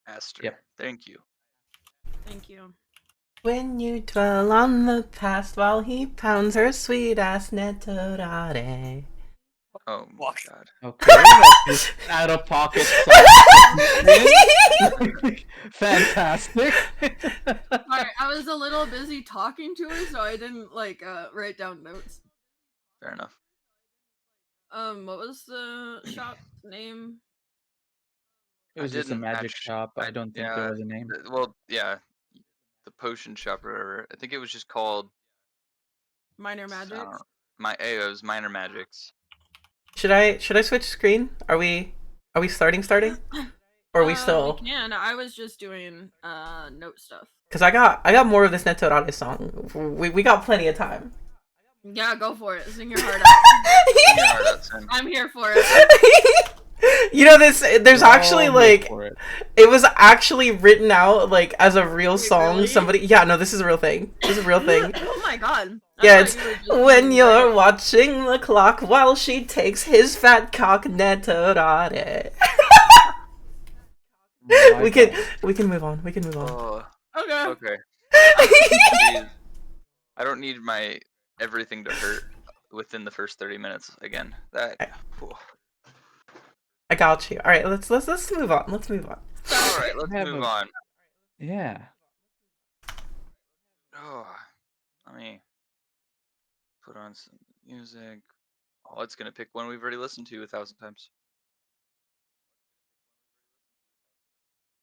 Aster. Yep. Thank you. Thank you. When you dwell on the past while he pounds her sweet ass nettorare. Oh my god. Okay, that's just out of pocket song. Fantastic. Sorry, I was a little busy talking to her, so I didn't write down notes. Fair enough. What was the shop name? It was just a magic shop. I don't think there was a name. Well, yeah, the potion shop or whatever. I think it was just called Minor Magics. My AO's Minor Magics. Should I switch screen? Are we starting? Or are we still? We can. I was just doing note stuff. Cause I got more of this Nettorare song. We got plenty of time. Yeah, go for it. Sing your heart out. Sing your heart out, Sin. I'm here for it. You know this. There's actually like it was actually written out like as a real song. Really? Somebody, yeah, no, this is a real thing. This is a real thing. Oh my god. Yeah, it's when you're watching the clock while she takes his fat cock Nettorare. We can move on. We can move on. Oh, Okay. okay. I don't need my everything to hurt within the first 30 minutes again. I got you. All right, let's move on. Let's move on. All right, let's move on. Yeah. Oh, let me put on some music. Oh, it's gonna pick one we've already listened to 1,000 times.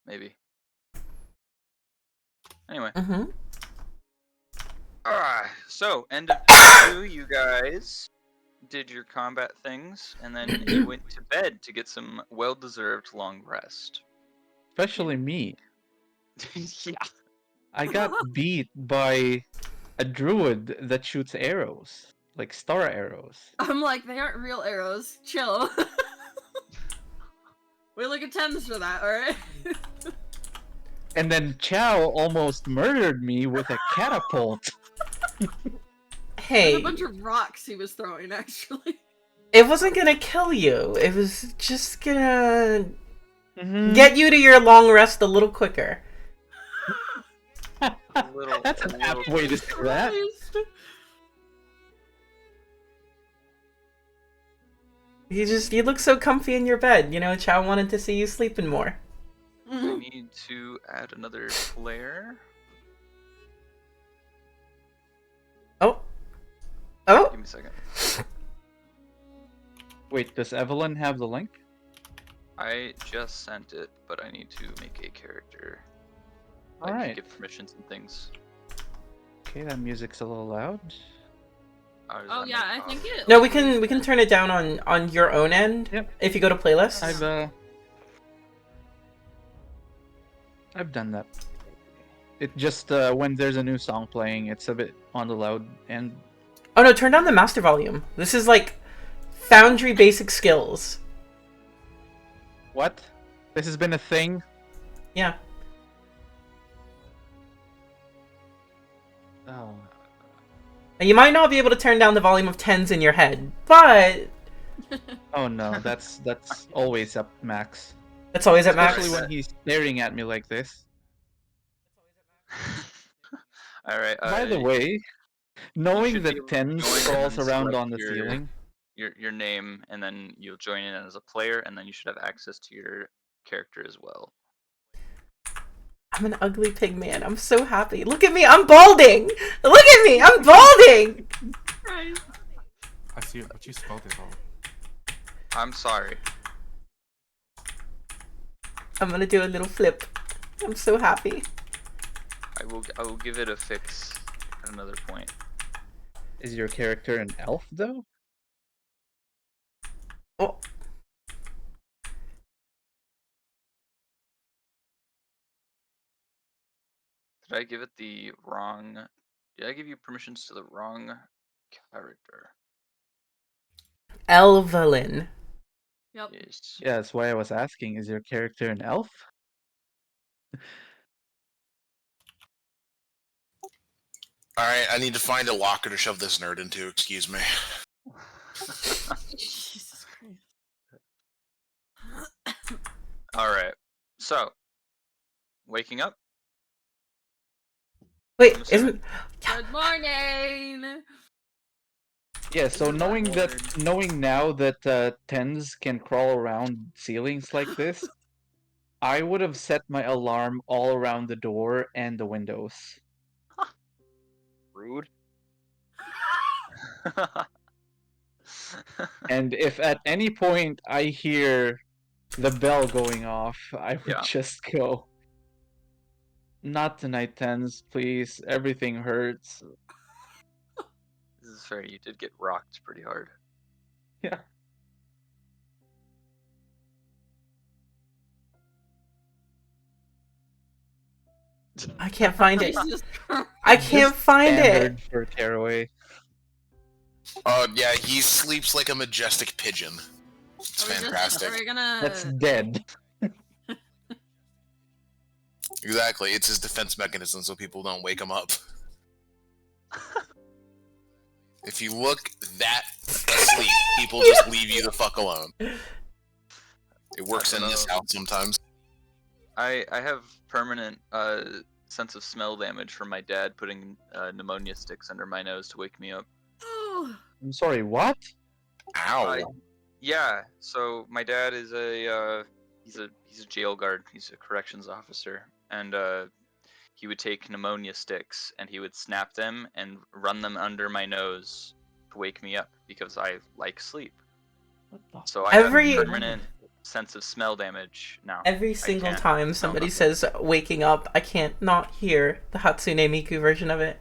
Maybe. Anyway. So end of day 2, you guys did your combat things, and then you went to bed to get some well-deserved long rest. Especially me. Yeah. I got beat by a druid that shoots arrows, like star arrows. I'm like, they aren't real arrows. Chill. We look at 10s for that, alright? And then Chow almost murdered me with a catapult. Hey. There's a bunch of rocks he was throwing, actually. It wasn't gonna kill you. It was just gonna get you to your long rest a little quicker. That's an apt way to say that. You look so comfy in your bed. You know, Chow wanted to see you sleeping more. I need to add another player. Oh. Give me a second. Wait, does Evelyn have the link? I just sent it, but I need to make a character. Alright. Give permissions and things. Okay, that music's a little loud. Oh yeah, I think it. No, we can turn it down on your own end. Yep. If you go to playlist. I've done that. It just when there's a new song playing, it's a bit on the loud end. Oh no, turn down the master volume. This is like Foundry basic skills. What? This has been a thing? Yeah. Oh. And you might not be able to turn down the volume of 10s in your head, but Oh no, that's always up max. That's always at max. Especially when he's staring at me like this. Alright. By the way, knowing that 10 crawls around on the ceiling. Your name, and then you'll join in as a player, and then you should have access to your character as well. I'm an ugly pig man. I'm so happy. Look at me, I'm balding! Look at me, I'm balding! Right. I see it, but you spelled it wrong. I'm sorry. I'm gonna do a little flip. I'm so happy. I will give it a fix at another point. Is your character an elf though? Oh. Did I give it the wrong? Did I give you permissions to the wrong character? Elvelyn. Yep. Yes. Yeah, that's why I was asking. Is your character an elf? Alright, I need to find a locker to shove this nerd into, excuse me. Jesus Christ. Alright, so waking up? Wait, I'm assuming. isn't Good morning. Yeah, so Good knowing now that tens can crawl around ceilings like this, I would have set my alarm all around the door and the windows. Rude. And if at any point I hear the bell going off, I would Yeah. just go. Not tonight, tens, please. Everything hurts. This is fair. You did get rocked pretty hard. Yeah. I can't find it. Jesus Christ. I can't find it. Standard for Tearaway. Yeah, he sleeps like a majestic pigeon. It's fantastic. Are we gonna? That's dead. Exactly. It's his defense mechanism so people don't wake him up. If you look that asleep, people just leave you the fuck alone. It works in this house sometimes. I have permanent sense of smell damage from my dad putting pneumonia sticks under my nose to wake me up. Oh, I'm sorry, what? Ow. Yeah, so my dad is he's a jail guard. He's a corrections officer, and he would take pneumonia sticks and he would snap them and run them under my nose to wake me up because I like sleep. What the So I Every- have permanent sense of smell damage now. Every single can't time smell somebody nothing. says waking up, I can't not hear the Hatsune Miku version of it.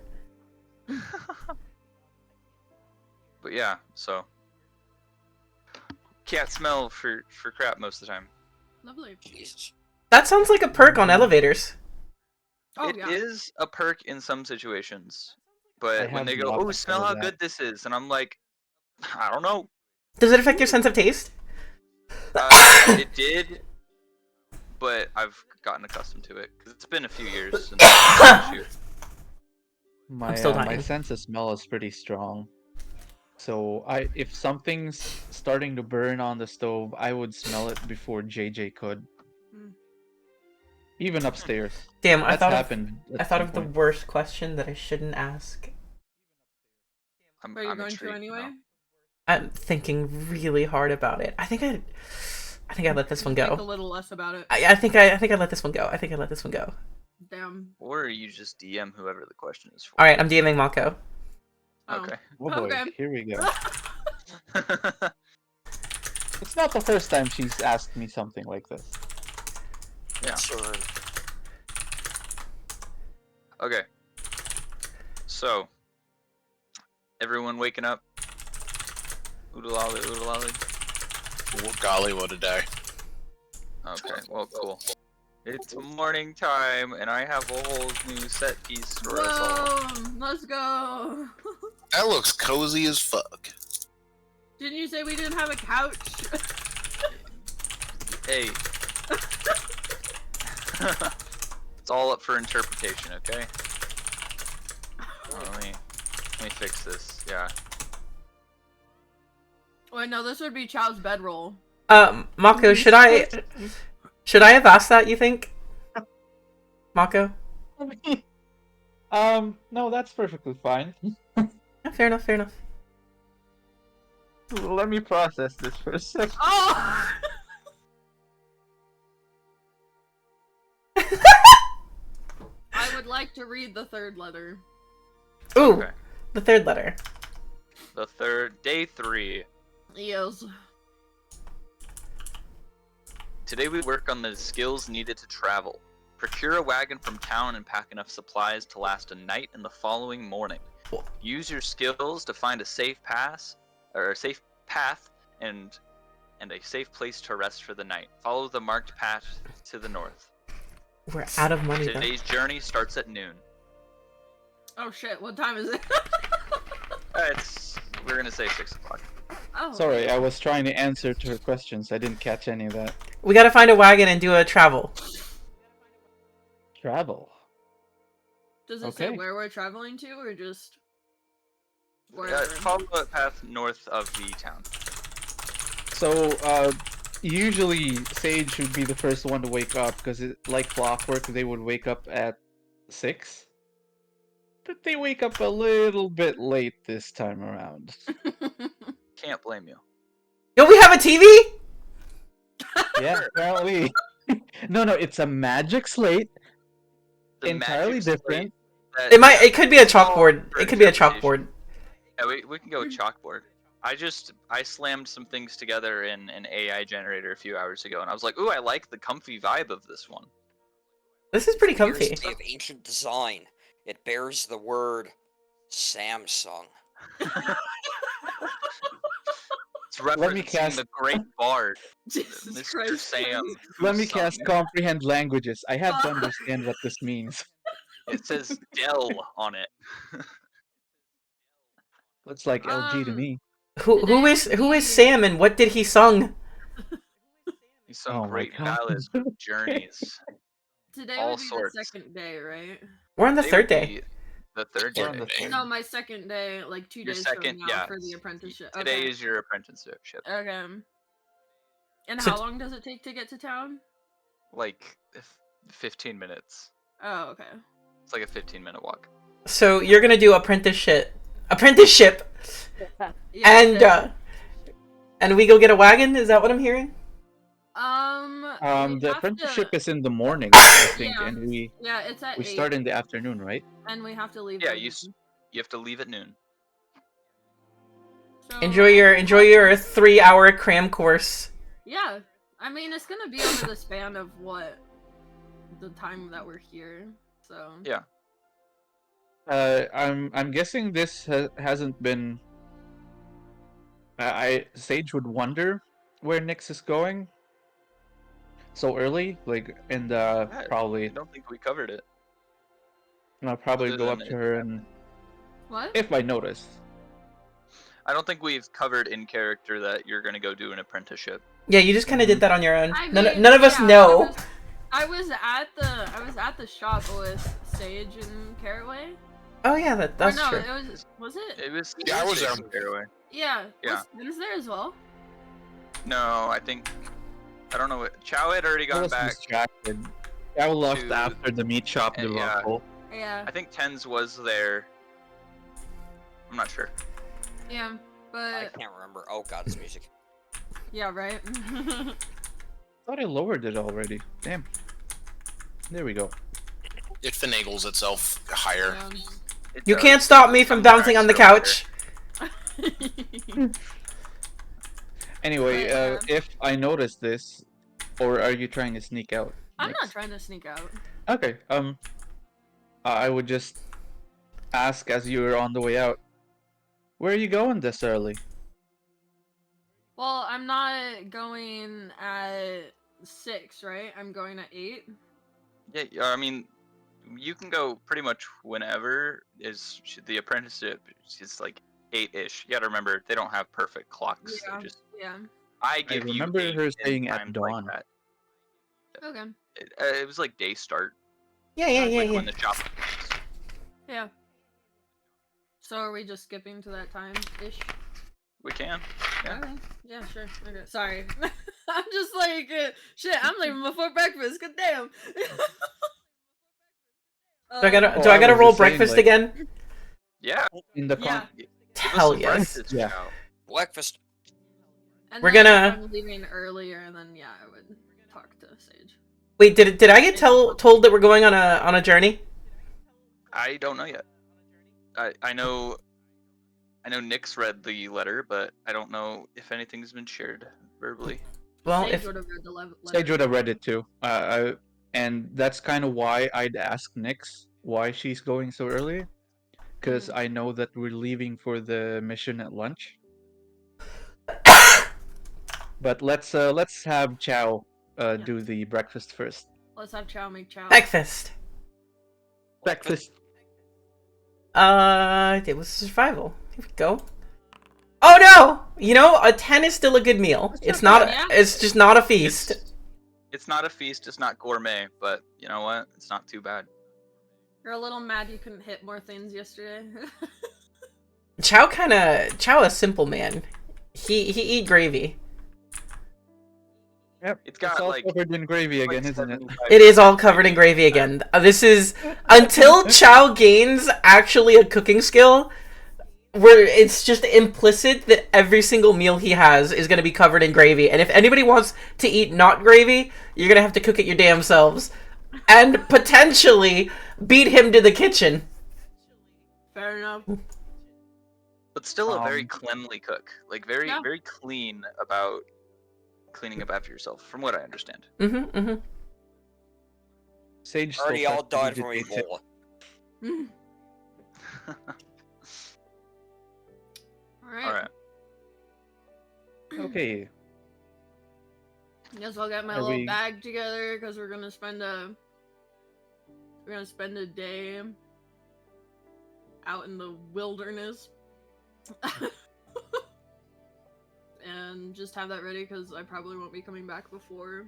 But yeah, so can't smell for crap most of the time. lovely. Jesus. That sounds like a perk on elevators. Oh It yeah. is a perk in some situations, but I when have they go, not "Oh, smell heard how that. good this is," and I'm like, I don't know. Does it affect your sense of taste? It did, but I've gotten accustomed to it because it's been a few years since shoot. My still my dying. sense of smell is pretty strong. So if something's starting to burn on the stove, I would smell it before JJ could. Mm. Even upstairs. Damn, I That's thought happened. I at thought some of the point. worst question that I shouldn't ask. I'm Are you going to intrigued anyway? now. I'm thinking really hard about it. I think I let this one Think a go. little less about it. I think I let this one go. I think I let this one go. Damn. Or you just DM whoever the question is for. All right, I'm DMing Mako. Oh. Okay. Oh boy, Okay. here we go. It's not the first time she's asked me something like this. Yeah. Okay. So, everyone waking up. Oodalali, oodalali. Oh, golly, what a day. Okay, well, cool. It's morning time, and I have a whole new set piece for us all. Whoa, let's go. That looks cozy as fuck. Didn't you say we didn't have a couch? Hey. It's all up for interpretation, okay? Oh, let me fix this. Yeah. Wait, no, this would be Chow's bedroll. Mako, should I have asked that, you think? Mako? No, that's perfectly fine. Yeah, fair enough, fair enough. Let me process this for a second. Oh! I would like to read the third letter. Ooh, Okay. the third letter. The third, day 3. Yes. Today we work on the skills needed to travel. Procure a wagon from town and pack enough supplies to last a night and the following morning. Wha- Use your skills to find a safe path and a safe place to rest for the night. Follow the marked path to the north. We're out of money though. Today's journey starts at noon. Oh shit, what time is it? We're gonna say 6 o'clock. Oh. Sorry, I was trying to answer to her questions. I didn't catch any of that. We gotta find a wagon and do a travel. Travel. Does it say Okay. where we're traveling to, or just wherever? Follow the path north of the town. So, usually Sage would be the first one to wake up because, like clockwork, they would wake up at 6. But they wake up a little bit late this time around. Can't blame you. Yo, we have a TV? Yeah, apparently. No, it's a magic slate. The Entirely magic slate different. that- It could be a chalkboard. It could be a chalkboard. Yeah, we can go with chalkboard. I slammed some things together in an AI generator a few hours ago, and I was like, ooh, I like the comfy vibe of this one. This is pretty comfy. Here's the of ancient design. It bears the word Samsung. It's referencing cast- the great bard, Jesus Mr. Christ. Sam. Let me whose son- cast comprehend languages. I have to understand what this means. It says Dell on it. Looks like LG to me. Who is Sam and what did he sung? He's some Oh my great God. ballads, journeys. Today all would be sorts. the second day, right? We're on the They third would day. be The third We're on day. the third. No, my second day, like 2 Your days second, from now yeah. for the apprenticeship. Today Okay. is your apprenticeship. Okay. And So how long does it take to get to town? Like 15 minutes. Oh, okay. It's like a 15-minute walk. So you're gonna do apprenticeship, Yeah, and we go get a wagon. Is that what I'm hearing? we The have to- apprenticeship is in the morning, I think, Yeah. and we Yeah, it's at 8, start in the afternoon, right? and we have to leave. Yeah, at you noon. have to leave at noon. So, Enjoy your 3-hour cram course. Yeah, I mean it's gonna be over the span of the time that we're here. So Yeah. I'm guessing this hasn't been. Sage would wonder where Nyx is going so early, like, and I probably don't think we covered it. I'll probably other go than up to her and what? if I notice. I don't think we've covered in character that you're gonna go do an apprenticeship. Yeah, you just kind of did that on your own. I None mean, of us yeah, know. I was at the shop with Sage and Caraway. Oh yeah, that's or no, true. it was it? It was. Yeah, I was there. Fairway. Yeah. Yeah. Was there as well? No, I think. I don't know what. Chow had already I gone was back. distracted. I left to- after the meat shop yeah. debacle. Yeah. I think Tens was there. I'm not sure. Yeah. I But can't remember. Oh god, this music. yeah, right. I thought I lowered it already. Damn. There we go. It finagles itself higher. It You does. can't stop me from Some bouncing on the tracks couch. Anyway, But, if I notice this, or are you trying to sneak out? I'm Nyx? not trying to sneak out. Okay. I would just ask as you were on the way out. Where are you going this early? Well, I'm not going at 6, right? I'm going at 8. Yeah, I mean, you can go pretty much whenever. The apprenticeship is like 8-ish. You gotta remember they don't have perfect clocks. Yeah. They just Yeah. I give you. remember 8 her in saying at times dawn. Like that. Okay. It was like day start. Yeah. Like when the shop. Yeah. So are we just skipping to that time ish? We can. Yeah. Okay. Yeah, sure. Okay. Sorry. I'm just like shit. I'm leaving before breakfast. Good damn. Do I gotta Oh, do I I gotta was roll just saying, breakfast like- again? Yeah. In the Yeah. Give us Hell some yes. breakfast, Yeah. Chow. Breakfast. And We're then gonna- if I'm leaving earlier, then yeah, I would talk to Sage. Wait, did I get told that we're going on a journey? I don't know yet. I know Nyx read the letter, but I don't know if anything's been shared verbally. Well, Sage if would have read the letter. Sage would have read it too. And that's kind of why I'd ask Nyx why she's going so early, because Mhm. I know that we're leaving for the mission at lunch. But let's have Chow do the breakfast first. Let's have Chow make Chow. breakfast. Breakfast. It was survival. Here we go. Oh no! You know, a 10 is still a good meal. It's not not. bad, yeah. It's just not a feast. It's not a feast. It's not gourmet, but you know what? It's not too bad. You're a little mad you couldn't hit more things yesterday. Chow a simple man. He eat gravy. Yep. It's got all like covered in gravy like again, isn't it? 75 It is all covered in gravy again. This is until Chow gains actually a cooking skill, where it's just implicit that every single meal he has is going to be covered in gravy. And if anybody wants to eat not gravy, you're going to have to cook it your damn selves. And potentially beat him to the kitchen. Fair enough. But still a very Um, cleanly cook. Like very Yeah. very clean about cleaning up after yourself, from what I understand. Mm-hmm, mm-hmm. Sage still Already all died practically from debates it. Ebola. Alright. All right. Okay. Guess I'll get my Are little we- bag together because we're gonna spend a day out in the wilderness. And just have that ready because I probably won't be coming back before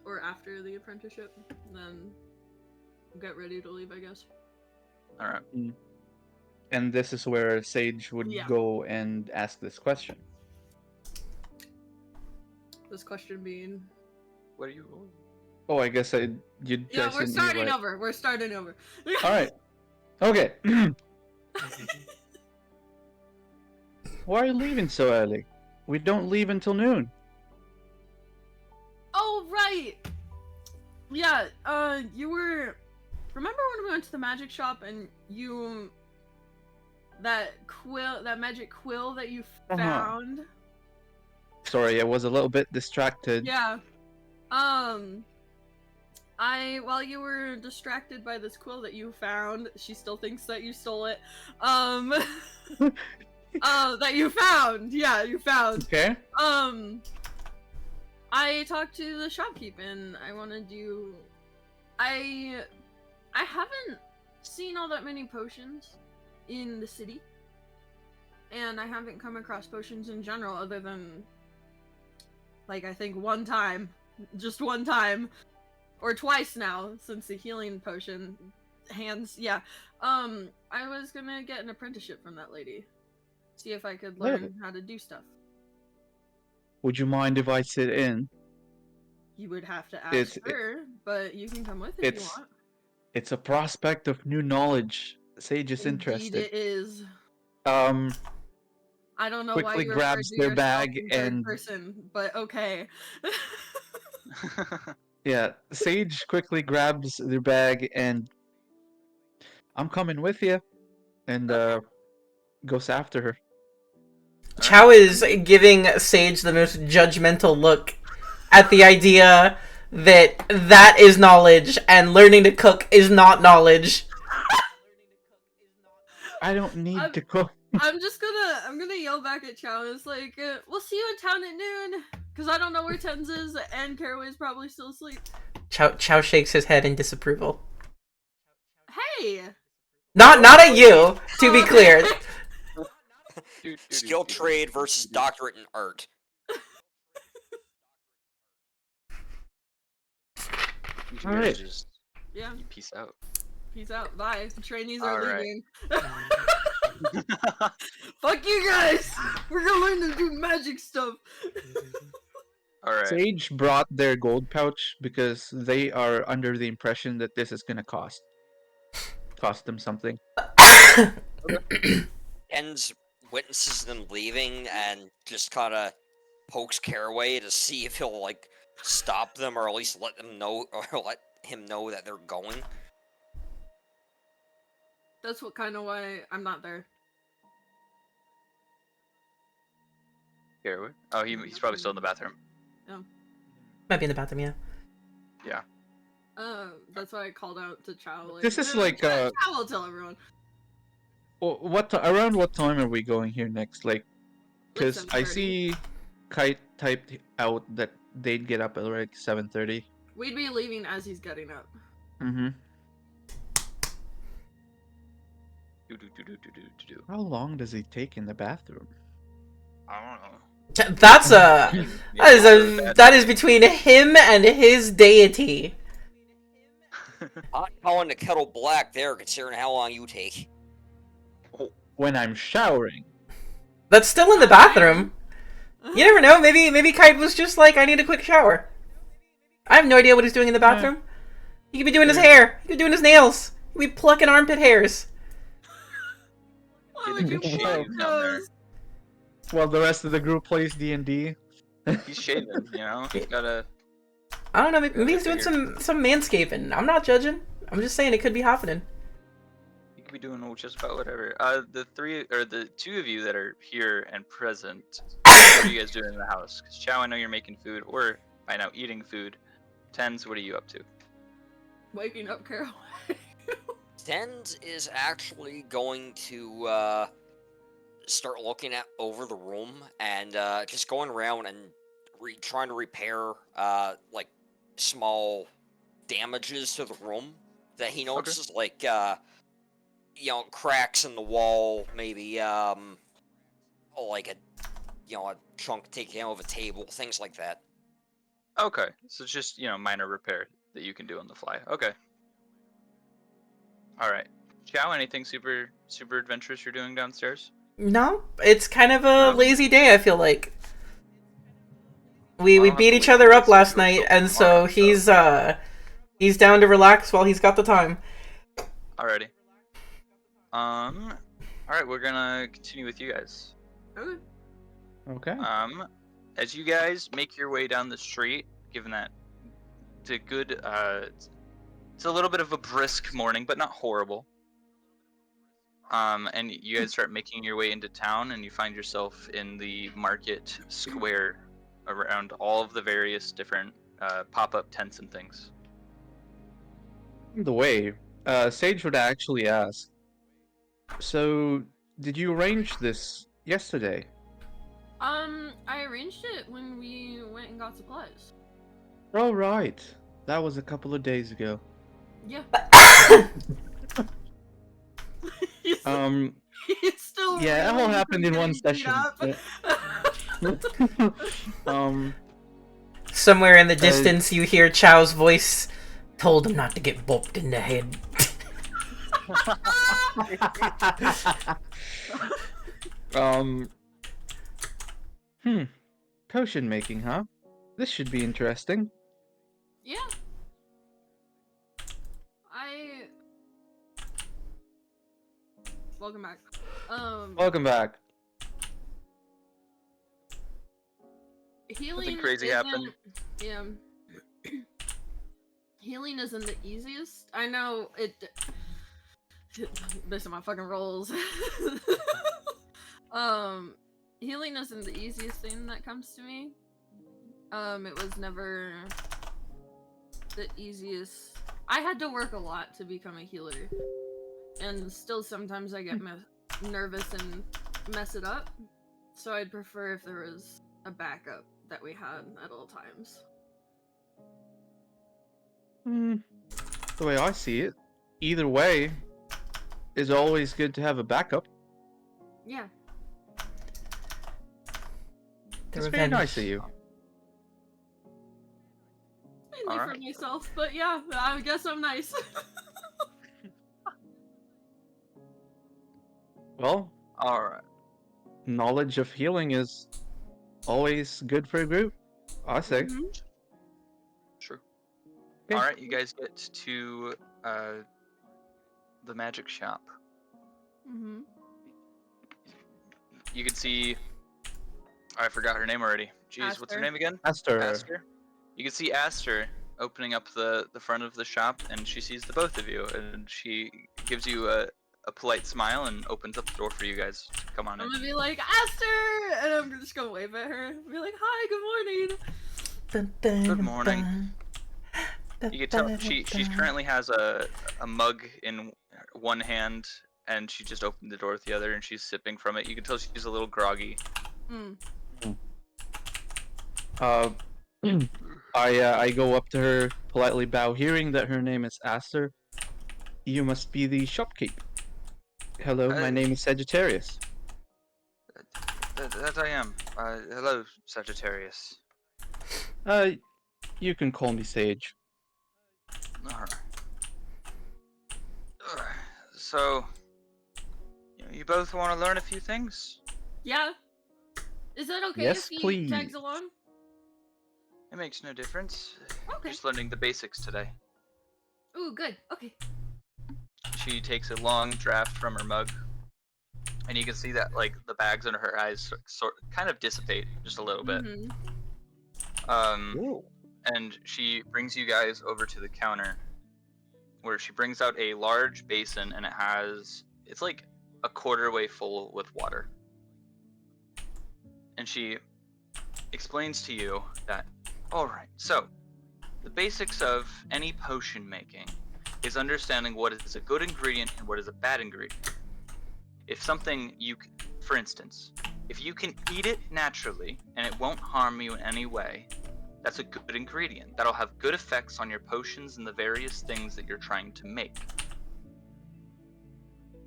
or after the apprenticeship. Then get ready to leave, I guess. All right. And this is where Sage would Yeah. go and ask this question. This question being, What are you? Oh, I guess you yeah, guys we're didn't starting invite- over. We're starting over. All right. Okay. Why are you leaving so early? We don't leave until noon. Oh, right. Yeah, you were... Remember when we went to the magic shop and you... That magic quill that you Uh-huh. found? Sorry, I was a little bit distracted. Yeah. While you were distracted by this quill that you found, she still thinks that you stole it. That you found. Yeah, you found. Okay. I talked to the shopkeep and I wanted you... I haven't seen all that many potions in the city. And I haven't come across potions in general other than... Like, I think one time. Just one time. Or twice now, since the healing potion. Yeah. I was gonna get an apprenticeship from that lady. See if I could learn how to do stuff. Would you mind if I sit in? You would have to ask It's- her, but you can come with if you it's- want. It's a prospect of new knowledge. Sage is Indeed interested. it is. Um, I don't know quickly why you grabs referred to their yourself bag in third and- person, but okay. yeah, Sage quickly grabs their bag and I'm coming with you, and goes after her. Chow is giving Sage the most judgmental look at the idea that that is knowledge and learning to cook is not knowledge. I don't need I'm- to cook. I'm gonna yell back at Chow. It's like, we'll see you in town at noon, because I don't know where Tens is, and Caraway's probably still asleep. Chow shakes his head in disapproval. Hey! Not at you, to be clear. Skill trade versus doctorate in art. You guys Alright. just Yeah, peace out. peace out. Bye. The trainees are Alright. leaving. Fuck you guys! We're gonna learn to do magic stuff. All right. Sage brought their gold pouch because they are under the impression that this is gonna cost them something. Ken's witnesses them leaving and just kind of pokes Caraway to see if he'll like stop them or at least let them know or let him know that they're going. That's what kind of why I'm not there. Here, oh, he's probably still in the bathroom. Might be in the bathroom, yeah. Yeah. That's why I called out to Chow. Like, This is "No, like, Chow will tell everyone. Around what time are we going here next? Like, because I 7:30. see Kite typed out that they'd get up at like 7:30. We'd be leaving as he's getting up. Mm-hmm. Do. How long does he take in the bathroom? I don't know. That's that is between him and his deity. Not calling the kettle black there, considering how long you take. When I'm showering. That's still in the bathroom. You never know. Maybe Kite was just like, I need a quick shower. I have no idea what he's doing in the bathroom. He could be doing his hair. He could be doing his nails. He could be plucking armpit hairs. Why would you Shave pluck down there. those? While the rest of the group plays D&D. He's shaving, you know. He's gotta. I don't know. Maybe he's doing some manscaping. I'm not judging. I'm just saying it could be happening. He could be doing just about whatever. The two of you that are here and present. What are you guys doing in the house? Because Chow, I know you're making food, or by now eating food. Tens, what are you up to? Waking up, Carol. Tens is actually going to start looking over the room and just going around and trying to repair like small damages to the room that he notices, like you know, cracks in the wall, maybe like a chunk taken out of a table, things like that. Okay, so just minor repair that you can do on the fly. Okay. All right. Chow, anything super adventurous you're doing downstairs? No, it's kind of a lazy day, I feel like. We beat each other up last night, and so he's down to relax while he's got the time. Alrighty. Alright, we're gonna continue with you guys. Okay. As you guys make your way down the street, given that it's a good, it's a little bit of a brisk morning, but not horrible. And you guys start making your way into town, and you find yourself in the market square around all of the various different pop-up tents and things. The way, Sage would actually ask, so, did you arrange this yesterday? I arranged it when we went and got supplies. Oh, right. That was a couple of days ago. Yeah. He's still yeah, that all happened in one session. Somewhere in the distance, you hear Chow's voice. Told him not to get bopped in the head. Potion making, huh? This should be interesting. Yeah. Welcome back. Welcome back. Healing Nothing crazy happened. Yeah. Healing isn't the easiest. I know it based on my fucking rolls. Healing isn't the easiest thing that comes to me. It was never the easiest. I had to work a lot to become a healer. And still sometimes I get nervous and mess it up. So I'd prefer if there was a backup that we had at all times. The way I see it, either way is always good to have a backup. Yeah. That's very nice of you. Mainly for myself, but yeah, I guess I'm nice. Well, Alright. knowledge of healing is always good for a group, I say. True. Okay. Alright, you guys get to the magic shop. You can see... I forgot her name already. Jeez, what's her name again? Aster. You can see Aster opening up the front of the shop, and she sees the both of you, and she gives you a polite smile and opens up the door for you guys to come on in. I'm gonna be like, Aster! And I'm just gonna wave at her. Be like, hi, good morning. Good morning. You can tell she currently has a mug in one hand, and she just opened the door with the other, and she's sipping from it. You can tell she's a little groggy. I go up to her, politely bow, hearing that her name is Aster. You must be the shopkeep. Hello, my name is Sagittarius. That I am. Hello, Sagittarius. You can call me Sage. Alright. So, you both want to learn a few things? Yeah. Is that okay Yes, if he please. tags along? It makes no difference. Okay. Just learning the basics today. Ooh, good. Okay. She takes a long draft from her mug, and you can see that like the bags under her eyes kind of dissipate just a little bit. Mm-hmm. And she brings you guys over to the counter, where she brings out a large basin, and it's like a quarter way full with water. And she explains to you that, all right, so the basics of any potion making is understanding what is a good ingredient and what is a bad ingredient. If something for instance, if you can eat it naturally and it won't harm you in any way, that's a good ingredient. That'll have good effects on your potions and the various things that you're trying to make.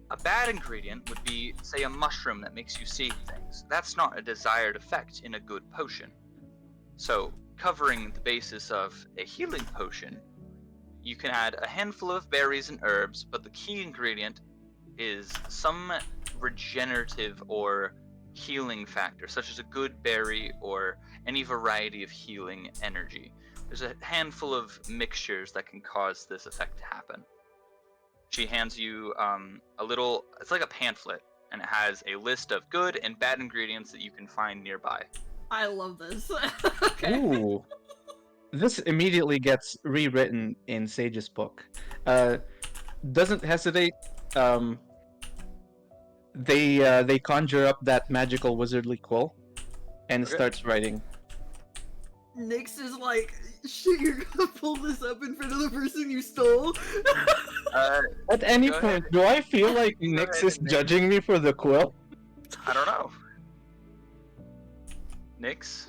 A bad ingredient would be, say, a mushroom that makes you see things. That's not a desired effect in a good potion. So, covering the basis of a healing potion, you can add a handful of berries and herbs, but the key ingredient is some regenerative or healing factor, such as a good berry or any variety of healing energy. There's a handful of mixtures that can cause this effect to happen. She hands you it's like a pamphlet, and it has a list of good and bad ingredients that you can find nearby. I love this. Okay. Ooh. This immediately gets rewritten in Sage's book. Doesn't hesitate. They conjure up that magical wizardly quill, and Okay. starts writing. Nyx is like, shit, you're gonna pull this up in front of the person you stole? At any Go point, ahead. do I feel like Go Nyx ahead is and name judging me for the quill? I don't know. Nyx?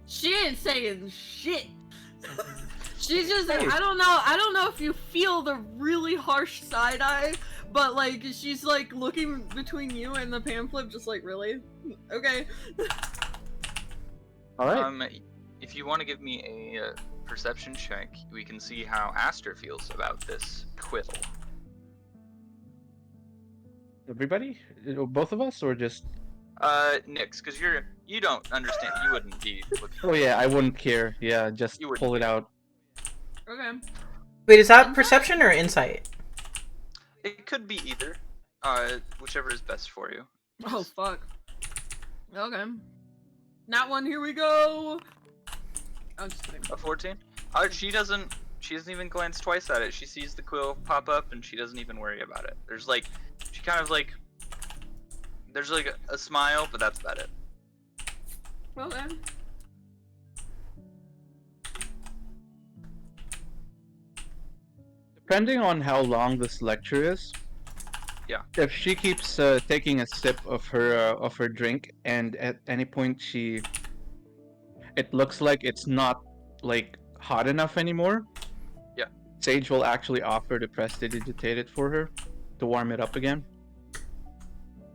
She ain't saying shit. She's just, Hey. I don't know if you feel the really harsh side eye, but like, she's like looking between you and the pamphlet, just like, really? Okay. All right. If you want to give me a perception check, we can see how Aster feels about this quill. Everybody, both of us, or just? Nyx, because you don't understand. You wouldn't be looking. Oh yeah, I wouldn't care. Yeah, just You wouldn't pull it care. out. Okay. Wait, is that Insight? perception or insight? It could be either. Whichever is best for you. Oh, fuck. Okay. Not one, here we go! I'm just kidding. A 14? She doesn't even glance twice at it. She sees the quill pop up and she doesn't even worry about it. There's like a smile, but that's about it. Okay. Depending on how long this lecture is, Yeah. if she keeps taking a sip of her drink, and at any point it looks like it's not like hot enough anymore. Yeah. Sage will actually offer to prestidigitate it for her to warm it up again.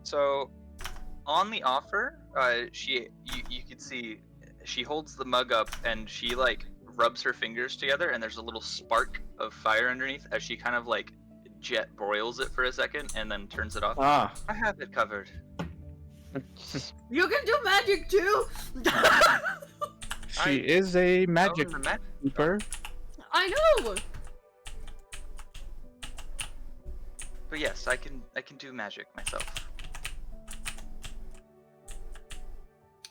So, on the offer, you could see she holds the mug up and she like rubs her fingers together, and there's a little spark of fire underneath as she kind of like jet broils it for a second and then turns it off. Ah. I have it covered. You can do magic too! She is a magic keeper. I know! But yes, I can do magic myself.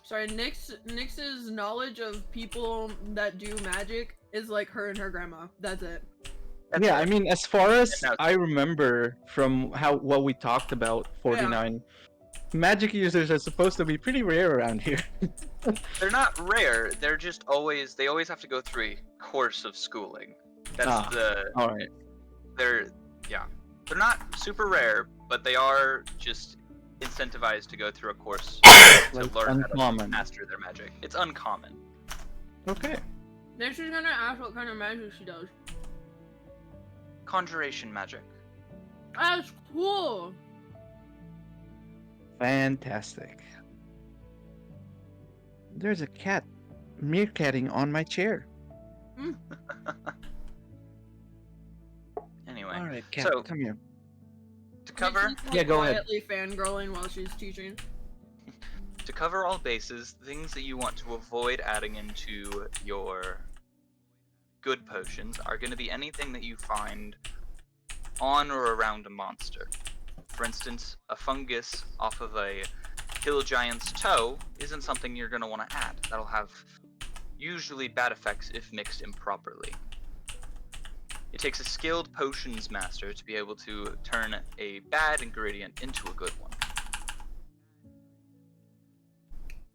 Sorry, Nyx's knowledge of people that do magic is like her and her grandma. That's it. That's Yeah, it. I mean, as far as And now- I remember from what we talked about, 49, magic users are supposed to be pretty rare around here. They're not rare. They're just they always have to go through a course of schooling. That's All right. they're not super rare, but they are just incentivized to go through a course to Like learn how uncommon. to master their magic. It's uncommon. Okay. Then she's gonna ask what kind of magic she does. Conjuration magic. That's cool! Fantastic. There's a cat meerkatting on my chair. Anyway, All right, cat, so come here. to cover, She's, like, Yeah, go ahead. quietly fangirling while she's teaching. to cover all bases, things that you want to avoid adding into your good potions are going to be anything that you find on or around a monster. For instance, a fungus off of a hill giant's toe isn't something you're going to want to add. That'll have usually bad effects if mixed improperly. It takes a skilled potions master to be able to turn a bad ingredient into a good one.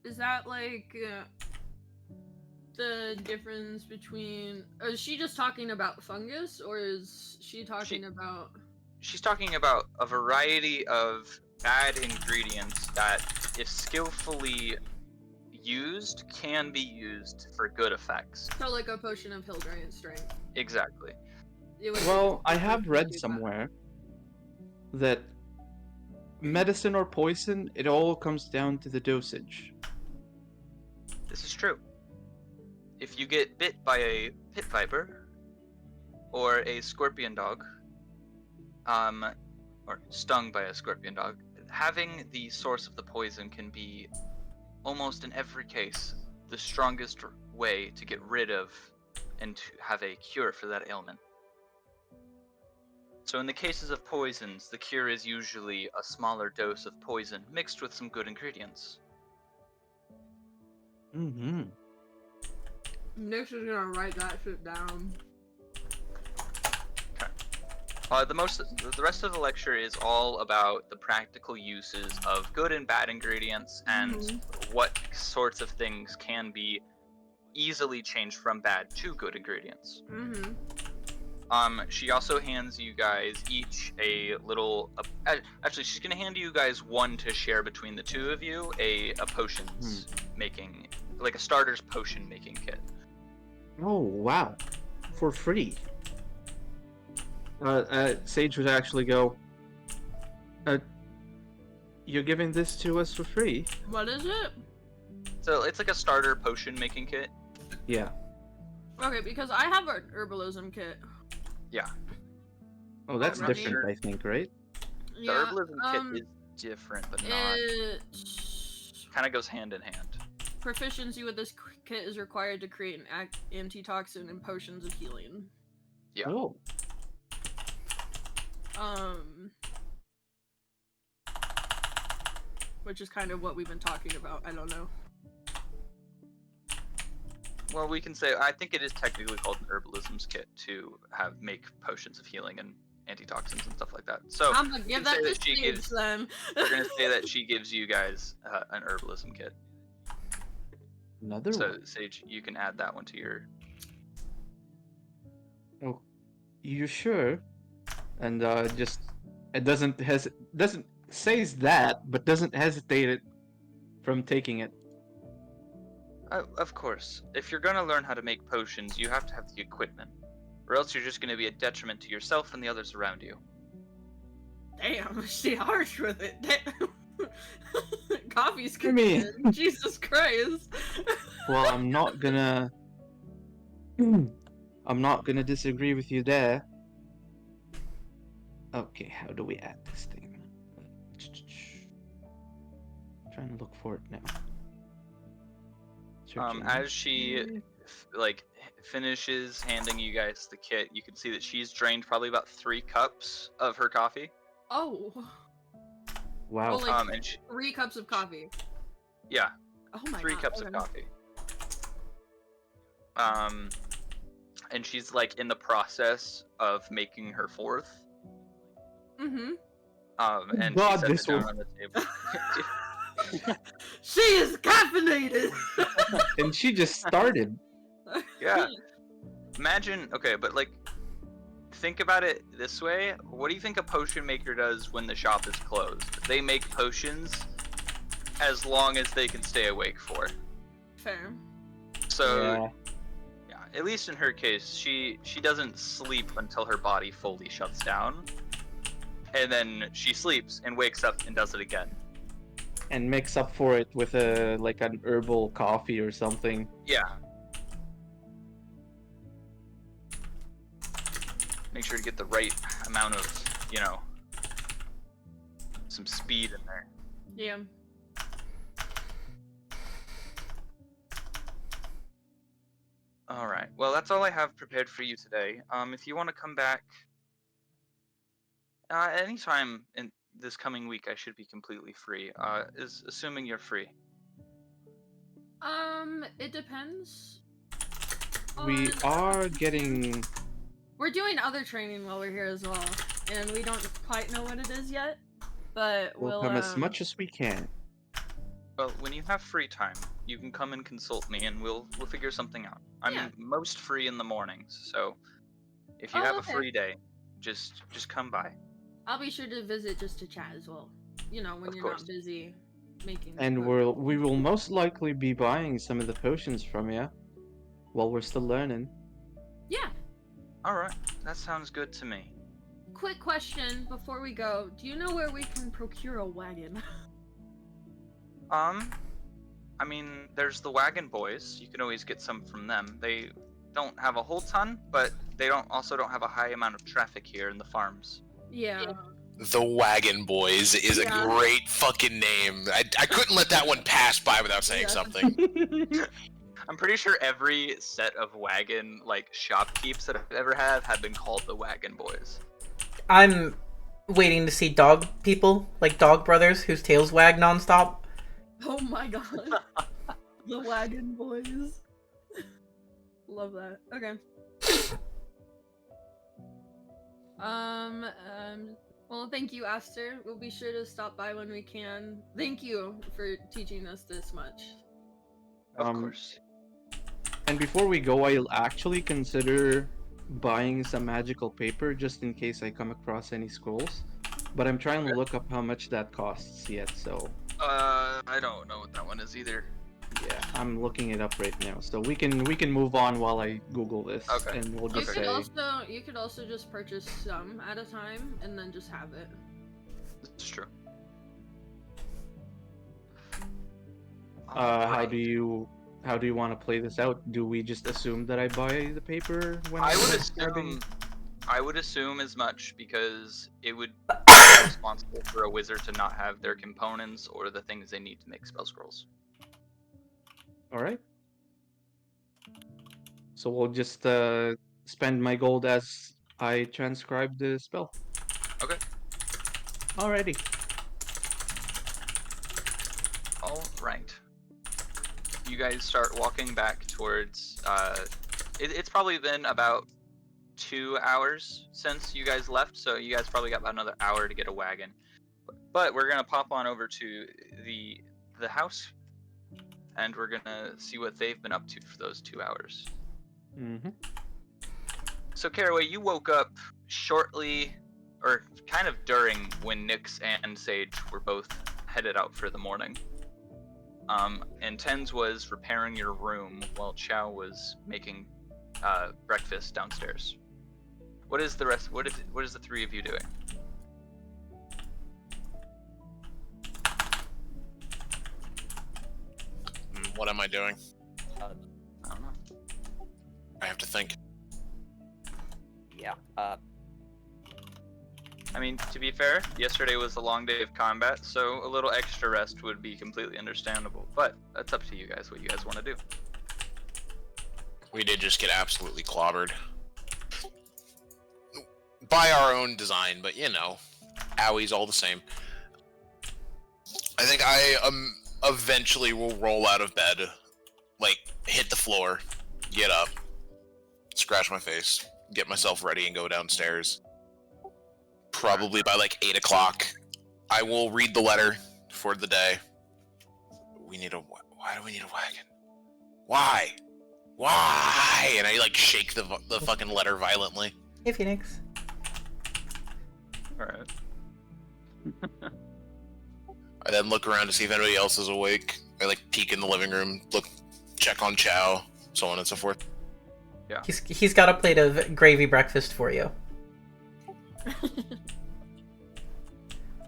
Is that like the difference between? Is she just talking about fungus, or is she talking about? She's talking about a variety of bad ingredients that, if skillfully used, can be used for good effects. So like a potion of hill giant strength. Exactly. Well, I have read somewhere that medicine or poison, it all comes down to the dosage. This is true. If you get bit by a pit viper or a scorpion dog, or stung by a scorpion dog, having the source of the poison can be, almost in every case, the strongest way to get rid of and to have a cure for that ailment. So in the cases of poisons, the cure is usually a smaller dose of poison mixed with some good ingredients. Mm-hmm. Nick's is gonna write that shit down. The rest of the lecture is all about the practical uses of good and bad ingredients and what sorts of things can be easily changed from bad to good ingredients. She also hands you guys each a little. Actually, she's gonna hand you guys one to share between the two of you. A potions making, like a starter's potion making kit. Oh wow, for free. Sage would actually go. You're giving this to us for free? What is it? So it's like a starter potion making kit. Yeah. Okay, because I have an herbalism kit. Yeah. Oh, that's Already? different, I think, right? The herbalism kit is different, but not. Kind of goes hand in hand. Proficiency with this kit is required to create an antitoxin and potions of healing. Yeah. Oh. Which is kind of what we've been talking about. I don't know. Well, we can say I think it is technically called an herbalism's kit to make potions of healing and antitoxins and stuff like that. So I'm gonna give that to Sage then. We're gonna say that she gives you guys an herbalism kit. Another So one. Sage, you can add that one to your. Oh, you sure? And just it doesn't says that, but doesn't hesitate it from taking it. Of course, if you're gonna learn how to make potions, you have to have the equipment, or else you're just gonna be a detriment to yourself and the others around you. Damn, she harsh with it. Coffee's I mean- good. Jesus Christ. Well, I'm not gonna disagree with you there. Okay, how do we add this thing? Trying to look for it now. Searching. As she finishes handing you guys the kit, you can see that she's drained probably about 3 cups of her coffee. Oh. Wow. Oh, like And 3 cups of coffee. yeah, Oh my 3 god. cups okay. of coffee. And she's like in the process of making her 4th. Mm-hmm. And God, she sets this it down one. on the table. She is caffeinated. And she just started. Yeah. Imagine, okay, but like, think about it this way. What do you think a potion maker does when the shop is closed? They make potions as long as they can stay awake for. Fair. So, yeah, at least in her case, she doesn't sleep until her body fully shuts down. And then she sleeps and wakes up and does it again. And mix up for it with like an herbal coffee or something. Yeah. Make sure to get the right amount of, some speed in there. Yeah. All right. Well, that's all I have prepared for you today. If you want to come back anytime in this coming week, I should be completely free. Is assuming you're free. It depends. We on- are getting. We're doing other training while we're here as well, and we don't quite know what it is yet. But We'll we'll come as much as we can. Well, when you have free time, you can come and consult me, and we'll figure something out. I'm Yeah. most free in the mornings, so if you Oh, have okay. a free day, just come by. I'll be sure to visit just to chat as well. You know, when Of you're course. not busy making. And potions. we will most likely be buying some of the potions from you while we're still learning. Yeah. All right, that sounds good to me. Quick question before we go: do you know where we can procure a wagon? I mean, there's the Wagon Boys. You can always get some from them. They don't have a whole ton, but they also don't have a high amount of traffic here in the farms. Yeah. The Wagon Boys is a Yeah. great fucking name. I couldn't let that one pass by without saying Yeah. something. I'm pretty sure every set of wagon shopkeeps that I've ever had have been called the Wagon Boys. I'm waiting to see dog people, like dog brothers whose tails wag nonstop. Oh my god. The wagon boys. Love that. Okay. Well, thank you, Aster. We'll be sure to stop by when we can. Thank you for teaching us this much. Of course. And before we go, I'll actually consider buying some magical paper just in case I come across any scrolls. But I'm trying to look up how much that costs yet, so I don't know what that one is either. yeah, I'm looking it up right now. So we can move on while I Google this, Okay. and we'll You just could say you could also just purchase some at a time and then just have it. It's true. how do you want to play this out? Do we just assume that I buy the paper when I I'm would starting? assume as much because it would be responsible for a wizard to not have their components or the things they need to make spell scrolls. All right. So we'll just spend my gold as I transcribe the spell. Okay. Alrighty. All right. You guys start walking back towards. It's probably been about 2 hours since you guys left, so you guys probably got about another hour to get a wagon. But we're gonna pop on over to the house, and we're gonna see what they've been up to for those 2 hours. Mm-hmm. So Caraway, you woke up shortly, or kind of during when Nyx and Sage were both headed out for the morning. And Tens was repairing your room while Chow was making breakfast downstairs. What is the rest? What is the three of you doing? What am I doing? I don't know. I have to think. Yeah. I mean, to be fair, yesterday was a long day of combat, so a little extra rest would be completely understandable. But that's up to you guys, what you guys want to do. We did just get absolutely clobbered. By our own design, but you know, owies all the same. I think I eventually will roll out of bed, like hit the floor, get up, scratch my face, get myself ready, and go downstairs. Probably by like 8 o'clock, I will read the letter for the day. Why do we need a wagon? Why? And I like shake the fucking letter violently. Hey, Phoenix. All right. I then look around to see if anybody else is awake. I like peek in the living room, check on Chow, so on and so forth. Yeah. He's got a plate of gravy breakfast for you.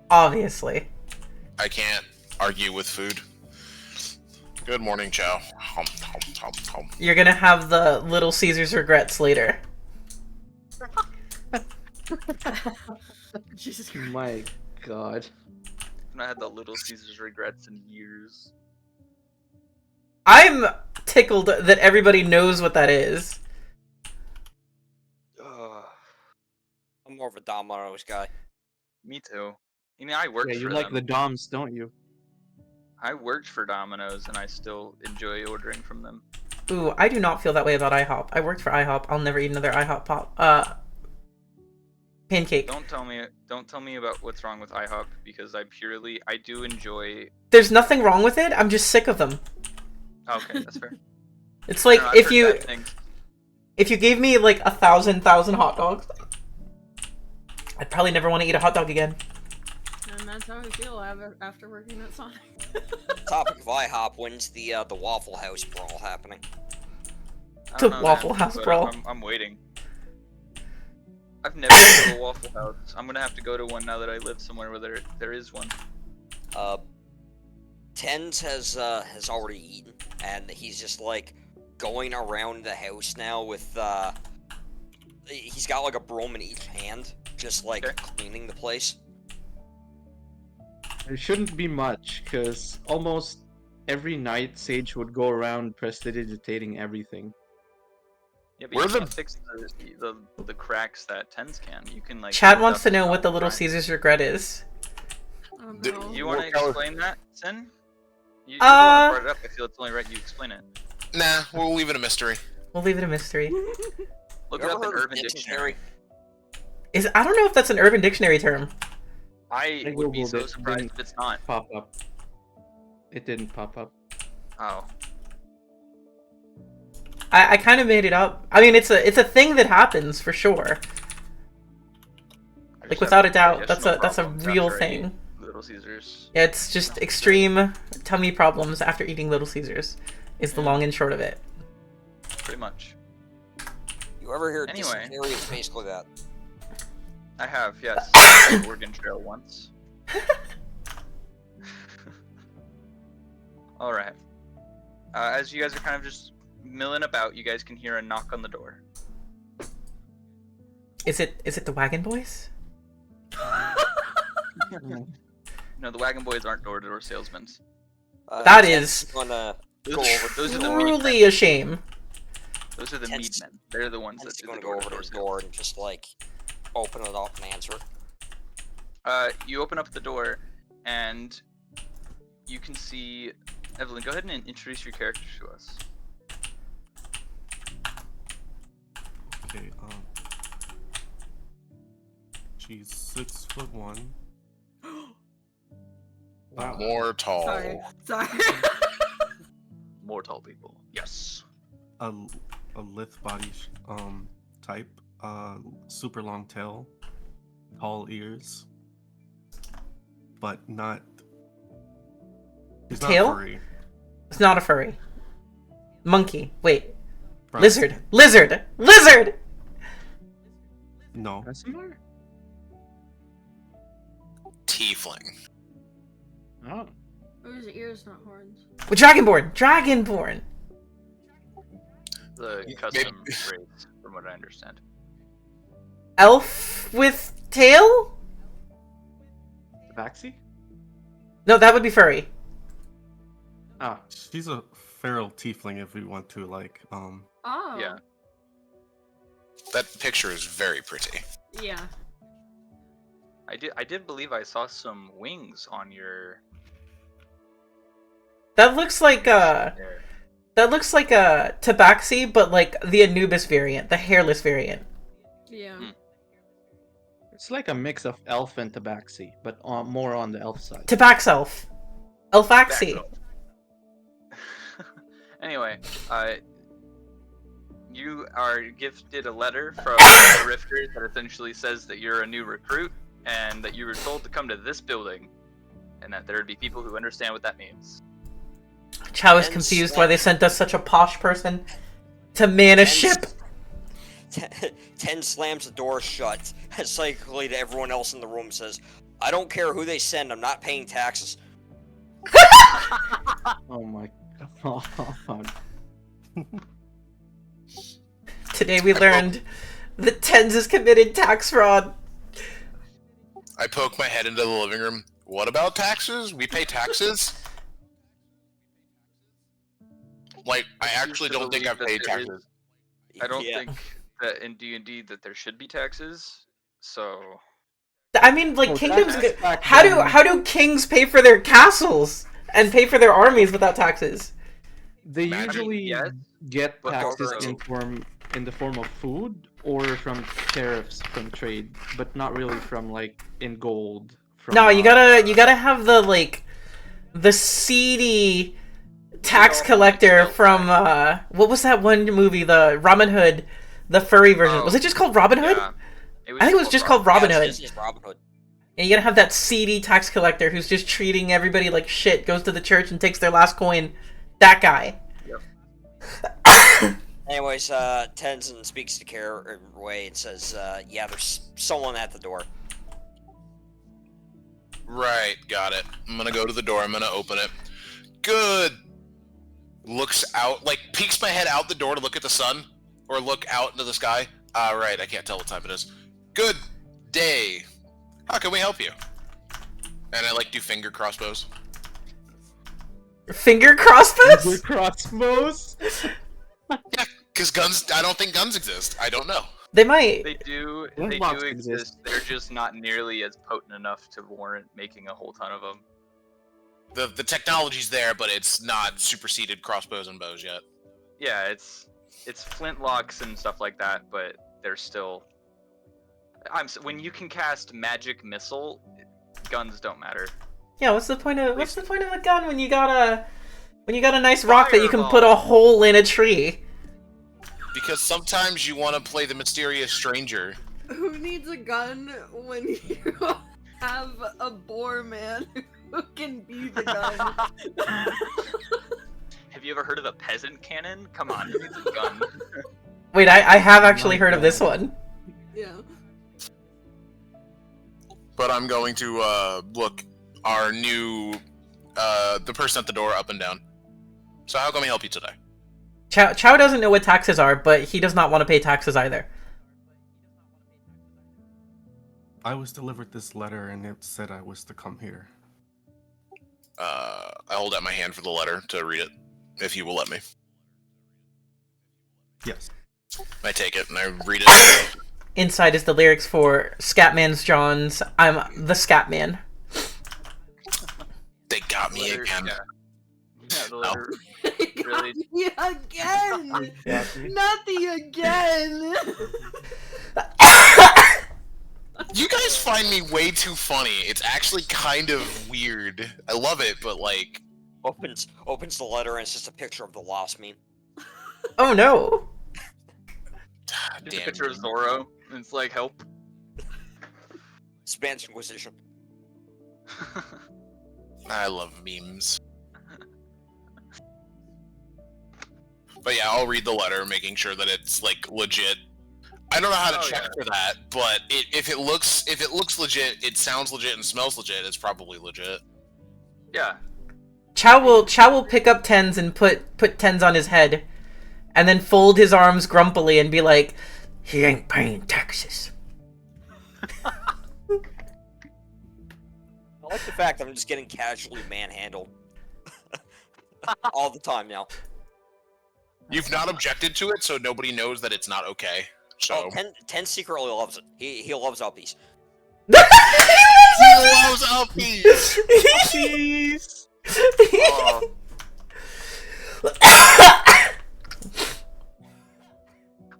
Obviously. I can't argue with food. Good morning, Chow. You're gonna have the Little Caesar's regrets later. Jesus Christ. My God. I had the Little Caesar's regrets in years. I'm tickled that everybody knows what that is. I'm more of a Domino's guy. Me too. I mean, I worked Yeah, you for like them. the Doms, don't you? I worked for Domino's, and I still enjoy ordering from them. Ooh, I do not feel that way about IHOP. I worked for IHOP. I'll never eat another IHOP pop. Pancake. Don't tell me about what's wrong with IHOP, because I do enjoy. There's nothing wrong with it. I'm just sick of them. Okay, that's fair. It's like I don't know, I've heard bad things. if you gave me like 1,000 hot dogs, I'd probably never want to eat a hot dog again. And that's how I feel after working at Sonic. Topic of IHOP, when's the Waffle House brawl happening? I The don't know, Waffle man, House but brawl. I'm waiting. I've never been to a Waffle House. I'm gonna have to go to one now that I live somewhere where there is one. Tens has already eaten, and he's just like going around the house now with he's got like a broom in each hand, just like Okay. cleaning the place. There shouldn't be much, because almost every night Sage would go around prestidigitating everything. Yeah, but Where you the- can't fix the cracks that tens can. You can like. Chad lift wants up to know and what the down Little grind. Caesars regret is. Oh Dude, no. You want to More power- explain that, Sin? You're the one that Uh, brought it up. I feel it's only right you explain it. Nah, we'll leave it a mystery. We'll leave it a mystery. Look You it ever up in heard of Urban dysentery? Dictionary. I don't know if that's an Urban Dictionary term. I I would be googled so it, surprised didn't if it's not. pop up. It didn't pop up. Oh. I kind of made it up. I mean, it's a thing that happens for sure. I Like just without a have doubt, that's digestional a problems real after I eat thing. Little Caesars. Yeah, it's just extreme tummy problems after eating Little Caesars. Is the Yeah. long and short of it. Pretty much. You ever hear Anyway. dysentery? It's basically that. I have, yes. I did Oregon Trail once. Alright. As you guys are kind of just milling about, you guys can hear a knock on the door. Is it the Wagon Boys? No, the Wagon Boys aren't door-to-door salesmen. That Tens is gonna go Those, over. those are the meat Truly men. a shame. Those are the meat Tens- men. They're the ones that Tens do gonna the go over to door-to-door his sales. door and just like open it up and answer. You open up the door, and you can see Evelyn. Go ahead and introduce your character to us. Okay, she's 6'1". More tall. Sorry. More tall people. Yes. A lithe body type. Super long tail. Tall ears. But not. She's not Tail? furry. It's not a furry. Monkey. Wait. Brown Lizard. skin. Lizard. Lizard. No. SMR? Tiefling. Oh. Whose ears, not horns? Well, Dragonborn. Dragonborn. The Maybe- custom race, from what I understand. Elf with tail? Tabaxi? No, that would be furry. Ah. She's a feral tiefling if we want to like Oh. Yeah. That picture is very pretty. Yeah. I did believe I saw some wings on your. That looks like There. that looks like a Tabaxi, but like the Anubis variant, the hairless variant. Yeah. Hmm. It's like a mix of elf and tabaxi, but more on the elf side. Tabax elf. Elfaxi. Back Anyway, you are gifted a letter from the Rifters that essentially says that you're a new recruit and that you were told to come to this building, and that there would be people who understand what that means. Chow is And confused why they sent us such a posh person to man a ship. Ten slams the door shut, and psychically to everyone else in the room says, "I don't care who they send. I'm not paying taxes." Oh my god. Today we learned that Tens has committed tax fraud. I poke my head into the living room. What about taxes? We pay taxes? Like, I Refuse actually to don't think believe I've paid that there is- taxes. I don't Yeah. think that in D&D that there should be taxes. So I mean, like Oh, kingdoms. taxes back How then- how do kings pay for their castles and pay for their armies without taxes? They I mean, usually yes, get but taxes also- in the form of food or from tariffs from trade, but not really from like in gold. From, No, you gotta have the like the seedy tax all collector mixed from what was that one movie, the Robin Hood, the furry version. Oh, Was it just called Robin Hood? yeah, I think it was just called Robin Yeah, Hood. it's just Robin Hood. And you gotta have that seedy tax collector who's just treating everybody like shit, goes to the church and takes their last coin. That guy. Anyways, Tenzin speaks to Caraway and says, yeah, there's someone at the door. Right, got it. I'm gonna go to the door. I'm gonna open it. Good. Looks out, like peeks my head out the door to look at the sun, or look out into the sky. Right, I can't tell what time it is. Good day. How can we help you? And I like do finger crossbows. Finger crossbows? Your crossbows. Yeah, because guns. I don't think guns exist. I don't know. They might. They do. Flint They locks do exist. exist. They're just not nearly as potent enough to warrant making a whole ton of them. The technology's there, but it's not superseded crossbows and bows yet. Yeah, it's flintlocks and stuff like that, but they're still. When you can cast magic missile, guns don't matter. Yeah, what's the point of a gun when you got a nice rock that you can Fireball. put a hole in a tree? Because sometimes you want to play the mysterious stranger. Who needs a gun when you have a boar man who can be the gun? Have you ever heard of the peasant cannon? Come on, who needs a gun? Wait, I have actually My heard of God. this one. Yeah. But I'm going to look our new the person at the door up and down. So how can we help you today? Chow doesn't know what taxes are, but he does not want to pay taxes either. I was delivered this letter and it said I was to come here. I hold out my hand for the letter to read it, if you will let me. Yes. I take it and I read it. Inside is the lyrics for Scatman's John's I'm the Scatman. They got me Letter- again. Yeah, the letter really. Yeah, again! Yeah. Not the again! You guys find me way too funny. It's actually kind of weird. I love it, but like, Opens the letter and it's just a picture of the Lost meme. Oh no. Just a damn. picture of Zorro, and it's like, help. Spanish Inquisition. I love memes. But yeah, I'll read the letter, making sure that it's like legit. I don't know how to Oh, check for that, but if it looks legit, it sounds legit and smells legit, it's probably legit. Yeah. Chow will pick up tens and put tens on his head, and then fold his arms grumpily and be like, "He ain't paying taxes." I like the fact that I'm just getting casually manhandled. All the time now. You've not objected to it, so nobody knows that it's not okay. So Oh, Ten secretly loves it. He loves uppies. he loves uppies. Jeez. Oh,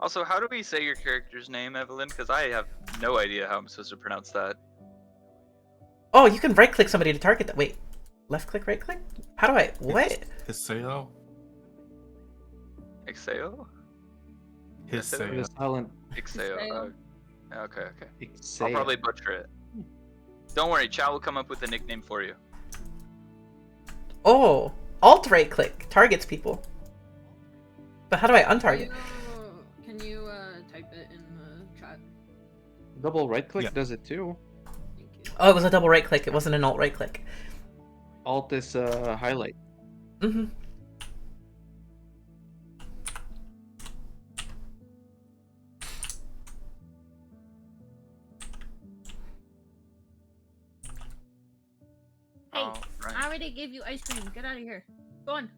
also, how do we say your character's name, Evelyn? Because I have no idea how I'm supposed to pronounce that. Oh, you can right click somebody to target that. Wait, left click, right click? How do I? What? Hiseo? Ixeo? Hiseo. The silent. Ixeo. Ixeo. Okay, okay. I'll Ixeo. probably butcher it. Don't worry, Chow will come up with a nickname for you. Oh, alt right click targets people. But how do I untarget? Can you type it in the chat? Double right click Yeah. does it too. Thank you. Oh, it was a double right click. It wasn't an alt right click. Alt is highlight. Mm-hmm. Hey, Alright. I already gave you ice cream. Get out of here. Go on.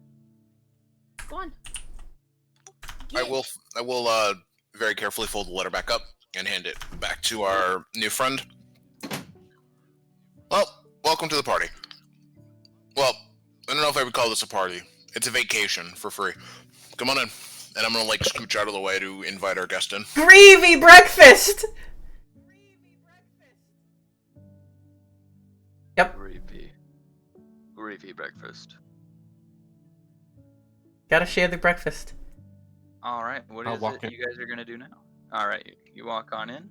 Go on. I will very carefully fold the letter back up and hand it back to our new friend. Well, welcome to the party. Well, I don't know if I would call this a party. It's a vacation for free. Come on in. And I'm gonna like scooch out of the way to invite our guest in. Gravy breakfast! Yep. Gravy breakfast. Gotta share the breakfast. All right, what I'll is walk it in. you guys are gonna do now? All right, you walk on in.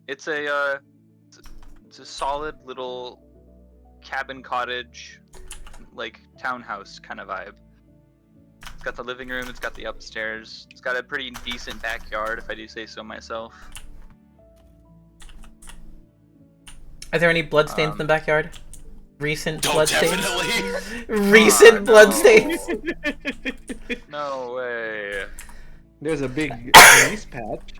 It's a solid little cabin cottage, like townhouse kind of vibe. It's got the living room. It's got the upstairs. It's got a pretty decent backyard, if I do say so myself. Are there any bloodstains in the backyard? Recent Oh, bloodstains? definitely. Recent no. bloodstains? No way. There's a big grease patch.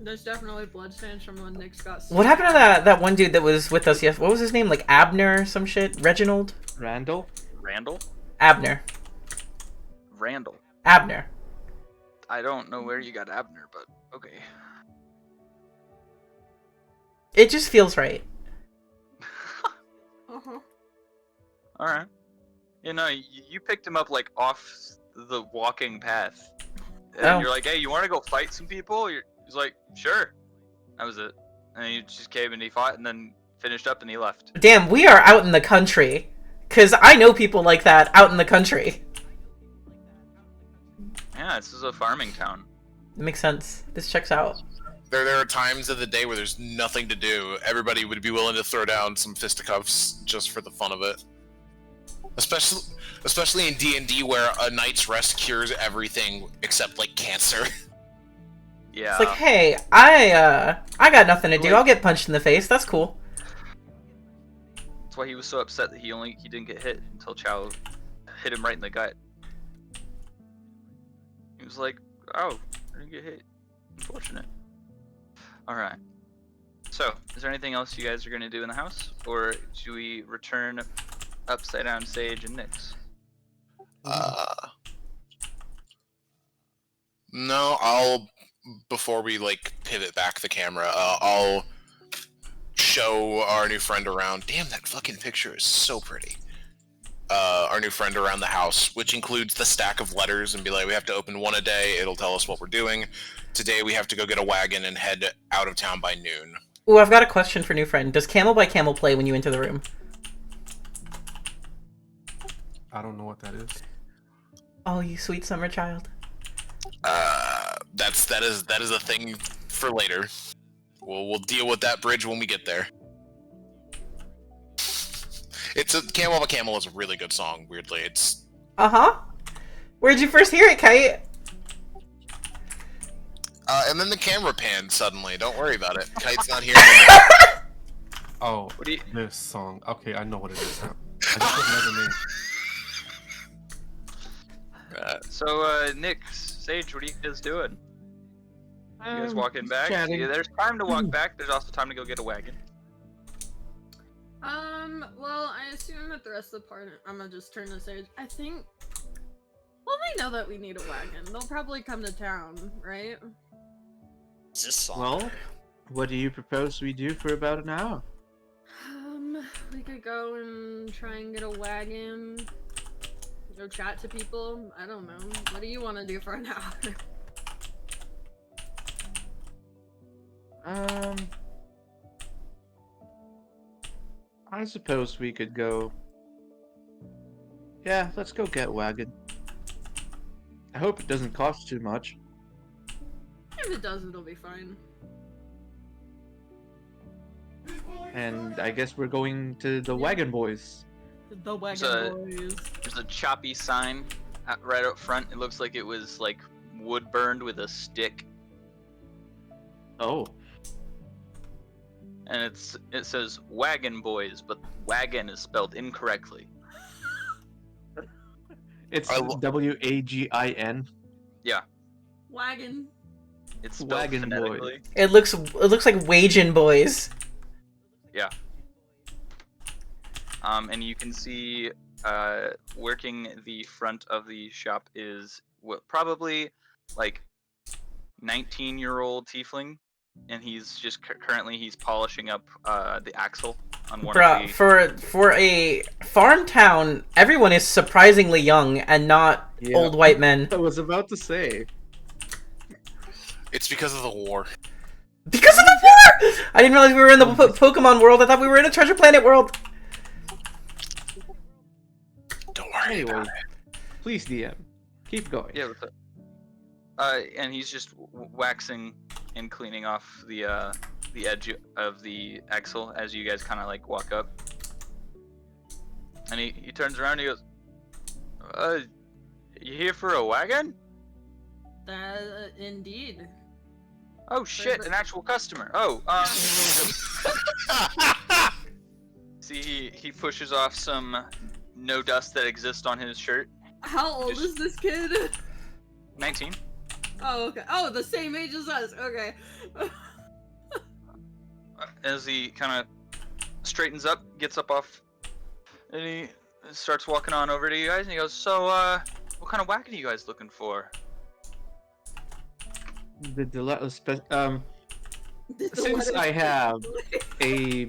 There's definitely bloodstains from when Nick's got. What happened to that one dude that was with us yesterday? What was his name? Like Abner or some shit? Reginald? Randall? Randall? Abner. Randall. Abner. I don't know where you got Abner, but okay. It just feels right. Uh-huh. All right. You know, you picked him up like off the walking path, and Oh. you're like, "Hey, you want to go fight some people?" He's like, "Sure." That was it. And he just came and he fought, and then finished up, and he left. Damn, we are out in the country. Cause I know people like that out in the country. Yeah, this is a farming town. It makes sense. This checks out. There are times of the day where there's nothing to do. Everybody would be willing to throw down some fisticuffs just for the fun of it. Especially in D&D where a night's rest cures everything except like cancer. Yeah. It's like, hey, I got nothing to do. I'll get punched in the face. That's cool. That's why he was so upset that he didn't get hit until Chow hit him right in the gut. He was like, "Oh, I didn't get hit. Unfortunate." All right. So, is there anything else you guys are gonna do in the house, or should we return Upside Down Sage and Nyx? No, before we like pivot back the camera, I'll show our new friend around. Damn, that fucking picture is so pretty. Our new friend around the house, which includes the stack of letters, and be like, we have to open one a day. It'll tell us what we're doing. Today we have to go get a wagon and head out of town by noon. Ooh, I've got a question for new friend. Does Camel by Camel play when you enter the room? I don't know what that is. Oh, you sweet summer child. That is a thing for later. We'll deal with that bridge when we get there. Camel by Camel is a really good song. Weirdly, it's Where'd you first hear it, Kite? and then the camera panned suddenly. Don't worry about it. Kite's not here anymore. Oh, What do you? this song. Okay, I know what it is now. I just don't know the name. So, Nyx, Sage, what are you guys doing? You guys walking back? Chatting. Yeah, there's time to walk back. There's also time to go get a wagon. Well, I assume that the rest of the party, I'm gonna just turn to Sage. I think, well, they know that we need a wagon. They'll probably come to town, right? Is this song? Well, what do you propose we do for about an hour? We could go and try and get a wagon. Go chat to people. I don't know. What do you want to do for an hour? I suppose we could go. Yeah, let's go get wagon. I hope it doesn't cost too much. If it does, it'll be fine. And I guess we're going to the Wagon Boys. The wagon So- boys. There's a choppy sign right up front. It looks like it was like wood burned with a stick, Oh. and it says Wagon Boys, but wagon is spelled incorrectly. It's I lo- WAGIN. Wagon. It's spelled Wagon Boys. phonetically. It looks like Wagin' Boys. And you can see working the front of the shop is probably like 19-year-old tiefling, and he's just currently he's polishing up the axle on one of Bruh, the. for a farm town, everyone is surprisingly young and not Yeah. old white men. I was about to say. It's because of the war. Because of the war! I didn't realize we were in the Pokemon world. I thought we were in a Treasure Planet world. Don't worry Anyway, about it. please DM, keep going. Yeah, what's up? And he's just waxing and cleaning off the edge of the axle as you guys kind of like walk up. And he turns around and he goes, you here for a wagon? Indeed. Oh shit, an actual customer. Oh, see, he pushes off some no dust that exists on his shirt. How old is this kid? 19. Oh, okay. Oh, the same age as us. Okay. As he kind of straightens up, gets up off, and he starts walking on over to you guys, and he goes, so, what kind of wagon are you guys looking for? Since I have a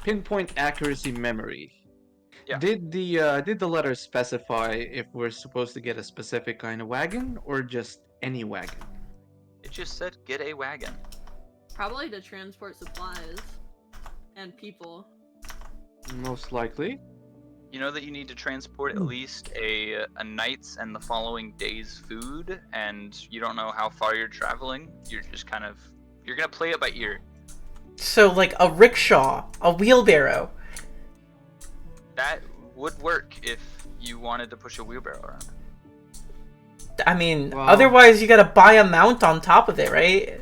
pinpoint accuracy memory, Yeah. did the letter specify if we're supposed to get a specific kind of wagon or just any wagon? It just said, get a wagon. Probably to transport supplies and people. Most likely. You know that you need to transport at least a night's and the following day's food, and you don't know how far you're traveling. You're just kind of, you're gonna play it by ear. So, like a rickshaw, a wheelbarrow. That would work if you wanted to push a wheelbarrow around. I mean, Well- otherwise you gotta buy a mount on top of it, right?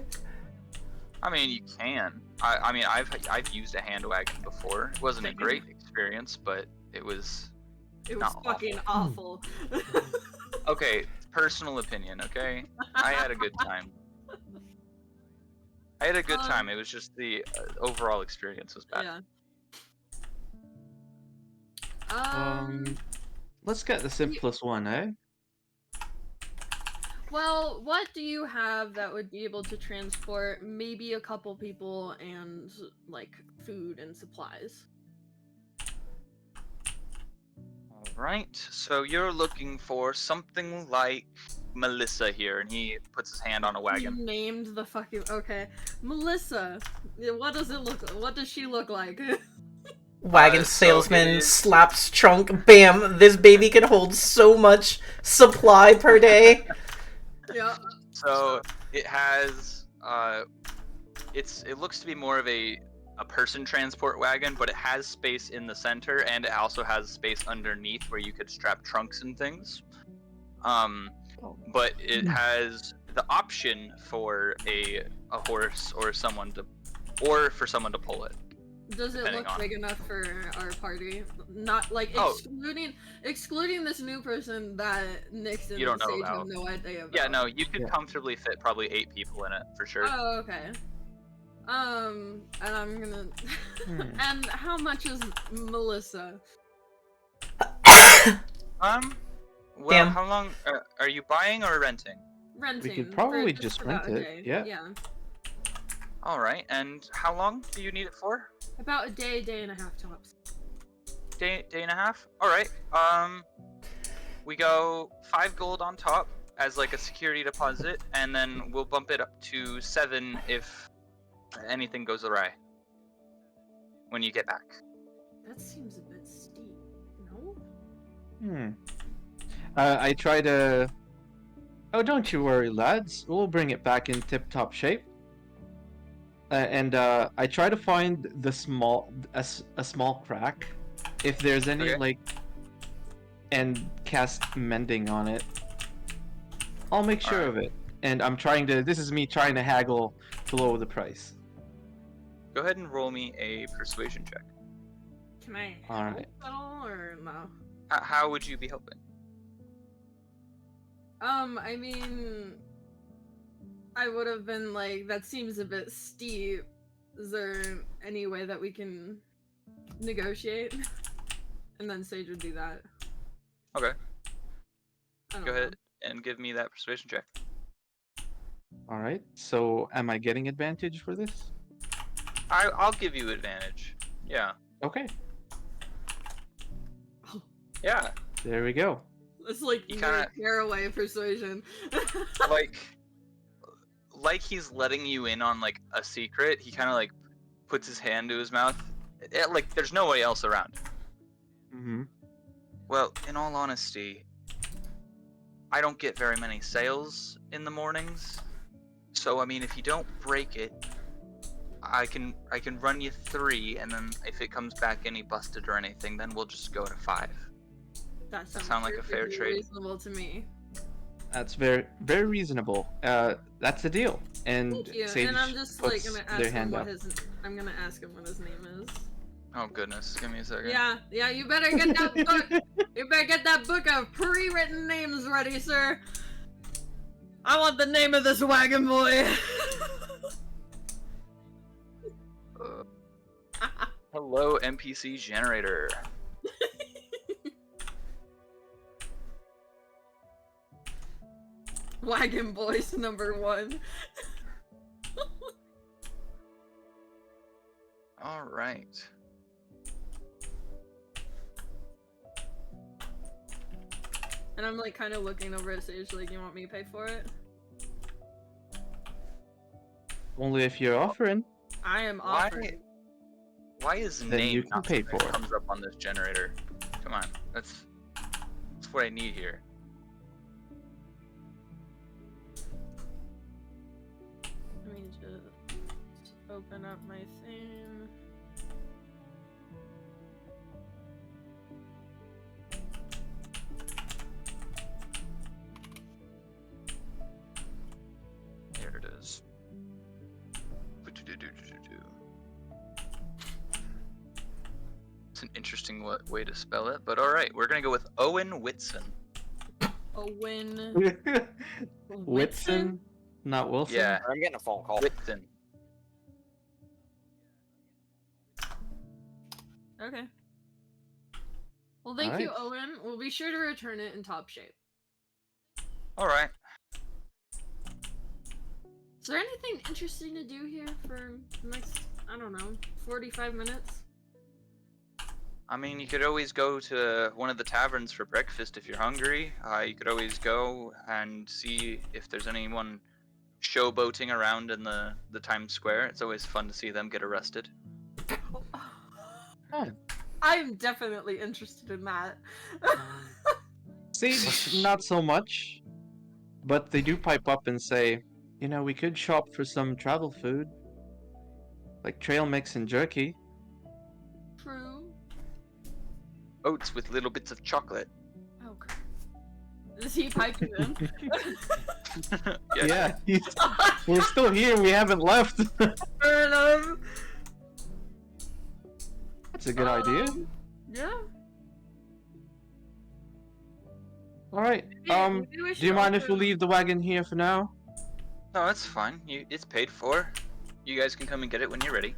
I mean, you can. I mean, I've used a hand wagon before. It wasn't a great experience, but it was. It was Not fucking awful. Okay, personal opinion. Okay, I had a good time. I had a good time. It was just the overall experience was bad. Yeah. Let's get the simplest one, eh? Well, what do you have that would be able to transport maybe a couple people and like food and supplies? All right. So you're looking for something like Melissa here, and he puts his hand on a You wagon. named the fucking Melissa. What does it look? What does she look like? Wagon So salesman it is- slaps trunk. Bam! This baby can hold so much supply per day. Yeah. So it has it looks to be more of a person transport wagon, but it has space in the center, and it also has space underneath where you could strap trunks and things. But it has the option for a horse or someone to pull it. Does it Depending look on- big enough for our party? Not like Oh. excluding this new person that Nix and You don't know Sage about. have no idea about. Yeah, no, you could Yeah. comfortably fit probably 8 people in it for sure. Oh, okay. And I'm gonna. And how much is Melissa? Well, Damn. how long are you buying or renting? Renting. probably for just about rent a it, day. yeah. Yeah. All right, and how long do you need it for? About a day and a half tops. Day and a half. All right. We go 5 gold on top as like a security deposit, and then we'll bump it up to 7 if anything goes awry when you get back. That seems a bit steep. No. I try to. Oh, don't you worry, lads. We'll bring it back in tip-top shape. I try to find the a small crack, if there's any, Okay. like, and cast mending on it. I'll make sure Alright. of it. And I'm trying to. This is me trying to haggle to lower the price. Go ahead and roll me a persuasion check. Can I help Alright. at all or no? How would you be helping? I mean, I would have been like, that seems a bit steep. Is there any way that we can negotiate? and then Sage would do that. Okay, I don't go know. ahead and give me that persuasion check. All right. So, am I getting advantage for this? I'll give you advantage. Yeah. Okay. Yeah. There we go. It's like You no kinda- caraway persuasion. Like he's letting you in on like a secret. He kind of like puts his hand to his mouth. Like there's nobody else around. Mm-hmm. Well, in all honesty, I don't get very many sales in the mornings. So I mean, if you don't break it, I can run you 3, and then if it comes back any busted or anything, then we'll just go to 5. That sounds sound like a fair perfectly trade. reasonable to me. That's very, very reasonable. That's the deal. And Thank you. Sage And I'm just puts gonna their ask him hand what up. I'm gonna ask him what his name is. Oh goodness, give me a second. Yeah, you better get that book. You better get that book of pre-written names ready, sir. I want the name of this wagon boy. Hello, NPC generator. Wagon boys #1. All right. And I'm like kind of looking over at Sage like, you want me to pay for it? Only if you're offering. I am Why? offering. Why is Then name you can not pay something for that it. comes up on this generator? Come on, that's what I need here. Let me just open up my thing. There it is. It's an interesting way to spell it, but all right, we're gonna go with Owen Whitson. Owen Whitson, not Wilson. Yeah, I'm getting a phone call. Whitson. Okay. Well, thank you, Alright. Owen. We'll be sure to return it in top shape. All right. Is there anything interesting to do here for the next, I don't know, 45 minutes? I mean, you could always go to one of the taverns for breakfast if you're hungry. You could always go and see if there's anyone showboating around in the Times Square. It's always fun to see them get arrested. Oh. I'm definitely interested in that. Sage, not so much. But they do pipe up and say, you know, we could shop for some travel food. Like trail mix and jerky. True. Oats with little bits of chocolate. Okay. Is he piping in? Yeah, we're still here. We haven't left. Fair enough. That's a good idea. Yeah. All right. Maybe we Do should you mind if also- we leave the wagon here for now? No, it's fine. It's paid for. You guys can come and get it when you're ready.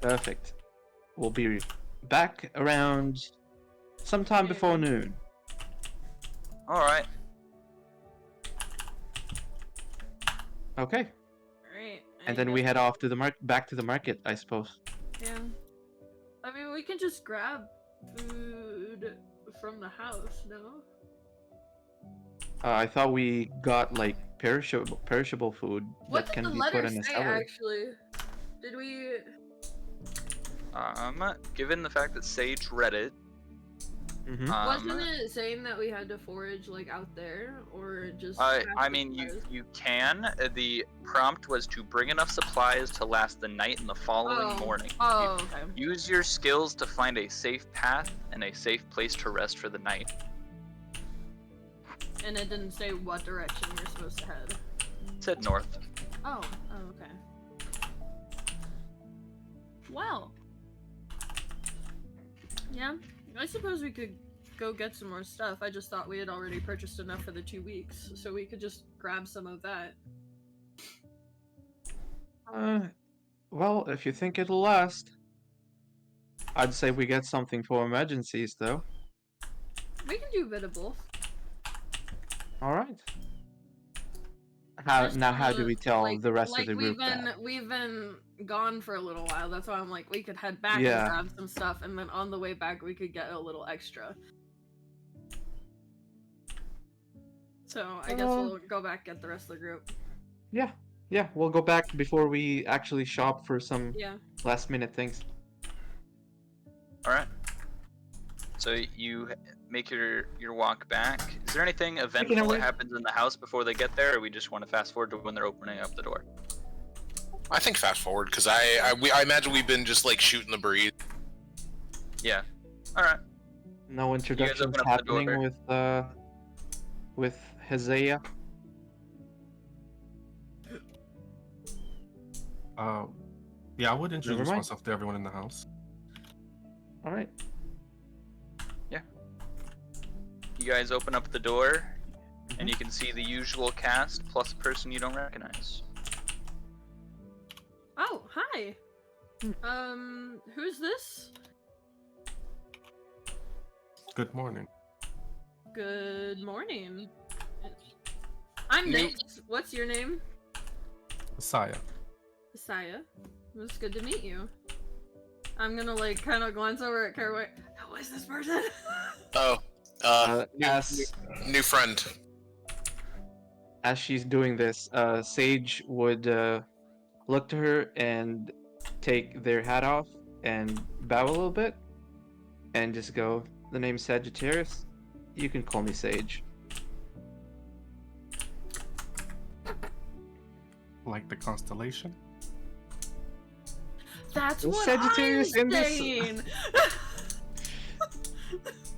Perfect. We'll be back around sometime before noon. All right. Okay. Alright. And then we head off to the back to the market, I suppose. Yeah. I mean, we can just grab food from the house, no? I thought we got like perishable food What that did can the be letter put in a say, cellar. actually? Did we... Given the fact that Sage read it, Mm-hmm. Wasn't it saying that we had to forage, like, out there? Or just... I have mean, supplies? you can. The prompt was to bring enough supplies to last the night and the following morning. Oh, okay. Use your skills to find a safe path and a safe place to rest for the night. And it didn't say what direction we're supposed to head. It said north. Oh, okay. Well. Yeah, I suppose we could go get some more stuff. I just thought we had already purchased enough for the 2 weeks, so we could just grab some of that. Well, if you think it'll last. I'd say we get something for emergencies, though. We can do a bit of both. All right. I just How do wanna, we tell like, the rest of like the group that? we've been gone for a little while. That's why I'm like, we could head back Yeah. and grab some stuff, and then on the way back we could get a little extra. So I guess we'll go back get the rest of the group. Yeah, we'll go back before we actually shop for some Yeah. last minute things. All right. So you make your walk back. Is there anything eventful away. that happens in the house before they get there, or we just want to fast forward to when they're opening up the door? I think fast forward because I imagine we've been just like shooting the breeze. Yeah. All right. No introductions open up the door. happening with Hezea. Yeah, I would introduce mind. myself to everyone in the house. All right. You guys open up the door, and you can see the usual cast plus a person you don't recognize. Oh, hi. Who's this? Good morning. Good morning. I'm You- Nate. What's your name? Saya. Saya. It was good to meet you. I'm gonna like kind of glance over at Caraway. Who is this person? Oh, new friend. As she's doing this, Sage would look to her and take their hat off and bow a little bit, and just go, "The name's Sagittarius. You can call me Sage." Like the constellation? That's Is what Sagittarius I'm in this? saying.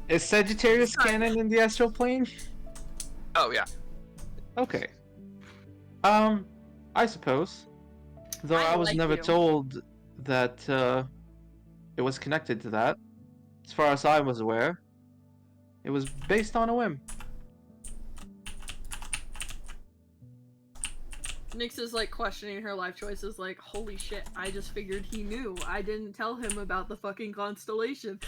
Is Sagittarius Sorry. canon in the astral plane? Oh yeah. Okay. I suppose. Though I I was like never you. told that it was connected to that. As far as I was aware, it was based on a whim. Nyx is like questioning her life choices, like, holy shit, I just figured he knew. I didn't tell him about the fucking constellation.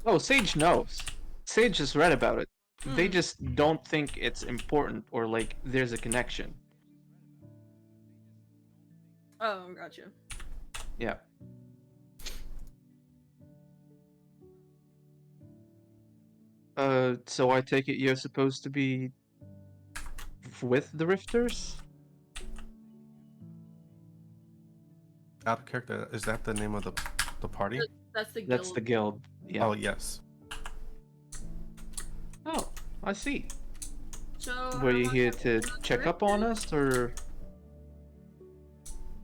Oh, Sage knows. Sage just read about it. They Hmm. just don't think it's important or like there's a connection. Oh, gotcha. Yeah. So I take it you're supposed to be with the Rifters? Out of character, is that the name of the party? That's the guild. That's the guild. Yeah. Oh, yes. Oh, I see. So, Were how you long here have to you been with the check up on Rifters? us, or?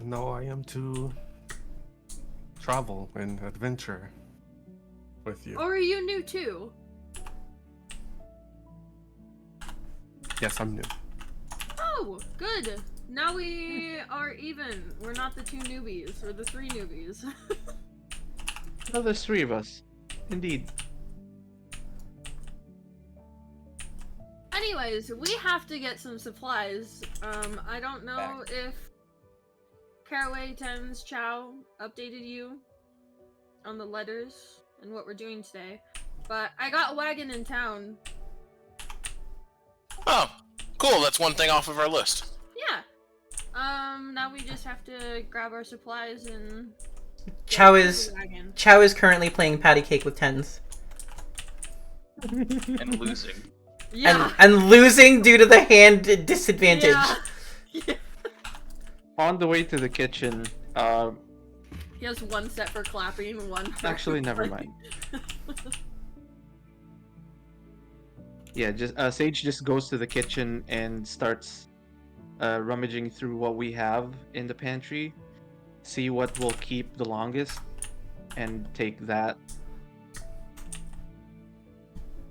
No, I am to travel and adventure with you. Or are you new too? Yes, I'm new. Oh, good. Now we are even. We're not the two newbies. We're the three newbies. No, there's three of us. Indeed. Anyways, we have to get some supplies. I don't know if Caraway Tens Chow updated you on the letters and what we're doing today, but I got a wagon in town. Oh, cool. That's one thing off of our list. Yeah. Now we just have to grab our supplies and Chow get to is the wagon. Chow is currently playing patty cake with tens. And losing. Yeah. And losing due to the hand disadvantage. Yeah. On the way to the kitchen, He has one set for clapping, one for actually, never mind. Yeah, just Sage just goes to the kitchen and starts rummaging through what we have in the pantry, see what will keep the longest, and take that.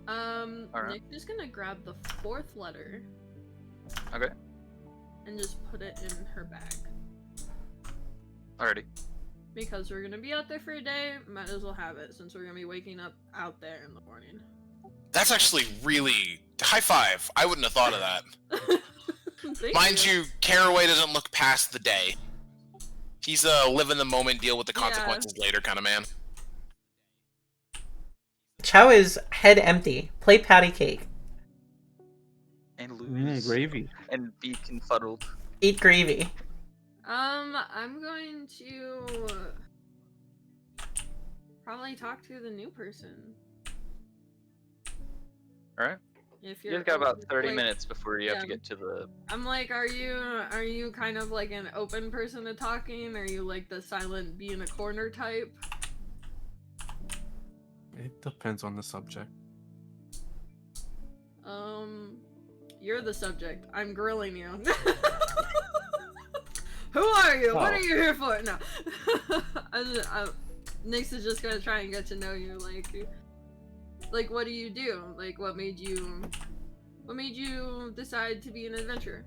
Alright. Nick's just gonna grab the fourth letter Okay. and just put it in her bag. Alrighty. Because we're gonna be out there for a day, might as well have it since we're gonna be waking up out there in the morning. That's actually really high five. I wouldn't have thought of that. Thank Mind you, Caraway doesn't look past the day. He's a live in the moment, deal with the Yeah. consequences later kind of man. Chow is head empty. Play patty cake. And lose. Gravy. And be confuddled. Eat gravy. I'm going to probably talk to the new person. Alright. If You've got about 30 like, minutes before you have to yeah. get to the... I'm like, are you kind of like an open person to talking? Are you like the silent be in a corner type? It depends on the subject. You're the subject. I'm grilling you. Who are you? What are you here for? No. Nyx is just gonna try and get to know you. Like, what do you do? Like, what made you decide to be an adventurer?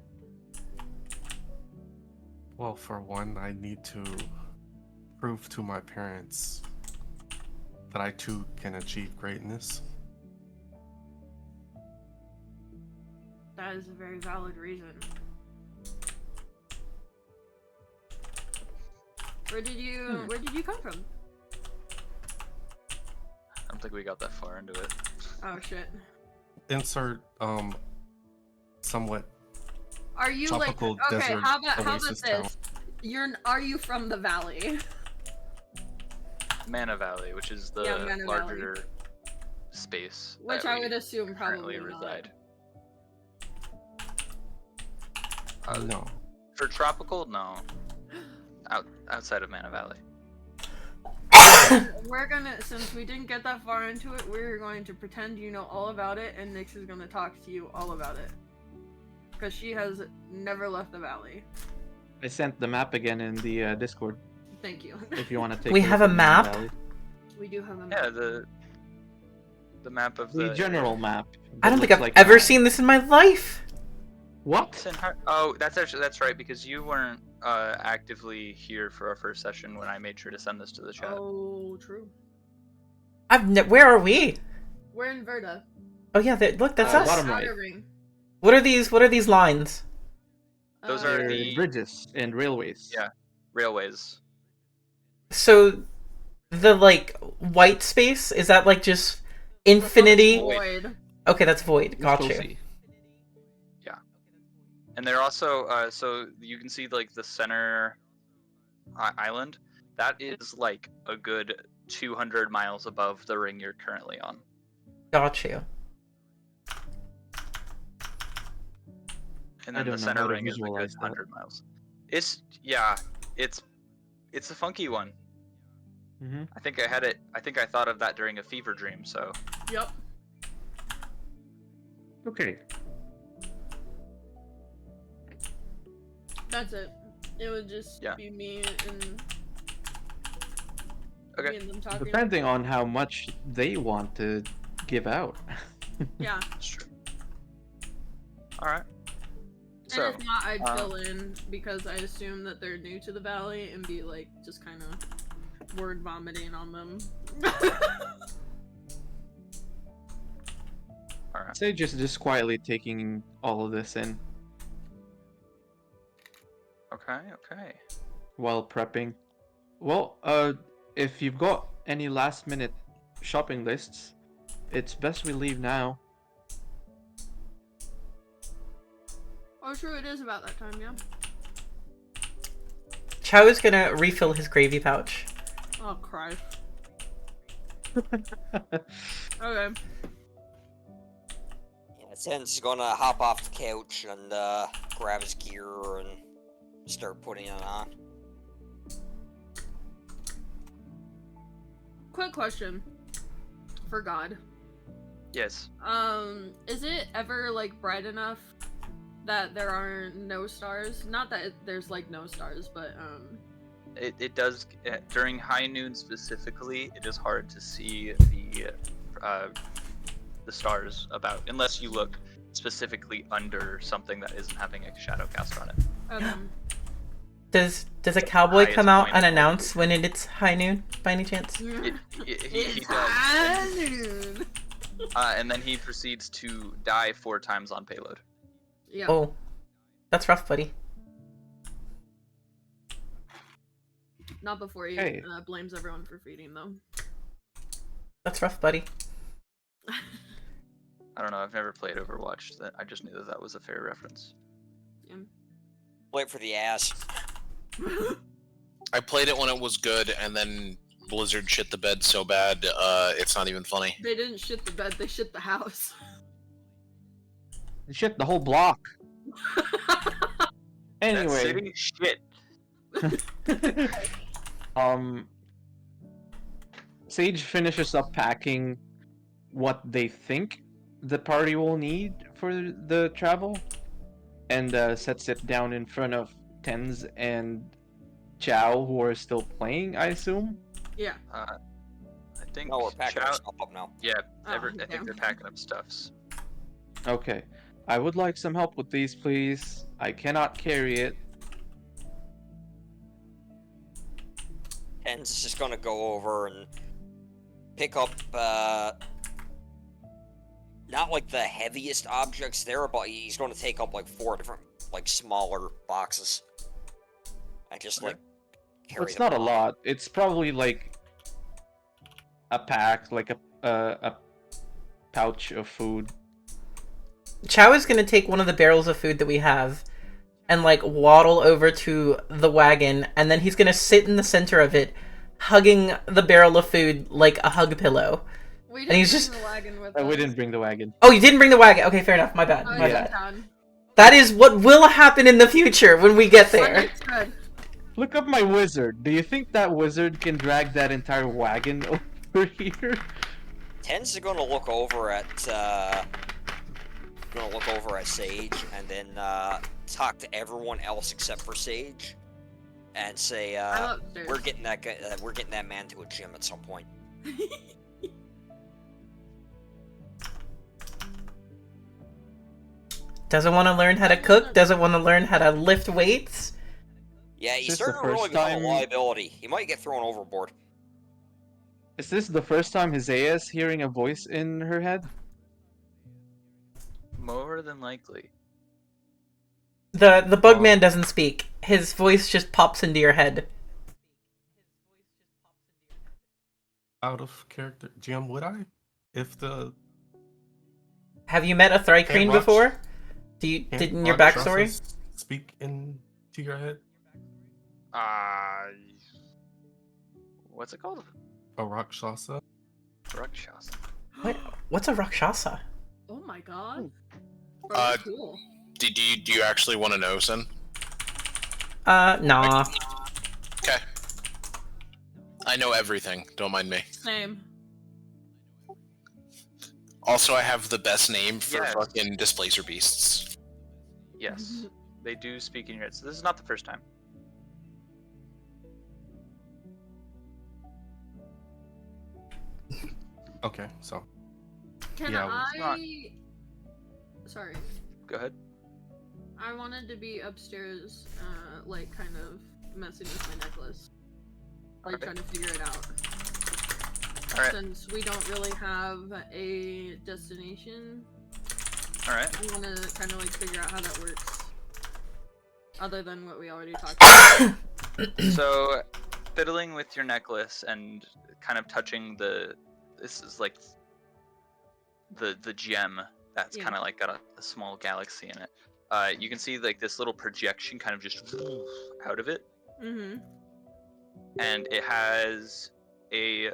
Well, for one, I need to prove to my parents that I too can achieve greatness. That is a very valid reason. Where did you come from? I don't think we got that far into it. Oh shit. Insert somewhat Are you tropical like okay? desert How about oasis town. this? Are you from the valley? Mana Valley, which is the Yeah, Mana larger space Which that I we would assume currently probably not. reside. No. For tropical, no. Outside of Mana Valley. We're gonna, since we didn't get that far into it, we're going to pretend you know all about it, and Nyx is gonna talk to you all about it. Because she has never left the valley. I sent the map again in the Discord. Thank you. If you want to take. We a have look a at Mana map? Valley. We do have a Yeah, map. the map of The general map. I don't that think looks I've like ever that. seen this in my life. What? Oh, that's right, because you weren't actively here for our first session when I made sure to send this to the chat. Oh, true. Where are we? We're in Verda. Oh yeah, look, that's us. Bottom right. Outer Ring. What are these lines? Those are They're the- bridges and railways. Yeah. Railways. So the like white space, is that like just infinity? Void. Okay, that's void. We'll Got still you. see. And they're also so you can see like the center island. That is like a good 200 miles above the ring you're currently on. Got you. And I then the don't know center how to ring is a good visualize that. 100 miles. It's a funky one. Mm-hmm. I think I thought of that during a fever dream. So Yep. Okay. That's it. It would just Yeah. be me and okay. me and them talking. Depending on how much they want to give out. Yeah. That's true. All right. And So if not, I'd uh, fill in because I assume that they're new to the valley and be like just kind of word vomiting on them. all right. Sage is just quietly taking all of this in Okay. while prepping. Well, if you've got any last minute shopping lists, it's best we leave now. Oh, true, it is about that time, yeah. Chow is gonna refill his gravy pouch. Oh, Christ. Okay. Yeah, Sen's gonna hop off the couch and grab his gear and start putting it on. Quick question for God. Yes. Is it ever like bright enough that there are no stars? Not that there's like no stars, but It does during high noon specifically. It is hard to see the stars about unless you look specifically under something that isn't having a shadow cast on it. okay. Does a cowboy highest come out point and of announce when it's high noon by any chance? He It's does, high noon. and then he proceeds to die 4 times on payload. Yeah. Oh, that's rough, buddy. Not before he Hey. blames everyone for feeding them. That's rough, buddy. I don't know. I've never played Overwatch. I just knew that was a fair reference. Yeah. Wait for the ass. I played it when it was good, and then Blizzard shit the bed so bad, it's not even funny. They didn't shit the bed, they shit the house. Shit, the whole block. That Anyway, city shit. Sage finishes up packing what they think the party will need for the travel, and sets it down in front of Tens and Chow, who are still playing, I assume. Yeah. I think. No, we're packing our Chow- stuff up now. Yeah, Oh, I damn. think they're packing up stuffs. Okay. I would like some help with these, please. I cannot carry it. Ken's just gonna go over and pick up, not like the heaviest objects there, but he's gonna take up like 4 different, like, smaller boxes. And just, Okay. like, carry It's them not a around. lot. It's probably like a pack, like a pouch of food. Chow is gonna take one of the barrels of food that we have and like waddle over to the wagon, and then he's gonna sit in the center of it, hugging the barrel of food like a hug pillow. We And didn't he's bring just- the wagon with We us. didn't bring the wagon. Oh, you didn't bring the wagon. Okay, fair enough. My bad. Oh, My it's yeah. in bad. town. That is what will happen in the future when we get there. Understood. Look up my wizard. Do you think that wizard can drag that entire wagon over here? Ten's gonna look over at Sage and then talk to everyone else except for Sage, and say I'm upstairs. we're getting that guy, we're getting that man to a gym at some point. Doesn't want to learn how to cook. Doesn't want to learn how to lift weights. Yeah, Is he's this the starting to really first become time- a liability. He might get thrown overboard. Is this the first time Hizea is hearing a voice in her head? More than likely. The bug man doesn't speak. His voice just pops into your head. Out of character, GM, would I? If the Have you met a Thrycreen Rox- before? can't Did in your Rakshasas backstory? speak into your head? What's it called? A Rakshasa? Rakshasa. What's a Rakshasa? Oh my god. Bro, Uh, that's cool. Do you actually want to know, Sin? Nah. Okay. I know everything. Don't mind me. Same. Also, I have the best name for Yes. fucking displacer beasts. Yes, they do speak in your head. So this is not the first time. Okay, so Can Yeah, I... it's not- Sorry. Go ahead. I wanted to be upstairs, like, kind of messing with my necklace. Like, Okay. trying to figure it out. All right. Since we don't really have a destination, All right. I want to kind of, like, figure out how that works. Other than what we already talked about. So, fiddling with your necklace and kind of touching this is like the gem that's Yeah. kind of like got a small galaxy in it. You can see like this little projection kind of just out of it, Mm-hmm. and it has a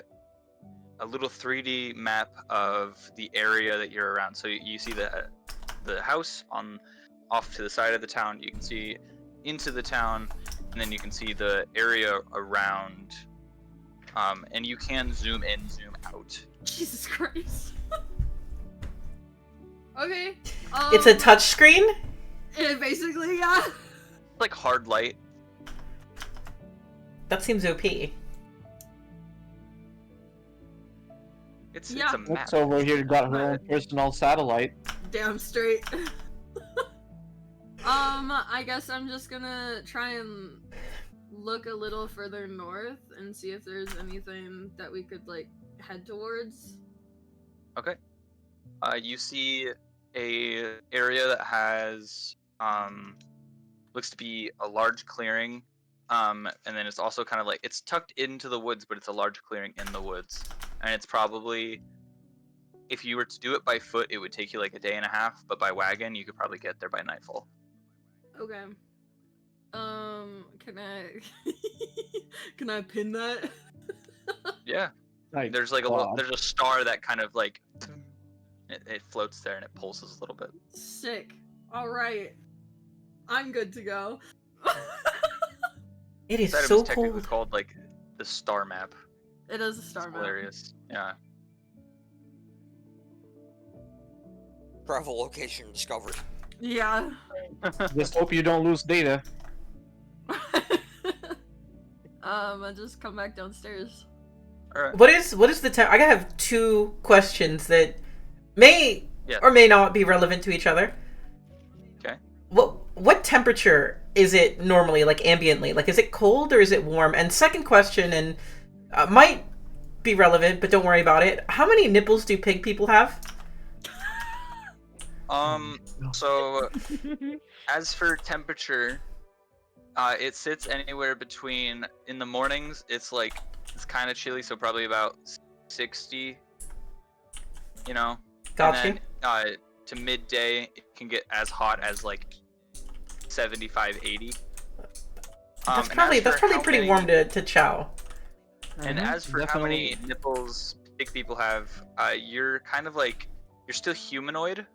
little 3D map of the area that you're around. So you see the house off to the side of the town. You can see into the town, and then you can see the area around. And you can zoom in, zoom out. Jesus Christ. Okay. It's a touch screen? Basically, yeah. Like hard light. That seems OP. It's Yeah. a map. Looks over here got her own personal satellite. Damn straight. I guess I'm just gonna try and look a little further north and see if there's anything that we could, like, head towards. Okay. You see a area that has looks to be a large clearing and then it's also kind of like it's tucked into the woods, but it's a large clearing in the woods, and it's probably, if you were to do it by foot, it would take you like a day and a half, but by wagon, you could probably get there by nightfall. Okay. Can I can I pin that? Yeah. Like, There's like God. there's a star that kind of like it floats there and it pulses a little bit. Sick. All right. I'm good to go. It is That so was technically cold. called like the star map. It is a It's star map. hilarious. Yeah. Travel location discovered. Yeah. Just hope you don't lose data. I just come back downstairs. All right. What is the I gotta have two questions that may Yeah. or may not be relevant to each other. Okay. What temperature is it normally, like ambiently? Like, is it cold or is it warm? And second question, and might be relevant, but don't worry about it. How many nipples do pig people have? So as for temperature, it sits anywhere between, in the mornings it's kind of chilly, so probably about 60, you know. Gotcha. And then to midday it can get as hot as like 75, 80. That's and probably as for how pretty many- warm to chow. And Mhm, as for how many nipples big people have, you're kind of like, you're still humanoid.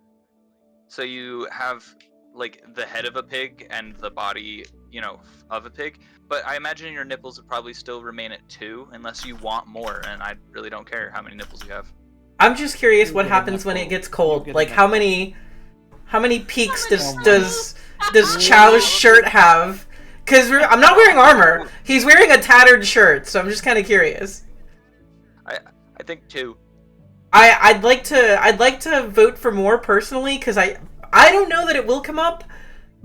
So you have like the head of a pig and the body, you know, of a pig. But I imagine your nipples would probably still remain at 2 unless you want more. And I really don't care how many nipples you have. I'm just curious You what get a happens when it nipple. gets You cold. get a Like, how nipple. many peaks How many does Chow's shirt have? Because I'm not wearing armor. He's wearing a tattered shirt, so I'm just kind of curious. I think 2. I'd like to vote for more personally, because I don't know that it will come up,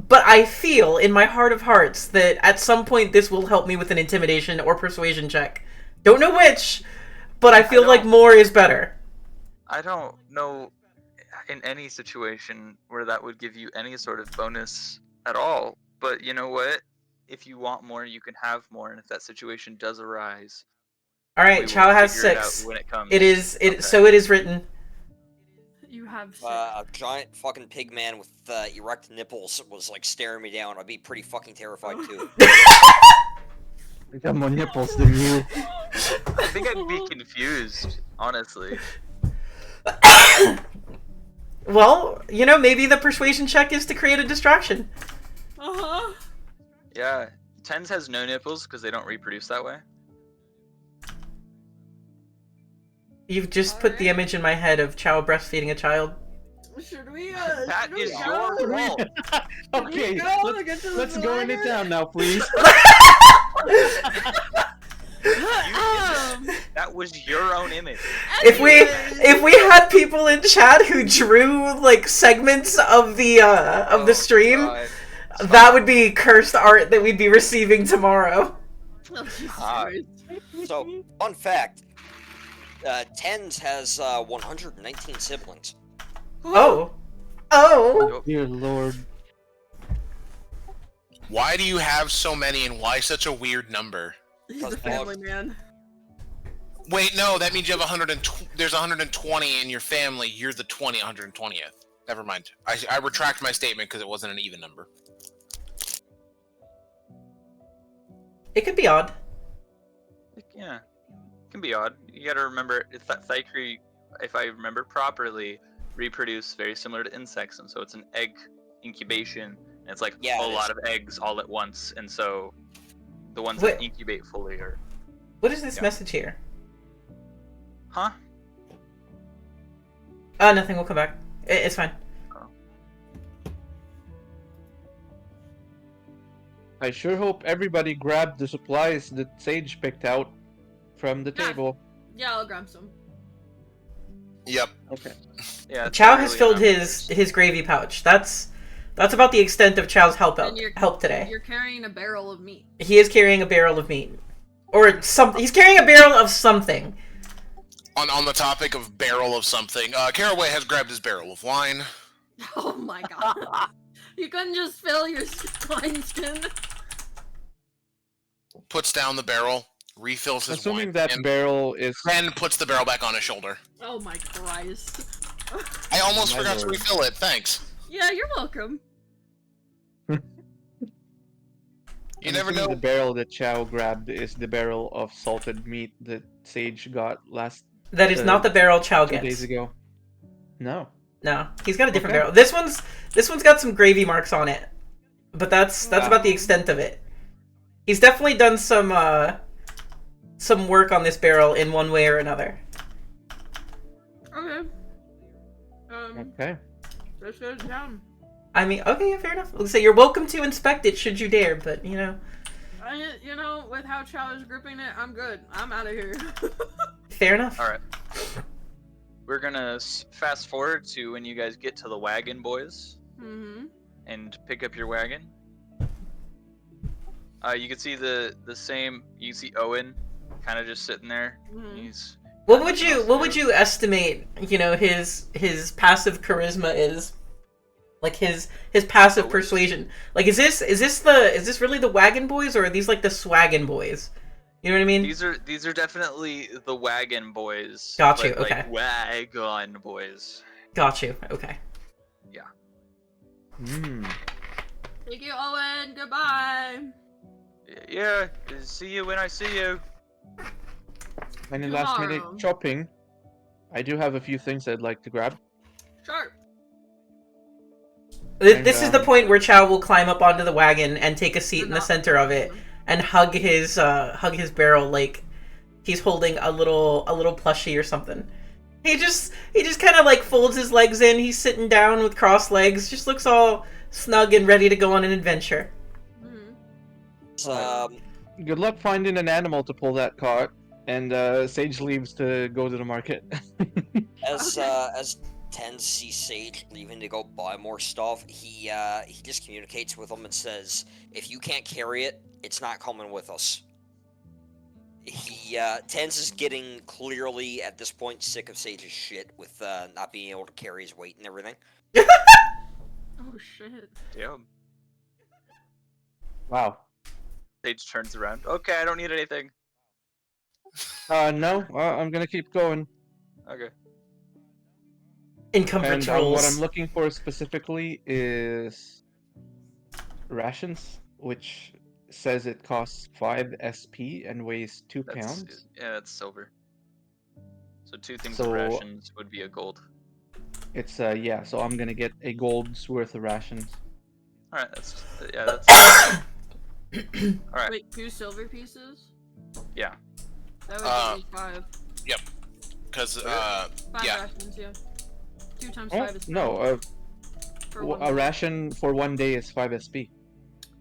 but I feel in my heart of hearts that at some point this will help me with an intimidation or persuasion check. Don't know which, but I feel like don't- more is better. I don't know in any situation where that would give you any sort of bonus at all. But you know what? If you want more, you can have more. And if that situation does arise, All we right, will Chow has figure it out 6. when it comes. It is Okay. so it is written. You have 6. A giant fucking pig man with erect nipples was like staring me down. I'd be pretty fucking terrified too. I got more nipples than you. I think I'd be confused, honestly. Well, you know, maybe the persuasion check is to create a distraction. Uh-huh. Yeah, Tens has no nipples because they don't reproduce that way. You've just put the Alright. image in my head of Chow breastfeeding a child. Should we That should we is go? your fault. Okay, go to get to the let's go into diner? town now, please. That was your own image. If Anyways. we had people in chat who drew like segments of the Oh, stream, God. that would be cursed art that we'd be receiving tomorrow. Oh, Jesus Ah. Christ. So, fun fact: Tens has 119 siblings. Oh. Dear Lord. Why do you have so many and why such a weird number? He's a Because family man. Wait, no, that means you have 120. There's 120 in your family. You're the 120th. Never mind. I retract my statement because it wasn't an even number. It could be odd. Yeah, it can be odd. You gotta remember, it's that Thykri, if I remember properly, reproduce very similar to insects, and so it's an egg incubation, and it's like Yeah, a it lot is. of eggs all at once, and so the ones Wait. that incubate fully are... What is this Yeah. message here? Huh? Nothing. We'll come back. It's fine. I sure hope everybody grabbed the supplies that Sage picked out from the Yeah. table. Yeah, I'll grab some. Yep. Okay. Yeah. it's Chow not has really filled enough. his gravy pouch. That's about the extent of Chow's help And you're- today. You're carrying a barrel of meat. He is carrying a barrel of meat, or something. He's carrying a barrel of something. On the topic of barrel of something, Caraway has grabbed his barrel of wine. Oh my god. You couldn't just fill your wine skin. puts down the barrel, refills his Assuming wine, that and barrel is then puts the barrel back on his shoulder. Oh my Christ. I almost My forgot to lord. refill it. Thanks. Yeah, you're welcome. You I'm never assuming know. the barrel that Chow grabbed is the barrel of salted meat that Sage got That is not the barrel Chow 2 days gets. ago. No. No, he's got a different Okay. barrel. This one's got some gravy marks on it, but that's about the extent of it. He's definitely done some work on this barrel in one way or another. Okay. Okay. Let's go down. I mean, okay, yeah, fair enough. So you're welcome to inspect it should you dare, but you know. You know, with how Chow is gripping it, I'm good. I'm out of here. Fair enough. All right. We're gonna fast forward to when you guys get to the wagon, boys, and pick up your wagon. You can see the same. You see Owen, kind of just sitting there. He's. What would you estimate? You know, his passive charisma is. Like his passive persuasion. Like is this really the wagon boys or are these like the swaggin boys? You know what I mean? These are definitely the wagon boys. Got you. But, Okay. Like wagon boys. Got you. Okay. Yeah. Thank you, Owen. Goodbye. Yeah. See you when I see you. And in last minute Tomorrow. shopping, I do have a few things I'd like to grab. Sure. This is the point where Chow will climb up onto the wagon and take a seat in the center of it and hug his barrel like he's holding a little plushie or something. He just kind of like folds his legs in. He's sitting down with crossed legs. Just looks all snug and ready to go on an adventure. Good luck finding an animal to pull that cart. And Sage leaves to go to the market. As Tens sees Sage leaving to go buy more stuff, he just communicates with him and says, "If you can't carry it, it's not coming with us." Tens is getting clearly at this point sick of Sage's shit with not being able to carry his weight and everything. Oh shit. Damn. Wow. Sage turns around. Okay, I don't need anything. No, I'm gonna keep going. Okay. Encumbrance And rolls. what I'm looking for specifically is rations, which says it costs 5 SP and weighs 2 pounds. Yeah, that's silver. So 2 things So- of rations would be a gold. It's yeah, so I'm gonna get a gold's worth of rations. All right, that's all right. Wait, 2 silver pieces? Yeah. That would be 5. Yep. Because 5 yeah. rations, yeah. 2 times Oh, 5 is 5. no, For one a day. ration for 1 day is 5 SP.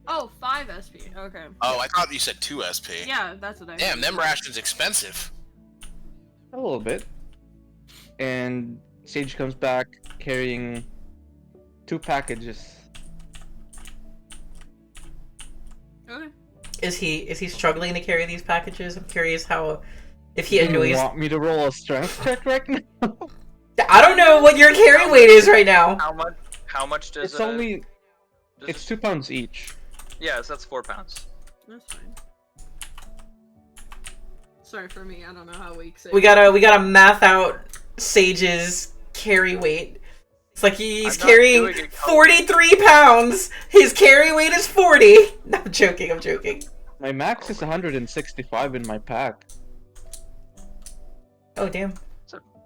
Oh, 5 SP. Okay. Oh, I thought you said 2 SP. Yeah, that's what I Damn, heard. them rations expensive. A little bit. And Sage comes back carrying 2 packages. Okay. Is he struggling to carry these packages? I'm curious if he You enjoys. want me to roll a strength check right now? I don't know what your carry weight is right now. How much does It's only... It's 2 pounds each. Yeah, so that's 4 pounds. That's fine. Sorry for me, I don't know how weak Sage We gotta math out Sage's carry weight. It's like he's I'm not carrying doing it, 43 pounds. His carry weight is 40. No, I'm joking. My max is 165 in my pack. Oh damn.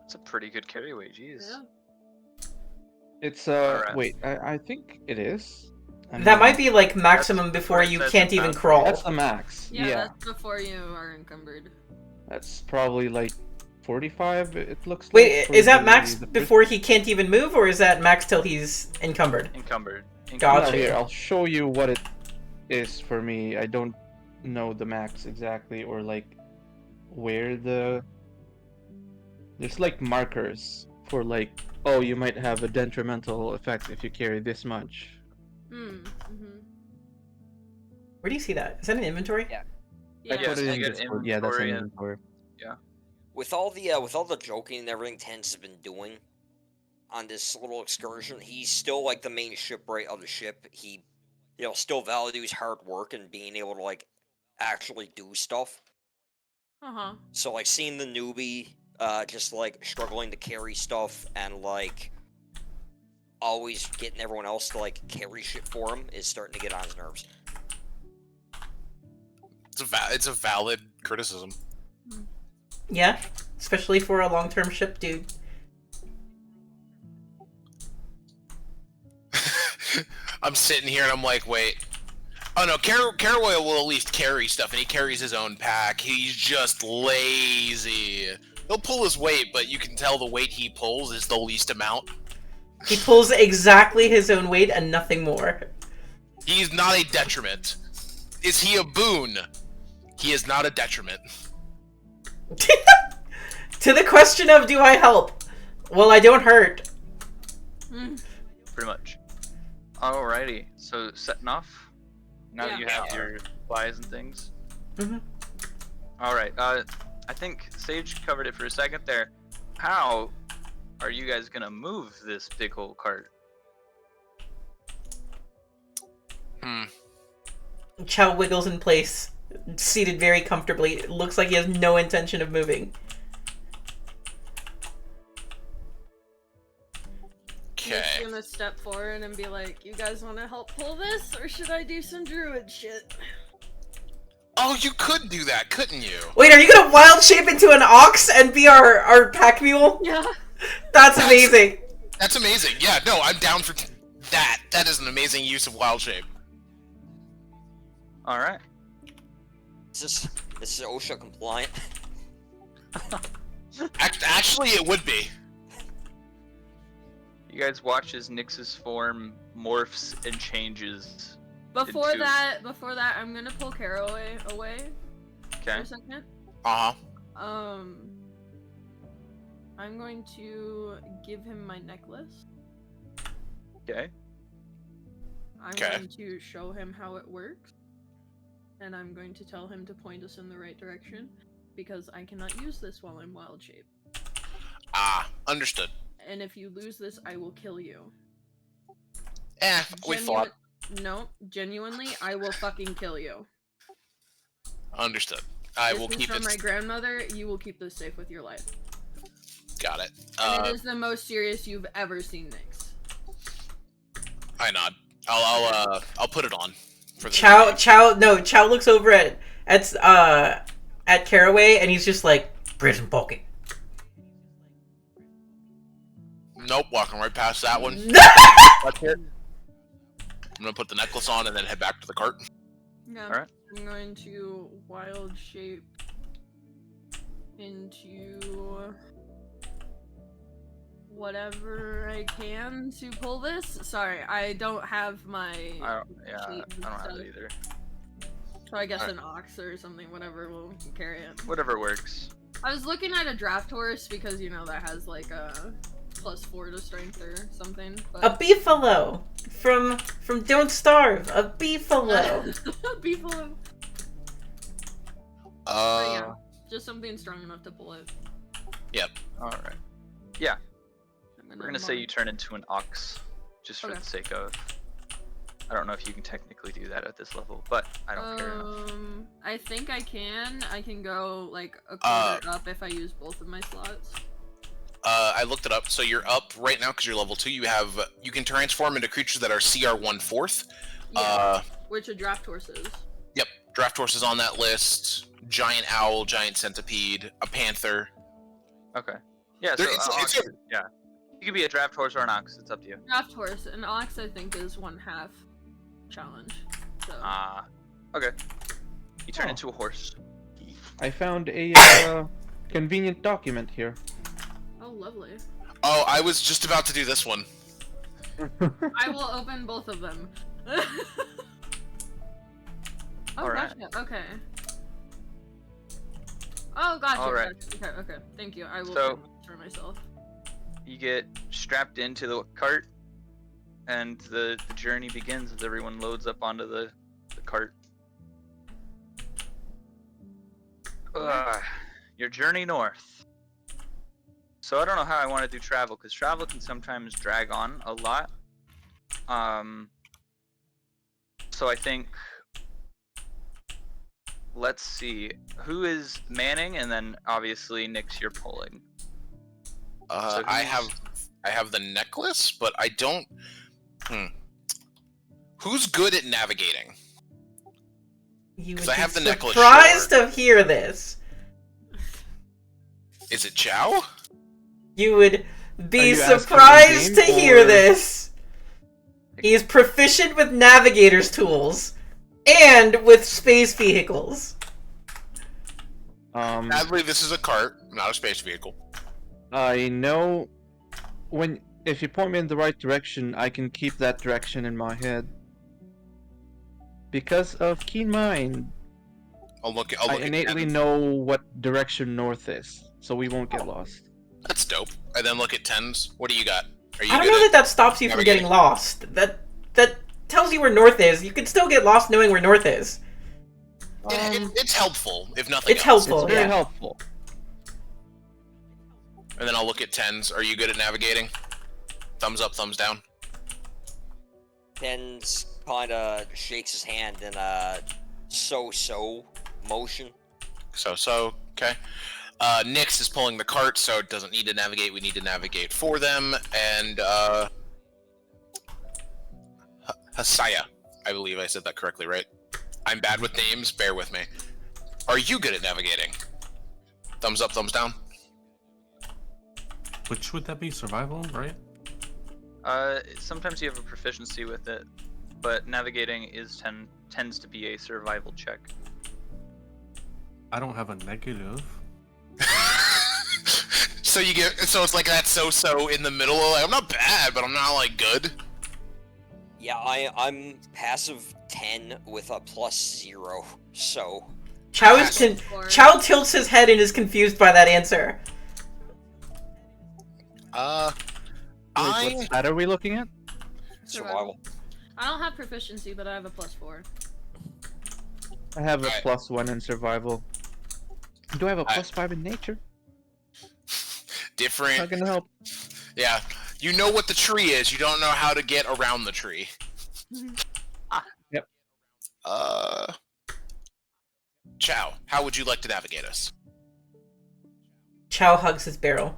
It's a pretty good carry weight. Jeez. Yeah. It's Alright. wait, I think it is. That might be like maximum before what it you says can't in even math. crawl. That's the max. Yeah, Yeah, that's before you are encumbered. that's probably like 45. It looks like. Wait, for is that the- max the first- before he can't even move, or is that max till he's encumbered? Encumbered. Gotcha. No, here, I'll show you what it is for me. I don't know the max exactly, or like where the. There's like markers for like, oh, you might have a detrimental effect if you carry this much. Where do you see that? Is that an inventory? Yeah. I Yeah. put it so in you get Discord. Yeah, that's an inventory and- inventory. With all the joking and everything Tens has been doing on this little excursion, he's still like the main shipwright of the ship. He, still values hard work and being able to like actually do stuff. Uh-huh. So like seeing the newbie just like struggling to carry stuff and like always getting everyone else to like carry shit for him is starting to get on his nerves. It's a valid criticism. Yeah, especially for a long-term ship dude. I'm sitting here and I'm like, wait. Oh no, Caraway will at least carry stuff, and he carries his own pack. He's just lazy. He'll pull his weight, but you can tell the weight he pulls is the least amount. He pulls exactly his own weight and nothing more. He's not a detriment. Is he a boon? He is not a detriment. To the question of do I help? Well, I don't hurt. Pretty much. Alrighty, so setting off. Now that you have your supplies and things. Mm-hmm. Alright, I think Sage covered it for a second there. How are you guys gonna move this big old cart? Chow wiggles in place, seated very comfortably. It looks like he has no intention of moving. Okay. He's gonna step forward and be like, you guys wanna help pull this, or should I do some druid shit? Oh, you could do that, couldn't you? Wait, are you gonna wild shape into an ox and be our pack mule? Yeah. That's amazing. That's amazing. Yeah, no, I'm down for that. That is an amazing use of wild shape. Alright. This is OSHA compliant. Actually, it would be. You guys watch as Nyx's form morphs and changes. Before into- that, I'm gonna pull Caraway away for Okay. a second. Uh-huh. I'm going to give him my necklace. Okay. I'm Okay. going to show him how it works. And I'm going to tell him to point us in the right direction, because I cannot use this while I'm wild shape. Ah, understood. And if you lose this, I will kill you. We fought. No, genuinely, I will fucking kill you. Understood. I will This is keep from it. my grandmother. You will keep this safe with your life. Got it. And it is the most serious you've ever seen Nyx. I nod. I'll put it on. For the Chow looks over at Caraway and he's just like, prison pocket. Nope, walking right past that one. I'm gonna put the necklace on and then head back to the cart. Yeah. Alright. I'm going to wild shape into whatever I can to pull this. Sorry, I don't have my I don't have it either. So I guess Alright. an ox or something, whatever will carry it. Whatever works. I was looking at a draft horse because, you know, that has like a +4 to strength or something. A beefalo from Don't Starve. A beefalo. Beefalo. Yeah, just something strong enough to pull it. Alright. Yeah, I'm we're gonna say you turn into an ox, just for Okay. the sake of... I don't know if you can technically do that at this level, but I don't care enough. I think I can. I can go like a quarter up if I use both of my slots. I looked it up. So you're up right now because you're level 2. You can transform into creatures that are CR 1/4. Yeah, which a draft horse is. Yep. Draft horse is on that list. Giant owl, giant centipede, a panther. Okay. Yeah, There- so it's ox, yeah. You could be a draft horse or an ox, it's up to you. Draft horse. An ox, I think, is 1/2 challenge. So. Okay. You turn Oh. into a horse. I found a convenient document here. Oh, lovely. Oh, I was just about to do this one. I will open both of them. Oh, Alright. gotcha. Okay. Oh, gotcha. Alright. Gotcha. Okay. Thank you. I will So- for myself. You get strapped into the cart, and the journey begins as everyone loads up onto the cart. Your journey north. So I don't know how I want to do travel, because travel can sometimes drag on a lot. So I think let's see. Who is manning, and then obviously Nyx, you're pulling. So I who's- have the necklace, but I don't. Who's good at navigating? You would 'Cause I have be the necklace, surprised sure. to hear this. Is it Chow? You would Are be you asking surprised to the game, hear or- this. He is proficient with navigator's tools and with space vehicles. I believe this is a cart, not a space vehicle. I know if you point me in the right direction, I can keep that direction in my head. Because of keen mind, I'll look I at innately tens. know what direction north is, so we won't get lost. That's dope. And then look at tens. What do you got? Are you I don't good know at that stops you from navigating? getting lost. That tells you where north is. You can still get lost knowing where north is. It's helpful, if nothing It's else. helpful. It's very Yeah. helpful. And then I'll look at tens. Are you good at navigating? Thumbs up, thumbs down. Tens kind of shakes his hand in a so-so motion. So, okay. Nyx is pulling the cart, so it doesn't need to navigate. We need to navigate for them. And, Hasaya. I believe I said that correctly, right? I'm bad with names, bear with me. Are you good at navigating? Thumbs up, thumbs down. Which would that be? Survival, right? Sometimes you have a proficiency with it, but navigating tends to be a survival check. I don't have a negative. So it's like that so in the middle. Like, I'm not bad, but I'm not like good. Yeah, I'm passive 10 with a +0, so... Chow tilts his head and is confused by that answer. What stat are we looking at? Survival. I don't have proficiency, but I have a +4. I have a Alright. +1 in survival. Do I have a Alright. +5 in nature? Different. Not gonna help. Yeah. You know what the tree is, you don't know how to get around the tree. Yep. Chow, how would you like to navigate us? Chow hugs his barrel.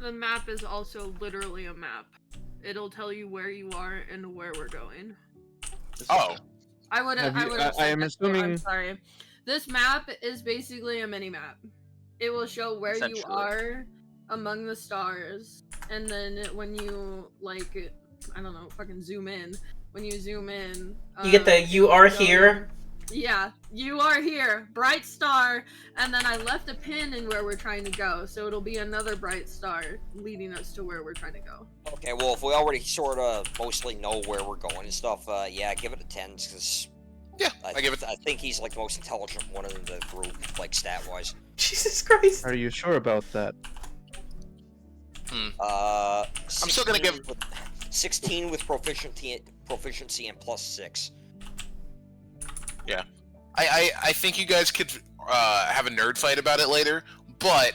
The map is also literally a map. It'll tell you where you are and where we're going. Oh. I would have. I am assuming. I'm sorry. This map is basically a mini map. It will show where you Essentially. are among the stars, and then when you like, I don't know, fucking zoom in. When you zoom in, You get the "you are go- here." Yeah, you are here, bright star, and then I left a pin in where we're trying to go, so it'll be another bright star leading us to where we're trying to go. Okay, well, if we already sort of mostly know where we're going and stuff, yeah, give it a 10, because... Yeah, I give it. I think he's, like, the most intelligent one in the group, like, stat-wise. Jesus Christ. Are you sure about that? I'm still gonna give 16 with proficiency and +6. Yeah, I think you guys could have a nerd fight about it later, but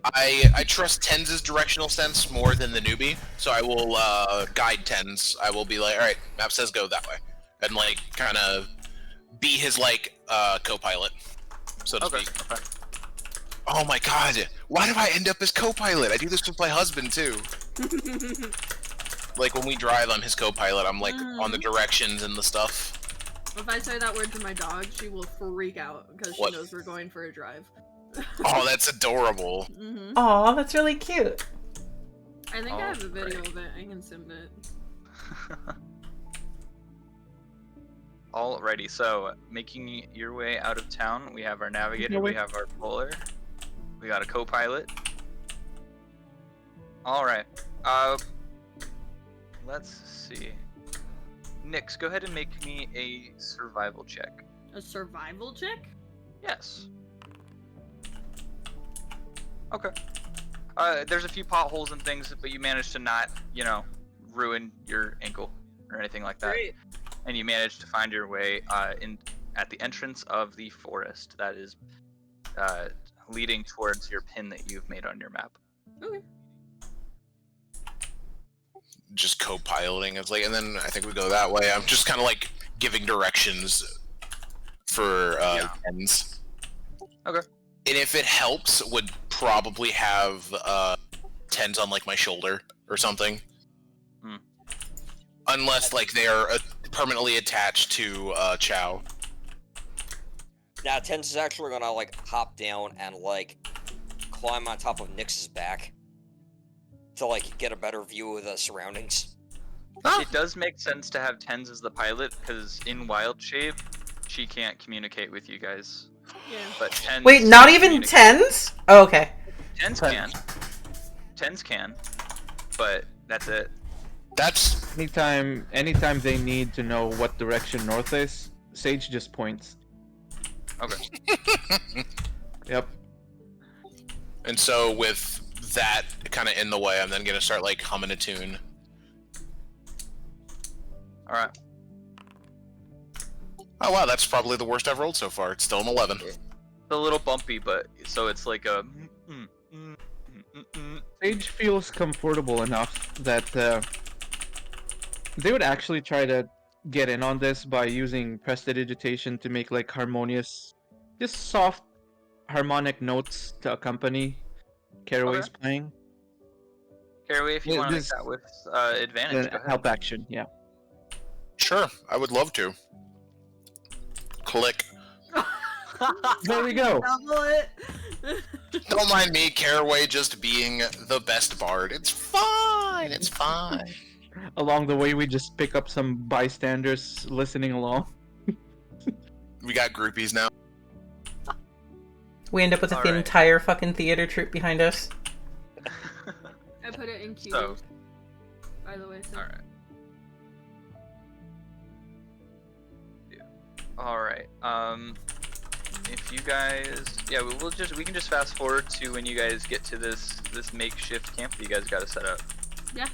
I trust Tens' directional sense more than the newbie, so I will guide Tens. I will be like, all right, map says go that way, and like kind of be his like co-pilot, so to speak. Okay. Oh my god, why do I end up as co-pilot? I do this with my husband too. Like when we drive, I'm his co-pilot. I'm like on the directions and the stuff. If I say that word to my dog, she will freak out because she What? knows we're going for a drive. Oh, that's adorable. Mm-hmm. Aw, that's really cute. I think I have a video Alright. of it. I can send it. Alrighty, so making your way out of town, we have our navigator, No we way. have our puller, we got a co-pilot. Alright, let's see. Nyx, go ahead and make me a survival check. A survival check? Yes. Okay. There's a few potholes and things, but you managed to not, ruin your ankle or anything like that. Great. And you managed to find your way at the entrance of the forest that is leading towards your pin that you've made on your map. Okay. Just co-piloting. It's like, and then I think we go that way. I'm just kind of like giving directions for Yeah. tens. Okay. And if it helps, would probably have tens on like my shoulder or something. Hmm. Unless like they are permanently attached to Chow. Now, Tens is actually gonna like hop down and like climb on top of Nyx's back to like get a better view of the surroundings. It does make sense to have Tens as the pilot, because in wild shape, she can't communicate with you guys. Yeah. But Tens Wait, not can even communicate. tens? Oh, okay. Tens can. Tens can. But that's it. That's Anytime they need to know what direction north is, Sage just points. Okay. Yep. and so with that kind of in the way, I'm then gonna start like humming a tune. Alright. Oh wow, that's probably the worst I've rolled so far. It's still an 11. It's a little bumpy, but so it's like a. Sage feels comfortable enough that they would actually try to get in on this by using prestidigitation to make like harmonious, just soft harmonic notes to accompany Caraway's playing. Caraway, if you Yeah, want to make this- that with advantage, go ahead. Help action, yeah. Sure, I would love to. Click. There we go. Double it. Don't mind me, Caraway, just being the best bard. It's fine. It's fine. Along the way, we just pick up some bystanders listening along. We got groupies now. We end up with the Alright. entire fucking theater troupe behind us. I put it in Q. So, By the way, so. alright. Alright, if you guys, yeah, we can just fast forward to when you guys get to this makeshift camp that you guys got to set up. Yeah.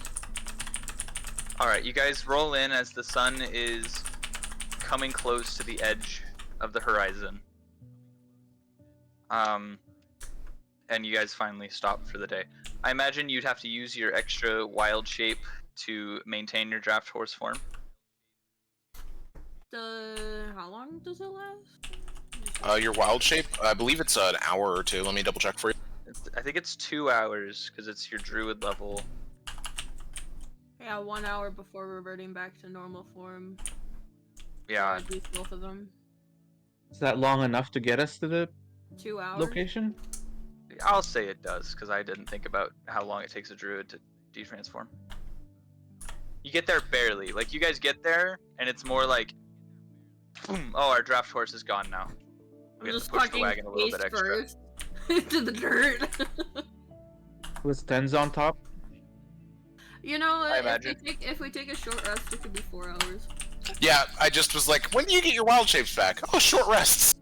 Alright, you guys roll in as the sun is coming close to the edge of the horizon. And you guys finally stop for the day. I imagine you'd have to use your extra wild shape to maintain your draft horse form. How long does it last? Your wild shape? I believe it's an hour or two. Let me double check for you. I think it's 2 hours because it's your druid level. Yeah, 1 hour before reverting back to normal form. Yeah, I'd use both of them. Is that long enough to get us to the 2 hours. location? I'll say it does because I didn't think about how long it takes a druid to detransform. You get there barely. Like, you guys get there and it's more like, boom, oh, our draft horse is gone now. We have to Just push the fucking wagon a little face bit extra. first into the dirt. Was Tens on top? You know I what? imagine. If we take a short rest, it could be 4 hours. Yeah, I just was like, when do you get your wild shapes back? Oh, short rests.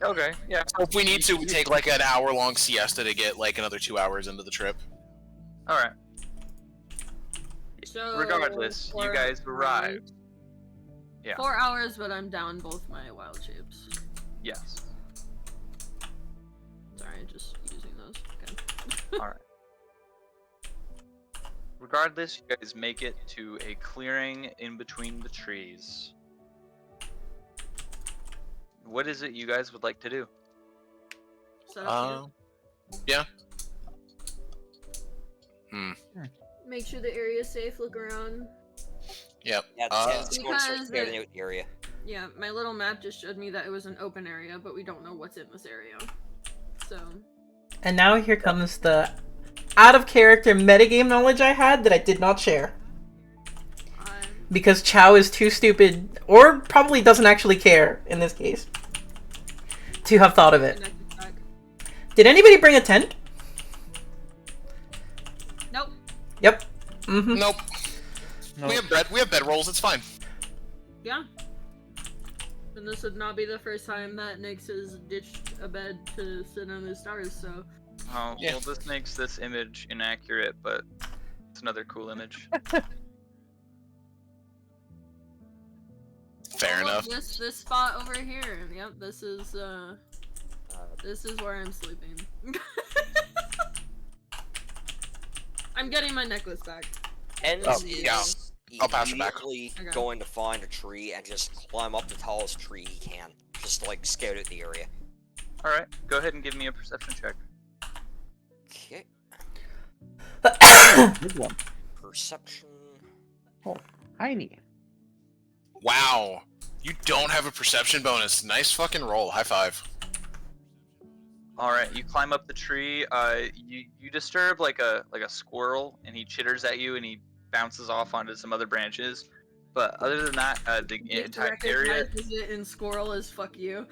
Okay, yeah. So if we need to, we take like an hour-long siesta to get like another 2 hours into the trip. Alright. So Regardless, you 4 guys hours. arrived. Yeah. 4 hours, but I'm down both my wild shapes. Yes. Sorry, just using those. Okay. Alright. Regardless, you guys make it to a clearing in between the trees. What is it you guys would like to do? Set up Yeah. Make sure the area's safe. Look around. Yep. Yeah, Tens is going to start Because scouting out the area. Yeah, my little map just showed me that it was an open area, but we don't know what's in this area. So. And now here comes the out-of-character metagame knowledge I had that I did not share. Because Chow is too stupid, or probably doesn't actually care, in this case, to have thought of it. Did anybody bring a tent? Nope. Yep. Mm-hmm. Nope. No. We have bed rolls. It's fine. Yeah. And this would not be the first time that Nyx has ditched a bed to sit on the stars, so. Oh, Yeah. well, this makes this image inaccurate, but it's another cool image. Fair enough. This spot over here. Yep, this is where I'm sleeping. I'm getting my necklace back. Tens Oh, is yeah. I'll pass it back. immediately Okay. going to find a tree and just climb up the tallest tree he can. just to, like, scout out the area. All right, go ahead and give me a perception check. Okay. Big one. Perception. Oh, tiny. Wow. You don't have a perception bonus. Nice fucking roll. High five. All right, you climb up the tree. You disturb like a squirrel, and he chitters at you, and he bounces off onto some other branches. But other than that, the entire area. Recognizes it in squirrel as fuck you.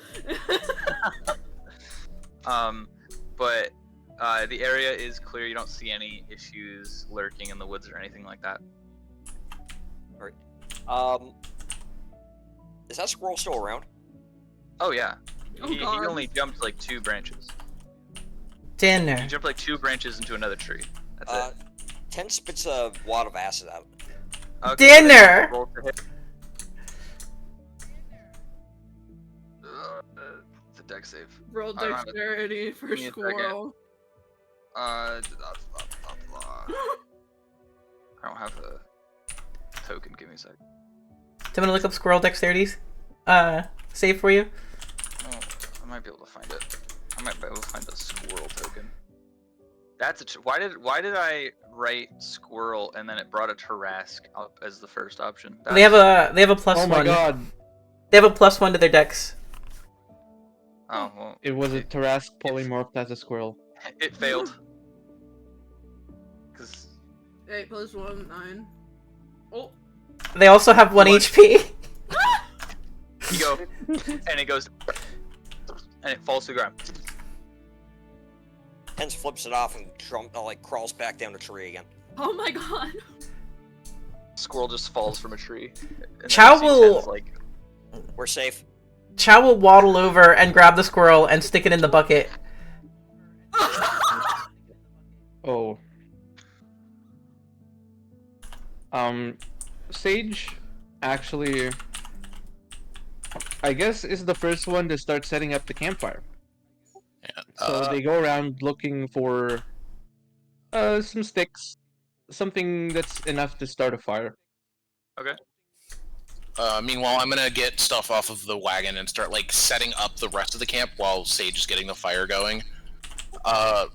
But the area is clear. You don't see any issues lurking in the woods or anything like that. Is that squirrel still around? Oh yeah. Oh, He God. only jumped like 2 branches. He Dinner. jumped like 2 branches into another tree. That's it. 10 spits a wad of acid out. Okay, Dinner! roll to hit. It's a deck save. Roll I don't have it. dexterity for Give me a second. squirrel. I don't have a token. Give me a sec. Do you want to look up squirrel dexterities? Save for you? Oh, I might be able to find it. I might be able to find the squirrel token. That's a. Why did I write squirrel and then it brought a Tarrasque up as the first option? They have a plus Oh my one. god. They have a +1 to their dex. Oh well. It was a Tarrasque polymorphed as a squirrel. It failed. Cause 8 + 1, 9. Oh. They also have 1 What? HP. you go, and it goes, and it falls to the ground. Hence flips it off and crawls back down the tree again. Oh my god. Squirrel just falls from a tree. And then Chow you see will- Ten's like, We're safe. Chow will waddle over and grab the squirrel and stick it in the bucket. Oh. Sage actually, I guess, is the first one to start setting up the campfire. So they go around looking for some sticks, something that's enough to start a fire. okay. Meanwhile, I'm gonna get stuff off of the wagon and start like setting up the rest of the camp while Sage is getting the fire going.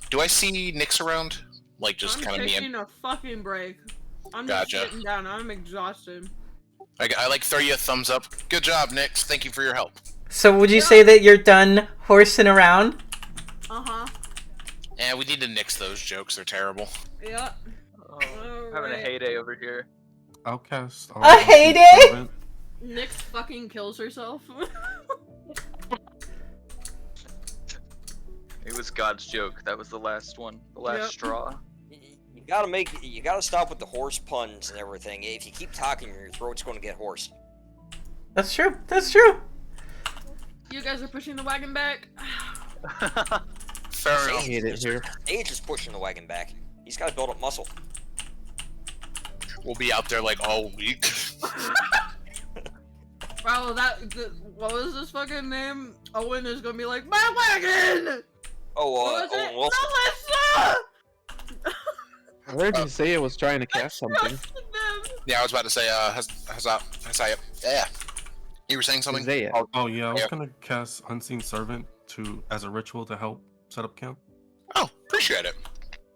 Do I see Nyx around? Like just I'm kind of me taking and a fucking break. I'm Gotcha. just sitting down. I'm exhausted. I like throw you a thumbs up. Good job, Nyx. Thank you for your help. So would you say that you're done horsing around? Uh-huh. Yeah, we need to nix those jokes. They're terrible. Yeah. Oh, having a Alright. heyday over here. Outcast. A heyday? Nyx fucking kills herself. It was God's joke. That was the last one. The last Yep. straw. You gotta stop with the horse puns and everything. If you keep talking, your throat's gonna get hoarse. That's true. That's true. You guys are pushing the wagon back. Fair enough. Hate it here. Sage is pushing the wagon back. He's gotta build up muscle. We'll be out there like all week. Wow, what was this fucking name? Owen is gonna be like, my wagon! Oh, What was it? Wilson. Melissa! I heard you say it was trying to cast something. Trusted them. Yeah, I was about to say, Hazaya. Yeah. You were saying something? Isaiah. Oh yeah, I was Yeah. gonna cast Unseen Servant as a ritual to help set up camp. Oh, appreciate it.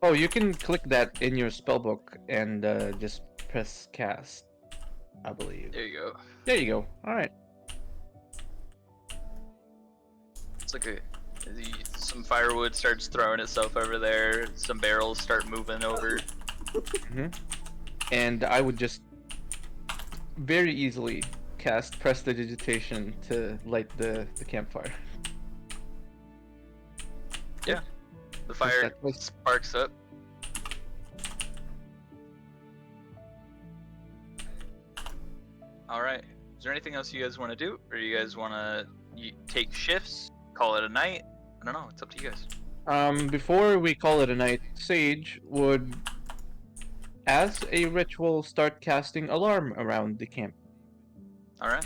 Oh, you can click that in your spellbook and just press cast, I believe. There you go. There you go. All right. It's like some firewood starts throwing itself over there. Some barrels start moving over. And I would just very easily cast Prestidigitation to light the campfire. The fire that was- sparks up. All right. Is there anything else you guys want to do, or you guys want to take shifts, call it a night? I don't know. It's up to you guys. Before we call it a night, Sage would, as a ritual, start casting alarm around the camp. All right.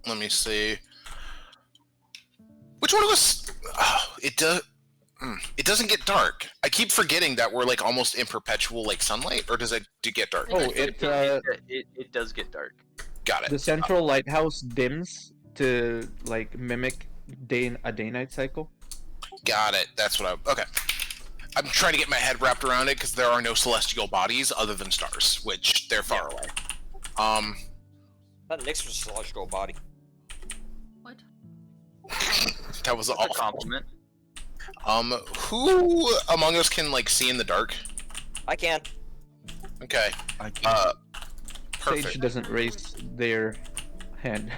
Let me see. Which one was? Oh, it does. It doesn't get dark. I keep forgetting that we're like almost in perpetual like sunlight, or does it get dark? Oh, It does get dark. Got it. The central lighthouse dims to like mimic a day-night cycle. Got it. That's what I. Okay. I'm trying to get my head wrapped around it because there are no celestial bodies other than stars, which they're far away. That Nyx was a celestial body. What? That was That's awful. a compliment. Who among us can like see in the dark? I can. Okay. I can't. Perfect. Sage doesn't raise their hand.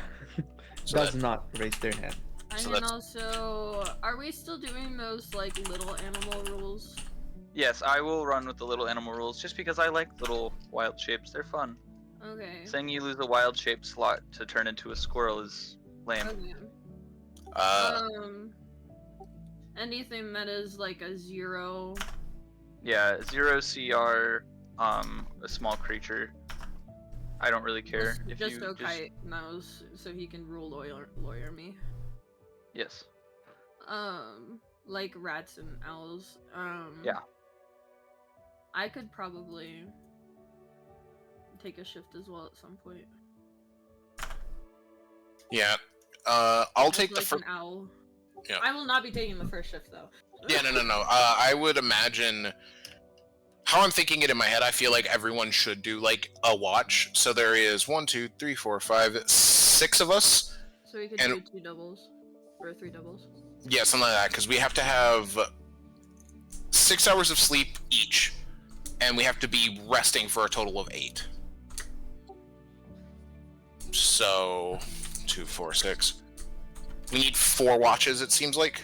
So Does that- not raise their hand. And So then that's- also, are we still doing those like little animal rules? Yes, I will run with the little animal rules just because I like little wild shapes. They're fun. Okay. Saying you lose a wild shape slot to turn into a squirrel is lame. Okay. Anything that is like a 0. Yeah, 0 CR, a small creature. I don't really care if Just you Okai knows, so he can rule lawyer me. Yes. Like rats and owls. Yeah. I could probably take a shift as well at some point. Yeah. I'll As, take the like first. an owl. Yeah. I will not be taking the first shift though. Yeah, no. I would imagine. How I'm thinking it in my head, I feel like everyone should do like a watch. So there is 1, 2, 3, 4, 5, 6 of us. So we could And- do 2 doubles. Or 3 doubles. Yeah, something like that. Because we have to have 6 hours of sleep each, and we have to be resting for a total of 8. So 2, 4, 6. We need 4 watches. It seems like.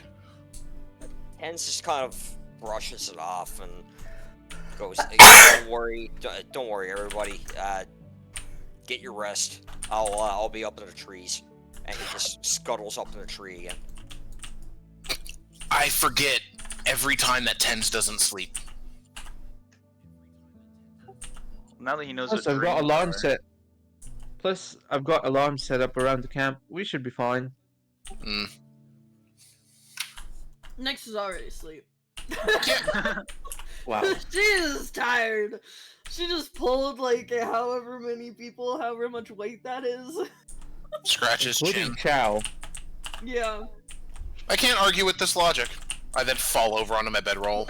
Hens just kind of brushes it off and goes, don't worry, everybody. Get your rest. I'll be up in the trees." And he just scuttles up in the tree again. I forget every time that Tens doesn't sleep. Now that he knows Plus, what I've got dreams alarm are- set. Plus, I've got alarms set up around the camp. We should be fine. Nyx is already asleep. Wow. She's tired. She just pulled like however many people, however much weight that is. Scratch his Including chin. Chow. Yeah. I can't argue with this logic. I then fall over onto my bedroll.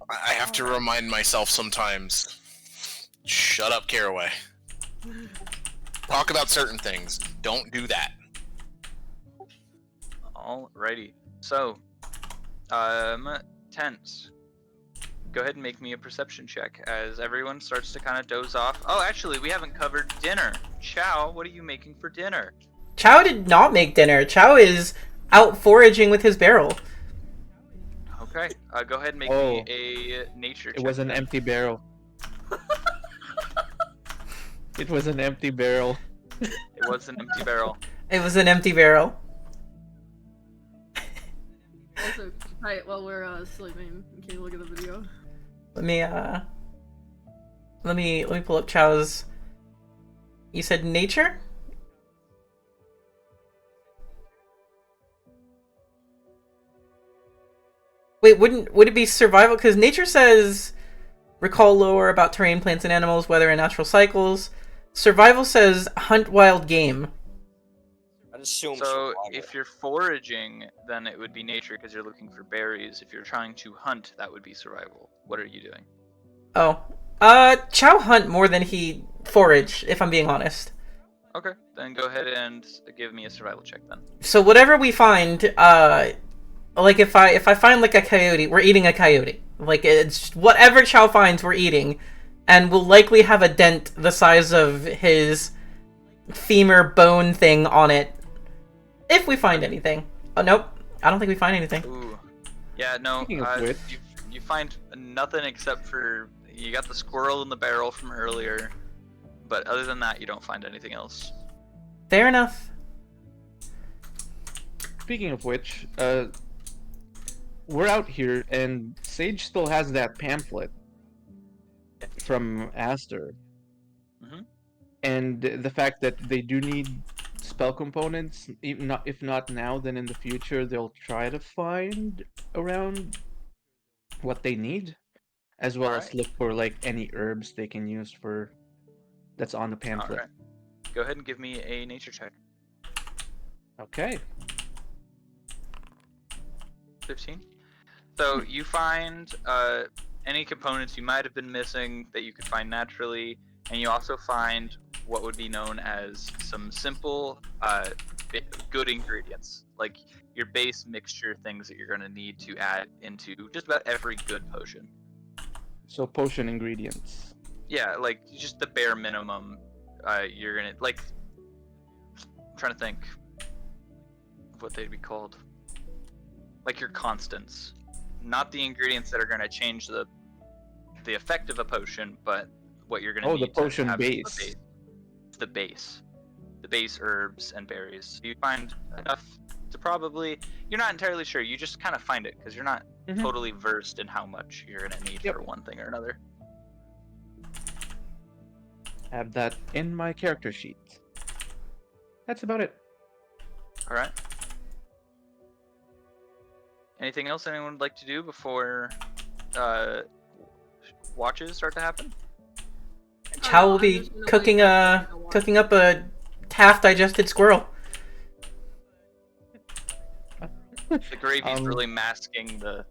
I have to remind myself sometimes. Shut up, Caraway. Talk about certain things. Don't do that. Alrighty. So, Tense. Go ahead and make me a perception check as everyone starts to kind of doze off. Oh, actually, we haven't covered dinner. Chow, what are you making for dinner? Chow did not make dinner. Chow is out foraging with his barrel. Okay, go ahead and make Oh. me a nature check. It was an empty barrel. It was an empty barrel. It was an empty barrel. It was an empty barrel. Also, right while we're sleeping, can you look at the video? Let me pull up Chow's. You said nature? Wait, would it be survival? Because nature says recall lore about terrain, plants, and animals, weather, and natural cycles. Survival says hunt wild game. I'd assume So, survival. if you're foraging, then it would be nature because you're looking for berries. If you're trying to hunt, that would be survival. What are you doing? Oh, Chow hunt more than he forage, if I'm being honest. Okay, then go ahead and give me a survival check then. So whatever we find, like if I find like a coyote, we're eating a coyote. Like it's whatever Chow finds, we're eating, and we'll likely have a dent the size of his femur bone thing on it, if we find anything. Oh nope, I don't think we find anything. Ooh. Yeah, no, Speaking of which- you find nothing except for you got the squirrel in the barrel from earlier, but other than that, you don't find anything else. Fair enough. Speaking of which, we're out here, and Sage still has that pamphlet from Aster. Mhm. And the fact that they do need spell components, if not now, then in the future, they'll try to find around what they need, as well as Alright. look for like any herbs they can use for that's on the pamphlet. Alright. Go ahead and give me a nature check. Okay. 15. So you find any components you might have been missing that you could find naturally, and you also find what would be known as some simple, good ingredients, like your base mixture things that you're going to need to add into just about every good potion. So potion ingredients. Yeah, like just the bare minimum. You're gonna like. I'm trying to think of what they'd be called. Like your constants, not the ingredients that are going to change the effect of a potion, but what you're going to Oh, need the potion to have base. the base herbs and berries. You find enough to probably, you're not entirely sure, you just kind of find it because you're not totally versed in how much you're going to need for one thing or another. Have that in my character sheet. That's about it. All right. Anything else anyone would like to do before watches start to happen? Chow will I'm be just gonna cooking wait for it to cooking up a half-digested squirrel. The gravy's really masking the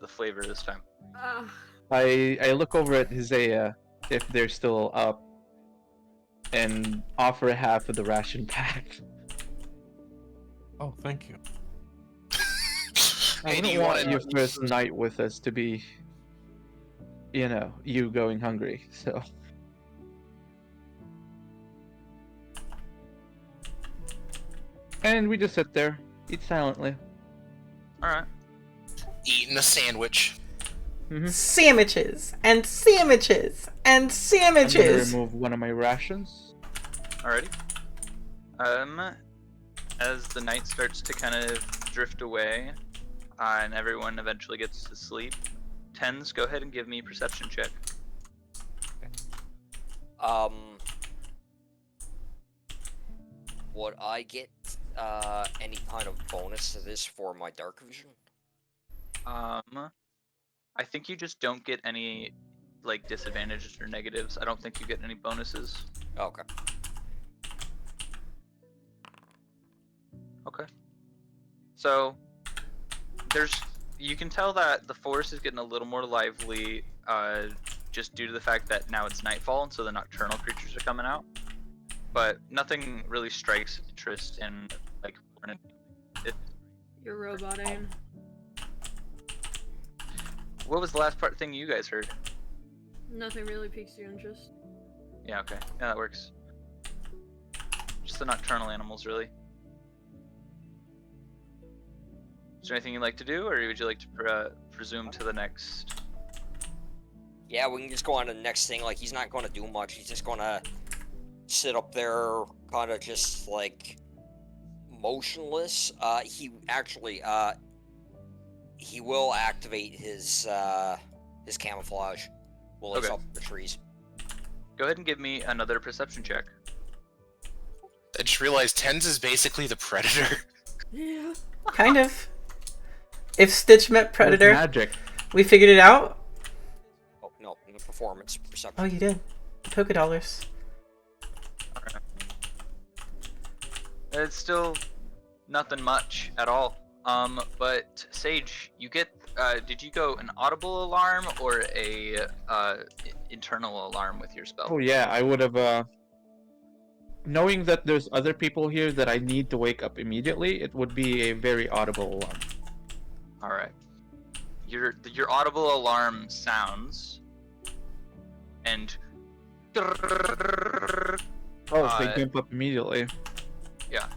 flavor this time. I look over at Hizaya if they're still up and offer half of the ration pack. Oh, thank you. I Hey, do wouldn't you want want your first night with us to be, you know, you going hungry, so. And we just sit there, eat silently. Alright. eating a sandwich? Sandwiches and sandwiches and I'm sandwiches. gonna remove one of my rations. Alrighty. As the night starts to kind of drift away, and everyone eventually gets to sleep, Tens, go ahead and give me a perception check. Would I get any kind of bonus to this for my dark vision? I think you just don't get any like disadvantages or negatives. I don't think you get any bonuses. Okay. Okay. So you can tell that the forest is getting a little more lively, just due to the fact that now it's nightfall and so the nocturnal creatures are coming out. But nothing really strikes interest in like You're roboting. What was the last thing you guys heard? Nothing really piques your interest. Yeah, okay. Yeah, that works. Just the nocturnal animals, really. Is there anything you'd like to do, or would you like to presume to the next? Yeah, we can just go on to the next thing. Like, he's not going to do much. He's just going to sit up there, kind of just, like, motionless. He actually, he will activate his camouflage while he's Okay. up in the trees. Go ahead and give me another perception check. I just realized Tens is basically the predator. Yeah. Kind of. If Stitch met Predator, Magic. we figured it out. Oh, no, in the performance perception. Oh, you did. Polka dollars. It's still nothing much at all. But Sage, you get. Did you go an audible alarm or a internal alarm with your spell? Oh yeah, I would have. Knowing that there's other people here that I need to wake up immediately, it would be a very audible alarm. All right. Your audible alarm sounds, and Oh, so they jump up immediately. yeah.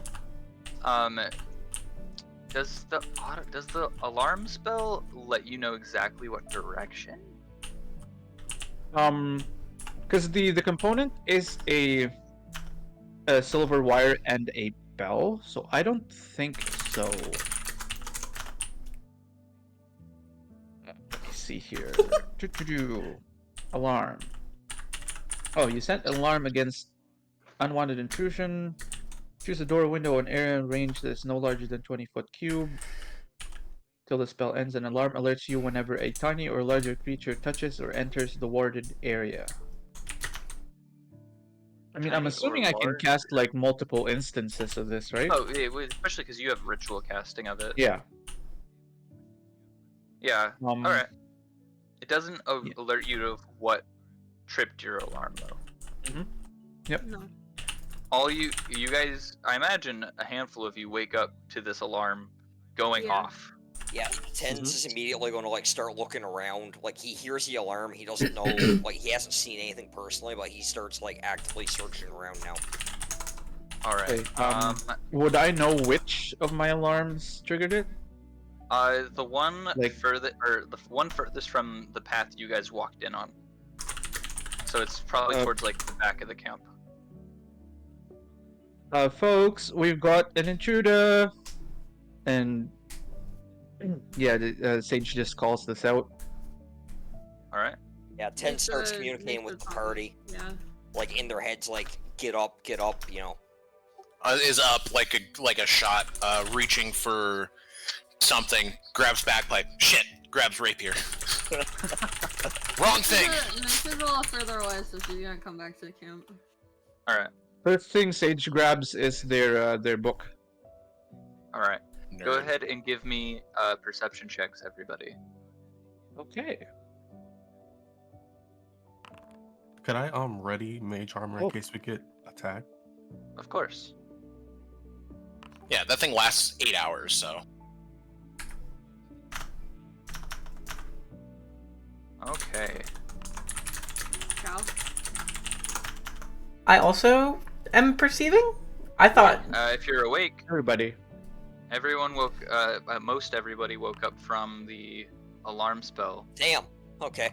Does the alarm spell let you know exactly what direction? Because the component is a silver wire and a bell, so I don't think so. Let me see here. Alarm. Oh, you sent an alarm against unwanted intrusion. Choose a door, window, an area in range that is no larger than 20-foot cube. Till the spell ends, an alarm alerts you whenever a tiny or larger creature touches or enters the warded area. I mean, I'm tiny or assuming I can large. cast like multiple instances of this, right? Oh, especially because you have ritual casting of it. Yeah. Yeah. Um, All right. It doesn't Yeah. alert you to what tripped your alarm though. No. All you guys, I imagine a handful of you wake up to this alarm going Yeah. off. Yeah, Tens is immediately going to like start looking around. Like he hears the alarm, he doesn't know, like he hasn't seen anything personally, but he starts like actively searching around now. All right. Okay, would I know which of my alarms triggered it? The one Like- the one furthest from the path you guys walked in on. So it's probably towards like the back of the camp. Folks, we've got an intruder, and yeah, the Sage just calls this out. All right. Yeah, Ten Makes starts a- communicating makes with a the comment. party, Yeah. like in their heads, like get up, you know. Is up like a shot, reaching for something, grabs bagpipe, shit, grabs rapier. Wrong thing. Next is a little further away, so she's gonna come back to the camp. All right. First thing Sage grabs is their book. All right. Go Nerd. ahead and give me perception checks, everybody. Okay. Could I ready mage armor in Oh. case we get attacked? Of course. Yeah, that thing lasts 8 hours, so. Okay. Ciao. I also am perceiving? I thought... If you're awake, Everybody. everyone woke. Most everybody woke up from the alarm spell. Damn. Okay.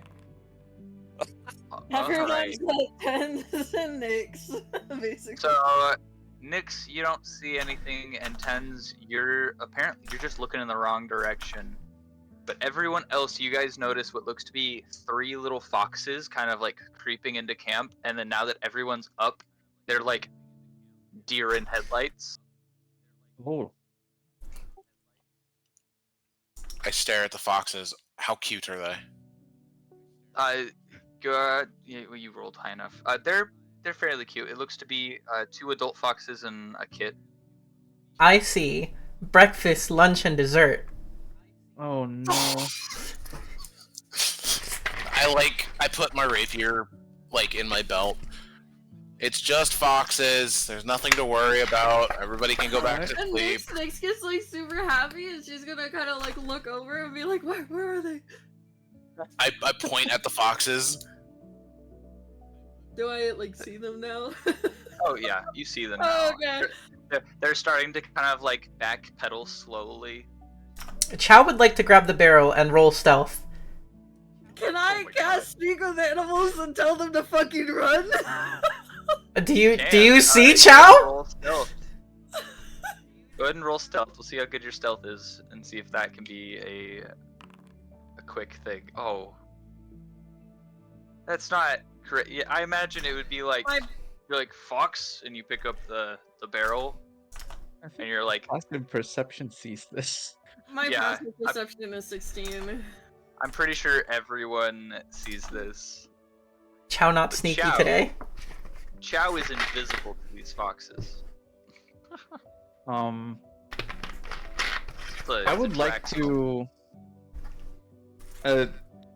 Everyone's Alright. at Tens and Nyx, basically. So, Nyx, you don't see anything, and Tens, you're just looking in the wrong direction. But everyone else, you guys notice what looks to be 3 little foxes kind of like creeping into camp, and then now that everyone's up, they're like deer in headlights. Oh. I stare at the foxes. How cute are they? Good. Yeah, well, you rolled high enough. They're fairly cute. It looks to be 2 adult foxes and a kid. I see. Breakfast, lunch, and dessert. Oh no. I put my rapier like in my belt. It's just foxes. There's nothing to worry about. Everybody can go back to And sleep. Nyx gets like super happy, and she's gonna kind of like look over and be like, "Where are they? I point at the foxes. Do I like see them now?" Oh yeah, you see them now. Oh, okay. They're starting to kind of like backpedal slowly. Chow would like to grab the barrel and roll stealth. Can I my cast Speak with Animals and tell them to fucking run? Do you Can. see Go ahead Chow? and roll stealth. Go ahead and roll stealth. We'll see how good your stealth is, and see if that can be a quick thing. Oh, that's not correct. Yeah, I imagine it would be like you're like fox, and you pick up the barrel, and you're like, Passive perception sees this. My Yeah, passive perception is 16. I'm pretty sure everyone sees this. Chow not sneaky Chow. today. Chow is invisible to these foxes. It's I a would like practical- to.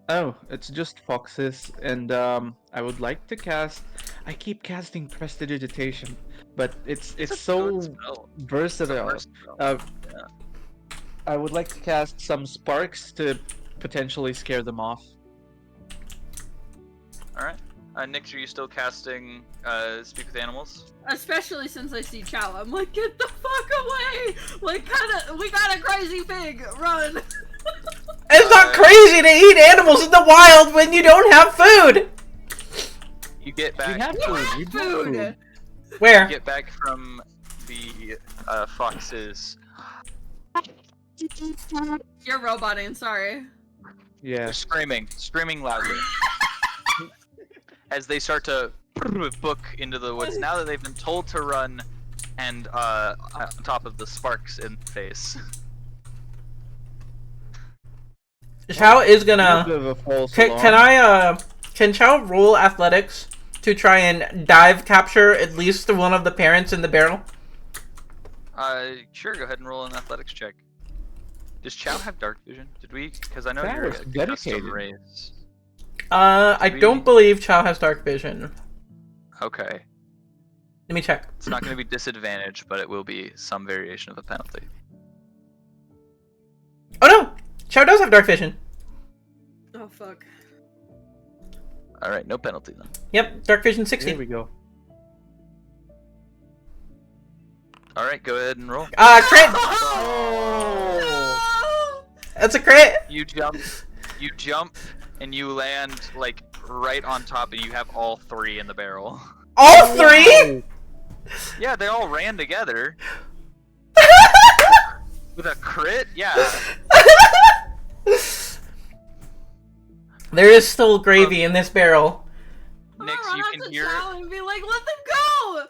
Oh, it's just foxes, and I would like to cast. I keep casting Prestidigitation, but it's a so good spell. It's a versatile. versatile. Uh, Yeah. I would like to cast some sparks to potentially scare them off. All right. Nyx, are you still casting Speak with Animals? Especially since I see Chow, I'm like, get the fuck away! Like, we got a crazy pig! Run! It's not crazy to eat animals in the wild when you don't have food! You get You back. have food. You have Food! food. Where? You get back from the foxes. You're roboting, sorry. Yeah. They're screaming loudly as they start to book into the woods. Now that they've been told to run, and on top of the sparks in the face. Chow is A gonna... bit of a false Can alarm. I, can Chow roll athletics to try and dive capture at least one of the parents in the barrel? Sure. Go ahead and roll an athletics check. Does Chow have dark vision? Did we? Because I know That you're was a dedicated. custom race. I don't believe Chow has dark vision. Okay. Let me check. It's not going to be disadvantaged, but it will be some variation of a penalty. Oh no! Chow does have dark vision. Oh fuck. All right, no penalty then. Yep, dark vision 60. Here we go. All right, go ahead and roll. Crit! Oh! That's a crit! You jump, and you land like right on top, and you have all three in the barrel. All three?! Yeah, they all ran together. With a crit? Yeah. There is still gravy in this barrel. Nix, Run you up can to hear. Chow and be like, let them go!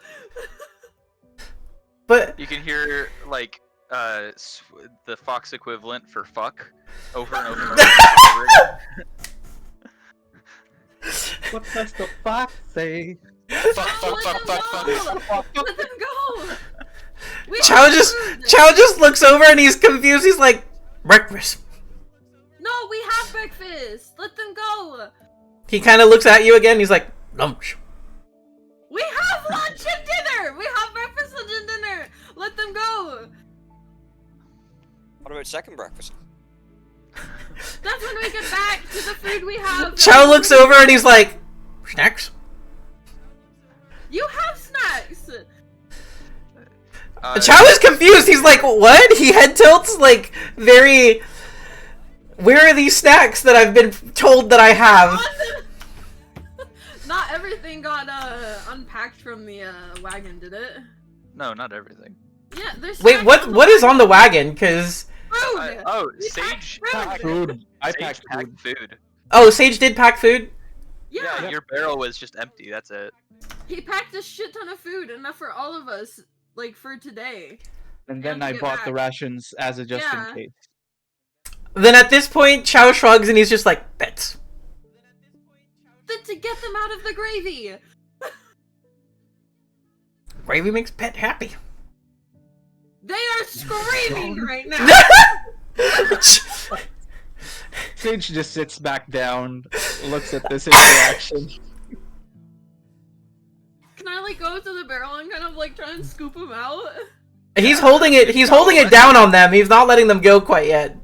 But You can hear like the Fox equivalent for fuck over and over and over, and over again. What does the fox say? Fuck. Let them go! We Chow have just food! looks over and he's confused. He's like, breakfast. No, we have breakfast! Let them go! He kind of looks at you again. He's like, lunch. We have lunch and dinner! We have breakfast, lunch, and dinner! Let them go! What about second breakfast? That's when we get back to the food we have. Chow looks over and he's like, snacks. You have snacks! Chow is confused. He's like, what? He head tilts like very. Where are these snacks that I've been told that I have? Not everything got unpacked from the wagon, did it? No, not everything. Yeah, there's Wait, snacks what is on the wagon? Cause Food! Oh, We Sage. packed Food. I Sage packed packed food. food. oh, Sage did pack food. Yeah, Your barrel was just empty. That's it. he packed a shit ton of food, enough for all of us, like for today. And then And I get bought back. the rations as a just Yeah. in case. Then at this point, Chow shrugs and he's just like, bets. Then to get them out of the gravy! Gravy makes Pet happy. They are screaming right now! Sage just sits back down, looks at this interaction. Can I like go to the barrel and kind of like try and scoop them out? He's holding it down on them. He's not letting them go quite yet.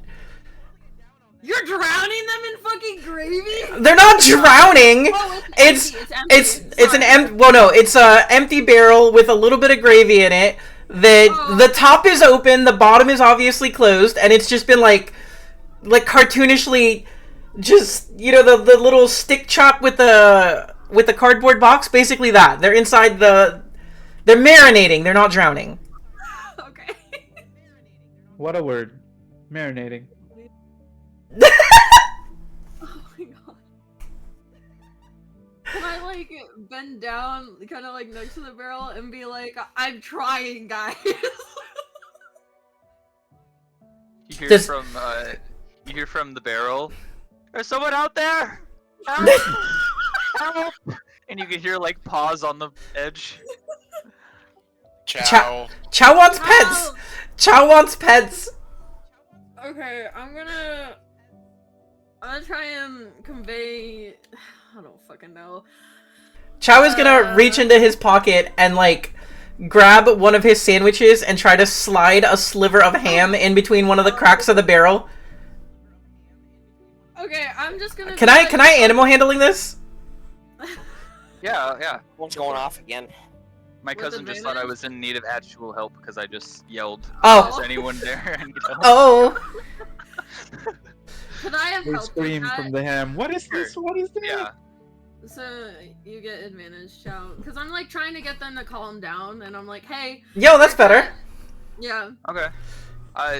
You're drowning them in fucking gravy? They're not drowning. Oh, It's empty. it's an it's a empty barrel with a little bit of gravy in it. The top is open, the bottom is obviously closed, and it's just been like cartoonishly, just the little stick chop with the cardboard box. Basically that they're inside they're marinating. They're not drowning. Okay. What a word. Marinating. Oh my god. Can I like bend down, kind of like next to the barrel, and be like, I'm trying, guys? You hear Does- you hear from the barrel. There's someone out there. Help! Help! And you can hear like paws on the edge. Chow. Chow wants pets. Ow! Chow wants pets. Okay, I'm gonna try and convey. I don't fucking know. Chow is gonna reach into his pocket and like grab one of his sandwiches and try to slide a sliver of ham in between one of the cracks of the barrel. Okay, I'm just gonna. Can be I like- animal handling this? Yeah. One's going off again. My With cousin just thought I advantage? was in need of actual help because I just yelled, Oh. "Is anyone there?" And Oh. Can I have They help with scream that? from the ham. What is this? What is this? Yeah. So you get advantage, Chow, because I'm like trying to get them to calm down, and I'm like, hey. Yo, that's better. Yeah. Okay.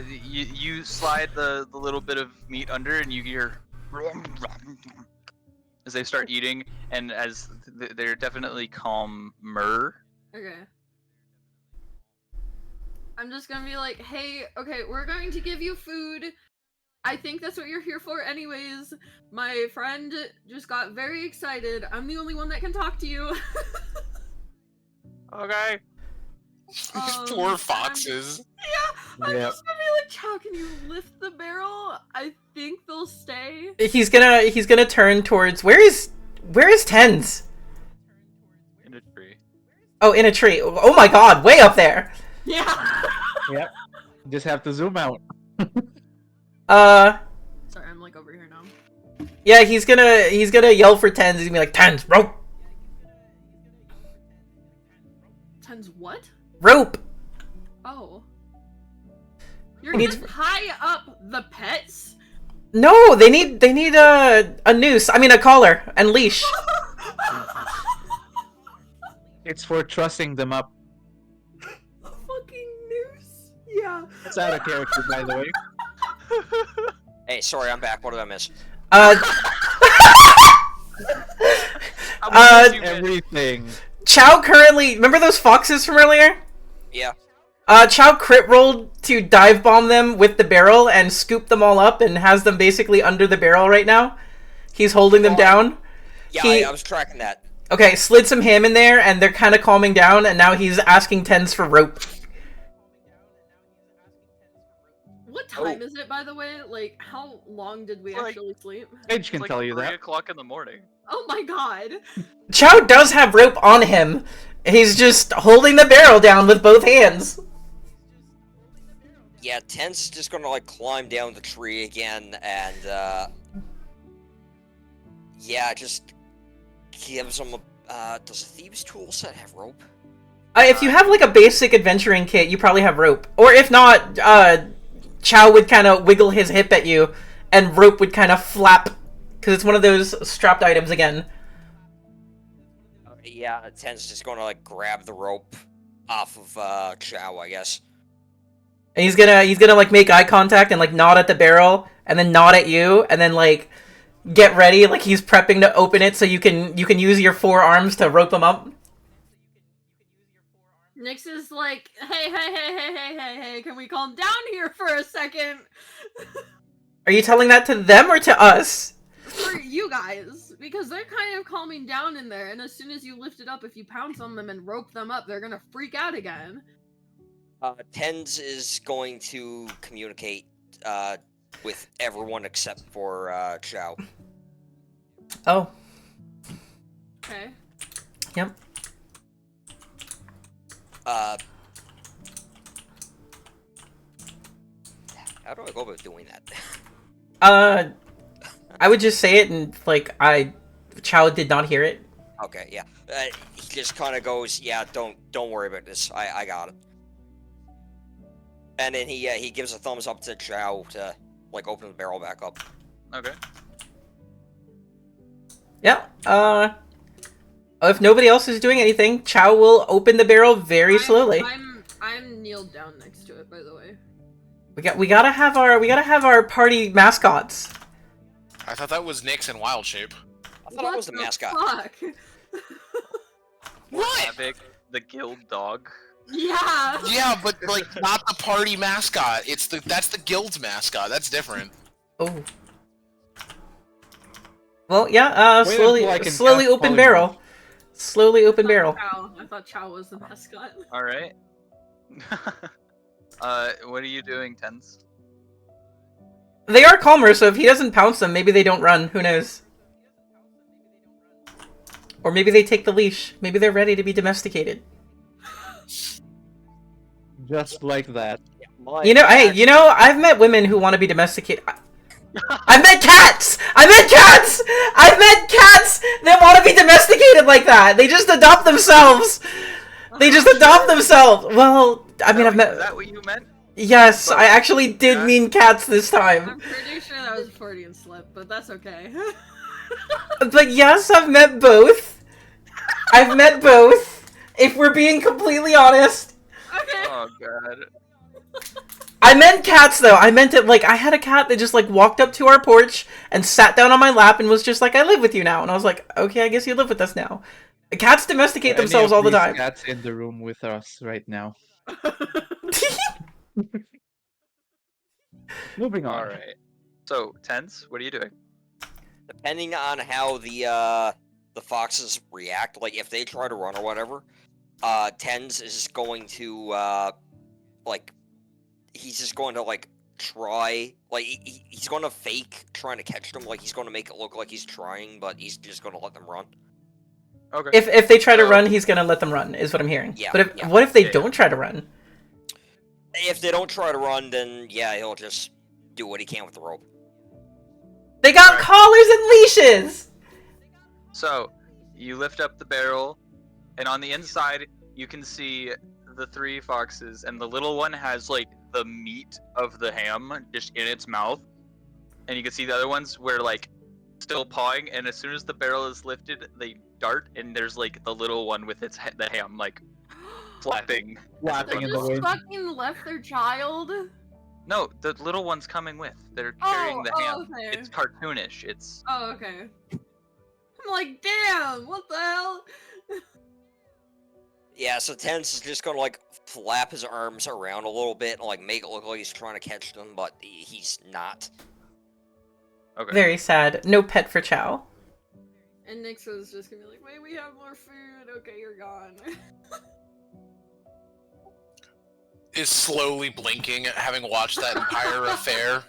You slide the little bit of meat under, and you hear as they start eating, and as they're definitely calmer. Okay. I'm just gonna be like, hey, okay, we're going to give you food. I think that's what you're here for anyways. My friend just got very excited. I'm the only one that can talk to you. Okay. These Um, poor and foxes. I'm Yep. just gonna be like, Chow, can you lift the barrel? I think they'll stay. He's gonna turn towards where is Tens? In a tree. Oh, in a tree. Oh my god, way up there. Yeah. Yep. Just have to zoom out. Sorry, I'm like over here now. Yeah, he's gonna yell for Tens. He's gonna be like, Tens, rope, Tens what? rope. Oh. You're Needs- gonna tie up the pets? No, they need a noose. I mean a collar and leash. It's for trussing them up. Fucking noose. Yeah. It's out of character, by the way. Hey, sorry, I'm back. What did I miss? How many did you miss? Everything. Chow currently remember those foxes from earlier? Yeah. Chow crit rolled to dive bomb them with the barrel and scoop them all up and has them basically under the barrel right now. He's holding them down. Yeah, He- I was tracking that. Okay, slid some ham in there and they're kind of calming down and now he's asking Tens for rope. What time is it, by the way? Like, how long did we Like- actually sleep? Sage It's can like tell you 3 that. o'clock in the morning. Oh my god. Chow does have rope on him. He's just holding the barrel down with both hands. Yeah, Tens is just gonna like climb down the tree again and yeah, just gives him a does a thieves tool set have rope? If you have like a basic adventuring kit, you probably have rope. Or if not, Chow would kind of wiggle his hip at you and rope would kind of flap. Because it's one of those strapped items again. Yeah, Tens just gonna like grab the rope off of Chow, I guess. And he's gonna like make eye contact and like nod at the barrel and then nod at you and then like get ready like he's prepping to open it so you can use your forearms to rope him up. Nyx is like, hey, can we calm down here for a second? Are you telling that to them or to us? For you guys, because they're kind of calming down in there, and as soon as you lift it up, if you pounce on them and rope them up, they're gonna freak out again. Tens is going to communicate with everyone except for Chow. Oh, Okay. yep. How do I go about doing that? I would just say it and like Chow did not hear it. Okay, yeah. He just kind of goes, "Yeah, don't worry about this. I got it." And then he gives a thumbs up to Chow to like open the barrel back up. Okay. Yeah. If nobody else is doing anything, Chow will open the barrel very slowly. I'm kneeled down next to it, by the way. We gotta have our party mascots. I thought that was Nyx in wild shape. I thought I was the mascot. Fuck? What? Havoc, the guild dog. Yeah. Yeah, but like not the party mascot. That's the guild's mascot. That's different. Oh. Well, yeah. Wait Slowly, until I can slowly cast open polymorph. barrel. Slowly open barrel. I thought Chow was the mascot. All right. What are you doing, Tens? They are calmer, so if he doesn't pounce them, maybe they don't run. Who knows? Or maybe they take the leash. Maybe they're ready to be domesticated. Just like that. You know, hey, I've met women who want to be domesticated. I've met cats! I've met cats that want to be domesticated like that. They just adopt themselves. They just adopt themselves. Well, I mean, I've Is met. that what you meant? Yes, I actually did mean cats this time. I'm pretty sure that was a Freudian slip, but that's okay. But yes, I've met both. I've met both. If we're being completely honest. Okay. Oh god. I meant cats though. I meant it like I had a cat that just like walked up to our porch and sat down on my lap and was just like, "I live with you now." And I was like, "Okay, I guess you live with us now." Cats domesticate Any themselves of all the these time. Cats in the room with us right now. Moving on. All right. So, Tens, what are you doing? Depending on how the foxes react, like if they try to run or whatever, Tens is just going to like he's just going to like try like he's going to fake trying to catch them, like he's going to make it look like he's trying, but he's just going to let them run. Okay. If they try to So- run, he's gonna let them run, is what I'm hearing. Yeah, But yeah. what if they Yeah. don't try to run? If they don't try to run, then yeah, he'll just do what he can with the rope. They got Alright. collars and leashes! So, you lift up the barrel, and on the inside, you can see the 3 foxes, and the little one has, like, the meat of the ham just in its mouth. And you can see the other ones where, like, still pawing, and as soon as the barrel is lifted, they dart, and there's, like, the little one with the ham, like, flapping. Flapping They in the just wind. fucking left their child. No, the little one's coming with. They're carrying the ham. Okay. It's cartoonish. It's... Oh, okay. I'm like, damn, what the hell? Yeah, so Tens is just gonna like flap his arms around a little bit and like make it look like he's trying to catch them, but he's not. Okay. Very sad. No pet for Chow. And Nyx was just gonna be like, wait, we have more food. Okay, you're gone. Is slowly blinking, having watched that entire affair.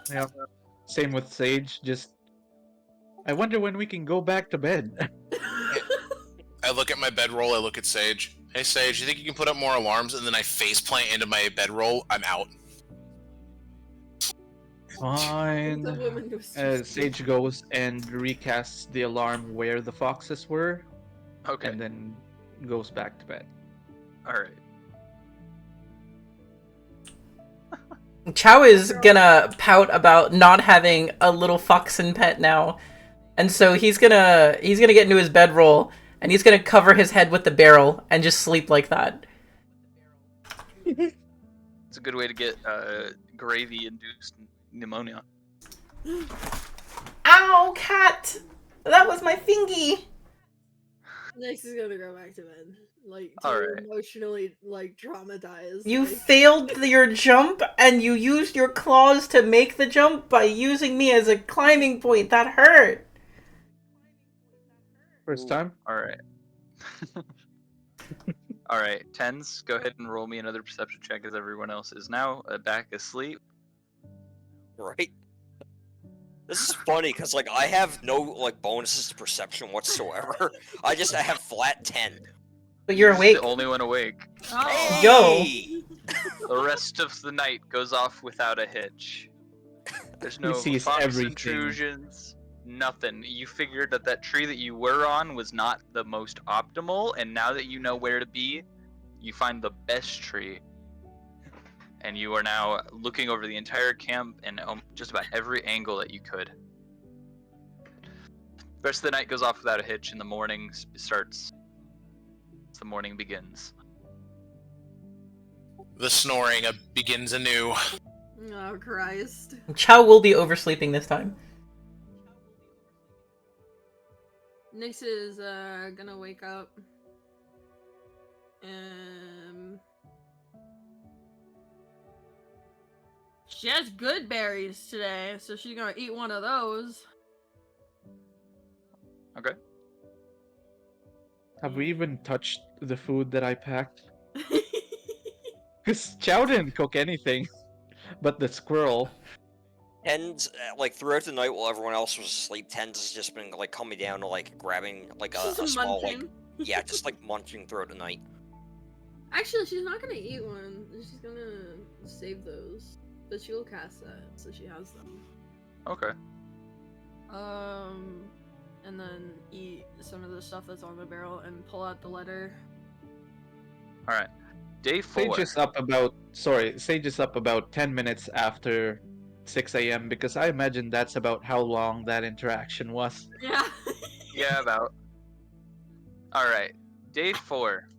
Yeah. Same with Sage. Just, I wonder when we can go back to bed. I look at my bedroll, I look at Sage. Hey Sage, you think you can put up more alarms? And then I faceplant into my bedroll. I'm out. Fine. The woman was just Sage goes and recasts the alarm where the foxes were, Okay. and then goes back to bed. Alright. Chow is gonna pout about not having a little foxen pet now. And so he's gonna get into his bedroll and he's gonna cover his head with the barrel and just sleep like that. It's a good way to get gravy-induced pneumonia. Ow, cat! That was my thingy! Nyx is gonna go back to bed. Like, Alright. emotionally, like, traumatized. You like... failed your jump and you used your claws to make the jump by using me as a climbing point. That hurt! First time? Alright. Alright, Tens, go ahead and roll me another perception check as everyone else is now back asleep. Right? This is funny because like I have no like bonuses to perception whatsoever. I have flat 10. But you're He's awake. the only one awake. Oh. Yo. Hey! The rest of the night goes off without a hitch. There's no sees fox everything. intrusions, nothing. You figured that that tree that you were on was not the most optimal, and now that you know where to be, you find the best tree. And you are now looking over the entire camp and just about every angle that you could. The rest of the night goes off without a hitch, and the morning starts. The morning begins. The snoring begins anew. Oh, Christ. Chow will be oversleeping this time. Nyx is gonna wake up. She has good berries today, so she's gonna eat one of those. Okay. Have we even touched the food that I packed? Because Chow didn't cook anything, but the squirrel. Tens like throughout the night while everyone else was asleep, Tens has just been like coming down to like grabbing like a She's small like munching. yeah, just like munching throughout the night. Actually, she's not gonna eat one. She's gonna save those. But she will cast that, so she has them. Okay. And then eat some of the stuff that's on the barrel and pull out the letter. Alright. Day 4. Sage is up about 10 minutes after 6 a.m. because I imagine that's about how long that interaction was. Yeah. Yeah, about. Alright. Day 4.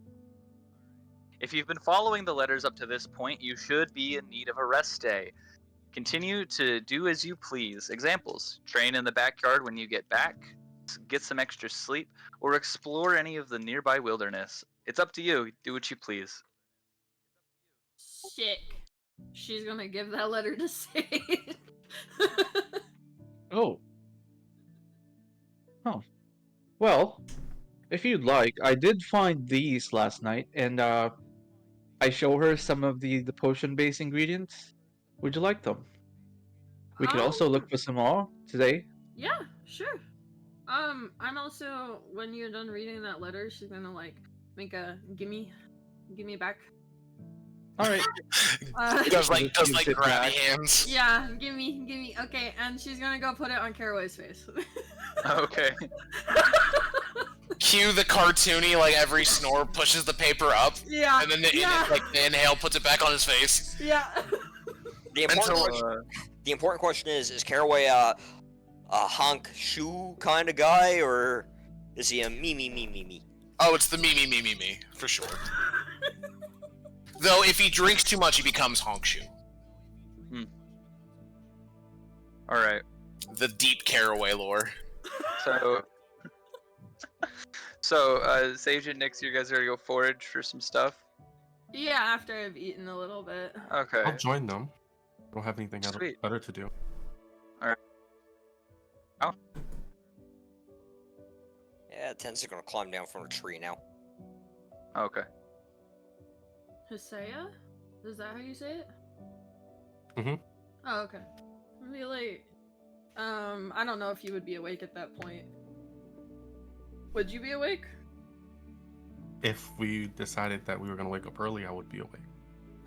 If you've been following the letters up to this point, you should be in need of a rest day. Continue to do as you please. Examples: train in the backyard when you get back, get some extra sleep, or explore any of the nearby wilderness. It's up to you. Do what you please. Sick. She's gonna give that letter to Sage. Well, if you'd like, I did find these last night, and I show her some of the potion base ingredients. Would you like them? We could also look for some more today. Yeah, sure. I'm also, when you're done reading that letter, she's gonna like make a gimme back. All right. Does like Just gives it grabby back. hands. Yeah, gimme. Okay, and she's gonna go put it on Caraway's face. Okay. Cue the cartoony, like every snore pushes the paper up, Yeah. and then the, yeah. the inhale puts it back on his face. Yeah. The important, Until- question, the important question is Caraway a honk shoe kind of guy, or is he a me? Oh, it's the me, for sure. Though, if he drinks too much, he becomes Honkshu. Alright. The deep Caraway lore. So, Sage and Nix, you guys are gonna go forage for some stuff? Yeah, after I've eaten a little bit. Okay. I'll join them. I don't have anything Sweet. better to do. Yeah, Tens are gonna climb down from a tree now. Okay. Hisaya? Is that how you say it? Mhm. Oh, okay. Really? I don't know if you would be awake at that point. Would you be awake? If we decided that we were gonna wake up early, I would be awake.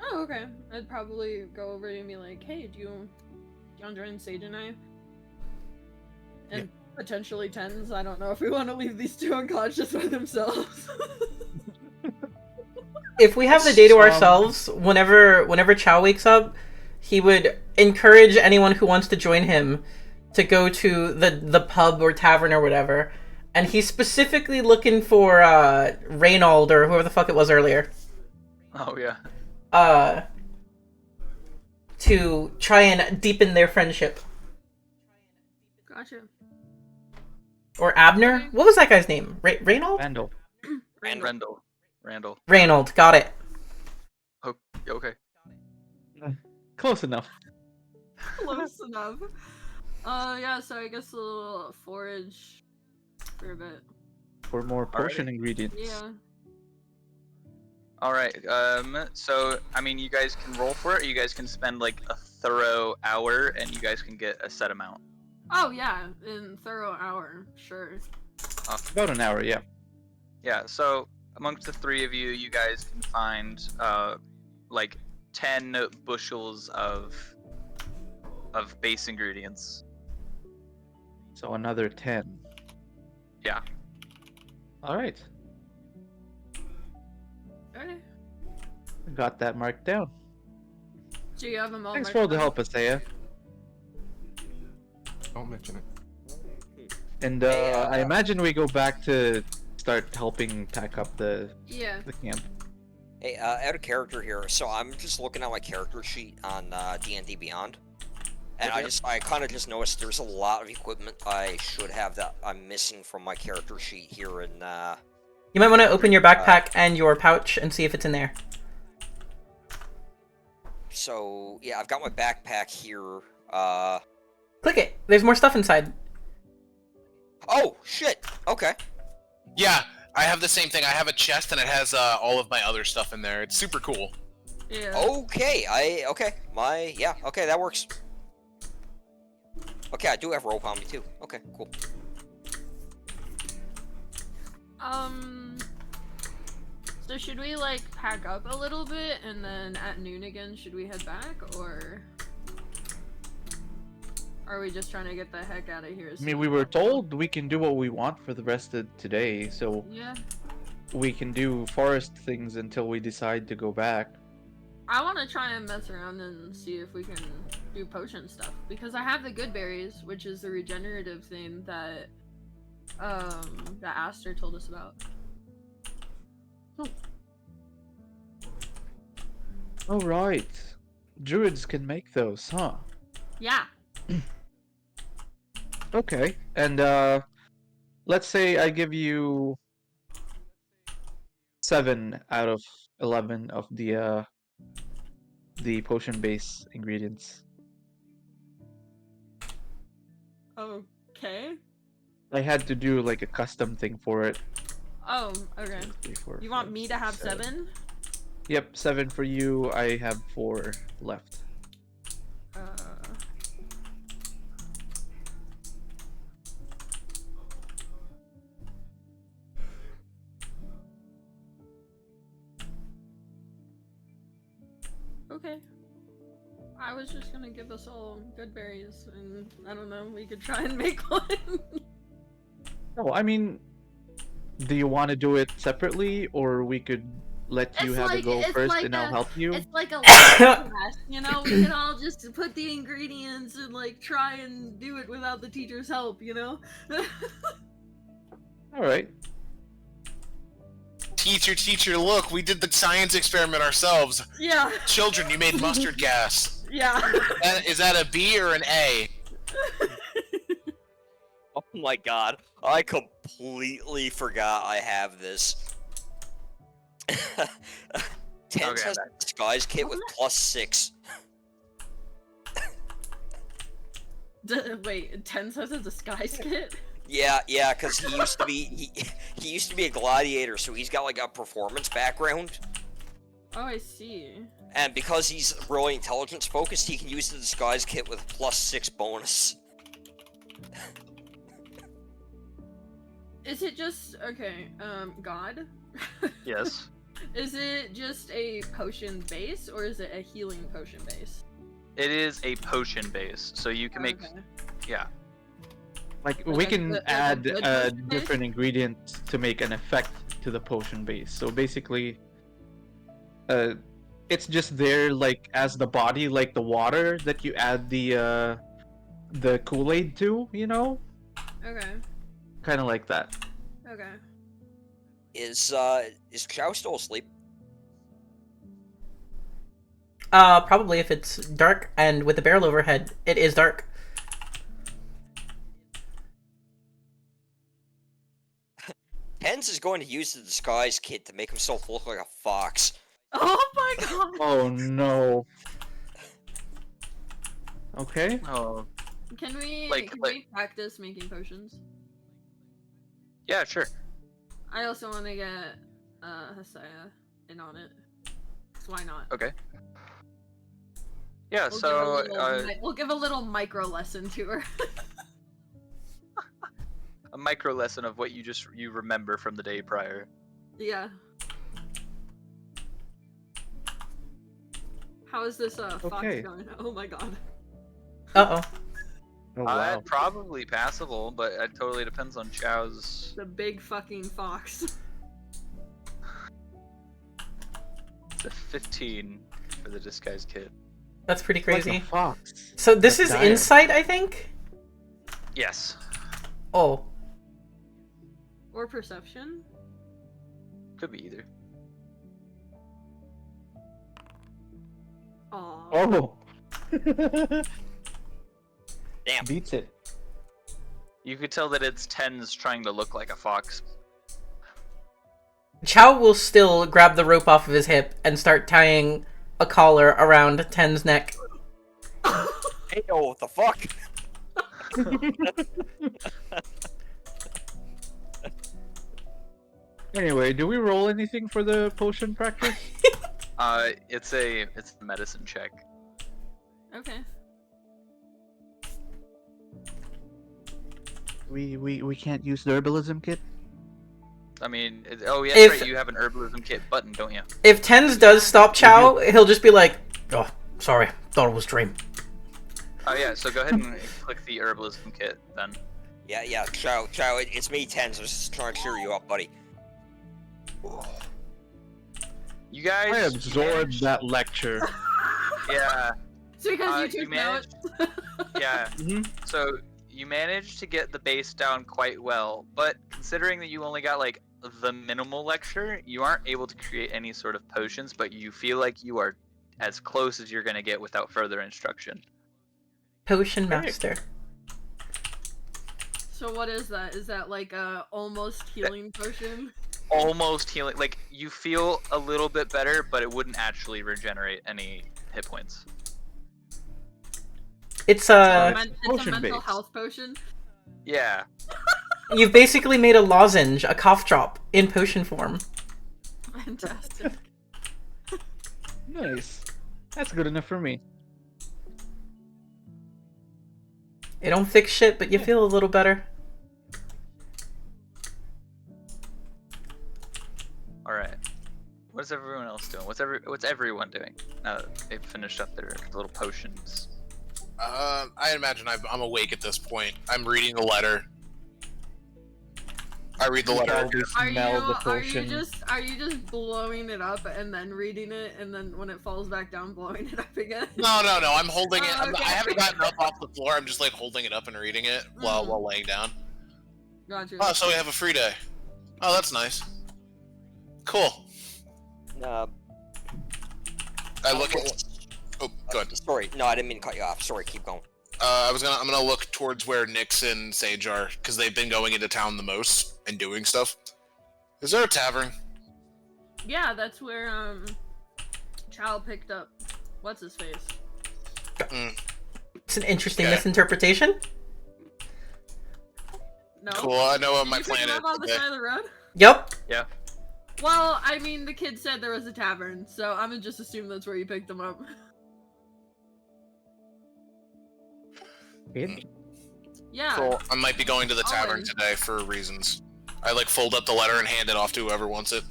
Oh, okay. I'd probably go over and be like, hey, do you want to join Sage and I? And potentially Tens. I don't know if we want to leave these two unconscious by themselves. If we have the day to Um, ourselves, whenever Chow wakes up, he would encourage anyone who wants to join him to go to the pub or tavern or whatever. And he's specifically looking for Reynold or whoever the fuck it was earlier. Oh, yeah. To try and deepen their friendship. Gotcha. Or Abner? What was that guy's name? Reynold? Randall. Randall. Reynold, got it. Oh, okay. Close enough. Close enough. Yeah, so I guess a little forage for a bit. For more potion ingredients. Yeah. Alright, so, I mean, you guys can roll for it, or you guys can spend, like, a thorough hour, and you guys can get a set amount. Oh, yeah, in thorough hour, sure. About an hour, yeah. Yeah, so, amongst the three of you, you guys can find, like, 10 bushels of base ingredients. So another 10. Yeah. Alright. Okay. Got that marked down. Do you have them all Thanks marked for all the down? help, Isaiah. Don't mention it. And Hey, I imagine we go back to start helping pack up the Yeah. camp. Hey, out of character here. So I'm just looking at my character sheet on D&D Beyond, and I kind of just noticed there's a lot of equipment I should have that I'm missing from my character sheet here in You might want to open your backpack and your pouch and see if it's in there. So yeah, I've got my backpack here. Click it. There's more stuff inside. Oh shit. Okay. Yeah, I have the same thing. I have a chest and it has all of my other stuff in there. It's super cool. Yeah. Okay. Okay, that works. Okay, I do have rope on me too. Okay, cool. So should we like pack up a little bit and then at noon again should we head back, or are we just trying to get the heck out of here? as I mean, soon we as were possible? told we can do what we want for the rest of today, so Yeah. we can do forest things until we decide to go back. I want to try and mess around and see if we can do potion stuff because I have the good berries, which is the regenerative thing that that Aster told us about. Oh, right. Druids can make those, huh? Yeah. Okay. And let's say I give you 7 out of 11 of the potion base ingredients. Okay. I had to do like a custom thing for it. Oh, okay. 2, 3, 4, You want 5, me to 6, have 7. 7? Yep, 7 for you. I have 4 left. Uh, okay. I was just gonna give us all good berries, and I don't know, we could try and make one. Oh, I mean, do you want to do it separately, or we could let you have a go first, and I'll help you? It's like a class, you know? We can all just put the ingredients and like try and do it without the teacher's help, you know? All right. Teacher, look, we did the science experiment ourselves. Yeah. Children, you made mustard gas. Yeah. Is that a B or an A? Oh my god, I completely forgot I have this. Tens Okay, has a disguise kit with +6. Wait, Tens has a disguise kit? Yeah, because he used to be he used to be a gladiator, so he's got like a performance background. Oh, I see. And because he's really intelligence focused, he can use the disguise kit with +6 bonus. Is it just okay, God? Yes. Is it just a potion base or is it a healing potion base? It is a potion base, so you can make. Okay. Yeah. Like Like we a can good- like a add good a potion base? different ingredient to make an effect to the potion base. So basically, it's just there like as the body, like the water that you add the Kool-Aid to, you know, Okay. kind of like that. Okay. Is Chow still asleep? Probably if it's dark and with the barrel overhead, it is dark. Tens is going to use the disguise kit to make himself look like a fox. Oh my god! Oh no. Okay. Oh. Can we Like- we practice making potions? Yeah, sure. I also want to get Hasaya in on it. So why not? Okay. Yeah. We'll So. give a little, we'll give a little micro lesson to her. A micro lesson of what you remember from the day prior. Yeah. How is this fox Okay. going? Oh my god. Uh-oh. Oh wow. Probably passable, but it totally depends on Chow's. The big fucking fox. It's a 15 for the disguise kit. That's pretty Like a crazy. fox. So this That's is dire. insight, I think? Yes. Oh. Or perception? Could be either. Aww. Oh. Damn. Beats it. You could tell that it's Tens trying to look like a fox. Chow will still grab the rope off of his hip and start tying a collar around Ten's neck. Hey, yo, what the fuck? Anyway, do we roll anything for the potion practice? It's a medicine check. Okay. We can't use the herbalism kit. I mean, oh yeah, If- right. You have an herbalism kit button, don't you? If Tens does stop Chow, he'll just be like, "Oh, sorry, thought it was dream." Oh yeah. So go ahead and click the herbalism kit then. Yeah, Chow, it's me, Tens. I was just trying to cheer you up, buddy. You guys. I absorbed that lecture. Yeah. So because you you took notes. Yeah. Mhm. So you managed to get the base down quite well, but considering that you only got like the minimal lecture, you aren't able to create any sort of potions, but you feel like you are as close as you're gonna get without further instruction. Potion master. So what is that? Is that like a almost healing potion? Almost healing, like you feel a little bit better, but it wouldn't actually regenerate any hit points. It's It's a potion mental base. health potion. Yeah. You've basically made a lozenge, a cough drop, in potion form. Fantastic. Nice. That's good enough for me. It don't fix shit, but you feel a little better. All right. What's everyone else doing? What's everyone doing now that they've finished up their little potions? I imagine I'm awake at this point. I'm reading the letter. I read the letter. Probably smell the Are you potion. just blowing it up and then reading it, and then when it falls back down, blowing it up again? No. I'm holding it. Oh, okay. I haven't gotten up off the floor. I'm just like holding it up and reading it while laying down. Gotcha. Oh, so we have a free day. Oh, that's nice. Cool. I look at. Oh, go ahead. Sorry, no, I didn't mean to cut you off. Sorry, keep going. I'm gonna look towards where Nyx and Sage are, because they've been going into town the most and doing stuff. Is there a tavern? Yeah, that's where Chow picked up what's his face. It's an interesting Okay. misinterpretation. No. Cool. I know what Did my you pick plan him is. up on the today. side of the road? Yep. Yeah. Well, I mean, the kid said there was a tavern, so I'm gonna just assume that's where you picked them up. Yeah. Cool. I might be going to the tavern Always. today for reasons. I like fold up the letter and hand it off to whoever wants it.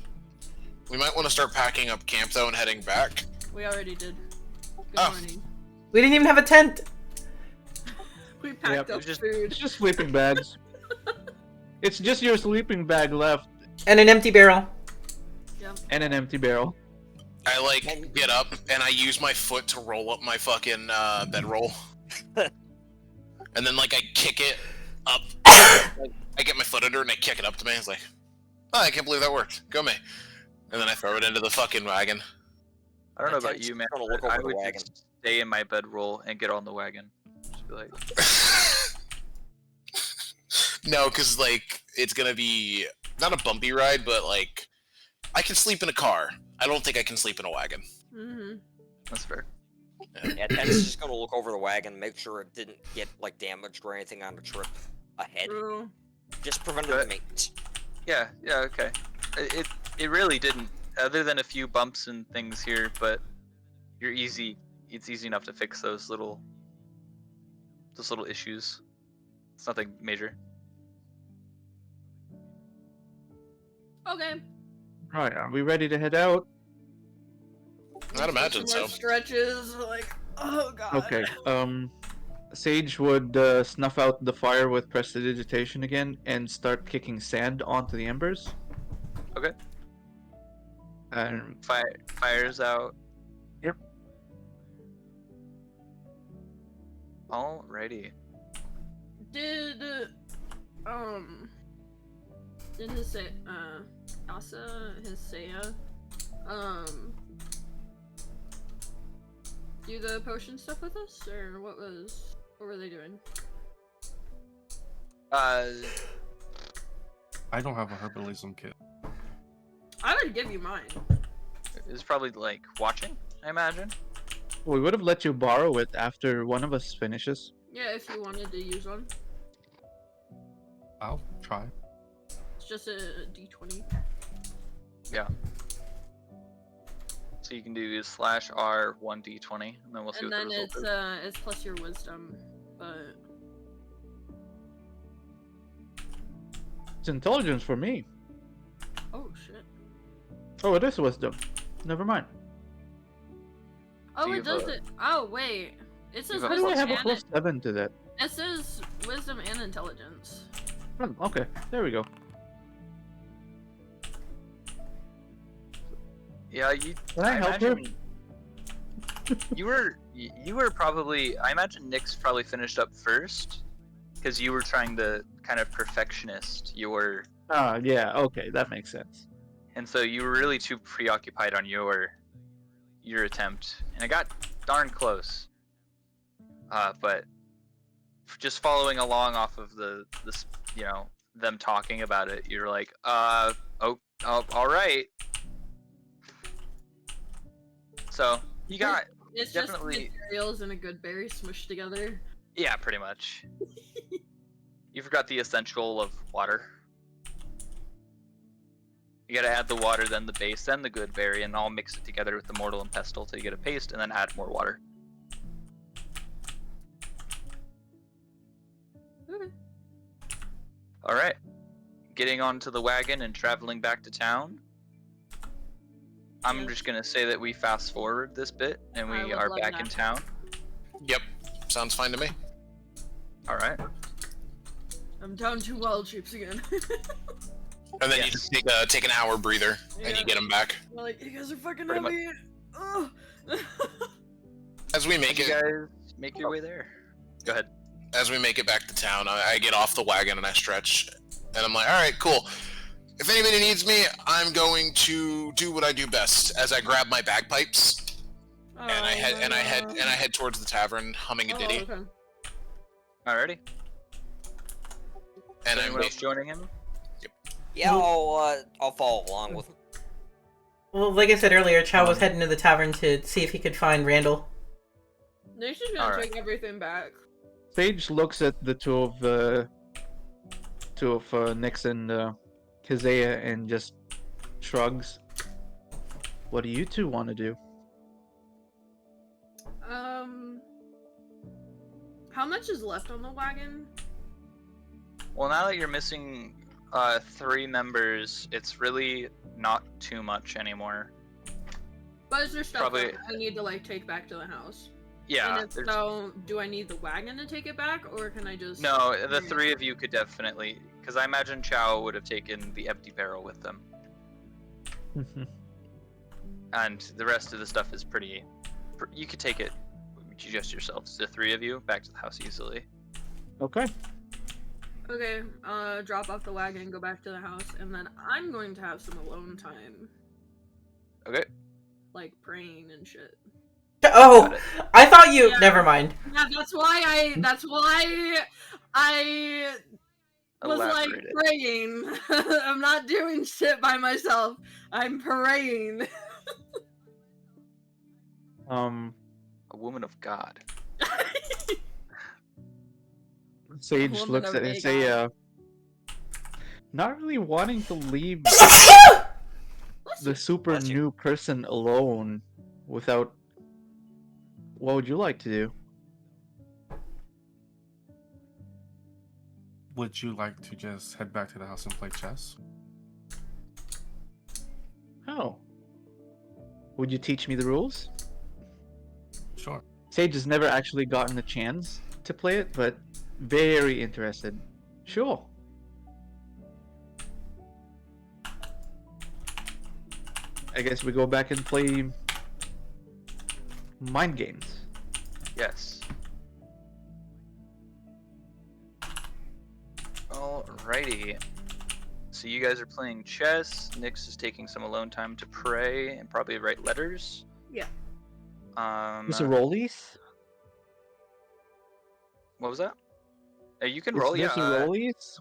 We might want to start packing up camp though and heading back. We already did. Good Oh. morning. We didn't even have a tent. We packed Yep, up it's just- food. It's just sleeping bags. It's just your sleeping bag left And an empty barrel. and an empty barrel. I like get up and I use my foot to roll up my fucking bedroll. And then like I kick it up. Like, I get my foot under and I kick it up to me. It's like, oh, I can't believe that worked. Go me. And then I throw it into the fucking wagon. I don't know My about tent's you, man. gonna look but I over the would wagon. just stay in my bedroll and get on the wagon. Just be like, No, because like it's gonna be not a bumpy ride, but like I can sleep in a car. I don't think I can sleep in a wagon. Mm-hmm. that's fair. Yeah, Ted's just gonna look over the wagon, make sure it didn't get like damaged or anything on the trip ahead. True. Just preventative Good. maintenance. Yeah, okay. It really didn't, other than a few bumps and things here, but you're easy. It's easy enough to fix those little issues. It's nothing major. Okay. Right, are we ready to head out? I'd imagine Some more so. stretches, like, oh god. Okay. Sage would snuff out the fire with prestidigitation again and start kicking sand onto the embers. Okay. And Fires out. Yep. Alrighty. Did Asa, Hisaya, do the potion stuff with us, or what were they doing? I don't have a herbalism kit. I would give you mine. It's probably like watching, I imagine. we would have let you borrow it after one of us finishes. Yeah, if you wanted to use one. I'll try. It's just a D20. Yeah. So you can do /R 1d20, and then we'll see And what then the result is. it's plus your wisdom, but It's intelligence for me. oh shit. Oh, it is wisdom. Never mind. Oh, you it have does a- it. Oh wait, it says have a Why do I wisdom have a and plus 7 to that? it says wisdom and intelligence. Oh, okay, there we go. Yeah, you. Can I help her? imagine you were probably. I imagine Nyx probably finished up first, because you were trying to kind of perfectionist your, Ah, yeah, okay, that makes sense. and so you were really too preoccupied on your attempt, and it got darn close. But just following along off of this, them talking about it, you're like, all right. So you got, It's definitely- just materials and a good berry smushed together. yeah, pretty much. You forgot the essential of water. You gotta add the water, then the base, then the good berry, and all mix it together with the mortal and pestle till you get a paste, and then add more water. Okay. Alright. Getting onto the wagon and traveling back to town. I'm Yes. just gonna say that we fast forward this bit, and I we would are love back that. in town. Yep, sounds fine to me. Alright. I'm down 2 wild shapes again. And then you Yes. just take an hour breather, and Yeah. you get them back. We're like, you guys are fucking Pretty much. heavy. Ugh. As we make You it, guys make your way there. Go ahead. as we make it back to town, I get off the wagon and I stretch, and I'm like, all right, cool. If anybody needs me, I'm going to do what I do best. As I grab my bagpipes and I head towards the tavern, humming a ditty. Okay. Alrighty. And I'm Anyone else joining him? Yeah, I'll follow along with him. Well, like I said earlier, Chow was heading to the tavern to see if he could find Randall. Nick's just gonna Alright. take everything back. Sage looks at the two of Nix and Kazea and just shrugs. What do you two want to do? How much is left on the wagon? Well, now that you're missing 3 members, it's really not too much anymore. But is there stuff Probably- that I need to like take back to the house? Yeah. And if there's- so, do I need the wagon to take it back, or can I just? No, the bring it? 3 of you could definitely, because I imagine Chow would have taken the empty barrel with them, and the rest of the stuff is pretty. You could take it just yourselves, the 3 of you, back to the house easily. Okay. Okay, drop off the wagon, go back to the house, and then I'm going to have some alone time, Okay. like praying and shit. Oh, Got it. I thought you. Yeah. Never mind. Yeah, that's why I was like Elaborate it. praying. I'm not doing shit by myself. I'm praying. A woman of God. Sage Woman looks of at it and Aegon. say, not really wanting to leave the super Bless you. new person alone without. What would you like to do? Would you like to just head back to the house and play chess? Oh. Would you teach me the rules? Sure. Sage has never actually gotten a chance to play it, but very interested. Sure. I guess we go back and play mind games. Yes. Alrighty. So you guys are playing chess. Nyx is taking some alone time to pray and probably write letters. Yeah. Is it rollies? What was that? You can Is roll, this yeah. a rollies?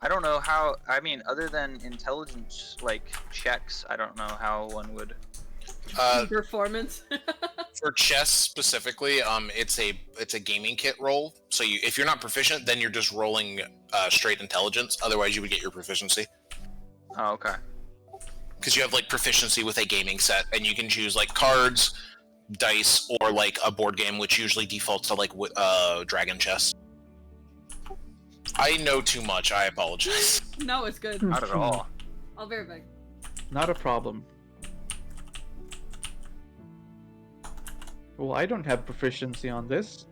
I don't know how. I mean, other than intelligence like checks, I don't know how one would. Performance. For chess specifically, it's a gaming kit roll. So if you're not proficient, then you're just rolling straight intelligence. Otherwise, you would get your proficiency. Oh, okay. Because you have like proficiency with a gaming set, and you can choose like cards, dice, or like a board game, which usually defaults to like dragon chess. I know too much. I apologize. No, it's good. Not at all. I'll verify. Not a problem. Well, I don't have proficiency on this.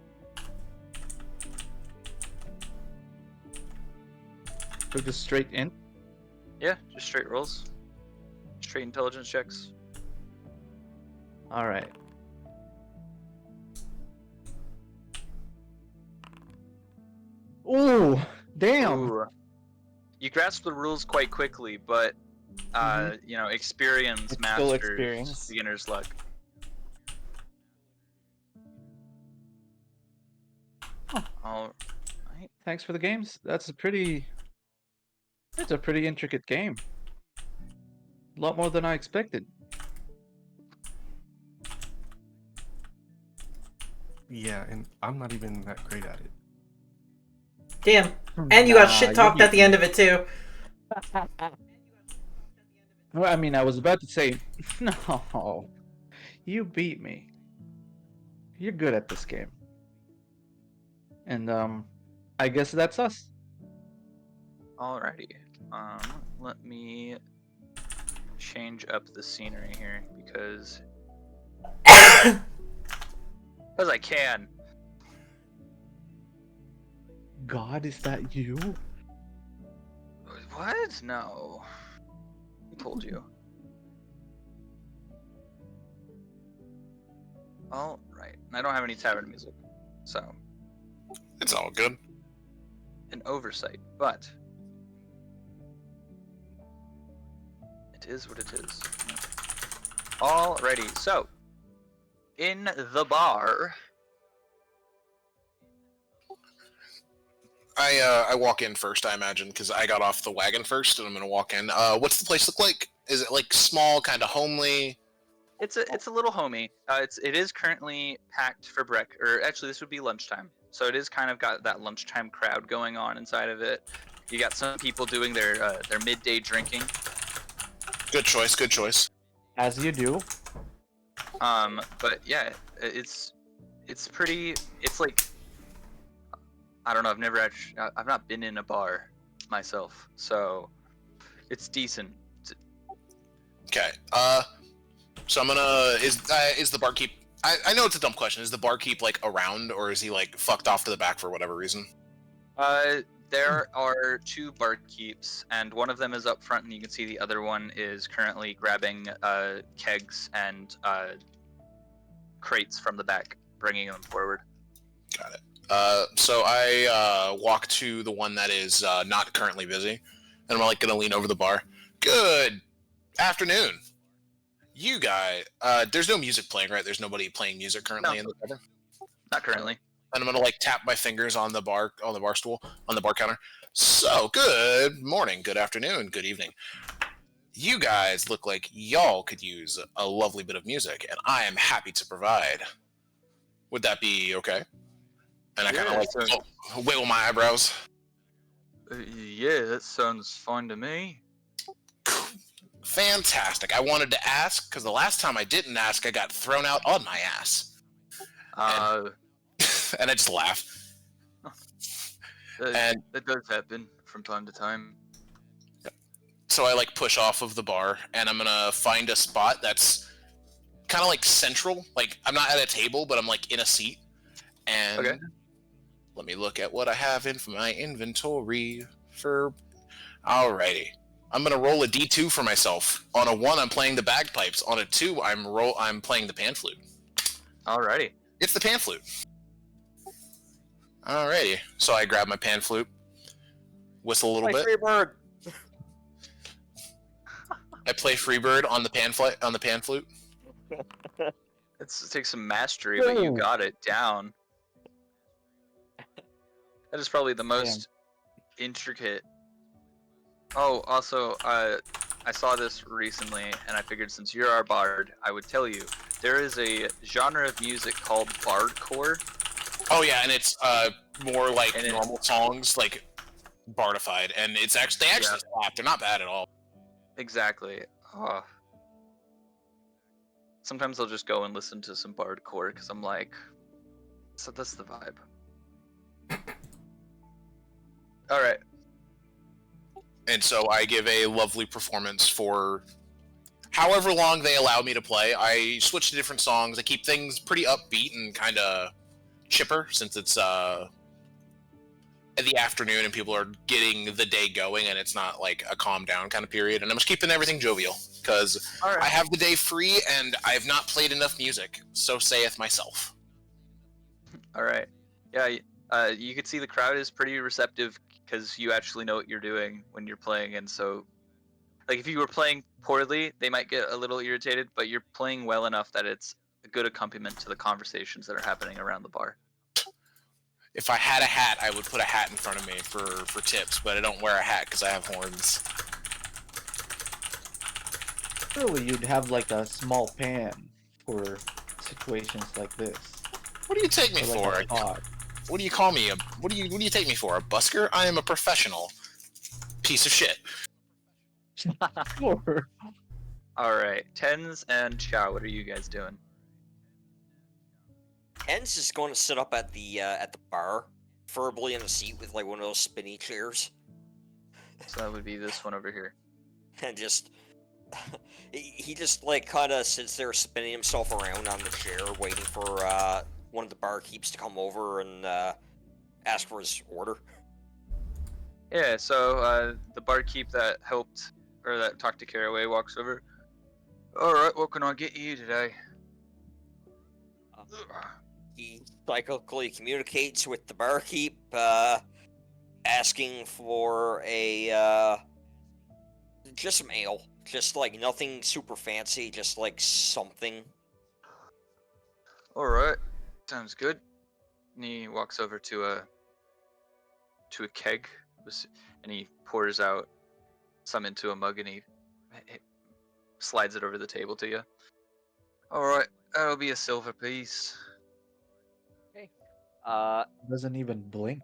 So just straight in. Yeah, just straight rolls. Straight intelligence checks. Alright. Ooh, damn. Ooh. You grasp the rules quite quickly, but you know, experience It's still masters experience. beginner's luck. Huh. All right. Thanks for the games. That's a pretty intricate game. A lot more than I expected. Yeah, and I'm not even that great at it. Damn. And you got shit you talked beat at the me. end of it too. Well, I mean, I was about to say, no, you beat me. You're good at this game. And I guess that's us. Alrighty. Let me change up the scenery here because I can. God, is that you? What? No. Who told you? All right. I don't have any tavern music, so It's all good. an oversight, but it is what it is. Alrighty. So in the bar. I walk in first, I imagine, because I got off the wagon first, and I'm gonna walk in. What's the place look like? Is it like small, kind of homely? It's a little homey. It is currently packed for or actually this would be lunchtime. So it is kind of got that lunchtime crowd going on inside of it. You got some people doing their midday drinking. Good choice. Good choice. As you do. But yeah, it's pretty. It's like I don't know. I've not been in a bar myself, so it's decent. Okay. So I'm gonna is the barkeep? I know it's a dumb question. Is the barkeep like around, or is he like fucked off to the back for whatever reason? There are two barkeeps, and one of them is up front, and you can see the other one is currently grabbing kegs and crates from the back, bringing them forward. Got it. So I walk to the one that is not currently busy, and I'm like gonna lean over the bar. Good afternoon. You guys, there's no music playing, right? There's nobody playing music currently No. in the tavern? Not currently. And I'm gonna like tap my fingers on the bar stool, on the bar counter. So, good morning, good afternoon, good evening. You guys look like y'all could use a lovely bit of music, and I am happy to provide. Would that be okay? And I kind of like wiggle my eyebrows. Yeah, that sounds fine to me. Fantastic. I wanted to ask, because the last time I didn't ask, I got thrown out on my ass. And I just laugh. And that does happen from time to time. so I like push off of the bar, and I'm gonna find a spot that's kind of like central. Like I'm not at a table, but I'm like in a seat. And Okay. let me look at what I have in my inventory for. Alrighty. I'm gonna roll a D2 for myself. On a 1, I'm playing the bagpipes. On a 2, I'm playing the pan flute. Alrighty. It's the pan flute. Alrighty. So I grab my pan flute, whistle a little bit. Freebird. I play Freebird on the pan flute. It takes some mastery, but you got it down. That is probably the most intricate. Oh, also, I saw this recently, and I figured since you're our bard, I would tell you. There is a genre of music called bardcore. Oh yeah, and it's more like normal songs, like bardified, and they actually slap. They're not bad at all. Exactly. Sometimes I'll just go and listen to some bardcore because I'm like, so that's the vibe. All right. And so I give a lovely performance for however long they allow me to play. I switch to different songs. I keep things pretty upbeat and kind of chipper since it's in the afternoon and people are getting the day going and it's not like a calm down kind of period. And I'm just keeping everything jovial because I have the day free and I have not played enough music. So saith myself. All right. Yeah, you could see the crowd is pretty receptive because you actually know what you're doing when you're playing, and so, like, if you were playing poorly, they might get a little irritated, but you're playing well enough that it's a good accompaniment to the conversations that are happening around the bar. If I had a hat, I would put a hat in front of me for tips, but I don't wear a hat because I have horns. Surely you'd have like a small pan for situations like this. What do you take me Or like for? a pot. What do you call me? What do you take me for? A busker? I am a professional piece of shit. Sure. All right, Tens and Chow, what are you guys doing? Ken's just going to sit up at the bar, preferably in a seat with like one of those spinny chairs, So that would be this one over here. and just he just like kind of sits there spinning himself around on the chair, waiting for one of the barkeeps to come over and ask for his order. Yeah, so the barkeep that helped, or that talked to Caraway walks over. Alright, what can I get you today? He cyclically communicates with the barkeep, asking for a just some ale, just like nothing super fancy, just like something. Alright, sounds good. And he walks over to a keg, and he pours out some into a mug, and he slides it over the table to you. Alright, that'll be a silver piece. Doesn't even blink.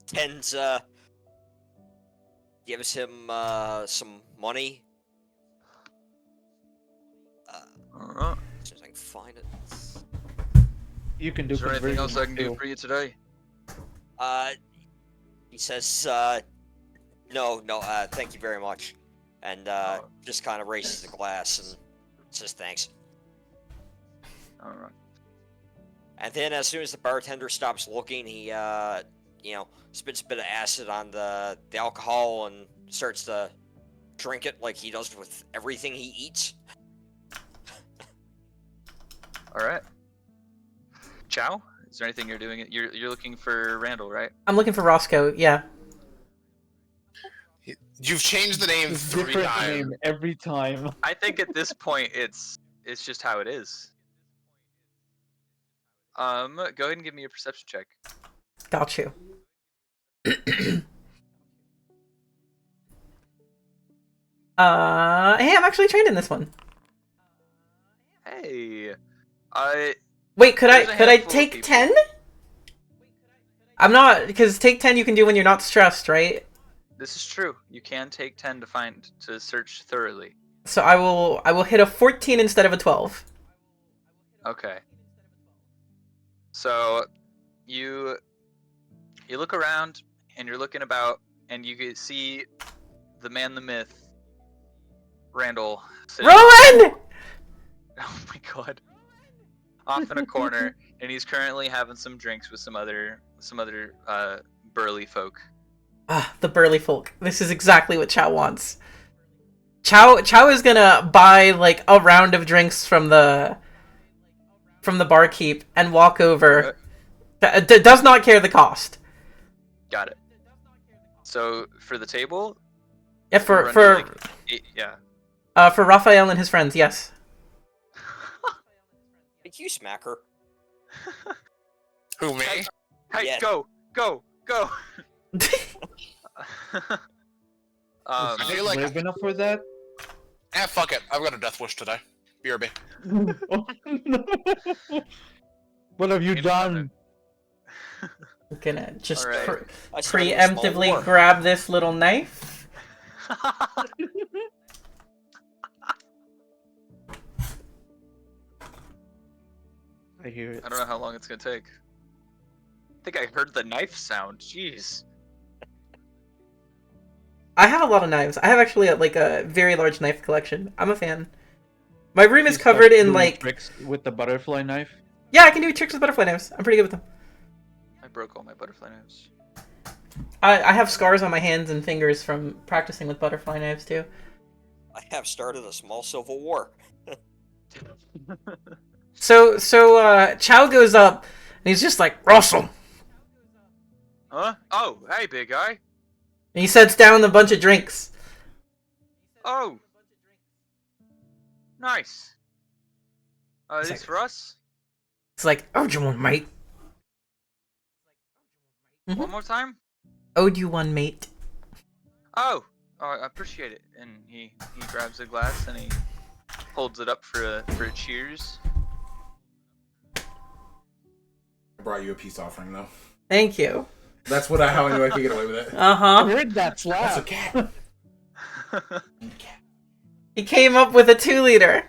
Tens gives him some money. Alright. As soon as I can find it. You can do Is there anything else I can do too. for you today? He says, no, thank you very much. And just kind of raises the glass and says thanks. Alright. And then as soon as the bartender stops looking, he, spits a bit of acid on the alcohol and starts to drink it like he does with everything he eats. Alright. Chow? Is there anything you're doing? You're looking for Randall, right? I'm looking for Roscoe. Yeah. You've changed the name It's 3 different times. name every time. I think at this point it's just how it is. Go ahead and give me a perception check. Got you. Hey, I'm actually trained in this one. Hey, Wait, could There's a I handful of take people. 10? I'm not, because take 10 you can do when you're not stressed, right? this is true. You can take 10 to search thoroughly. So I will hit a 14 instead of a 12. Okay. So you look around and you're looking about and you can see the man, the myth, Randall. Sitting Rowan! Oh my god. Off in a corner, and he's currently having some drinks with some other burly folk. Ah, the burly folk. This is exactly what Chow wants. Chow is gonna buy like a round of drinks from the barkeep and walk over. Does not care the cost. Got it. So for the table, Yeah, run me, like, for Raphael and his friends, yes. Did you smack her? Who, me? Hey, Yeah. go. I feel like Brave enough for that? fuck it. I've got a death wish today. BRB. What have you You know, done? I'm gonna just Alright. I started a small preemptively war. grab this little knife. I hear it. I don't know how long it's gonna take. I think I heard the knife sound. Jeez. I have a lot of knives. I have actually a very large knife collection. I'm a fan. My room is You covered start in doing like... tricks with the butterfly knife. Yeah, I can do tricks with butterfly knives. I'm pretty good with them. I broke all my butterfly knives. I have scars on my hands and fingers from practicing with butterfly knives too. I have started a small civil war. So Chow goes up and he's just like, Russell! Huh? Oh, hey, big guy. And he sets down a bunch of drinks. Oh. Nice. It's These like- for us? It's like, owed you one, mate. One more time? Owed you one, mate. Oh, I appreciate it. And he grabs a glass and he holds it up for a cheers. brought you a peace offering, though. Thank you. That's how I knew I could get away with it. Uh-huh. Heard that slap. That's a cat. He came up with a 2-liter.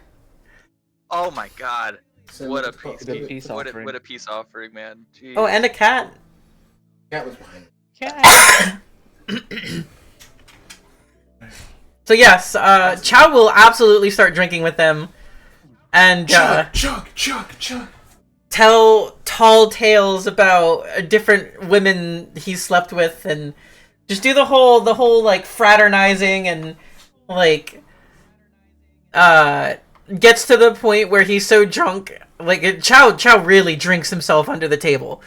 Oh my god. Send What it a to peace, the- peace what offering. a peace offering, man. Jeez. Oh, and a cat. Cat was behind. Cat. So yes, Chow will absolutely start drinking with them, and Chug. tell tall tales about different women he slept with, and just do the whole like fraternizing, and like gets to the point where he's so drunk, like Chow really drinks himself under the table.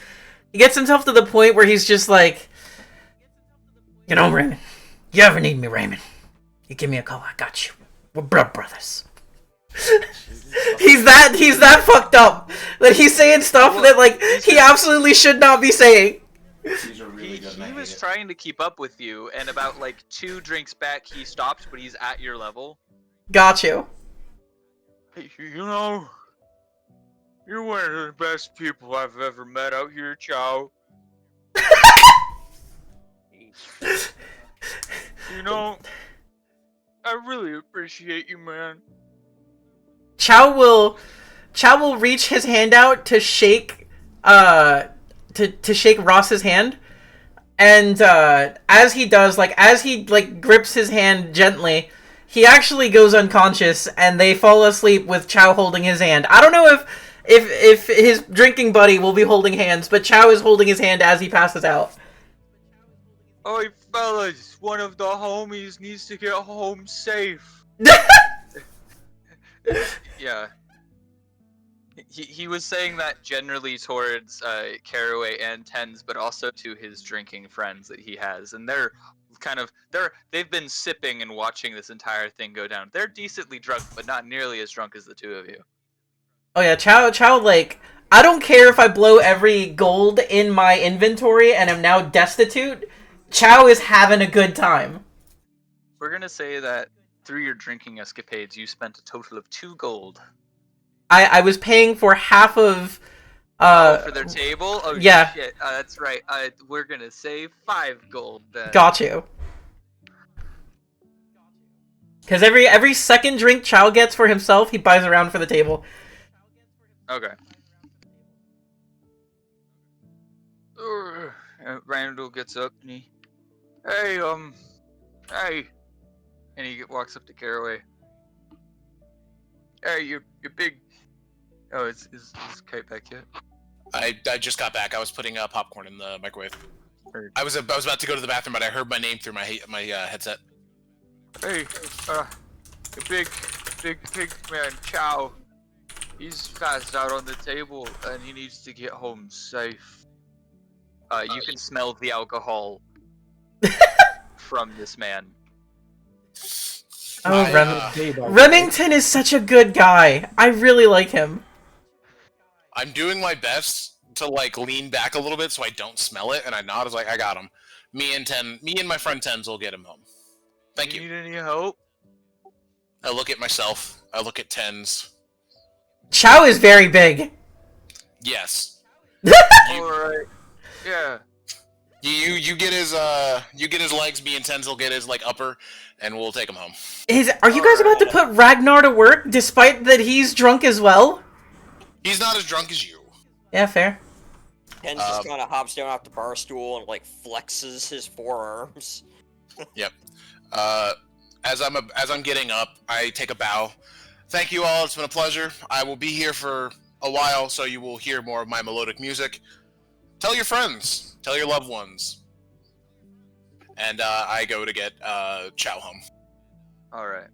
He gets himself to the point where he's just like, you know, Raymond, you ever need me, Raymond, you give me a call, I got you. We're blood brothers. he's that fucked up that he's saying stuff that like he absolutely should not be saying. These are really good. and I He hate was it. trying to keep up with you, and about like 2 drinks back, he stopped, but he's at your level. Got you. Hey, you know, you're one of the best people I've ever met out here, Chow. You know, I really appreciate you, man. Chow will reach his hand out to shake to shake Ross's hand, and as he does, like as he like grips his hand gently, he actually goes unconscious, and they fall asleep with Chow holding his hand. I don't know if his drinking buddy will be holding hands, but Chow is holding his hand as he passes out. Oi, fellas, one of the homies needs to get home safe. Yeah. He was saying that generally towards Caraway and Tens, but also to his drinking friends that he has, and they've been sipping and watching this entire thing go down. They're decently drunk, but not nearly as drunk as the two of you. Oh yeah, Chow, like, I don't care if I blow every gold in my inventory and am now destitute. Chow is having a good time. We're gonna say that through your drinking escapades, you spent a total of 2 gold. I was paying for half of, For their table? Oh, yeah. shit. That's right. We're gonna say 5 gold then. Got you. Because every second drink Chow gets for himself, he buys around for the table. Okay. Randall gets up and hey, and he walks up to Caraway. Hey, you're big. Oh, is Kite back yet? I just got back. I was putting popcorn in the microwave. Heard. I was about to go to the bathroom, but I heard my name through my headset. Hey, the big man, Chow. He's passed out on the table, and he needs to get home safe. You can smell the alcohol from this man. Oh, I, Remington is such a good guy. I really like him. I'm doing my best to like lean back a little bit so I don't smell it, and I nod. I was like, I got him. Me and my friend Tens will get him home. Thank you. Need any help? I look at myself. I look at Tens. Chow is very big. Yes. Alright. Yeah. You get his legs. Me and Tens will get his like upper, and we'll take him home. Are you guys about to put Ragnar to work, despite that he's drunk as well? He's not as drunk as you. Yeah, fair. Ken just kind of hops down off the bar stool and like flexes his forearms. Yep. As I'm getting up, I take a bow. Thank you all. It's been a pleasure. I will be here for a while, so you will hear more of my melodic music. Tell your friends. Tell your loved ones. And I go to get Chow home. All right.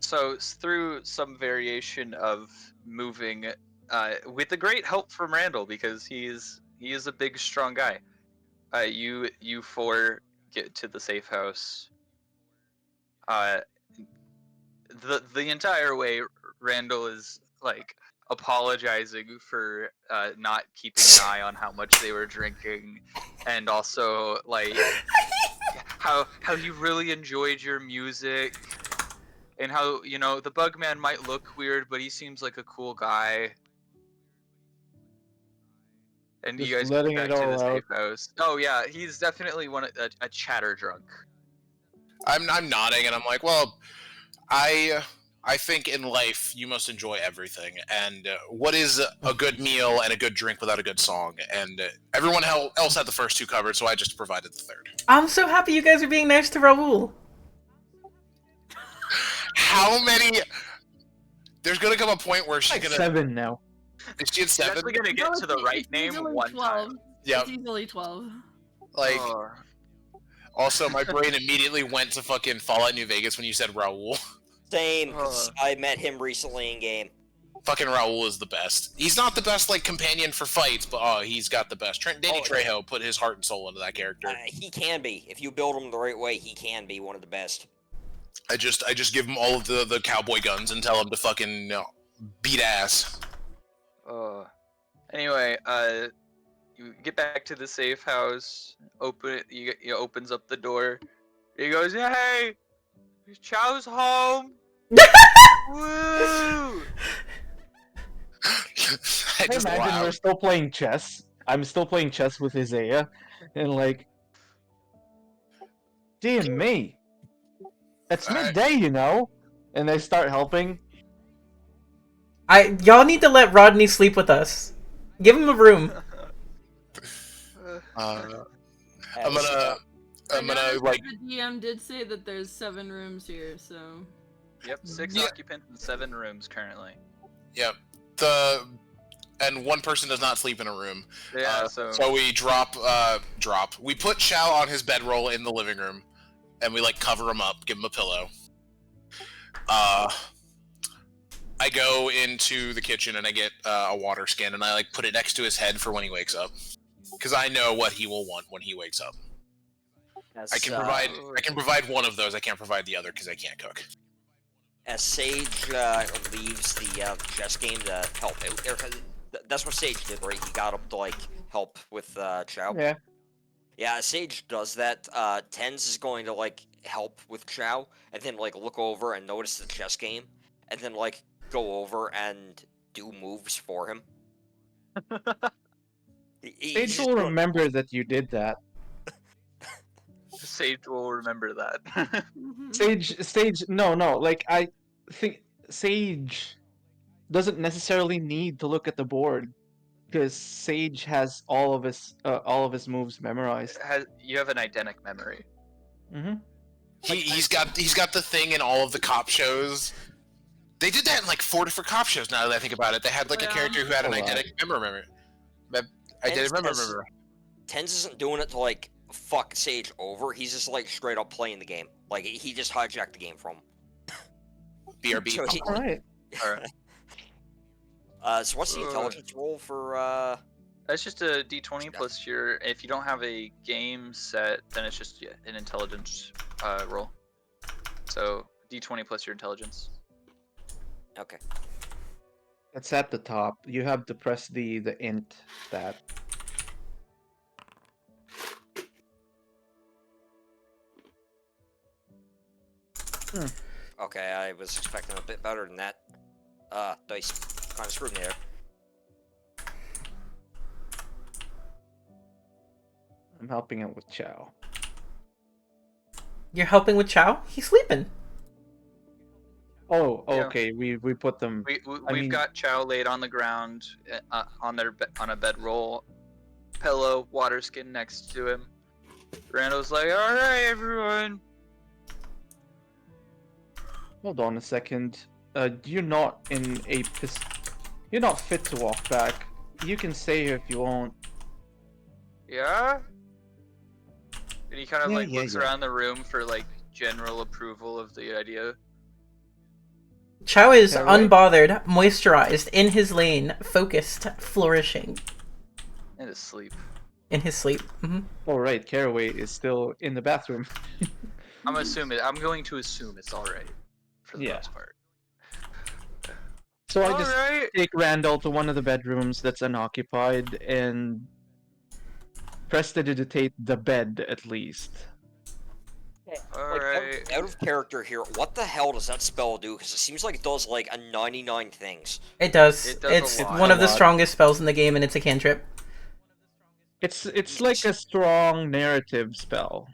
So through some variation of moving, with the great help from Randall, because he is a big, strong guy. You 4 get to the safe house. The entire way, Randall is like apologizing for not keeping an eye on how much they were drinking, and also like how you really enjoyed your music, and how, you know, the Bugman might look weird, but he seems like a cool guy. And Just you guys letting get it back to all the out. safe house. Oh yeah, he's definitely a chatter drunk. I'm nodding, and I'm like, well, I think in life you must enjoy everything, and what is a good meal and a good drink without a good song? And everyone else had the first two covered, so I just provided the third. I'm so happy you guys are being nice to Raul. How many? There's gonna come a point where she's Like gonna. 7 now. Is she at He's 7? actually gonna get to the it's- right it's name easily one 12. time. Yep. It's easily 12. Like, Oh. also, my brain immediately went to fucking Fallout New Vegas when you said Raul. Same, 'cause I met him recently in game. Fucking Raul is the best. He's not the best like companion for fights, but oh, he's got the best. Danny Trejo put his heart and soul into that character. He can be. If you build him the right way, he can be one of the best. I just give him all of the cowboy guns and tell him to fucking beat ass. Anyway, you get back to the safe house. Open it. He opens up the door. He goes, "Hey, Chow's home." Woo! I I just imagine laugh. we're still playing chess. I'm still playing chess with Isaiah, and like, dear me, it's Alright. midday, you know. And they start helping. Y'all need to let Rodney sleep with us. Give him a room. I'm Uh, gonna like. The DM did say that there's 7 rooms here, so. Yep, 6 Yeah. occupants and 7 rooms currently. Yep. And one person does not sleep in a room. Yeah, So we drop. We put Chow on his bedroll in the living room, and we like cover him up, give him a pillow. I go into the kitchen and I get a water skin and I like put it next to his head for when he wakes up, because I know what he will want when he wakes up. as, I can provide one of those. I can't provide the other because I can't cook. As Sage leaves the chess game to help out. That's what Sage did, right? He got up to like help with Chow. Yeah. Yeah, as Sage does that, Tens is going to like help with Chow, and then like look over and notice the chess game, and then like go over and do moves for him. He's Sage just will doing- remember that you did that. Sage will remember that. Sage, no, like I think Sage doesn't necessarily need to look at the board because Sage has all of his moves memorized. You have an eidetic memory. Mm-hmm. He's got the thing in all of the cop shows. They did that in like 4 different cop shows. Now that I think about it, they had like a Yeah. character who had an A lot. eidetic memory. Tens isn't doing it to like fuck Sage over. He's just like straight up playing the game. Like he just hijacked the game from him. BRB. So he- All right. Alright. So what's the intelligence roll for That's just a d20 plus your. If you don't have a game set, then it's just an intelligence roll. So d20 plus your intelligence. Okay. That's at the top. You have to press the int stat. Okay, I was expecting a bit better than that. Dice kind of screwed me there. I'm helping out with Chow. You're helping with Chow? He's sleeping. Oh, Yeah. okay. We put them. We've got Chow laid on the ground on a bedroll, pillow, water skin next to him. Randall's like, "All right, everyone." Hold on a second. You're not in a You're not fit to walk back. You can stay here if you want. Yeah. And he kind of Yeah, like yeah, looks yeah. around the room for like general approval of the idea. Chow is Yeah, right. unbothered, moisturized, in his lane, focused, flourishing. In his sleep. In his sleep. Oh right, Caraway is still in the bathroom. I'm going to assume it's all right for the Yeah. most part. So I All just right. take Randall to one of the bedrooms that's unoccupied and prestidigitate the bed at least. All Like, right. out of character here, what the hell does that spell do? Because it seems like it does like a 99 things. It does. It does a It's lot. one of A the lot. strongest spells in the game, and it's a cantrip. It's like a strong narrative spell.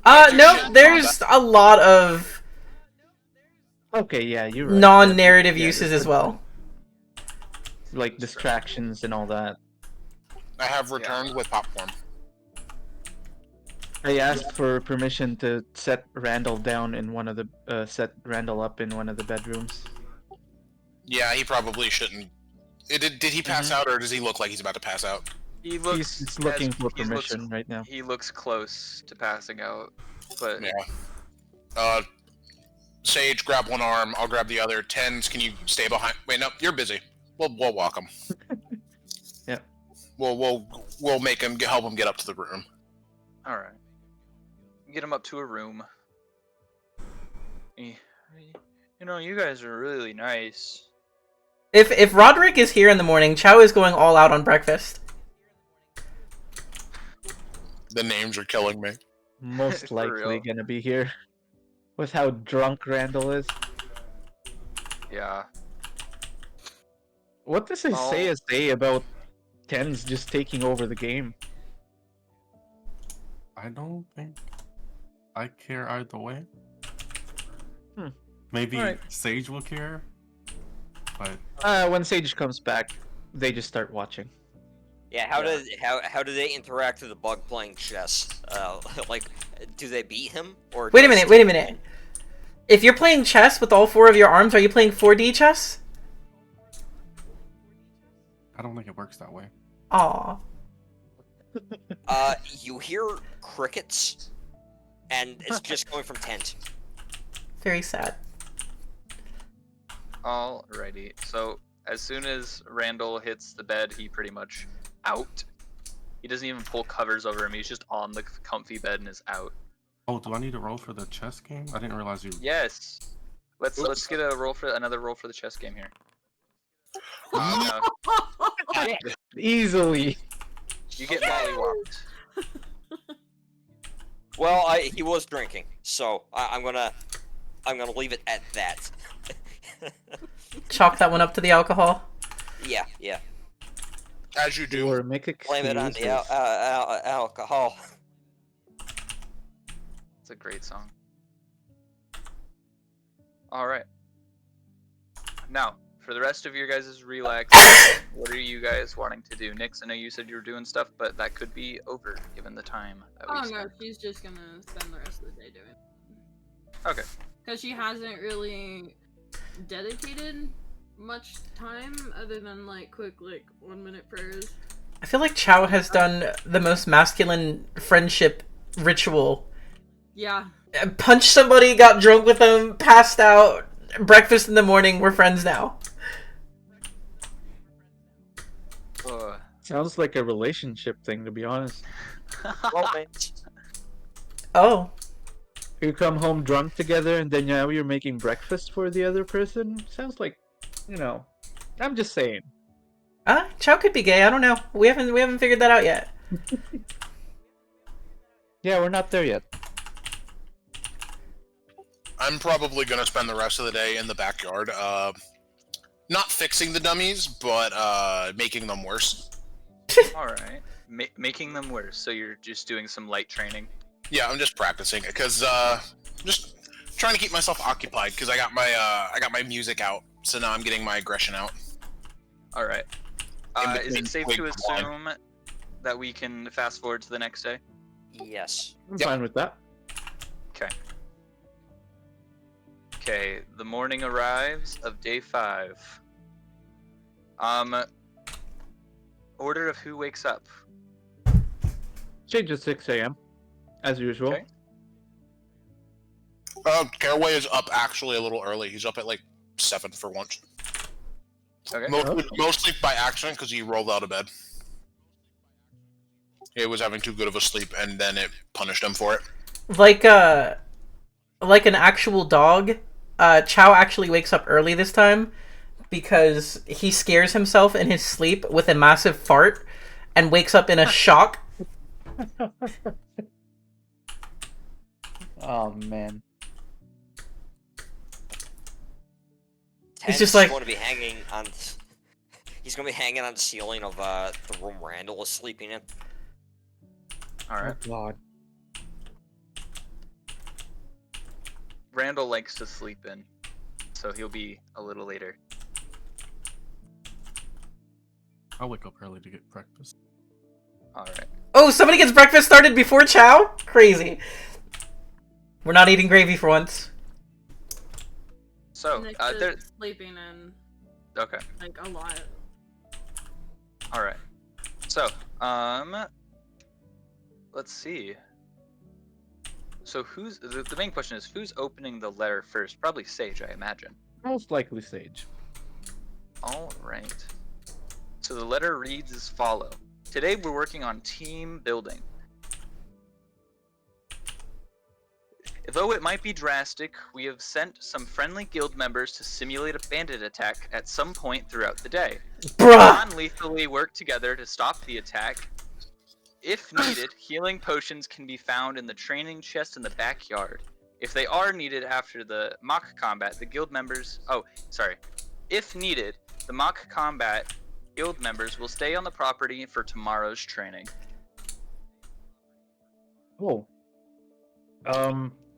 No, there's a lot of Okay, yeah, you're right. non-narrative Yeah, uses as well. like distractions and all that. I have returned with popcorn. I asked for permission to set Randall down in one of the set Randall up in one of the bedrooms. Yeah, he probably shouldn't. Did he pass out, or does he look like he's about to pass out? He looks. He's just looking as- for he looks- permission right now. He looks close to passing out, but Yeah. Sage, grab one arm. I'll grab the other. Tens, can you stay behind? Wait, no, you're busy. We'll walk him. Yeah. We'll make him help him get up to the room. all right. Get him up to a room. You know, you guys are really nice. If Roderick is here in the morning, Chow is going all out on breakfast. The names are killing me. Most For likely real. gonna be here. With how drunk Randall is. Yeah. What does it Oh. say about Tens just taking over the game? I don't think I care either way. Hmm. Maybe Alright. Sage will care, but When Sage comes back, they just start watching. Yeah, how do they interact with the bug playing chess? Like, do they beat him or? Wait a minute. If you're playing chess with all four of your arms, are you playing 4D chess? I don't think it works that way. Aw. You hear crickets, and it's just going from tent. Very sad. Alrighty. So as soon as Randall hits the bed, he pretty much out. He doesn't even pull covers over him. He's just on the comfy bed and is out. Oh, do I need to roll for the chess game? I didn't realize you. Yes. Let's get another roll for the chess game here. Easily. You get mollywopped. Well, he was drinking, so I'm gonna leave it at that. Chalk that one up to the alcohol. Yeah. As you do. Or make Blame it on the alcohol. It's a great song. Alright. Now, for the rest of your guys' relax, what are you guys wanting to do? Nix, I know you said you were doing stuff, but that could be over given the time that we Oh no, spent. she's just gonna spend the rest of the day doing it. Okay. Because she hasn't really dedicated much time other than like quick 1 minute prayers. I feel like Chow has done the most masculine friendship ritual. Yeah. Punched somebody, got drunk with them, passed out, breakfast in the morning, we're friends now. Sounds like a relationship thing, to be honest. Romance. Oh. You come home drunk together, and then now you're making breakfast for the other person? Sounds like, you know, I'm just saying. Chow could be gay, I don't know. We haven't figured that out yet. Yeah, we're not there yet. I'm probably gonna spend the rest of the day in the backyard, not fixing the dummies, but making them worse. Alright. Making them worse, so you're just doing some light training. Yeah, I'm just practicing because just trying to keep myself occupied because I got my music out, so now I'm getting my aggression out. Alright. Is between it safe quick to one. assume that we can fast forward to the next day? Yes. I'm Yep. fine with that. Okay, the morning arrives of day 5. Order of who wakes up. Change at 6 a.m. as usual. Okay. Caraway is up actually a little early. He's up at like 7 for once. Okay. Mostly by accident because he rolled out of bed. He was having too good of a sleep, and then it punished him for it. Like an actual dog, Chow actually wakes up early this time because he scares himself in his sleep with a massive fart and wakes up in a shock. Oh man. He's just like- going to be hanging on. He's going to be hanging on the ceiling of the room Randall is sleeping in. All right. Oh God. Randall likes to sleep in, so he'll be a little later. I'll wake up early to get breakfast. All right. Oh, somebody gets breakfast started before chow? Crazy. We're not eating gravy for once. So, Nick's there. just sleeping in Okay. like a lot. All right. So, let's see. So who's the main question is who's opening the letter first? Probably Sage, I imagine. Most likely Sage. All right. So the letter reads as follow. Today we're working on team building. Though it might be drastic, we have sent some friendly guild members to simulate a bandit attack at some point throughout the day. Bruh! Non-lethally work together to stop the attack. If needed, healing potions can be found in the training chest in the backyard. If they are needed after the mock combat, the guild members... Oh, sorry. If needed, the mock combat guild members will stay on the property for tomorrow's training. Oh.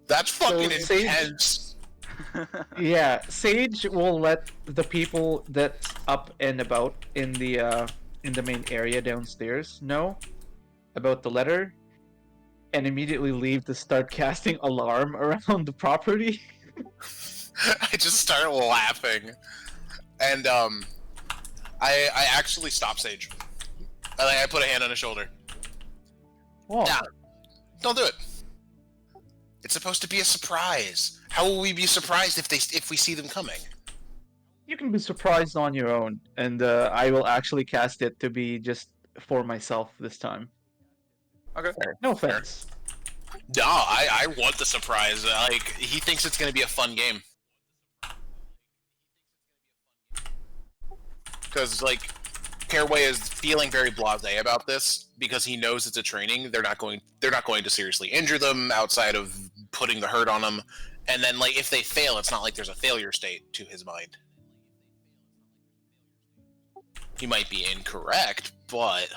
That's fucking So Sage- intense. Yeah, Sage will let the people that's up and about in the main area downstairs know about the letter, and immediately leave to start casting alarm around the property. I just started laughing, and I actually stop Sage. I put a hand on his shoulder. Oh, Yeah. Don't do it. It's supposed to be a surprise. How will we be surprised if we see them coming? you can be surprised on your own, and I will actually cast it to be just for myself this time. Okay. No offense. No, I want the surprise. Like, he thinks it's gonna be a fun game. Because, like, Caraway is feeling very blasé about this because he knows it's a training. They're not going to seriously injure them outside of putting the hurt on them. And then, like, if they fail, it's not like there's a failure state to his mind. He might be incorrect, but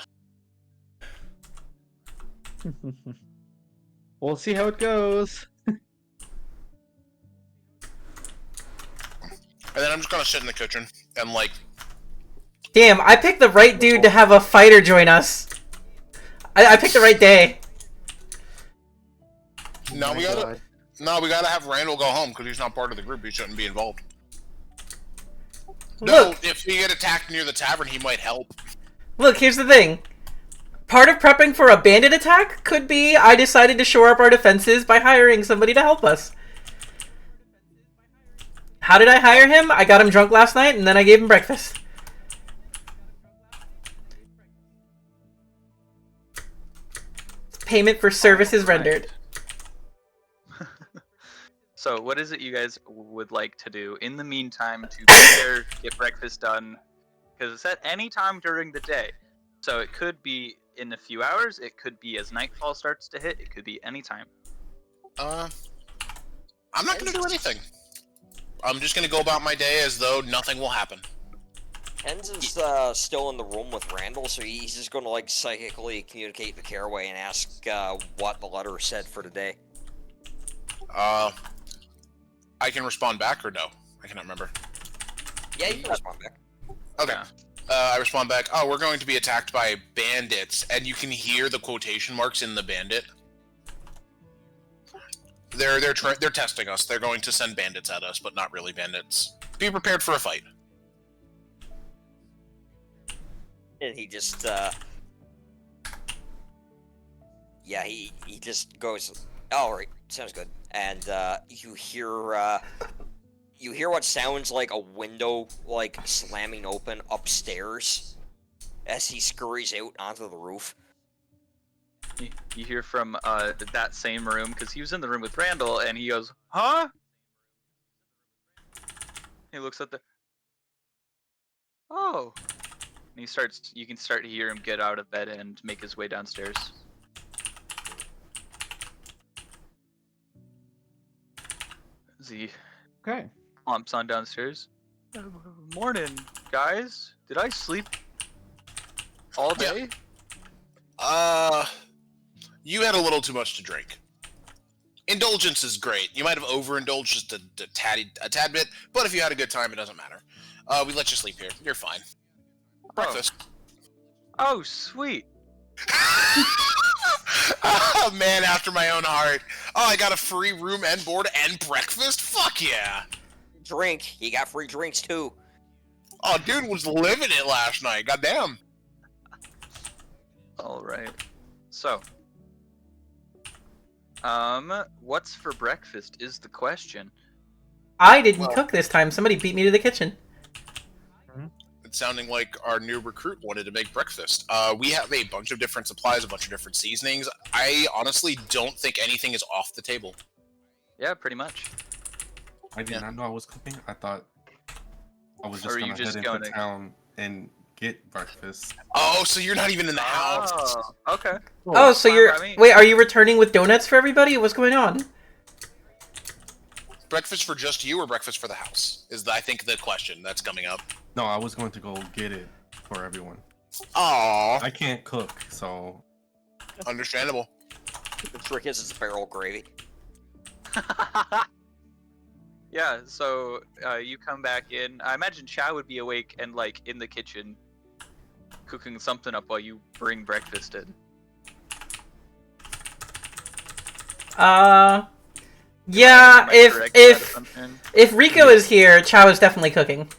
We'll see how it goes. and then I'm just gonna sit in the kitchen and, like, Damn, I picked the right dude to have a fighter join us. I picked the right day. no, Oh my we gotta God. have Randall go home because he's not part of the group. He shouldn't be involved. No, Look, if we get attacked near the tavern, he might help. look, here's the thing. Part of prepping for a bandit attack could be I decided to shore up our defenses by hiring somebody to help us. How did I hire him? I got him drunk last night and then I gave him breakfast. Payment for services rendered. So what is it you guys would like to do in the meantime to prepare, get breakfast done? Because it's at any time during the day. So it could be in a few hours, it could be as nightfall starts to hit, it could be any time. I'm not gonna do anything. I'm just gonna go about my day as though nothing will happen. Hens is still in the room with Randall, so he's just gonna like psychically communicate to Caraway and ask what the letter said for today. I can respond back or no? I cannot remember. Yeah, you can respond back. Okay. Yeah. I respond back. Oh, we're going to be attacked by bandits, and you can hear the quotation marks in the bandit. They're testing us. They're going to send bandits at us, but not really bandits. Be prepared for a fight. And he just yeah, he just goes, all right, sounds good. And you hear what sounds like a window like slamming open upstairs as he scurries out onto the roof. You hear from that same room, because he was in the room with Randall, and he goes, huh? He looks at the... Oh. And he starts, you can start to hear him get out of bed and make his way downstairs. As he Okay. plumps on downstairs. Morning, guys. Did I sleep all day? You had a little too much to drink. Indulgence is great. You might have overindulged just a tad bit, but if you had a good time, it doesn't matter. We let you sleep here. You're fine. Breakfast. Oh, sweet. Oh, man after my own heart. Oh, I got a free room and board and breakfast? Fuck yeah. Drink. You got free drinks too. Oh, dude was living it last night. Goddamn. All right. So, what's for breakfast is the question. I didn't cook this time. Somebody beat me to the kitchen. It's sounding like our new recruit wanted to make breakfast. We have a bunch of different supplies, a bunch of different seasonings. I honestly don't think anything is off the table. Yeah, pretty much. I did not know I was cooking. I thought I was just Or are gonna you just head going into town and get breakfast. Oh, so you're not even in the house. Oh, okay. Oh, so Fine you're... by me. Wait, are you returning with donuts for everybody? What's going on? Breakfast for just you or breakfast for the house? I think, the question that's coming up. No, I was going to go get it for everyone. Aww. I can't cook, so Understandable. The trick is it's barrel gravy. Yeah, so you come back in. I imagine Chow would be awake and like in the kitchen cooking something up while you bring breakfast in. Yeah, Am I correct in that assumption? if Rico is here, Chow is definitely cooking.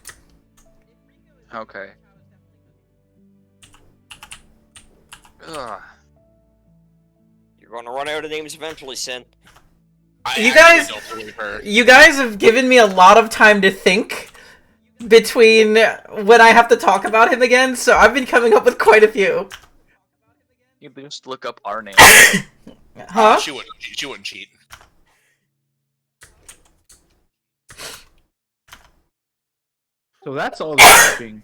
Okay. Ugh. You're gonna run out of names eventually, Sin. You guys- don't believe her. You guys have given me a lot of time to think between when I have to talk about him again, so I've been coming up with quite a few. You can just look up our name. Huh? She wouldn't cheat. So that's all the typing.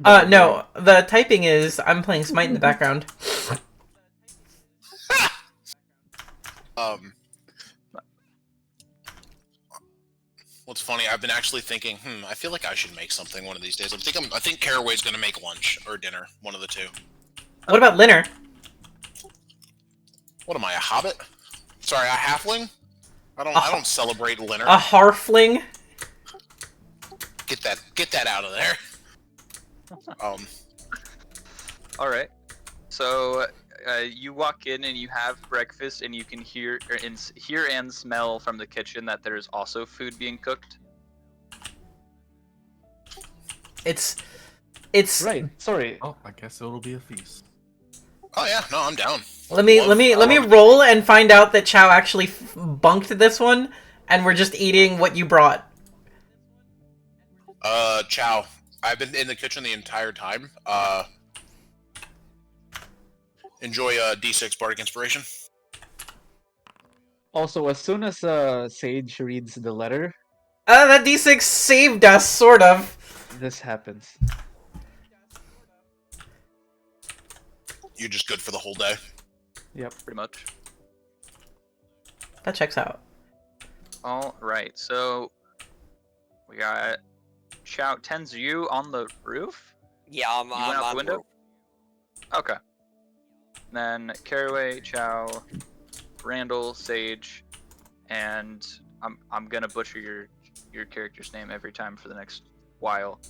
No, the typing is I'm playing Smite in the background. What's funny, I've been actually thinking, I feel like I should make something one of these days. I think Caraway's gonna make lunch or dinner, one of the two. What about Linner? What am I, a hobbit? Sorry, a halfling? I don't celebrate Linner. A Harfling? Get that out of there. All right. So you walk in and you have breakfast, and you can hear and smell from the kitchen that there's also food being cooked. It's Right. Sorry. oh, I guess it'll be a feast. Oh yeah, no, I'm down. Let me roll and find out that Chow actually bunked this one, and we're just eating what you brought. Chow. I've been in the kitchen the entire time. Enjoy D6 Bardic Inspiration. Also, as soon as Sage reads the letter, That D6 saved us, sort of. this happens. You're just good for the whole day. Yep. Pretty much. That checks out. All right. So we got Chow. Tens, are you on the roof? Yeah, I'm You went out on the window? roof. Okay. Then Caraway, Chow, Randall, Sage, and I'm gonna butcher your character's name every time for the next while.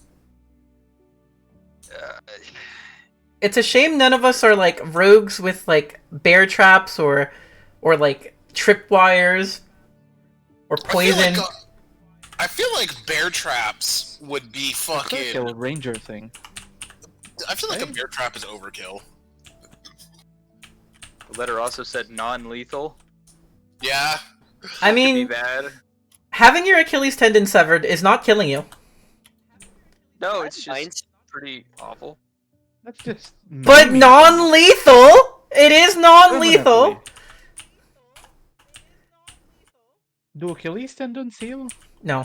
It's a shame none of us are like rogues with like bear traps or like tripwires or poison. I feel like bear traps would be It's like a fucking. ranger thing. I feel like a right? bear trap is overkill. The letter also said non-lethal. Yeah. I Could be mean, bad. having your Achilles tendon severed is not killing you. No, it's Fine. just pretty awful. That's just. But mean. non-lethal! It is non-lethal! Permanently. Do Achilles tendons heal? No.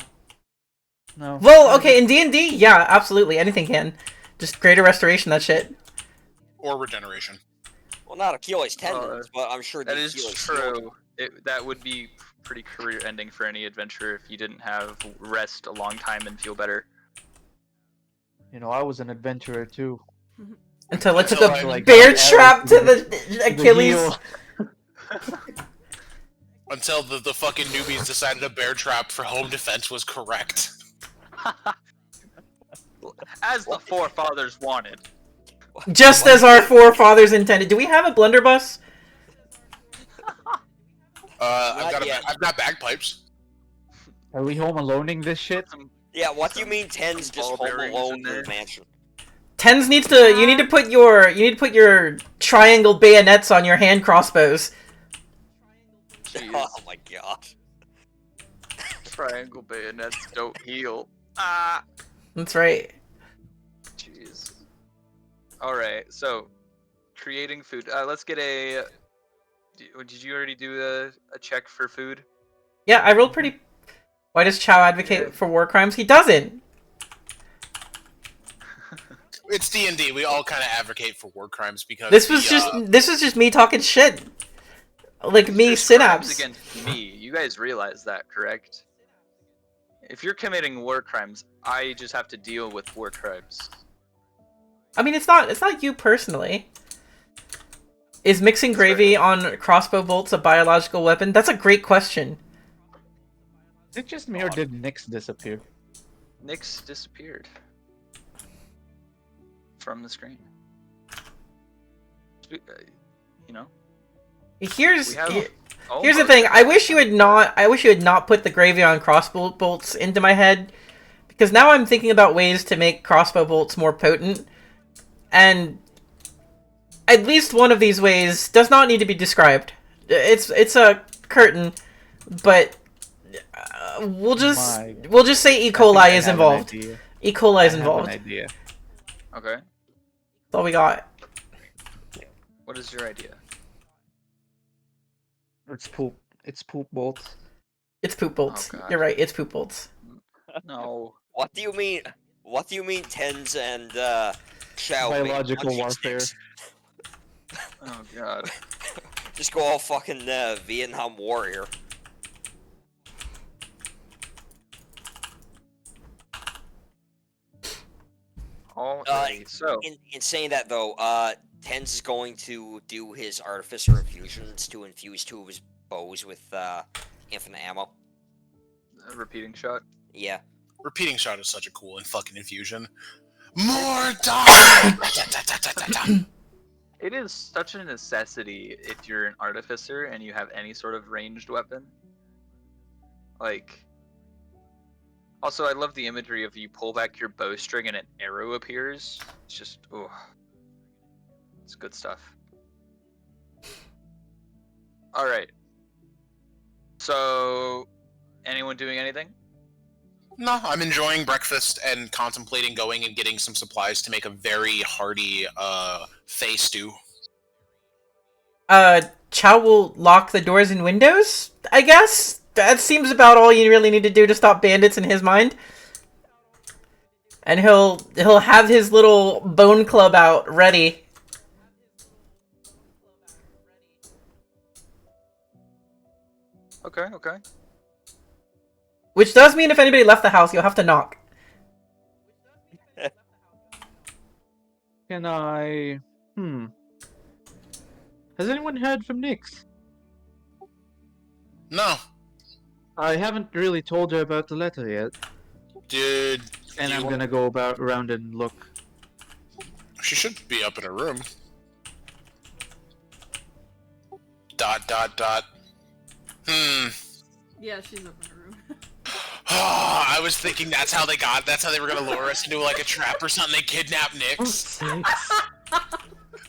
No. Well, okay, in D&D, yeah, absolutely, anything can. Just greater restoration, that shit. Or regeneration. Well, not Achilles tendons, but I'm sure That the is Achilles true. That would be pretty career ending for any adventurer if you didn't have rest a long time and feel better. You know, I was an adventurer too. Until I took Until a I, like, bear got the trap to arrow the Achilles. heel. until the fucking newbies decided a bear trap for home defense was correct. As the forefathers wanted. Just as our forefathers intended. Do we have a blunderbuss? Not yet. I've got bagpipes. Are we home aloneing this shit? Yeah, what do you mean Tens just ball home bearings alone in in the there. mansion? Tens needs to. You need to put your triangle bayonets on your hand crossbows. Jeez. Oh my god. Triangle bayonets don't heal. Ah. That's right. Jeez. Alright, so creating food. Let's get a. Did you already do a check for food? Yeah, I rolled pretty. Why does Chow advocate Yeah. for war crimes? He doesn't. It's D&D. We all kind of advocate for war crimes because This was just me talking shit. Like me, There's crimes Synapse. against me. You guys realize that, correct? If you're committing war crimes, I just have to deal with war crimes. I mean, it's not you personally. Is mixing gravy on crossbow bolts a biological weapon? That's a great question. Is it just me or did Nyx disappear? Nyx disappeared from the screen. You know. Here's We have here's the thing. I wish you had not put the gravy on crossbow bolts into my head, because now I'm thinking about ways to make crossbow bolts more potent, and at least one of these ways does not need to be described. It's a curtain, but we'll just say E. coli is involved. E. coli is involved. I have an idea. Okay. That's all we got. What is your idea? It's poop. It's poop bolts. It's poop bolts. God. You're right. It's poop bolts. No. What do you mean? What do you mean Tens and Shao made Biological punching warfare. sticks? Oh god. Just go all fucking Vietnam warrior. Alright, so In saying that though, Tens is going to do his artificer infusions to infuse 2 of his bows with infinite ammo. a repeating shot. Yeah. Repeating shot is such a cool and fucking infusion. More die! It is such a necessity if you're an artificer and you have any sort of ranged weapon. Like, also I love the imagery of you pull back your bowstring and an arrow appears. It's just, oh, it's good stuff. All right. So, anyone doing anything? No, I'm enjoying breakfast and contemplating going and getting some supplies to make a very hearty Fey stew. Chow will lock the doors and windows, I guess? That seems about all you really need to do to stop bandits in his mind. And he'll have his little bone club out ready. Okay, okay. Which does mean if anybody left the house, you'll have to knock. Can I... Has anyone heard from Nyx? No. I haven't really told her about the letter yet. Dude. And I'm gonna go around and look. She should be up in her room. ... Yeah, she's up in her room. I was thinking that's how they were gonna lure us into like a trap or something. They kidnapped Nyx.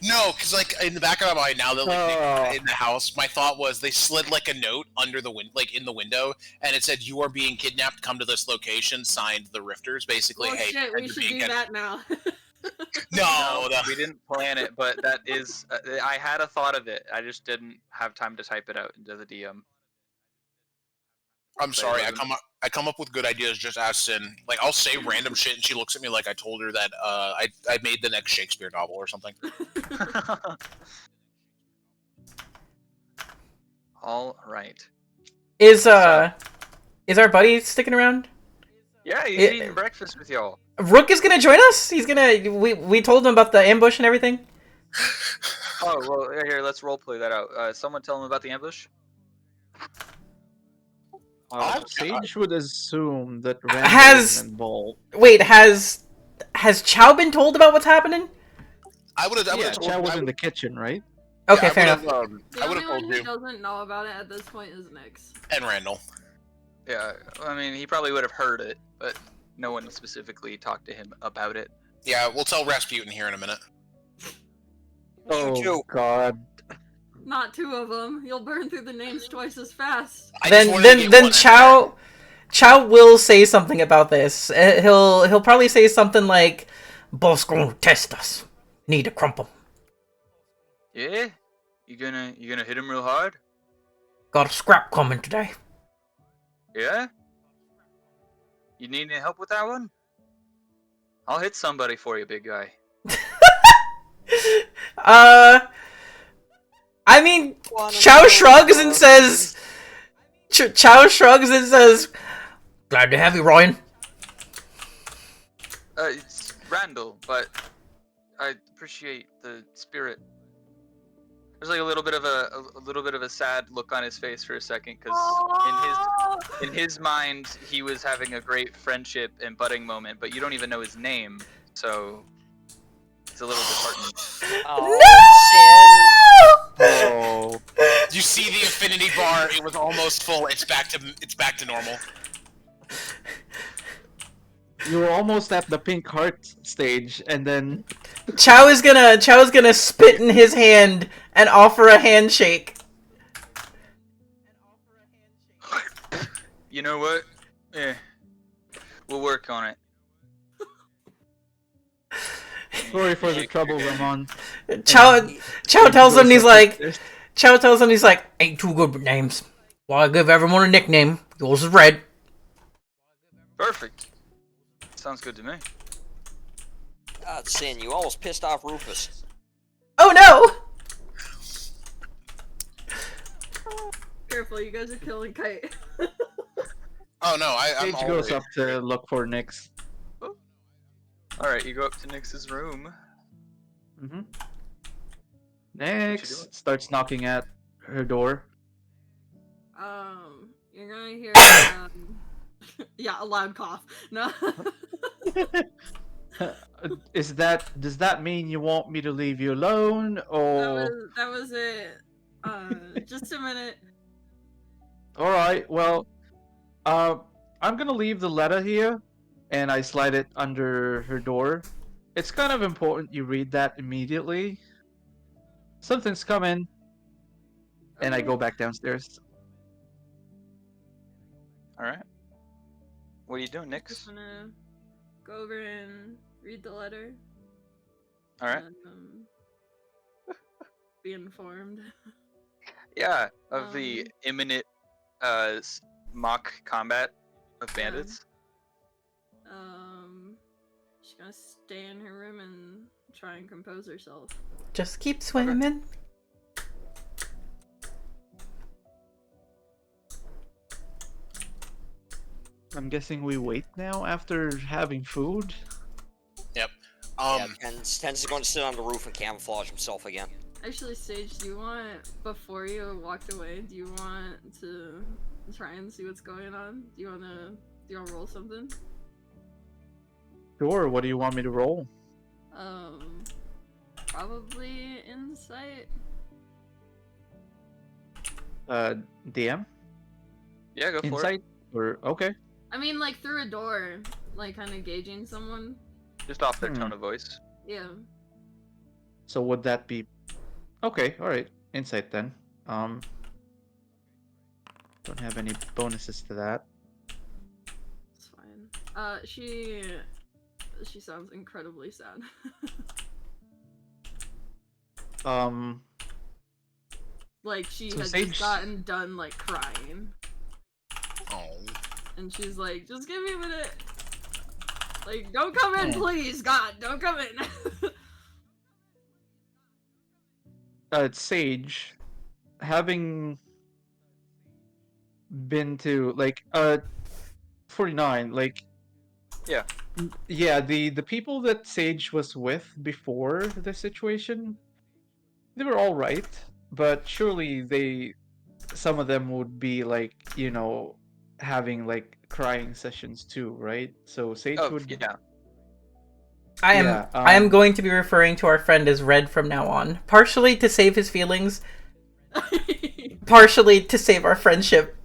No, because like in the back of my mind now that like Nyx in the house, my thought was they slid like a note under the in the window, and it said, "You are being kidnapped. Come to this location." Signed, the Rifters. Basically, Oh hey, shit, we should do that now. No, we didn't plan it, but that is. I had a thought of it. I just didn't have time to type it out into the DM. I'm sorry. I come up with good ideas. Just ask Sin. Like I'll say random shit, and she looks at me like I told her that I made the next Shakespeare novel or something. All right. Is our buddy sticking around? Yeah, he's eating breakfast with y'all. Rook is gonna join us. He's gonna. We told him about the ambush and everything. Oh well, here let's roleplay that out. Someone tell him about the ambush. Sage would assume that Randall Has- isn't involved. Wait, has Chow been told about what's happening? I would have. Yeah, Chow was in the kitchen, right? Okay, I fair would've, enough. The I would only have one told who you doesn't know about it at this point is Nyx. and Randall. Yeah, I mean he probably would have heard it, but no one specifically talked to him about it. Yeah, we'll tell Rasputin here in a minute. Oh God. Not two of them. You'll burn through the names twice as fast. I just wanted to Then get then one in Chow will say something about this. He'll probably say something like, "Boss gonna test us. Need to crumple. Yeah, you gonna hit him real hard? Got a scrap coming today." Yeah. You need any help with that one? I'll hit somebody for you, big guy. I mean, Chow shrugs and says, "Glad to have you, Ryan." It's Randall, but I appreciate the spirit. There's like a little bit of a sad look on his face for a second, because in his mind he was having a great friendship and budding moment, but you don't even know his name, so it's a little disheartening. Oh. You see the infinity bar? It was almost full. It's back to normal. You were almost at the pink heart stage, and then Chow is gonna spit in his hand and offer a handshake. You know what? Yeah, we'll work on it. sorry for the trouble, Ramon. Chow tells him he's like, "Ain't too good with names. Well, I give everyone a nickname. Yours is Red." Perfect. Sounds good to me. Sin, you almost pissed off Rufus. Oh no! Careful, you guys are killing Kite. Oh no, I'm Sage goes up to look for Nyx. All right, you go up to Nyx's room. Mm-hmm. Nyx starts knocking at her door. You're gonna hear, yeah, a loud cough. No. Does that mean you want me to leave you alone, or? That was it. Just a minute. All right. Well, I'm gonna leave the letter here, and I slide it under her door. It's kind of important you read that immediately. Something's coming, and I go back downstairs. All right. What are you doing, Nyx? Just gonna go over and read the letter. All right. And, be informed. Yeah, of the imminent mock combat of bandits. She's gonna stay in her room and try and compose herself. Just keep swimming. I'm guessing we wait now after having food. Yep. Yeah, Ten's going to sit on the roof and camouflage himself again. Actually, Sage, do you want, before you walked away, do you want to try and see what's going on? Do you wanna roll something? Sure. What do you want me to roll? Probably insight. DM? Yeah, go for Insight? Or okay. I mean, like, through a door, like, kind of gauging someone. it. Just off their tone of voice. Yeah. So would that be? Okay. All right. Insight then. Don't have any bonuses to that. It's fine. She sounds incredibly sad. Like, she So had Sage- just gotten done, like, crying. Oh. And she's like, just give me a minute. Like, don't come in, please. God, don't come in. It's Sage, having been to like 49, like Yeah. Yeah, the people that Sage was with before the situation, they were all right, but surely some of them would be like, having like crying sessions too, right? So Sage Oh would, yeah. I yeah, am going to be referring to our friend as Red from now on, partially to save his feelings, partially to save our friendship.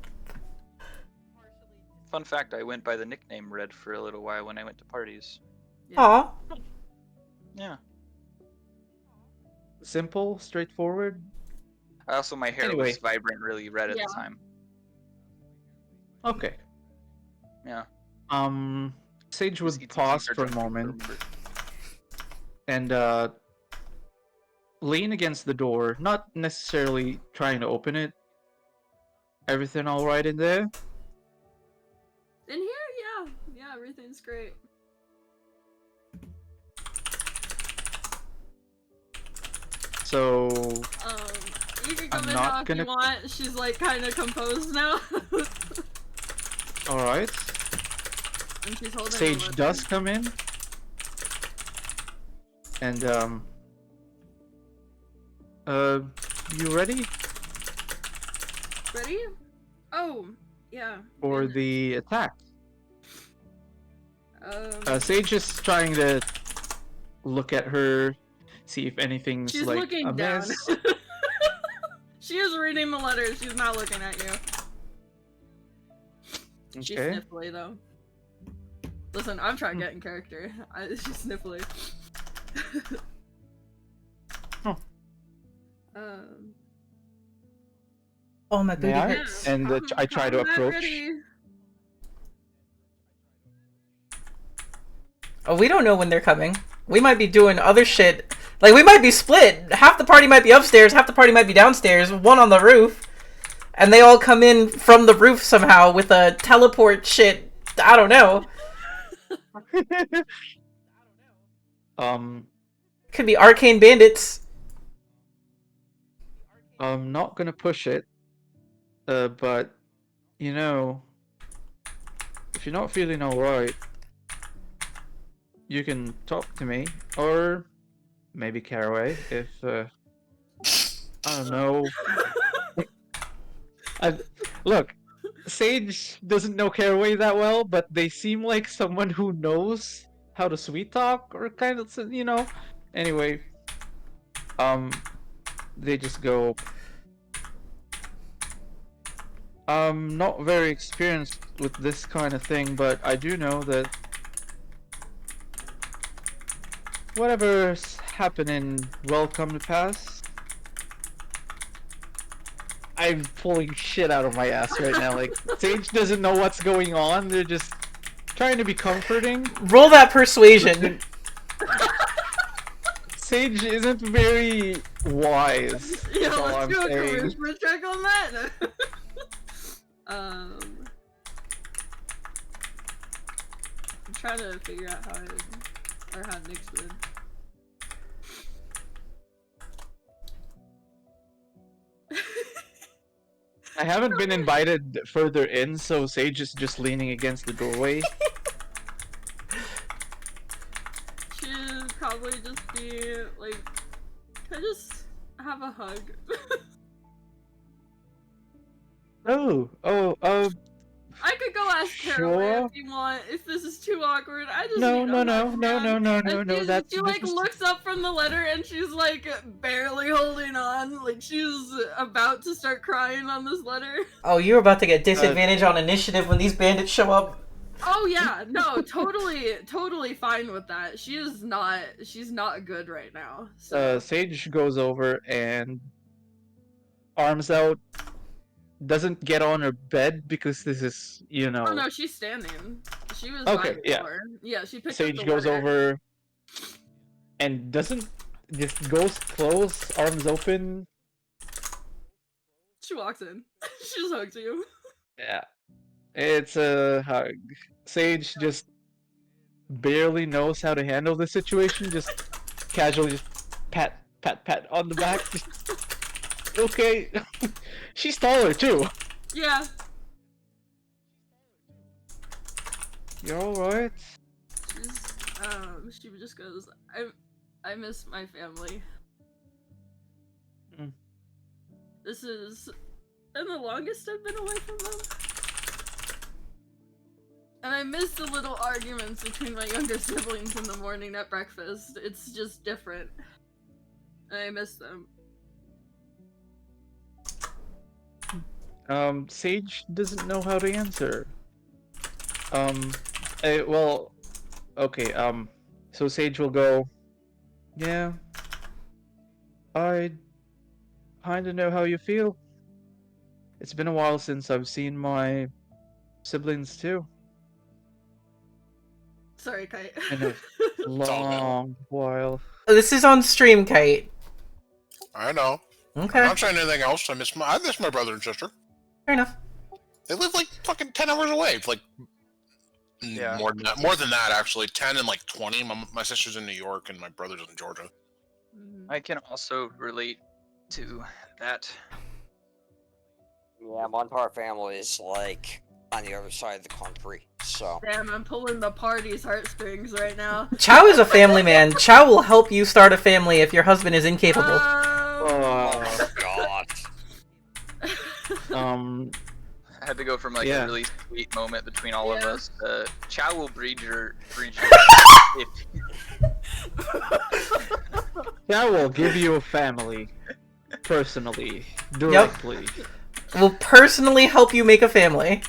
Fun fact: I went by the nickname Red for a little while when I went to parties. Yeah. Aw. Yeah. simple, straightforward. Also, my hair Anyway. was vibrant, really red at Yeah. the time. Okay. Yeah. Sage It was would eating pause some for a drunk people, moment remember? and lean against the door, not necessarily trying to open it. Everything all right in there? In here, yeah, everything's great. So You can I'm come in not now if gonna- you want. She's like kind of composed now. all right. And she's holding the Sage letter. does come in, and you ready Ready? Oh, yeah. for goodness. the attack? Um, Sage is trying to look at her, see if anything's she's like looking down. amiss. She is reading the letter. She's not looking at you. She's Okay. sniffly though. Listen, I'm trying to get in character. She's sniffly. Huh. Oh, my May booty I? hurts. And I try to combat approach. ready. Oh, we don't know when they're coming. We might be doing other shit. Like, we might be split. Half the party might be upstairs, half the party might be downstairs, one on the roof. And they all come in from the roof somehow with a teleport shit. I don't know. Could be arcane bandits. I'm not gonna push it, but if you're not feeling alright, you can talk to me, or maybe Caraway if I don't know. Look, Sage doesn't know Caraway that well, but they seem like someone who knows how to sweet talk or kind of, Anyway, they just go. I'm not very experienced with this kind of thing, but I do know that whatever's happening will come to pass. I'm pulling shit out of my ass right now. Like, Sage doesn't know what's going on. They're just trying to be comforting. Roll that persuasion. Sage isn't very wise. Yeah, That's all let's I'm do a saying. charisma check on that. I'm trying to figure out how Nick's would. I haven't been invited further in, so Sage is just leaning against the doorway. She'd probably just be like, can I just have a hug? I could go ask Caraway Sure. if you want. If this is too awkward, I just No, need no, a no, hug, no, man. no, no, And no. That's she like this is- looks up from the letter and she's like barely holding on, like she's about to start crying on this letter. Oh, you're about to get disadvantage on initiative when these bandits show up. Oh yeah, no, totally fine with that. She's not good right now. So. Sage goes over and arms out. Doesn't get on her bed because this is, Oh no, she's standing. She was Okay, by yeah. before. Yeah, she picked Sage up the goes letter. over and doesn't just goes close, arms open. She walks in. She just hugs you. Yeah. It's a hug. Sage just barely knows how to handle the situation, just casually just pat on the back. Okay. She's taller too. Yeah. You're alright. She's She just goes, I miss my family. Mm. This has been the longest I've been away from them. And I miss the little arguments between my younger siblings in the morning at breakfast. It's just different. And I miss them. Sage doesn't know how to answer. Well, okay, so Sage will go, yeah, I kinda know how you feel. It's been a while since I've seen my siblings too. Sorry, Kite. Been a all good. long while. This is on stream, Kite. I know. Okay, I'm not saying anything else. I miss my brother and sister. fair enough. They live like fucking 10 hours away. Like Yeah. more than that actually. 10 and like 20. My sister's in New York and my brother's in Georgia. I can also relate to that. Yeah, one part family is like on the other side of the country, so. Damn, I'm pulling the party's heartstrings right now. Chow is a family man. Chow will help you start a family if your husband is incapable. Oh god. I had to go from like Yeah. a really sweet moment between all of Yeah. us. Chow will breed your if Yeah, will give you a family. Personally. Directly. Will personally help you make a family.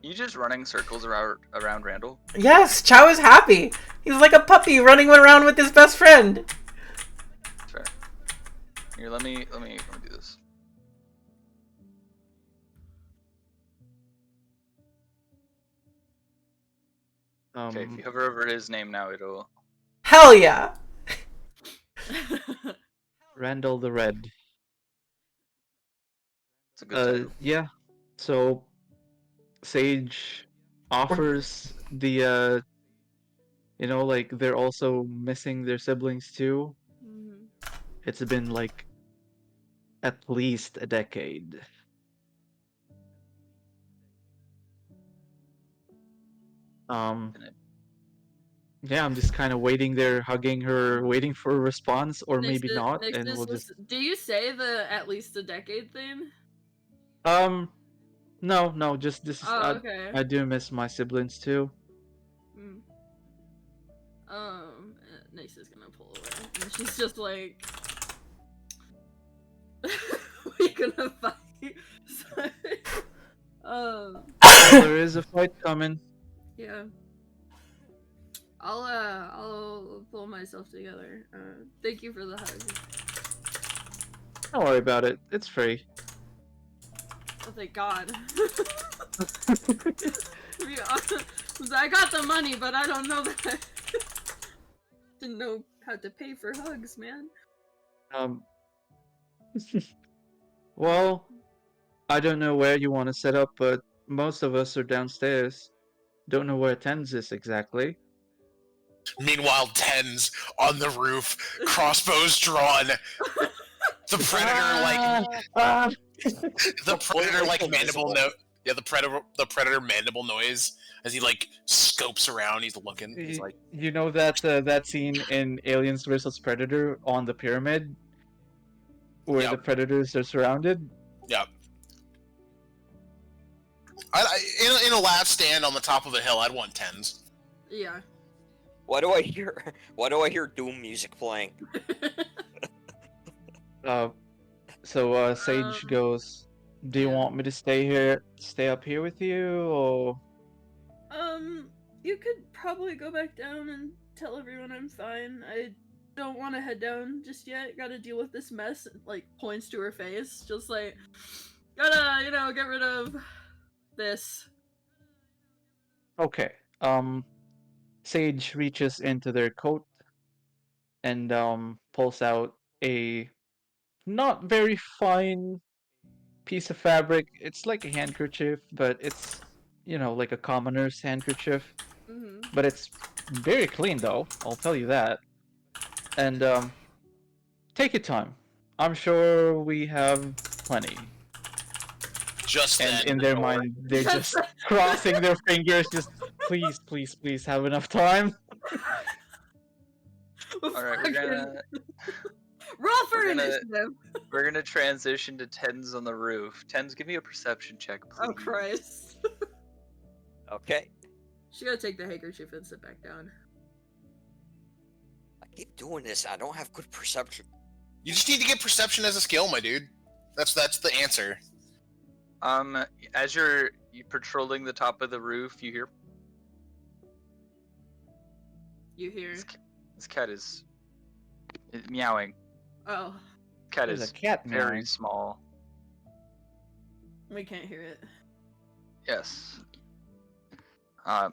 you just running circles around Randall. Yes, Chow is happy. He's like a puppy running around with his best friend. Fair. Here, let me do this. Okay, if you hover over his name now, it'll. Hell yeah. Randall the Red. It's a good title. Yeah. So Sage offers the like they're also missing their siblings too. It's been like at least a decade. Yeah, I'm just kind of waiting there, hugging her, waiting for a response, or maybe not, and we'll just. Do you say the at least a decade thing? No, just this is. Oh, okay. I do miss my siblings too. Nice is gonna pull away, and she's just like, "We gonna fight?" There is a fight coming. Yeah. I'll pull myself together. Thank you for the hug. Don't worry about it. It's free. Oh, thank God. I got the money, but I don't know that. Didn't know how to pay for hugs, man. Well, I don't know where you want to set up, but most of us are downstairs. Don't know where Tens is exactly. Meanwhile, Tens on the roof, crossbows drawn. The predator mandible note. Yeah, the predator mandible noise as he like scopes around. He's looking. He's like, you know that that scene in Aliens vs Predator on the pyramid, where the predators are surrounded. Yep. In a last stand on the top of a hill, I'd want Tens. Yeah. Why do I hear Doom music playing? So Sage goes, "Do you want me to stay up here with you, or?" You could probably go back down and tell everyone I'm fine. I don't want to head down just yet. Gotta deal with this mess. Like, points to her face, just like, gotta, get rid of this. Okay. Sage reaches into their coat and pulls out a not very fine piece of fabric. It's like a handkerchief, but it's like a commoner's handkerchief. But it's very clean though, I'll tell you that. And take your time. I'm sure we have plenty. Just and then, in their mind, they're just crossing their fingers, just please, please, please have enough time. All right, we're gonna roll for we're gonna- initiative. we're gonna transition to Tens on the roof. Tens, give me a perception check, please. Oh Christ! Okay. She gotta take the handkerchief and sit back down. I keep doing this. I don't have good perception. You just need to get perception as a skill, my dude. That's the answer. As you're patrolling the top of the roof, you hear You hear? this cat is meowing. Oh, Cat There's is a cat very meowing. small. we can't hear it. Yes.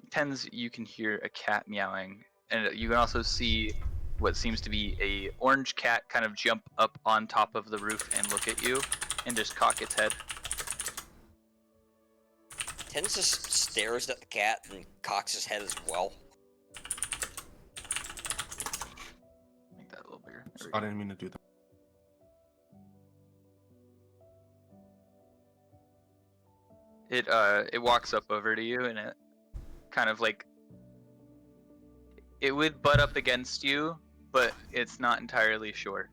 Tens, you can hear a cat meowing, and you can also see what seems to be a orange cat kind of jump up on top of the roof and look at you, and just cock its head. Tens just stares at the cat and cocks his head as well. Make that a little bigger. There we I go. didn't mean to do that. It walks up over to you, and it kind of like it would butt up against you, but it's not entirely sure.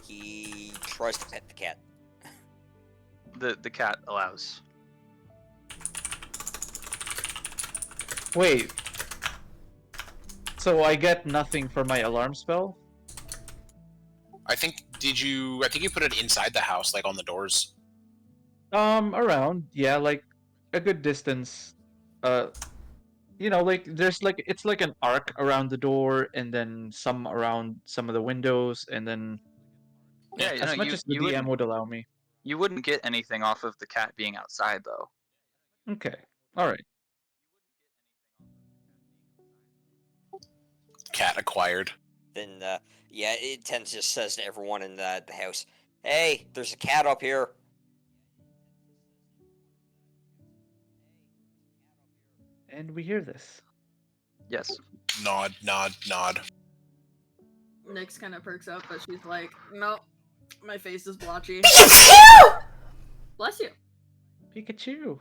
He tries to pet the cat. The cat allows. Wait. So I get nothing for my alarm spell? I think you put it inside the house, like on the doors. Around, yeah, like a good distance. Like there's like it's like an arc around the door, and then some around some of the windows, and then Yeah, as much as the DM would allow me. you wouldn't get anything off of the cat being outside though. Okay, all right. Cat acquired. Then, yeah, it Tens just says to everyone in the house, "Hey, there's a cat up here." And we hear this. Yes. Nod, nod, nod. Nyx kind of perks up, but she's like, "Nope, my face is blotchy." Bless you. Pikachu.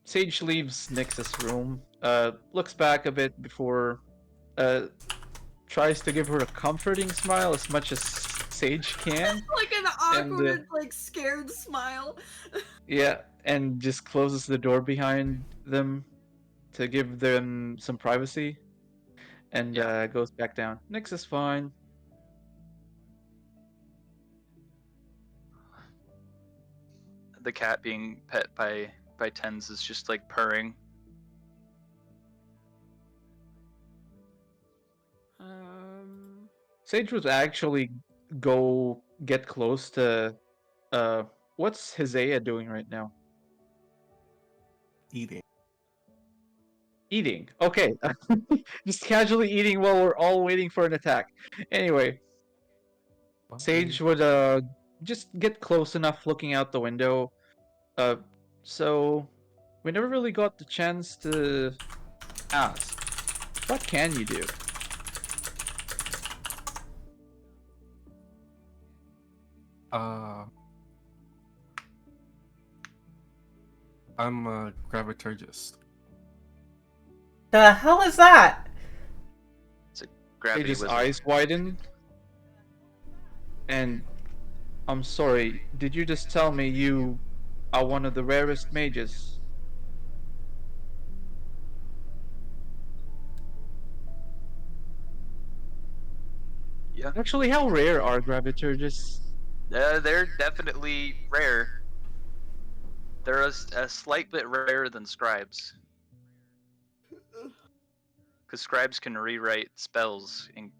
Sage leaves Nyx's room. Looks back a bit before. Tries to give her a comforting smile as much as Sage can. Like an awkward, like scared smile. Yeah, and just closes the door behind them to give them some privacy, and goes back down. Nyx is fine. The cat being pet by Tens is just like purring. Sage would actually go get close to. What's Hizea doing right now? Eating. Eating. Okay. Just casually eating while we're all waiting for an attack. Anyway, Sage would just get close enough looking out the window. So we never really got the chance to ask. What can you do? I'm a graviturgist. The hell is that? It's a gravity Sage's wizard. eyes widen. And I'm sorry, did you just tell me you are one of the rarest mages? Yeah. Actually, how rare are graviturgists? They're definitely rare. They're a slight bit rarer than scribes. Because scribes can rewrite spells, and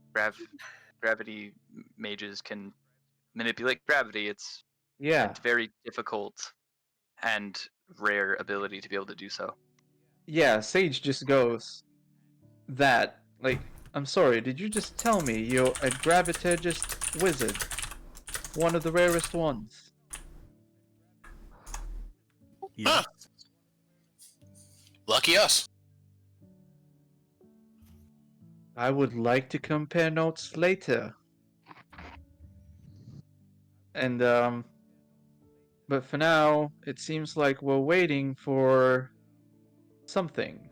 gravity mages can manipulate gravity. It's Yeah. a very difficult and rare ability to be able to do so. Yeah, Sage just goes, that, like, I'm sorry, did you just tell me you're a graviturgist wizard? One of the rarest ones. Yeah. Huh. Lucky us. I would like to compare notes later. And but for now, it seems like we're waiting for something.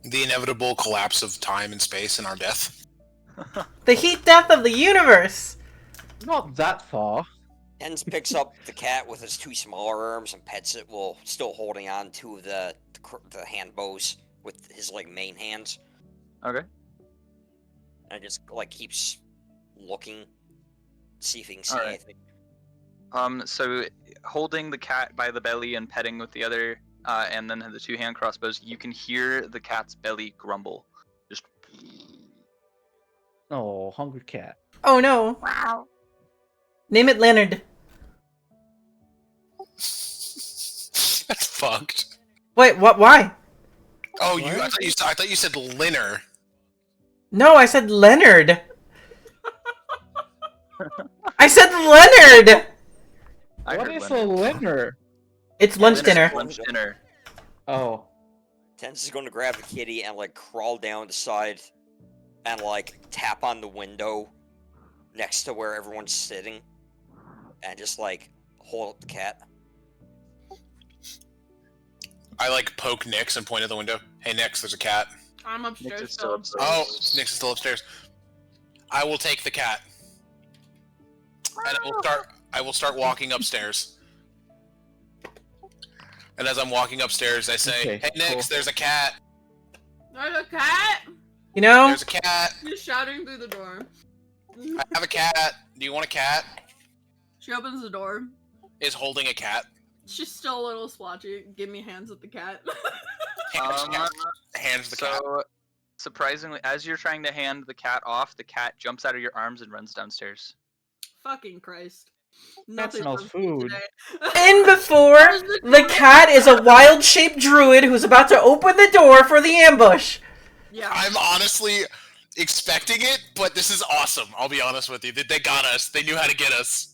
The inevitable collapse of time and space and our death. The heat death of the universe! Not that far. Tens picks up the cat with his 2 smaller arms and pets it while still holding on to the hand bows with his like main hands. Okay. And just like keeps looking, see if he can see Alright. anything. So holding the cat by the belly and petting with the other, and then the 2 hand crossbows, you can hear the cat's belly grumble. Just. Oh, hungry cat. Oh no. Wow. Name it Leonard. That's fucked. Wait, what? Why? Oh, I thought you said Linner. No, I said Leonard. I said Leonard! What is a limmer? It's lunch dinner. Lunch dinner. Oh. Tens is going to grab the kitty and like crawl down the side and like tap on the window next to where everyone's sitting and just like hold up the cat. I like poke Nix and point at the window. Hey Nix, there's a cat. I'm Nix upstairs is still still. upstairs. Oh, Nix is still upstairs. I will take the cat. And I will start walking upstairs. And as I'm walking upstairs, I say, Okay, "Hey Nix, cool. there's a cat. There's a cat! You know? There's a cat. She's shouting through the door. I have a cat. Do you want a cat?" She opens the door. Is holding a cat. She's still a little splotchy. Give me hands at the cat. Hands the cat. So, surprisingly, as you're trying to hand the cat off, the cat jumps out of your arms and runs downstairs. Fucking Christ. That Nothing smells for me food. today. In before, the cat is a wild-shaped druid who's about to open the door for the ambush. Yeah. I'm honestly expecting it, but this is awesome. I'll be honest with you. They got us. They knew how to get us.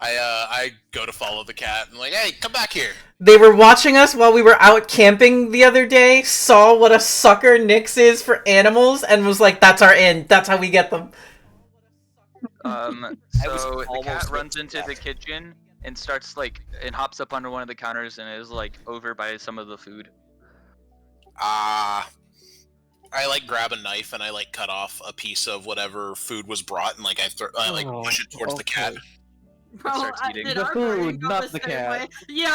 I go to follow the cat and like, hey, come back here. They were watching us while we were out camping the other day, saw what a sucker Nyx is for animals, and was like, that's our in. That's how we get them. So the almost cat with runs into that. the kitchen and starts and hops up under one of the counters and is like over by some of the food. I like grab a knife and I like cut off a piece of whatever food was brought and like I like Oh, push it towards the cat. okay. Bro, starts eating. did The our brain food, go not the the same cat. way? Yeah.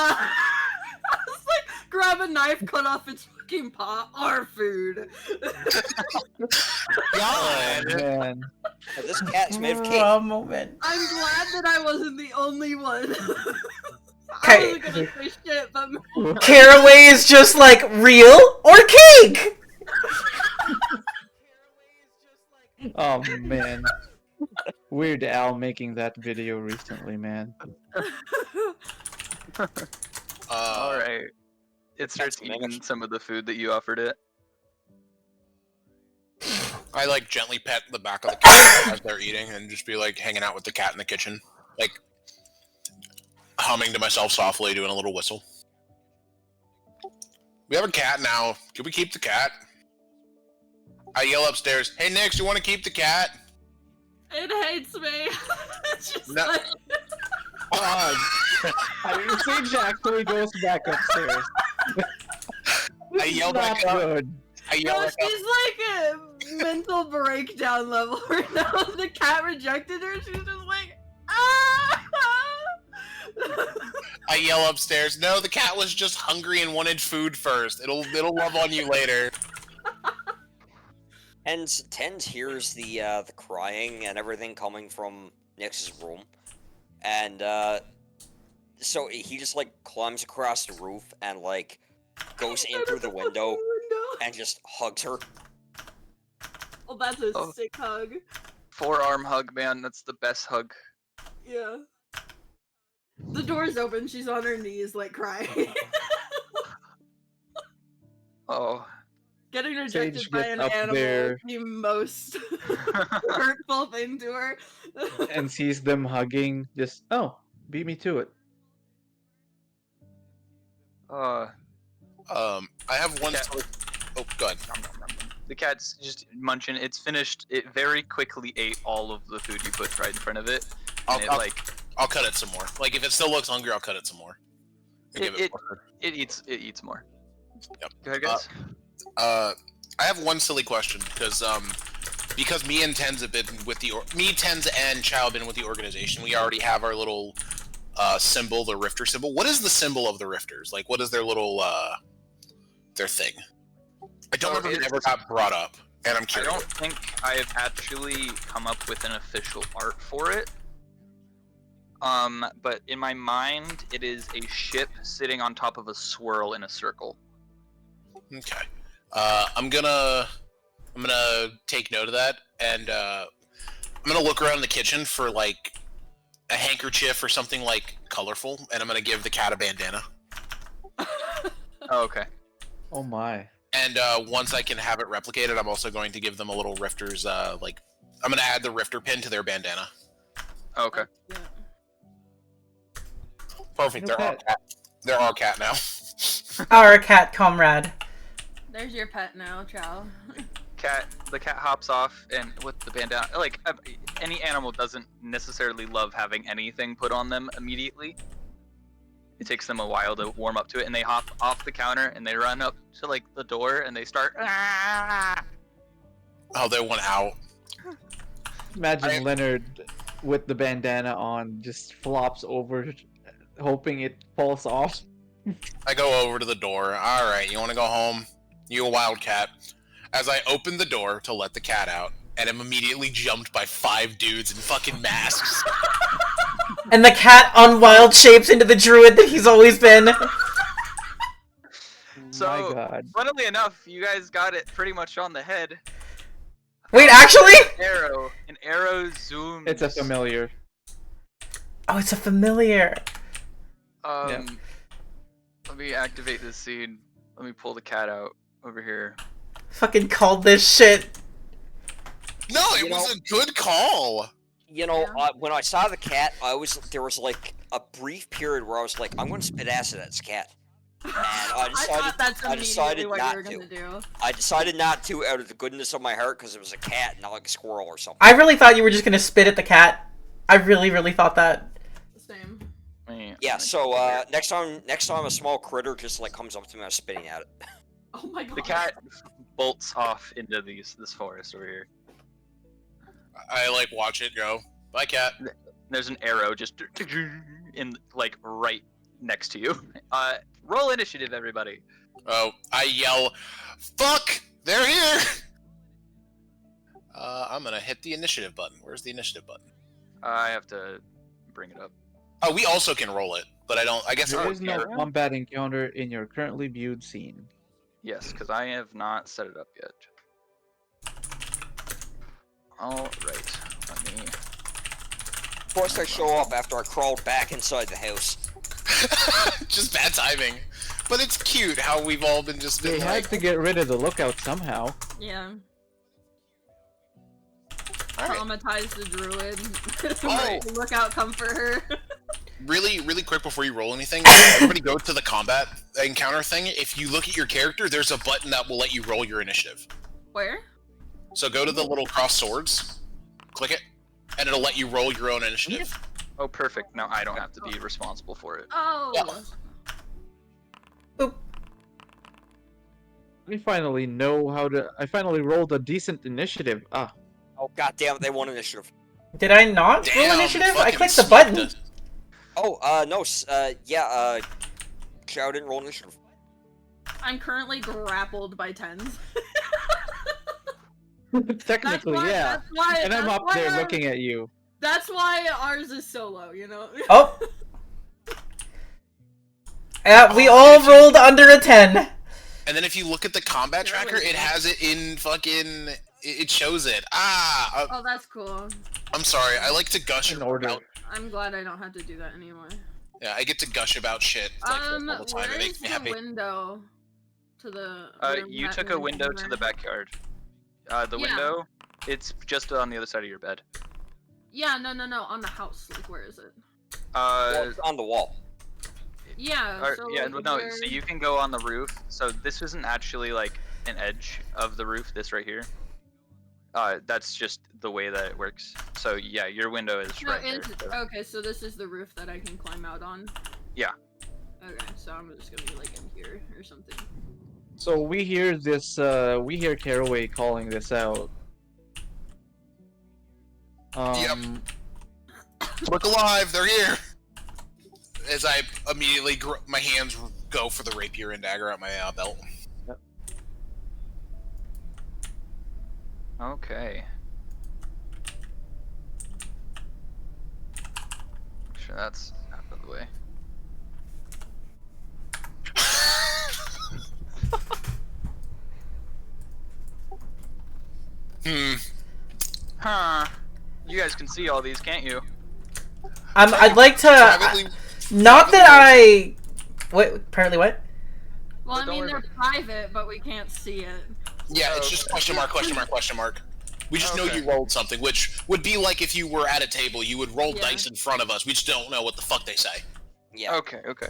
I was like, grab a knife, cut off its fucking paw. Our food. Oh, man. This cat's made of cake. Raw moment. I'm glad that I wasn't the only one. Okay. I wasn't gonna say shit, but Caraway is just like, real or cake? Oh, man. Weird Al making that video recently, man. All right. It starts That's eating finished. some of the food that you offered it. I like gently pet the back of the cat as they're eating and just be like hanging out with the cat in the kitchen, like humming to myself softly, doing a little whistle. We have a cat now. Can we keep the cat? I yell upstairs, "Hey Nix, you want to keep the cat?" it hates me. It's just No. like, God. I mean, Sage actually goes back upstairs. This I is yell not back up. good. I yell no, back up. she's like a mental breakdown level right now. The cat rejected her. She's just like, ah. I yell upstairs, "No, the cat was just hungry and wanted food first. It'll love on you later." And Tens hears the crying and everything coming from Nyx's room, and so he just like climbs across the roof and like goes in through the window and just hugs her. Oh, that's a Oh. sick hug. Forearm hug, man. That's the best hug. Yeah. The door's open. She's on her knees, like crying. Oh. Getting rejected Sage by gets an up animal there. is the most hurtful thing to her. And sees them hugging. Just, oh, beat me to it. Uh, I have one. Cat. Oh, good. The cat's just munching. It's finished. It very quickly ate all of the food you put right in front of it. And I'll cut it some more. Like if it still looks hungry, I'll cut it some more. It eats more. Yep. Go ahead, guys. I have one silly question because me and Tens have been with Tens and Chow have been with the organization. We already have our little symbol, the Rifter symbol. What is the symbol of the Rifters? Like, what is their little their thing? I don't remember if it ever got brought up, and I'm curious. I don't think I have actually come up with an official art for it. But in my mind, it is a ship sitting on top of a swirl in a circle. Okay. I'm gonna take note of that, and I'm gonna look around the kitchen for like a handkerchief or something like colorful, and I'm gonna give the cat a bandana. Oh, okay. Oh my. And once I can have it replicated, I'm also going to give them a little Rifter's I'm gonna add the Rifter pin to their bandana. Okay. Yeah. Perfect. They're our cat now. Our cat comrade. There's your pet now, Chow. The cat hops off, and with the bandana, like any animal doesn't necessarily love having anything put on them immediately. It takes them a while to warm up to it, and they hop off the counter and they run up to like the door and they start. Oh, they went out. Imagine Leonard with the bandana on, just flops over, hoping it falls off. I go over to the door. All right, you want to go home? You a wildcat. As I open the door to let the cat out, and I'm immediately jumped by 5 dudes in fucking masks. And the cat unwild shapes into the druid that he's always been. So, my God. funnily enough, you guys got it pretty much on the head. Wait, actually? An arrow zooms. It's a familiar. Oh, it's a familiar. Yeah. Let me activate this scene. Let me pull the cat out over here. Fucking called this shit. No, it was a good call. You know, when I saw the cat, there was like a brief period where I was like, I'm gonna spit acid at this cat. And I thought that's decided immediately what not you were to. gonna do. I decided not to out of the goodness of my heart because it was a cat, not like a squirrel or something. I really thought you were just gonna spit at the cat. I really, really thought that. Same. Yeah. So next time a small critter just like comes up to me, I'm spitting at it. Oh my God. The cat bolts off into this forest over here. I like watch it go. Bye, cat. There's an arrow just in like right next to you. Roll initiative, everybody. Oh, I yell, "Fuck! They're here!" I'm gonna hit the initiative button. Where's the initiative button? I have to bring it up. Oh, we also can roll it, but I don't. I guess There it is no combat encounter in your currently viewed scene. Yes, because I have not set it up yet. All right. Let me. Of course, I show up after I crawled back inside the house. just bad timing. But it's cute how we've all been just They been had like, to get rid of the lookout somehow. Yeah. all right. Traumatize the druid. Oh. Look out, comfort her. Really, really quick before you roll anything, everybody go to the combat encounter thing. If you look at your character, there's a button that will let you roll your initiative. Where? So go to the little cross swords, click it, and it'll let you roll your own initiative. Oh, perfect. Now I don't have to be responsible for it. Oh. Yeah. We finally know how to. I finally rolled a decent initiative. Ah. Oh god damn it! They won initiative. Did I not roll Damn, initiative? I fucking clicked the sniped button. us. Oh no. Chow didn't roll initiative. I'm currently grappled by tens. Technically, yeah. That's why, And I'm that's up why there our- looking at you. That's why ours is so low, you know? Oh. We all rolled under a 10. And then if you look at the combat tracker, it has it in fucking. It shows it. Oh, that's cool. I'm sorry. I like to gush In order. about. I'm glad I don't have to do that anymore. Yeah, I get to gush about shit like all the time. It Where makes is me the happy. window to the room You that took we're a window in to there? the backyard. The Yeah. window, it's just on the other side of your bed. Yeah, no, on the house. Like, where is it? Well, it's on the wall. Yeah, so yeah, like, no. where- So you can go on the roof. So this isn't actually like an edge of the roof, this right here. That's just the way that it works. So yeah, your window is No, right there. So. okay, so this is the roof that I can climb out on? Yeah. Okay, so I'm just gonna be like in here or something. So we hear this, we hear Caraway calling this out. Look alive, they're here! As I immediately, my hands go for the rapier and dagger at my belt. Okay. Make sure that's out of the way. Huh. You guys can see all these, can't you? I'd like to. Not that I. Wait. Apparently, what? Well, But I don't mean worry they're private, but we can't see it. Yeah, it's just question mark, question mark, question mark. We just know Okay. you rolled something, which would be like if you were at a table, you would roll Yeah. dice in front of us. We just don't know what the fuck they say. Yeah. Okay, okay.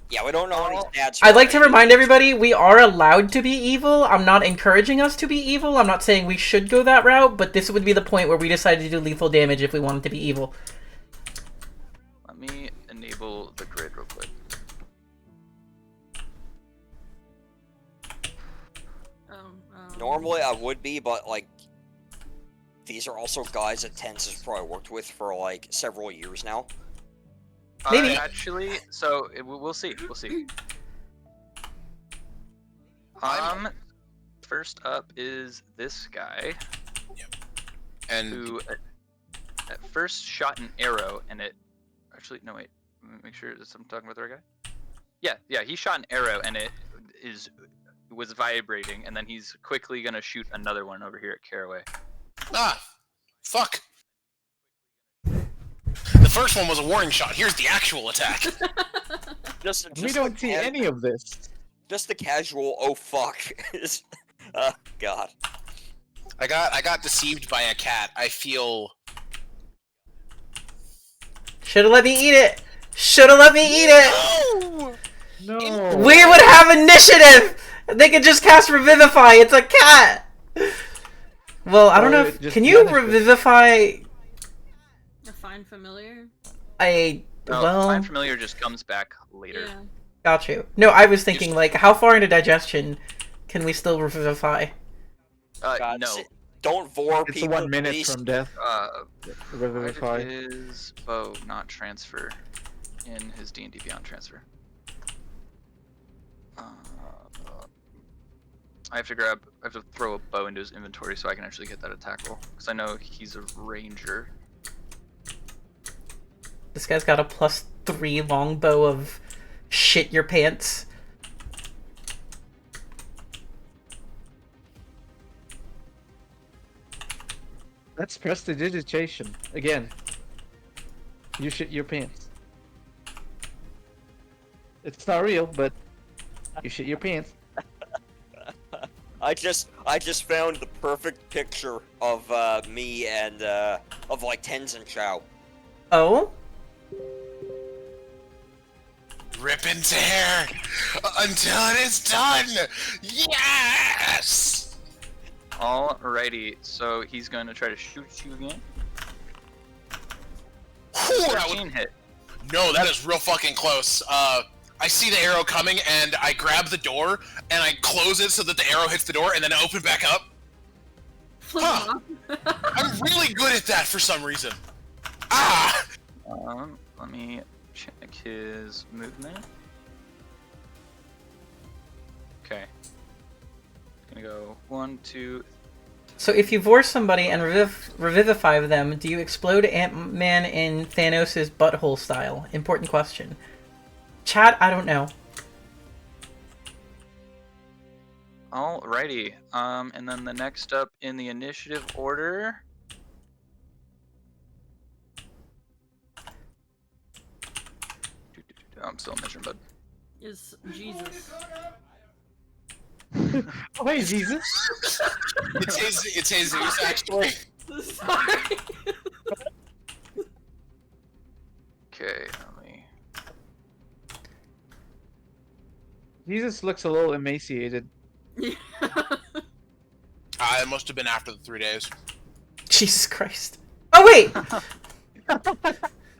Yeah, we don't know any stats. I'd like to or anything. remind everybody we are allowed to be evil. I'm not encouraging us to be evil. I'm not saying we should go that route, but this would be the point where we decided to do lethal damage if we wanted to be evil. Let me enable the grid real quick. Normally I would be, but like these are also guys that Tens has probably worked with for like several years now. Maybe. Actually, so we'll see. We'll see. First up is this guy. And who at first shot an arrow and it actually no wait, let me make sure I'm talking about the right guy. Yeah, he shot an arrow and it was vibrating, and then he's quickly gonna shoot another one over here at Caraway. Fuck. The first one was a warning shot. Here's the actual attack. Just We don't see any of this. Just the casual. Oh fuck. God. I got deceived by a cat. I feel. Should've let me eat it. Should've let me eat it. No. We would have initiative. They could just cast Revivify. It's a cat. Well, I don't know. Can you Revivify? A Find Familiar? Find Familiar just comes back later. Yeah. Got you. No, I was thinking like, how far into digestion can we still Revivify? God, No. Don't vor It's people. 1 minute please. from death. Revivify is not transfer in his D&D Beyond transfer. I have to throw a bow into his inventory so I can actually get that attack roll, because I know he's a ranger. This guy's got a +3 longbow of shit your pants. That's prestidigitation. Again. You shit your pants. It's not real, but you shit your pants. I just found the perfect picture of me and of like Tens and Chow. Oh? Rip into hair until it is done. Yes. Alrighty, so he's going to try to shoot you again. Whew, that 13 hit. No, that is real fucking close. I see the arrow coming, and I grab the door, and I close it so that the arrow hits the door, and then I open back up. Huh. I'm really good at that for some reason. Ah! Let me check his movement. Okay. Gonna go 1, 2. So if you vor somebody and revivify them, do you explode Ant-Man in Thanos' butthole style? Important question. Chat, I don't know. Alrighty. And then the next up in the initiative order. I'm still in mission, bud. Is Jesus. Oh, hey, Jesus. It's Jesus, actually. Sorry. Okay, let me. Jesus looks a little emaciated. Yeah. It must have been after the 3 days. Jesus Christ. Oh wait.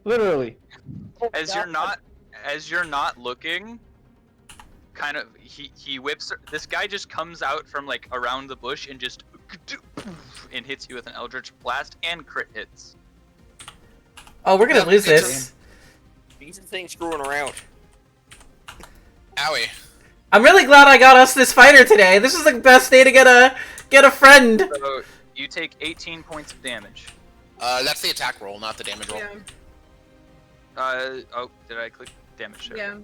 Literally. As you're not looking, kind of he whips. This guy just comes out from like around the bush and just and hits you with an Eldritch Blast and crit hits. Oh, we're gonna lose this. Decent thing screwing around. Owie. I'm really glad I got us this fighter today. This is the best day to get a friend. So you take 18 points of damage. That's the attack roll, not the damage roll. Yeah. Oh, did I click damage? There. Yeah.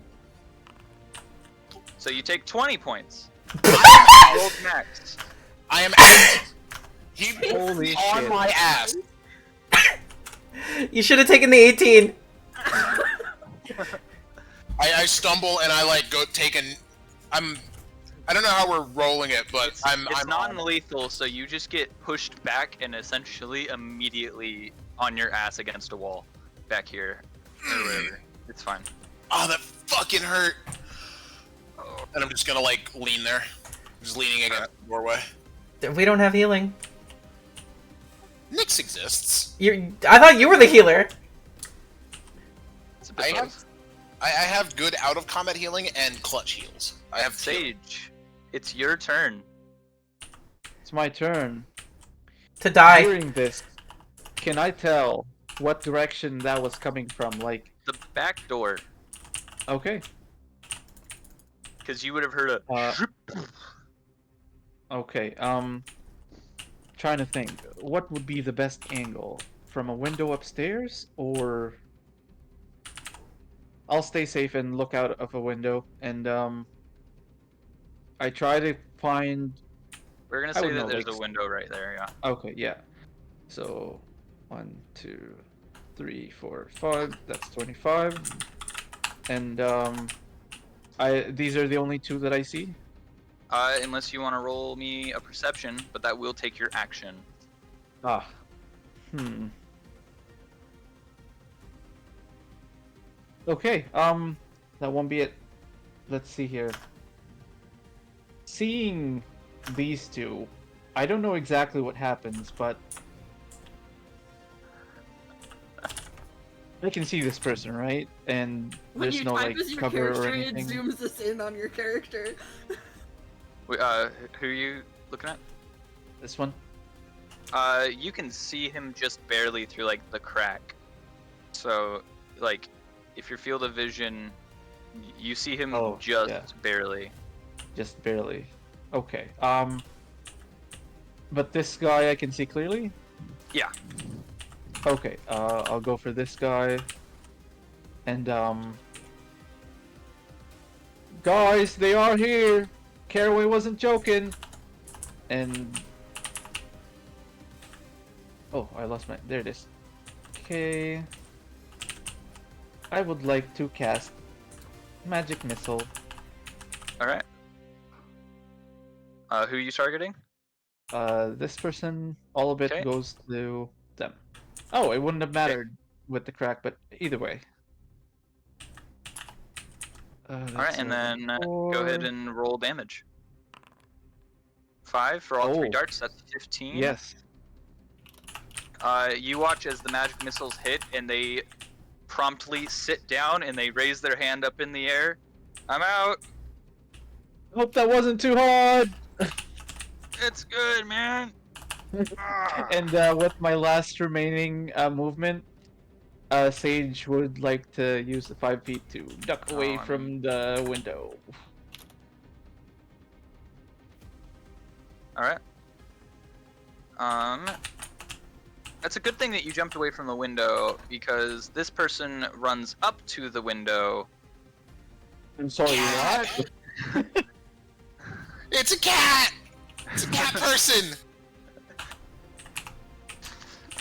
So you take 20 points. Rolled max. I am. He Holy on shit. my ass. You should have taken the 18. I stumble and I like go take an. I don't know how we're rolling it, but It's I'm non-lethal, so you just get pushed back and essentially immediately on your ass against a wall, back here, or whatever. It's fine. Oh, that fucking hurt. And I'm just gonna like lean there, just leaning against the doorway. We don't have healing. Nyx exists. I thought you were the healer. It's a bit I have good out of combat healing and clutch heals. I have Sage, it's your turn. It's my turn. To die. During this, can I tell what direction that was coming from? Like, The back door, okay. because you would have heard a. Okay, trying to think. What would be the best angle? From a window upstairs, or... I'll stay safe and look out of a window, and, I try to find... We're gonna I say would that know, there's like- a window right there, yeah. Okay, yeah. So, 1, 2, 3, 4, 5, that's 25. And, these are the only two that I see? Unless you want to roll me a perception, but that will take your action. Ah. Okay, that won't be it. Let's see here. Seeing these two, I don't know exactly what happens, but I can see this person, right? And When there's you no type like as your cover or character, it anything. zooms this in on your character. Who are you looking at? This one? You can see him just barely through like the crack. So, like, if your field of vision, you see him just barely. Just barely. Okay. But this guy I can see clearly? Yeah. Okay, I'll go for this guy. And, guys, they are here! Caraway wasn't joking! And... Oh, I lost my... There it is. Okay... I would like to cast Magic Missile. Alright. Who are you targeting? This person, all of it Okay. goes to them. Oh, it wouldn't have mattered with the crack, but either way. Alright, and then go ahead and roll damage. 5 for all 3 Oh. darts, that's 15. Yes. You watch as the magic missiles hit, and they promptly sit down, and they raise their hand up in the air. I'm out! Hope that wasn't too hard! It's good, man! And with my last remaining movement, Sage would like to use the 5 feet to duck away I from the window. Alright. That's a good thing that you jumped away from the window, because this person runs up to the window. I'm sorry, what? It's a cat. It's a cat person.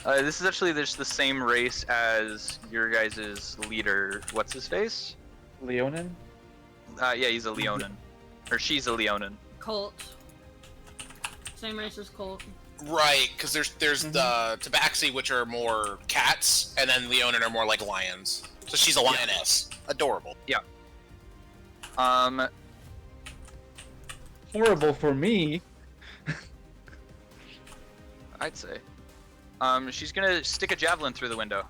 This is actually just the same race as your guys' leader. What's his face? Leonin? Yeah, he's a Leonin. Or she's a Leonin. Colt. Same race as Colt. Right, because there's the Tabaxi, which are more cats, and then Leonin are more like lions. So she's a lioness. Adorable. horrible for me. I'd say. She's gonna stick a javelin through the window,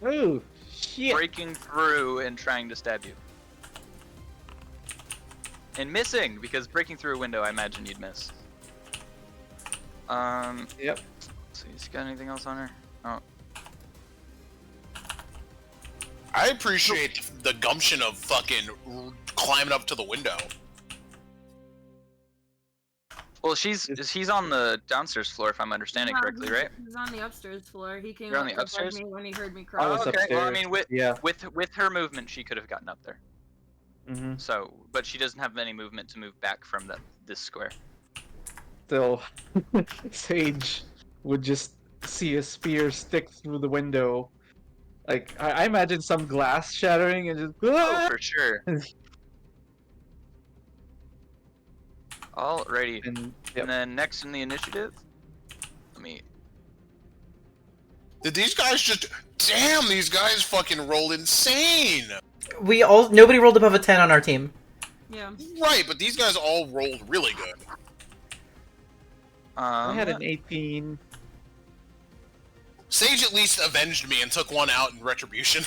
Oh shit! breaking through and trying to stab you. And missing, because breaking through a window, I imagine you'd miss. Yep. So he's got anything else on her? Oh. I appreciate the gumption of fucking climbing up to the window. Well, he's on the downstairs floor, if I'm understanding correctly, right? He's on the upstairs floor. He came You're on up the to hug upstairs? me when he heard me I cry. was Oh, okay. Well, I upstairs. mean, with Yeah. with her movement, she could have gotten up there. Mm-hmm. So, but she doesn't have any movement to move back from this square. Still, Sage would just see a spear stick through the window. Like I imagine some glass shattering and just. Oh, for sure. Alrighty. And And then next in the initiative, let me. Did these guys just... Damn, these guys fucking rolled insane! Nobody rolled above a 10 on our team. Yeah. Right, but these guys all rolled really good. I had an 18. Sage at least avenged me and took one out in retribution.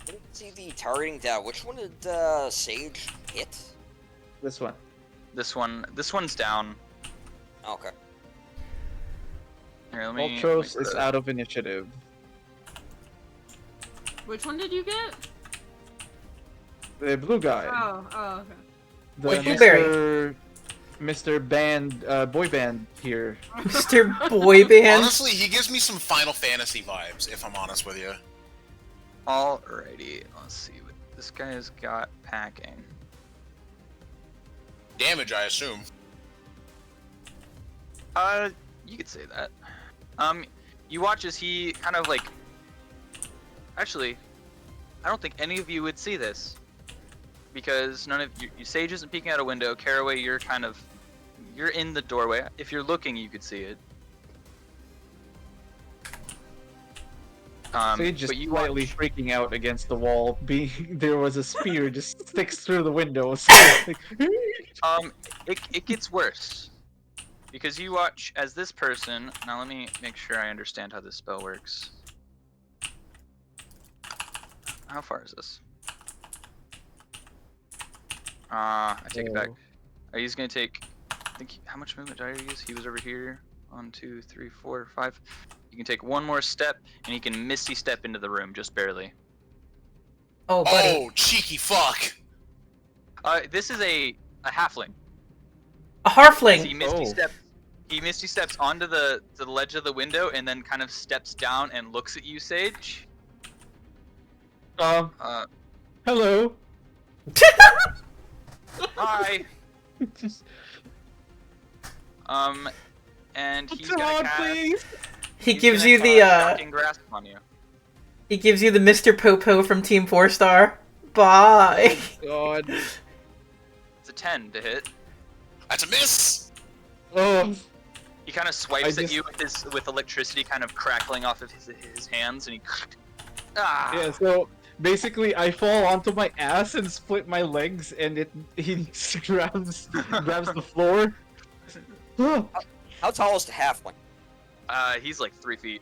Didn't see the targeting data. Which one did Sage hit? This one. This one's down. Okay. Here, let me. Ultros let me is out of initiative. Which one did you get? The blue guy. Oh, okay. The Wait, Mr. Band, boy band here. Mr. Boy Band. Honestly, he gives me some Final Fantasy vibes, if I'm honest with you. Alrighty, let's see what this guy has got packing. Damage, I assume. You could say that. You watch as he kind of like. Actually, I don't think any of you would see this, because none of you. Sage isn't peeking out a window. Caraway, you're in the doorway. If you're looking, you could see it. Sage is but you slightly watch- freaking out against the wall. There was a spear just sticks through the window. So it gets worse, because you watch as this person. Now let me make sure I understand how this spell works. How far is this? I take it back. Are you just gonna take? I think how much movement did I use? He was over here. 1, 2, 3, 4, 5. You can take one more step, and he can misty step into the room just barely. Oh, buddy. Oh, cheeky fuck! This is a halfling. A harfling. He misty steps onto the ledge of the window, and then kind of steps down and looks at you, Sage. hello. Hi. Just And he's come gonna on, cast. please. He he's gives gonna you the cast Shocking Grasp on you. he gives you the Mr. Popo from Team 4 Star. Bye. God. It's a 10 to hit. That's a miss! Oh. He kind of swipes I at you with electricity kind of crackling off of his hands, and he. Ah! Yeah. So basically, I fall onto my ass and split my legs, and he grabs the floor. How tall is the halfling? He's like 3 feet.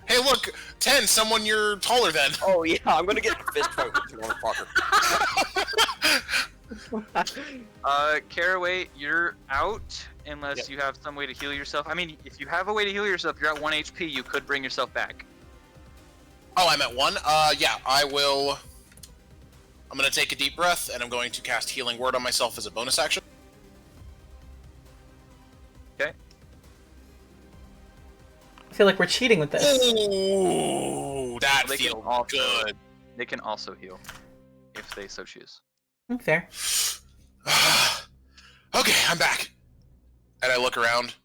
Hey, look! 10, someone you're taller than. Oh yeah, I'm gonna get a fist fight with you, motherfucker. Caraway, you're out unless Yep. you have some way to heal yourself. I mean, if you have a way to heal yourself, you're at 1 HP. You could bring yourself back. Oh, I'm at 1? Yeah, I will... I'm gonna take a deep breath, and I'm going to cast Healing Word on myself as a bonus action. Okay. I feel like we're cheating with this. Ooh, that They can feels also good. They can also heal if they so choose. Fair. Okay, I'm back. And I look around,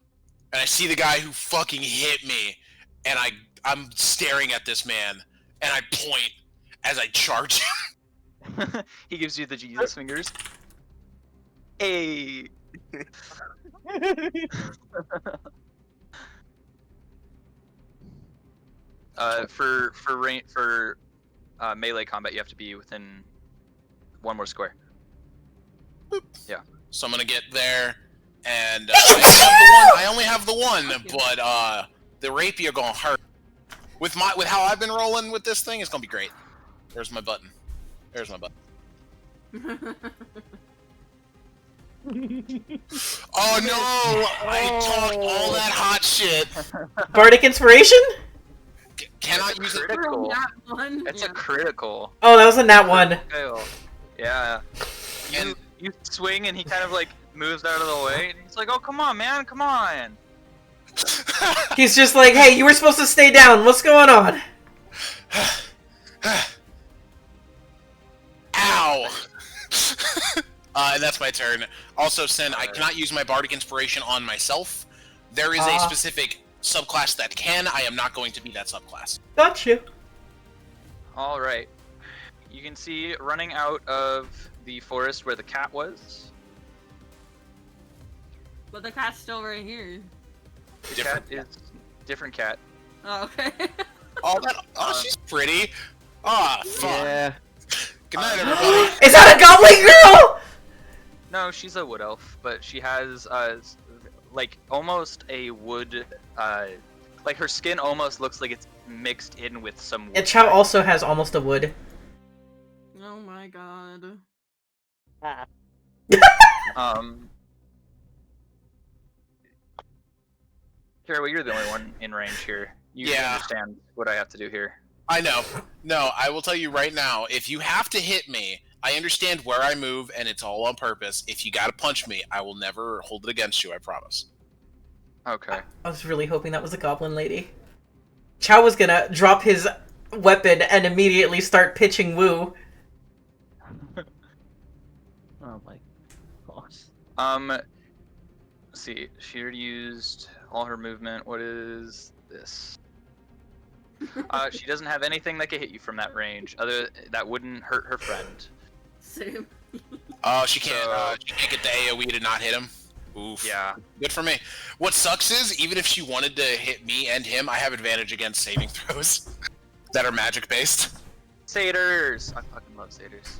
and I see the guy who fucking hit me, and I'm staring at this man, and I point as I charge him. He gives you the Jesus fingers. Hey. For melee combat, you have to be within one more square. Yeah. So I'm gonna get there, and I only have the one, but the rapier gonna hurt. With how I've been rolling with this thing, it's gonna be great. There's my button. There's my button. Oh no! I talked all that hot shit. Bardic Inspiration? Cannot use it. Critical. That one. It's Yeah. a critical. Oh, that was a nat one. Fail. Yeah. You swing and he kind of like moves out of the way and he's like, "Oh, come on, man, come on." He's just like, hey, you were supposed to stay down. What's going on? Ow! And that's my turn. Also, Sin, I cannot use my Bardic Inspiration on myself. There is a specific subclass that can. I am not going to be that subclass. Got you. All right. You can see running out of the forest where the cat was. But the cat's still right here. The cat is different cat. Oh, okay. Oh, she's pretty. Ah, fuck. Yeah. Good night, everybody. Is that a goblin girl? No, she's a wood elf, but she has like almost a wood. Like her skin almost looks like it's mixed in with some wood. And Chow also has almost a wood. Oh my god. Carol, you're the only one in range here. You understand what I have to do here. I know. No, I will tell you right now, if you have to hit me, I understand where I move, and it's all on purpose. If you gotta punch me, I will never hold it against you, I promise. Okay. I was really hoping that was a goblin lady. Chow was gonna drop his weapon and immediately start pitching woo. Oh my gosh. Let's see. She already used all her movement. What is this? She doesn't have anything that can hit you from that range. That wouldn't hurt her friend. Same. Oh, she can't get the AoE to not hit him? Oof. Yeah. Good for me. What sucks is, even if she wanted to hit me and him, I have advantage against saving throws that are magic-based. Satyrs! I fucking love satyrs.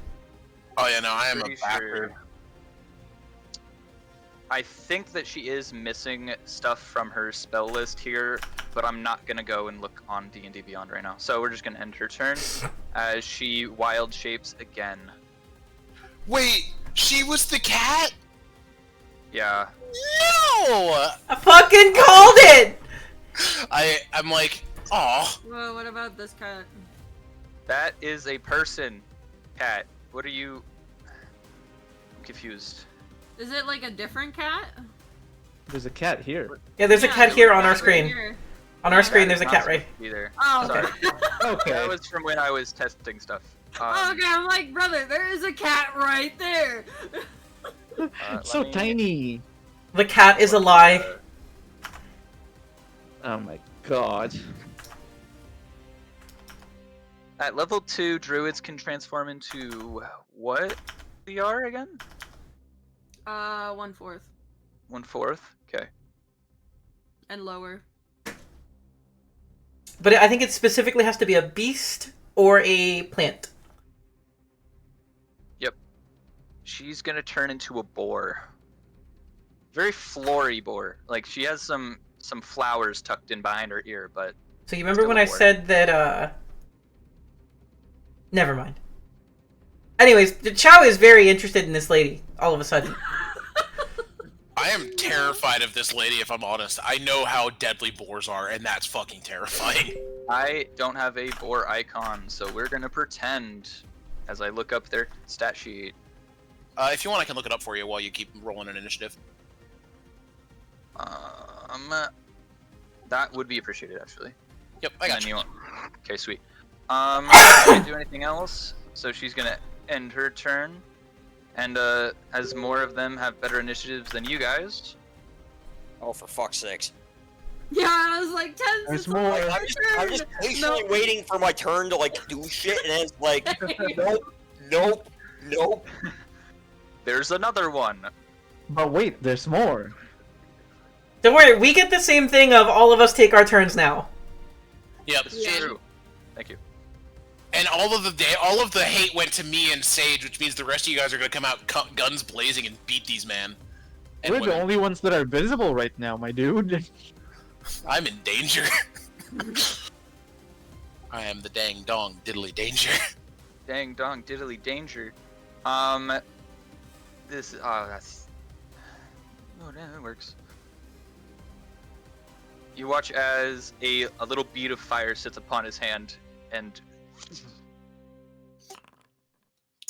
Oh yeah, no, I am Pretty a bastard. sure. I think that she is missing stuff from her spell list here, but I'm not gonna go and look on D&D Beyond right now. So we're just gonna end her turn as she wild shapes again. Wait, she was the cat? Yeah. No! I fucking called it! I'm like, aw. Well, what about this cat? That is a person, cat. What are you? I'm confused. Is it like a different cat? There's a cat here. Yeah, there's a cat here on our screen. Here. On our screen, That there's a is cat not right. supposed to be there. Oh, Sorry. Okay. That was from when I was testing stuff. Okay, I'm like, brother, there is a cat right there. It's so tiny. The cat is a lie. Oh my god. At level 2, druids can transform into what we are again? 1/4 1/4? Okay. and lower. But I think it specifically has to be a beast or a plant. Yep. She's gonna turn into a boar. Very flory boar. Like, she has some flowers tucked in behind her ear, but... So you remember Still when a I boar. said that, Never mind. Anyways, Chow is very interested in this lady, all of a sudden. I am terrified of this lady, if I'm honest. I know how deadly boars are, and that's fucking terrifying. I don't have a boar icon, so we're gonna pretend as I look up their stat sheet. If you want, I can look it up for you while you keep rolling an initiative. That would be appreciated, actually. Yep, I got And you. Okay, sweet. Can't do anything else, so she's gonna end her turn. And as more of them have better initiatives than you guys, Oh, for fuck's sakes. Yeah, I was like 10 There's since more. I'm just patiently waiting for my turn to, like, do shit, and then it's like, nope. there's another one. But wait, there's more. Don't worry, we get the same thing of all of us take our turns now. Yep. This is Yeah. true. Thank you. And all of the hate went to me and Sage, which means the rest of you guys are gonna come out guns blazing and beat these men. And We're the only ones that are visible right now, my dude. I'm in danger. I am the dang dong diddly danger. Dang dong diddly danger. This that's that works. You watch as a little bead of fire sits upon his hand, and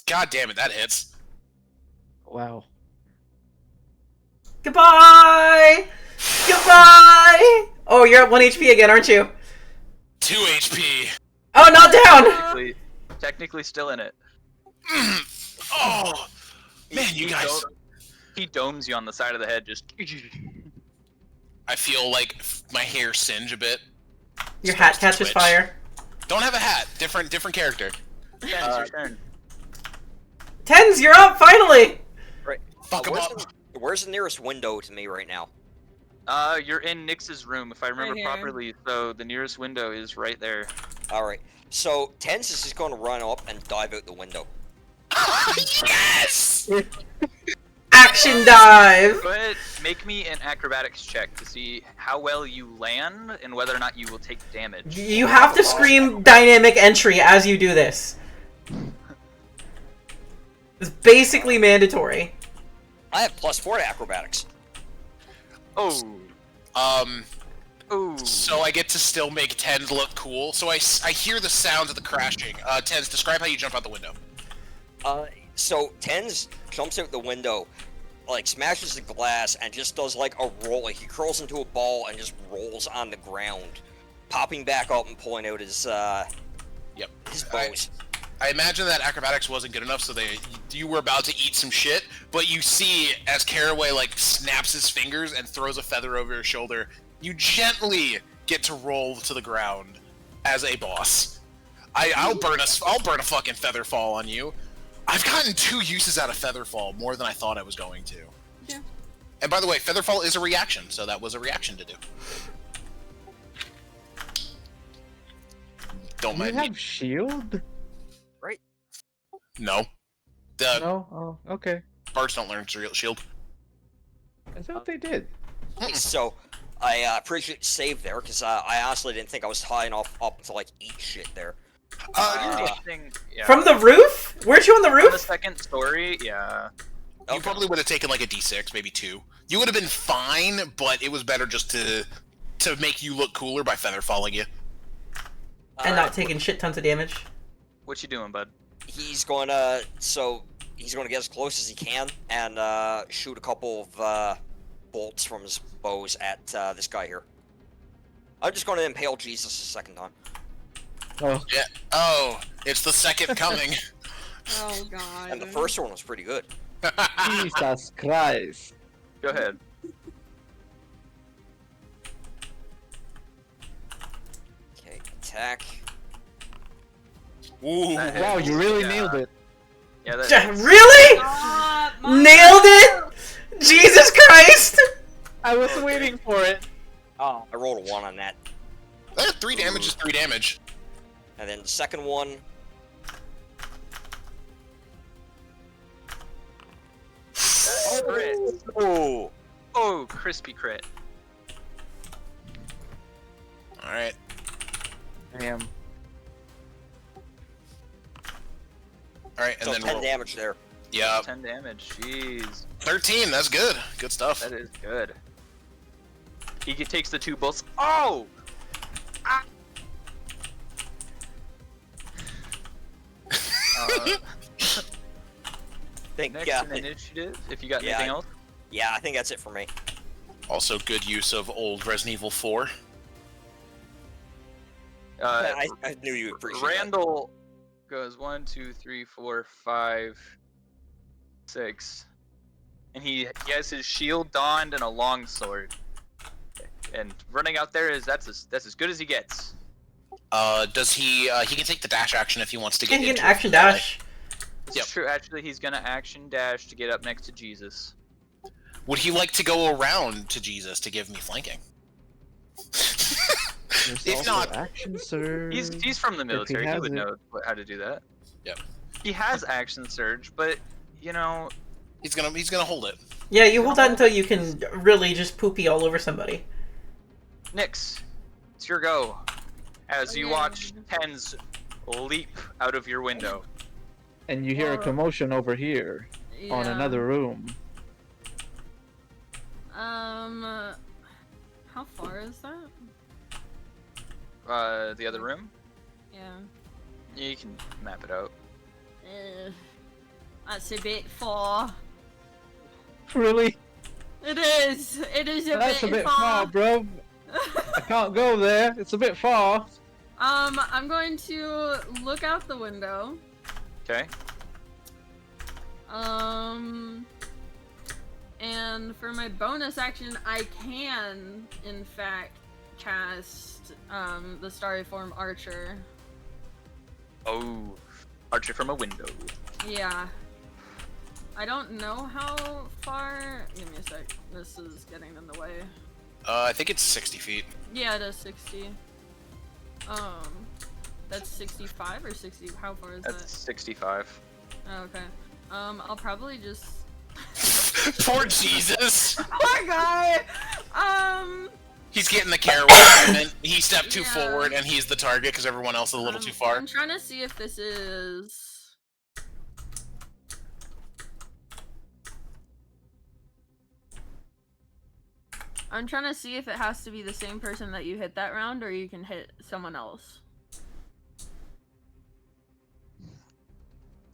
God damn it, that hits. Wow. Goodbye! Goodbye! Oh, you're at 1 HP again, aren't you? 2 HP. Oh, not down! technically still in it. Oh, man, you guys. He domes you on the side of the head, just. I feel like my hair singe a bit. Your hat catches fire. Don't have a hat. Different character. It's your turn. Tens, you're up, finally! Right. Fuck him up. Where's the nearest window to me right now? You're in Nyx's room, if I remember Right here. properly, so the nearest window is right there. Alright. So, Tens is just going to run up and dive out the window. Yes! Action dive! But make me an acrobatics check to see how well you land and whether or not you will take damage. You have to scream dynamic entry as you do this. It's basically mandatory. I have +4 to acrobatics. Oh. Ooh. So I get to still make Tens look cool. So I hear the sounds of the crashing. Tens, describe how you jump out the window. So Tens jumps out the window, like smashes the glass, and just does like a roll. Like he curls into a ball and just rolls on the ground, popping back up and pulling out his his bows. I imagine that acrobatics wasn't good enough, so you were about to eat some shit. But you see, as Caraway like snaps his fingers and throws a feather over your shoulder, you gently get to roll to the ground as a boss. I'll burn a fucking feather fall on you. I've gotten 2 uses out of Featherfall, more than I thought I was going to. Yeah. And by the way, Featherfall is a reaction, so that was a reaction to do. Don't Do you mind me. have shield? Right. No. The No? Oh, okay. bards don't learn shield. I thought they did. So, I appreciate the save there, because I honestly didn't think I was high enough up to like eat shit there. Yeah. From the roof? Weren't you on the On the roof? second story, yeah. You probably would have taken like a d6, maybe 2. You would have been fine, but it was better just to make you look cooler by feather falling you. And not taking shit tons of damage. What you doing, bud? He's gonna get as close as he can and shoot a couple of bolts from his bows at this guy here. I'm just gonna impale Jesus a second time. Oh, Yeah. Oh, it's the second coming. Oh god. And the first one was pretty good. Jesus Christ. Go ahead. Okay, attack. Ooh. That Wow, hits. you really Yeah. nailed it. Yeah, that Ja- hits. Really? Nailed it! it? Jesus Christ! I was waiting for it. Oh, I rolled a 1 on that. 3 damage is 3 damage. And then the second one. Crit. Oh. Oh, crispy crit. Alright. Damn. Alright, and So then 10 roll. damage there. Yeah. 10 damage. Jeez. 13, that's good. Good stuff. That is good. He takes the 2 bolts. Oh! Ah! Think, Next yeah, in initiative, if you got Yeah. anything else. yeah, I think that's it for me. Also good use of old Resident Evil 4. I knew you would appreciate that. Randall goes 1, 2, 3, 4, 5, 6, and he has his shield donned and a long sword. And running out there that's as good as he gets. Does he can take the dash action if he wants to get Can you get into an action it. dash? This Yep. is true. Actually, he's gonna action dash to get up next to Jesus. Would he like to go around to Jesus to give me flanking? There's If also not- action surge. He's from the military. He has would it. know how to do that. Yep. He has action surge, but you know, He's gonna hold it. Yeah, you hold that until you can really just poopy all over somebody. Nyx, it's your go. As you Okay. watch Tens leap out of your window. And you hear a Well, commotion over here on Yeah. another room. How far is that? The other room? Yeah. Yeah, you can map it out. That's a bit far. Really? It is. It is a That's bit a bit far. far, bro. I can't go there. It's a bit far. I'm going to look out the window. Okay. And for my bonus action, I can, in fact, cast the Starry Form Archer. Oh, archer from a window. Yeah. I don't know how far. Give me a sec. This is getting in the way. I think it's 60 feet. Yeah, it is 60. That's 65 or 60? How far is That's 65. that? Oh, okay. I'll probably just. Poor Jesus. Poor guy. He's getting the caraway treatment. He stepped too Yeah. forward, and he's the target because everyone else is a little too far. I'm trying to see if this is. I'm trying to see if it has to be the same person that you hit that round, or you can hit someone else.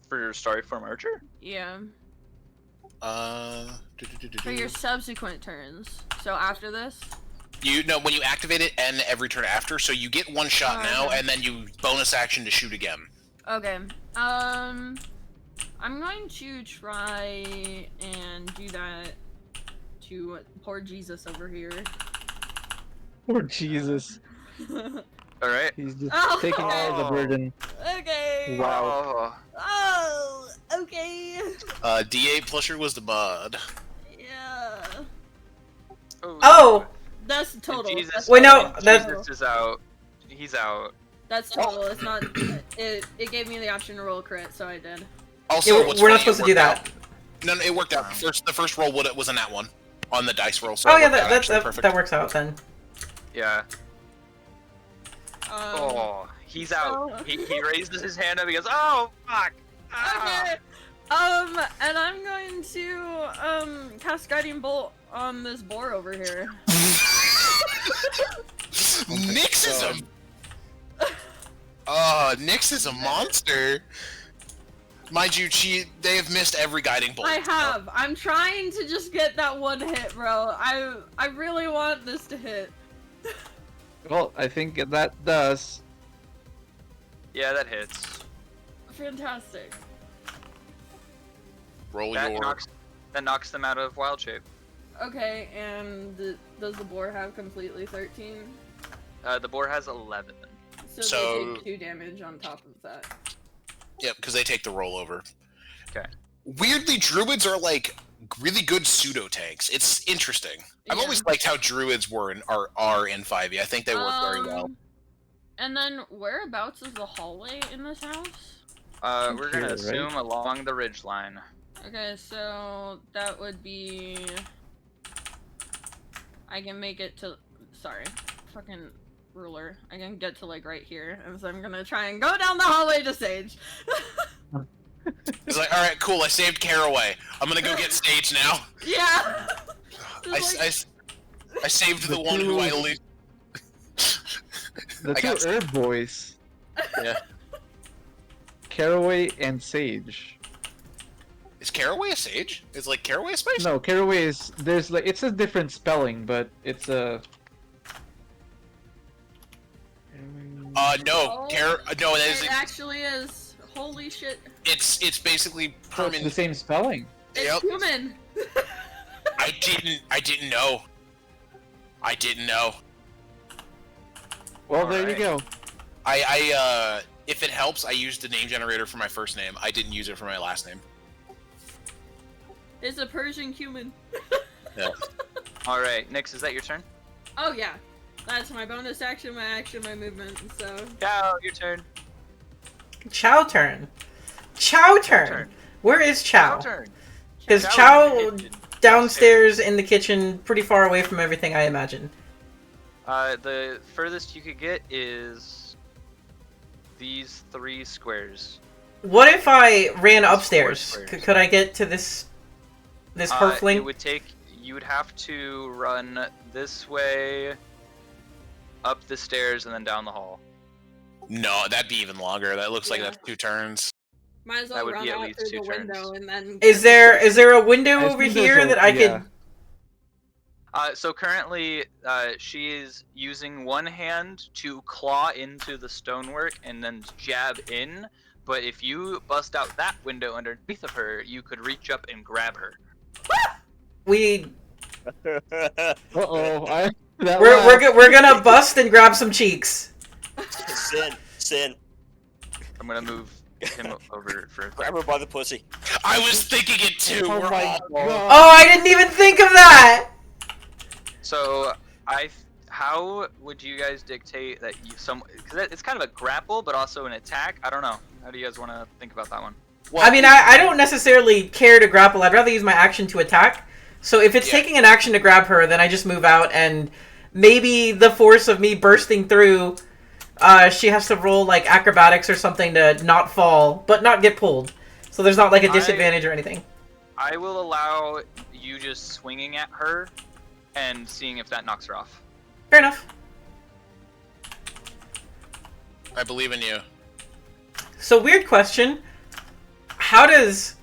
For your starry form archer? Yeah. Do-do-do-do-do. For your subsequent turns. So after this? You know when you activate it, and every turn after, so you get one shot Oh, now, okay. and then you bonus action to shoot again. Okay. I'm going to try and do that to poor Jesus over here. Poor Jesus. Alright. He's just Oh. taking all the burden. Okay. Wow. Oh, okay. D8 plus your wisdom mod. Yeah. Oh! That's total. Jesus, That's Wait, no, total. that- Jesus is out. He's out. That's total. It's not. It gave me the option to roll a crit, so I did. Also, Yeah, what's we're not funny, it supposed to do worked that. out. No, it worked out. The first roll was a nat one on the dice roll. So Oh it yeah, worked out actually that perfect. works out then. Yeah. Oh, he's out. so- He raises his hand up. He goes, "Oh fuck!" Ah. Okay. And I'm going to cast Guiding Bolt on this boar over here. Nyx is a. Nyx is a monster. Mind you, they have missed every guiding bolt. I have. I'm trying to just get that one hit, bro. I really want this to hit. Well, I think that does. Yeah, that hits. Fantastic. Roll That your. knocks them out of wild shape. Okay, and does the boar have completely 13? The boar has 11. So they take 2 damage on top of that. Yep, because they take the rollover. Okay. Weirdly, druids are like really good pseudo tanks. It's interesting. I've Yeah. always liked how druids are in 5e. I think they work very well. And then whereabouts is the hallway in this house? We're gonna Here, right? assume along the ridge line. Okay, so that would be. I can make it to. Sorry, fucking ruler. I can get to like right here, and so I'm gonna try and go down the hallway to Sage. It's like, all right, cool. I saved Caraway. I'm gonna go get Stage now. Yeah. Just I saved the The one who I two- The I got- two herb boys, Yeah. Caraway and Sage. Is Caraway a sage? Is like Caraway a space? No, Caraway is there's like it's a different spelling, but it's a. No. No, that is. It actually is. Holy shit. It's basically So it's permanent. the same spelling. It's Yep. human. I didn't know. I didn't know. Well, there you Alright. go. If it helps, I used the name generator for my first name. I didn't use it for my last name. It's a Persian human. Yeah. All right, Nyx, is that your turn? Oh yeah. That's my bonus action, my action, my movement. So. Chow, your turn. Chow turn. Chow turn. Where is Chow? Chow turn. Because Chow Chow is in the kitchen, downstairs in the kitchen, pretty far away from everything, I imagine. The furthest you could get is these 3 squares. What if I ran These 4 upstairs? squares. Could I get to this It halfling? would take. You would have to run this way, up the stairs, and then down the hall. No, that'd be even longer. That looks like Yeah. that's 2 turns. Might as That well would run be at out least through 2 the window turns. and then. Is there a window I over assume there's here a- that I yeah. could? So currently, she is using one hand to claw into the stonework and then jab in. But if you bust out that window underneath of her, you could reach up and grab her. We Uh-oh. we're gonna bust and grab some cheeks. Sin. I'm gonna move him over for. Grab her by the pussy. I was thinking it too. Oh We're my all- god. Oh, I didn't even think of that. So how would you guys dictate that you because it's kind of a grapple, but also an attack. I don't know. How do you guys want to think about that one? Well, I mean, I don't necessarily care to grapple. I'd rather use my action to attack. So if it's Yeah. taking an action to grab her, then I just move out, and maybe the force of me bursting through, she has to roll like acrobatics or something to not fall, but not get pulled. So there's not like a disadvantage or anything. I will allow you just swinging at her and seeing if that knocks her off. Fair enough. I believe in you. So weird question. How does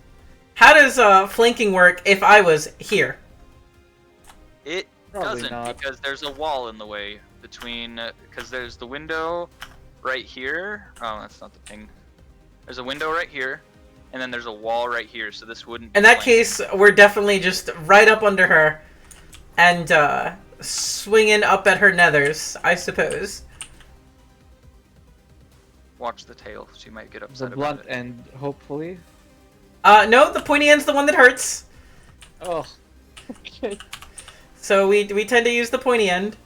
flanking work if I was here? It Probably doesn't not. because there's a wall in the way between because there's the window right here. Oh, that's not the thing. There's a window right here, and then there's a wall right here. So this wouldn't. be In that flanking. case, we're definitely just right up under her, and swinging up at her nethers, I suppose. Watch the tail. She might get The upset blunt about it. end, hopefully. No, the pointy end's the one that hurts. Oh. Okay. So we tend to use the pointy end.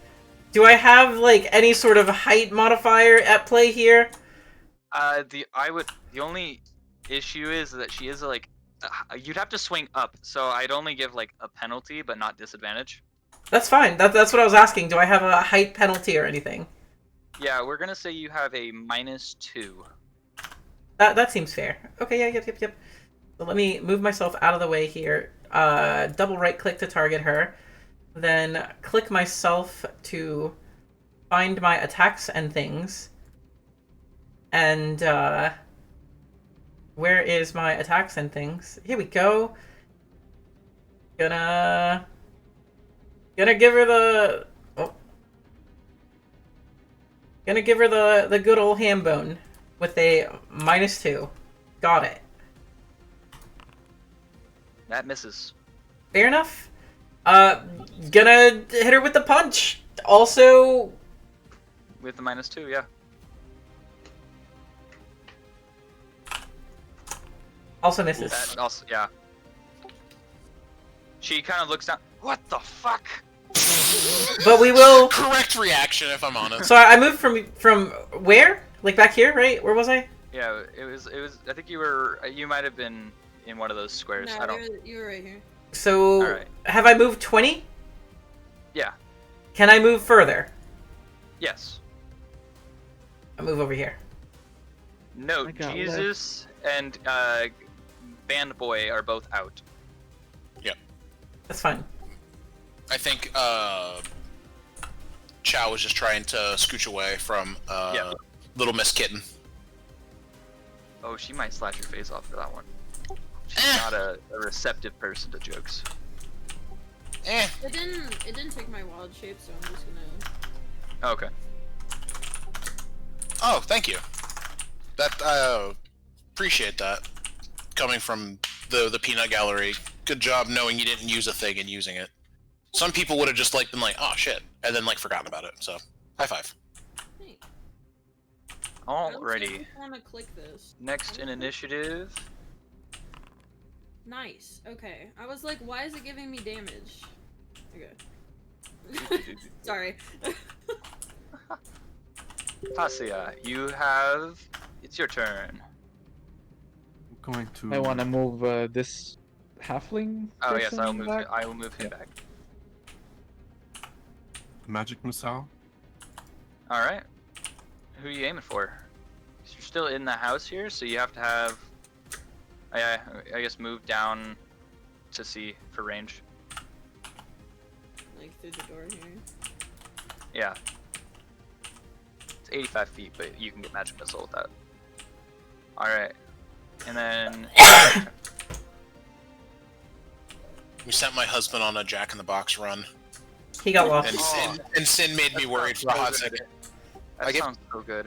Do I have like any sort of height modifier at play here? The only issue is that she is like you'd have to swing up, so I'd only give like a penalty but not disadvantage. That's fine. That's what I was asking. Do I have a height penalty or anything? Yeah, we're gonna say you have a -2. That seems fair. Okay, yeah, yep. So let me move myself out of the way here. Double right click to target her. Then click myself to find my attacks and things. And where is my attacks and things? Here we go. Gonna give her the Gonna give her the good old ham bone with a -2. Got it. That misses. Fair enough. Gonna hit her with the punch. Also, With the -2, yeah. also misses. That also, yeah. She kind of looks down. What the fuck? But we will. Correct reaction, if I'm honest. So I moved from where? Like back here, right? Where was I? Yeah, it was. I think you might have been in one of those squares. No, I don't. you're right here. So Alright. have I moved 20? Yeah. Can I move further? Yes. I move over here. No. I got Jesus and Band Boy are both out. That's fine. I think Chow was just trying to scooch away from Yeah. Little Miss Kitten. Oh, she might slash your face off for that one. She's not a receptive person to jokes. It didn't take my wild shape, so I'm just gonna. Okay. Oh, thank you. That appreciate that. Coming from the peanut gallery. Good job knowing you didn't use a thing and using it. Some people would have just like been like, oh shit, and then like forgotten about it. So, high five. Hey, Alrighty. I want to click this. Next in initiative. Nice. Okay. I was like, why is it giving me damage? Okay. Sorry. Tasia, you have. It's your turn. I'm going to. I want to move this halfling. Oh yes, I will person move. back. I will move him Yeah. back. Magic missile. All right. Who are you aiming for? 'Cause you're still in the house here, so you have to have. I guess move down to see for range. Like through the door here. Yeah. It's 85 feet, but you can get magic missile with that. All right. And then. We sent my husband on a Jack in the Box run, He got lost. and Sin made me worried for a hot second. That sounds so good.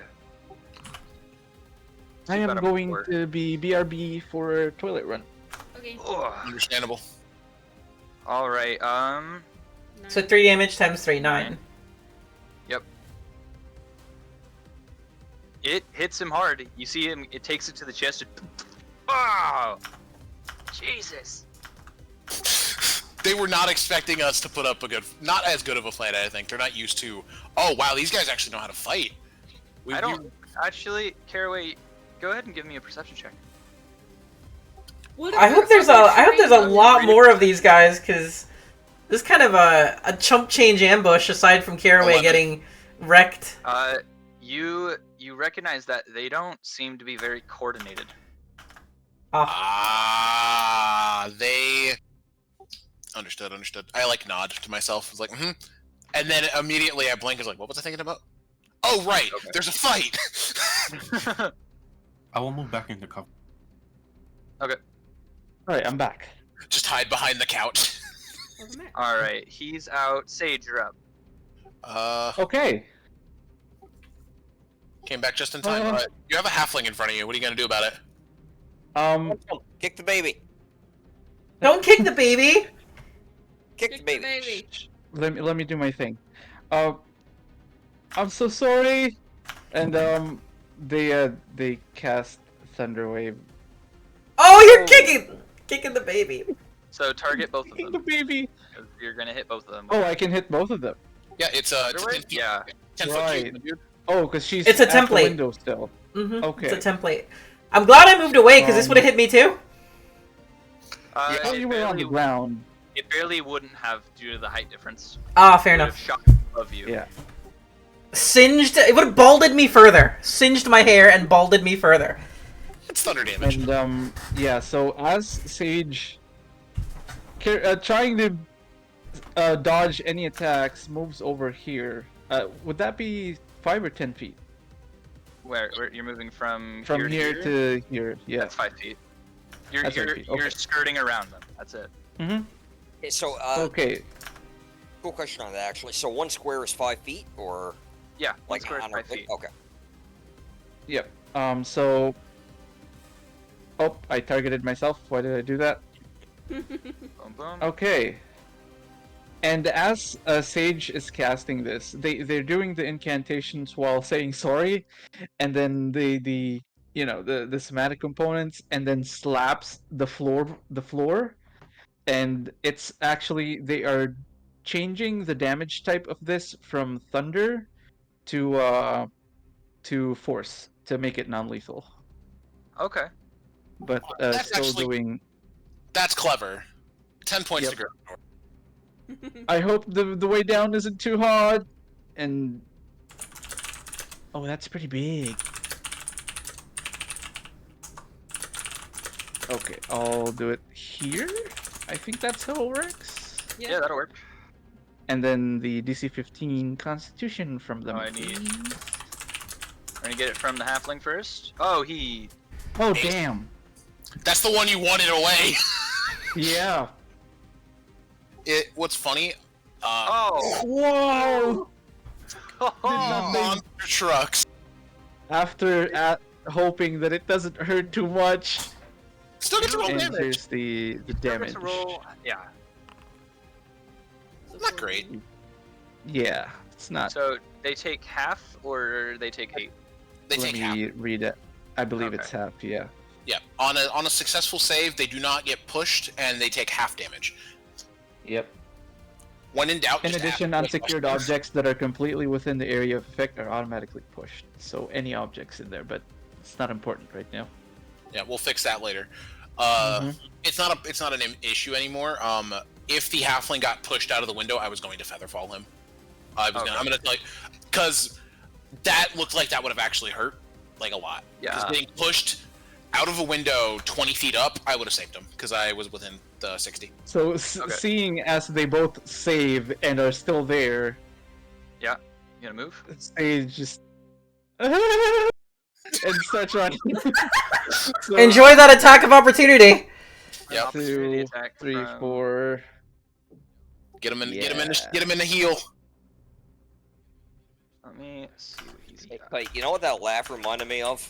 I am Better going before. to be BRB for toilet run. Okay. Ugh. Understandable. All right. So 3 damage times 3, 9. Yep. It hits him hard. You see him. It takes it to the chest. Oh, Jesus. They were not expecting us to put up not as good of a fight. I think they're not used to. Oh wow, these guys actually know how to fight. I don't actually. Caraway, go ahead and give me a perception check. I hope there's a lot more of these guys, because this is kind of a chump change ambush aside from Caraway 11. getting wrecked. You recognize that they don't seem to be very coordinated. They understood. I like nod to myself. I was like, and then immediately I blink. I was like, what was I thinking about? Oh right, Okay. there's a fight. I will move back into cover. Okay. All right, I'm back. Just hide behind the couch. All right. He's out. Sage, you're up. Okay. Came back just in time. You have a halfling in front of you. What are you gonna do about it? Kick the baby. Don't kick the baby! Kick the baby. Let me do my thing. I'm so sorry. And they cast Thunderwave. Oh, you're kicking the baby. So target both of The them. baby. 'Cause you're gonna hit both of them. Oh, I can hit both of them. Yeah, it's 10 feet. Yeah. 10 Right. foot cube, dude. Oh, because she's It's a at the template. window still. Mm-hmm. Okay. It's a template. I'm glad I moved away, because this would have hit me too. Oh, you were on the ground. It barely wouldn't have due to the height difference. Ah, fair It would enough. have shot above you. Yeah. Singed. It would have balded me further. Singed my hair and balded me further. It's thunder damage. And yeah. So as Sage, trying to dodge any attacks, moves over here. Would that be 5 or 10 feet? Where you're moving from From here to here. Yeah. That's 5 feet. You're That's 5 you're feet, you're okay. skirting around them. That's it. Mm-hmm. Okay, so Okay. cool question on that actually. So one square is 5 feet, or Yeah. One like square is on 5 feet. Okay. Yep. So. Oh, I targeted myself. Why did I do that? Boom boom. Okay. And as Sage is casting this, they're doing the incantations while saying sorry, and then the somatic components, and then slaps the floor, and it's actually they are changing the damage type of this from thunder to force to make it non-lethal, Okay. but That's still actually- doing. That's clever. 10 points Yep. to go. I hope the way down isn't too hard, and oh, that's pretty big. Okay, I'll do it here. I think that's how it works. Yeah, that'll work. And then the DC 15 Constitution from them. Oh, I need- please. We're gonna get it from the halfling first. Oh, he. Oh, damn. That's the one you wanted away. Yeah. What's funny? Oh. Whoa! Monster trucks. After hoping that it doesn't hurt too much, Still get to roll and damage. here's the damage. To roll. Yeah. Not great. Yeah, it's not. So they take half, or they take 8. They Let take half. me read it. I believe it's Okay. half. Yeah. Yeah. On a successful save, they do not get pushed, and they take half damage. Yep. When in doubt, In just addition, ask unsecured questions. objects that are completely within the area of effect are automatically pushed. So any objects in there, but it's not important right now. Yeah, we'll fix that later. Mhm. It's not an issue anymore. If the halfling got pushed out of the window, I was going to featherfall him. I'm gonna tell you, because that looked like that would have actually hurt, like a lot. Because Yeah. getting pushed out of a window 20 feet up, I would have saved him because I was within the 60. So Okay. seeing as they both save and are still there, You gonna move? Sage just and starts running. So, Enjoy that attack of opportunity. Yep. Opportunity 2, attack 3, from- 4. Get him in Yeah. the heel. Let me see what he's got. But you know what that laugh reminded me of?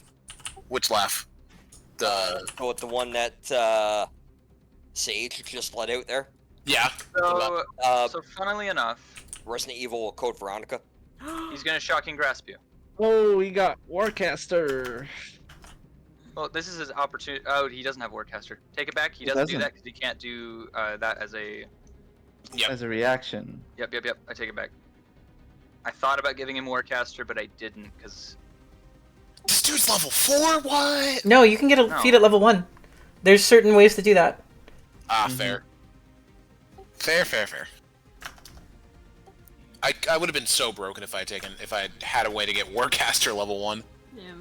Which laugh? The The one that Sage just let out there. yeah. So, Uh, so funnily enough, Resident Evil Code Veronica. he's gonna shocking grasp you. Oh, he got Warcaster. Well, this is his opportunity. Oh, he doesn't have Warcaster. Take it back. He doesn't do doesn't. that because he can't do that as a. Yep. As a reaction. Yep. I take it back. I thought about giving him Warcaster, but I didn't because. This dude's level 4. What? No, you can get a No. feat at level 1. There's certain ways to do that. Ah, Mhm. fair. Fair. I would have been so broken if I had a way to get Warcaster level 1. Yeah.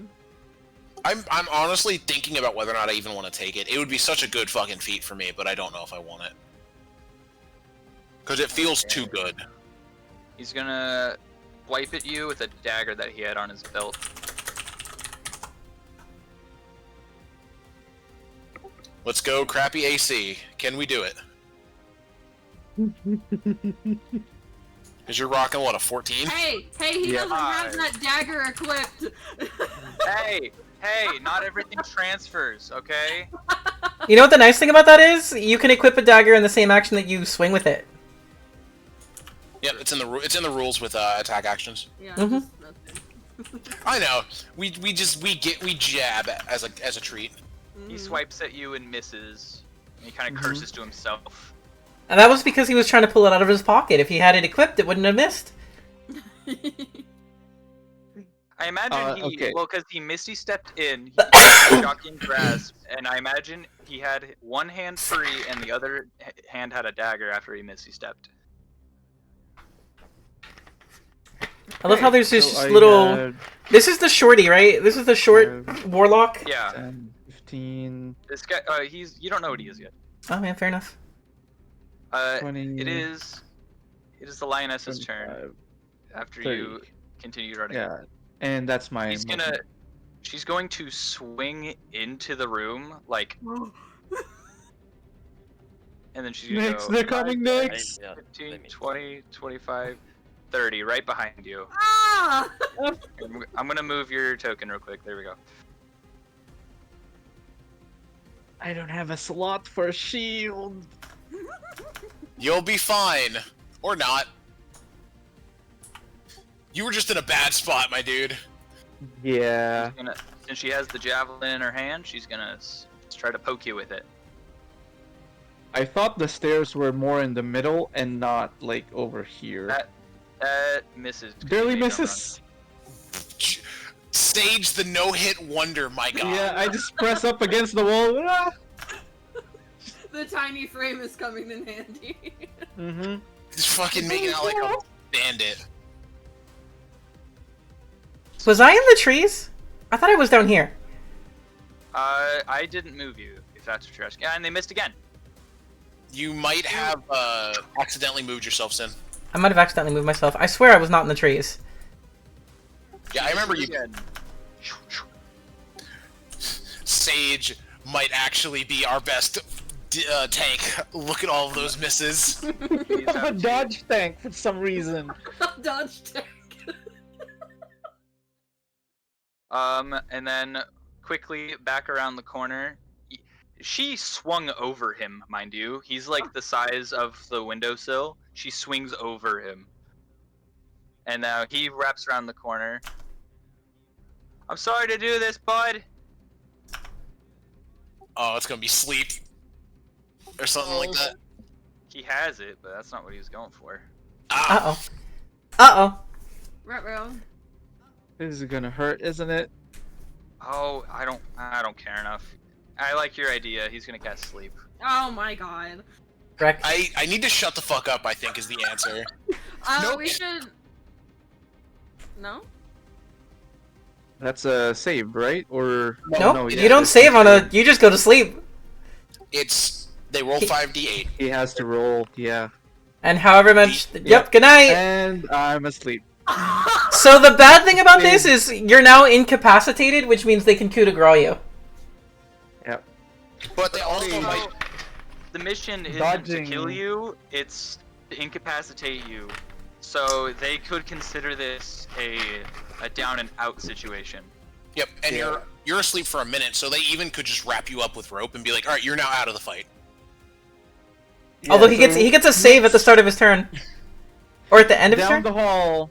I'm honestly thinking about whether or not I even want to take it. It would be such a good fucking feat for me, but I don't know if I want it. Because it feels too good. He's gonna wipe at you with a dagger that he had on his belt. Let's go, crappy AC. Can we do it? Because you're rocking, what, a 14? Hey, he Yeah. doesn't have that dagger equipped. Hey, not everything transfers, okay? You know what the nice thing about that is? You can equip a dagger in the same action that you swing with it. Yep, it's in the rules with attack actions. Yeah. Mhm. That's it. I know. We jab as a treat. He Mhm. swipes at you and misses. And he kind of Mhm. curses to himself. And that was because he was trying to pull it out of his pocket. If he had it equipped, it wouldn't have missed. I imagine okay. well, because he misty stepped in, he had shocking grasp, and I imagine he had one hand free and the other hand had a dagger after he misty stepped. I love how there's this So I little... had This is the shorty, right? This is the short warlock? Yeah, 10, 15, this guy, you don't know what he is yet. Oh man, fair enough. 20. It is the lioness's turn 25. after 30. you continue running. Yeah, and that's my. She's going to swing into the room, like, and then she's gonna Next, go they're coming next. 15, 20, 25, 30, right behind you. Ah! I'm gonna move your token real quick. There we go. I don't have a slot for a shield. You'll be fine. Or not. You were just in a bad spot, my dude. Yeah. Since she has the javelin in her hand, she's gonna try to poke you with it. I thought the stairs were more in the middle and not like over here. That misses. 'cause Barely you made no misses. Sage the no-hit wonder, my god. Yeah, I just press up against the wall. Ah! The tiny frame is coming in handy. Mm-hmm. Just fucking making out like a bandit. Was I in the trees? I thought I was down here. I didn't move you, if that's what you're asking. Yeah, and they missed again. You might have accidentally moved yourself, Sin. I might have accidentally moved myself. I swear I was not in the trees. Yeah, I remember you. Again. Sage might actually be our best tank. Look at all of those misses. I'm a dodge tank for some reason. Dodge tank. And then quickly back around the corner. She swung over him, mind you. He's like the size of the windowsill. She swings over him. And now he wraps around the corner. I'm sorry to do this, bud. Oh, it's gonna be sleep. Or something like that. He has it, but that's not what he was going for. Uh oh. Ruh-roh. This is gonna hurt, isn't it? Oh, I don't care enough. I like your idea. He's gonna cast sleep. Oh my god. Rex. I need to shut the fuck up, I think, is the answer. Nope. We should. No? That's a save, right? Or Nope, no, you don't save on a. You just go to sleep. They roll 5d8. He has to roll, yeah. And however much. Yep. Good night. And I'm asleep. So the bad thing about this is you're now incapacitated, which means they can coup de grace you. Yep. But they also might. The mission isn't Dodging. to kill you; it's to incapacitate you. So they could consider this a down and out situation. Yep, and Yeah. you're asleep for a minute, so they even could just wrap you up with rope and be like, "All right, you're now out of the fight." Although he gets a save at the start of his turn, or at the end of his down turn. the hall.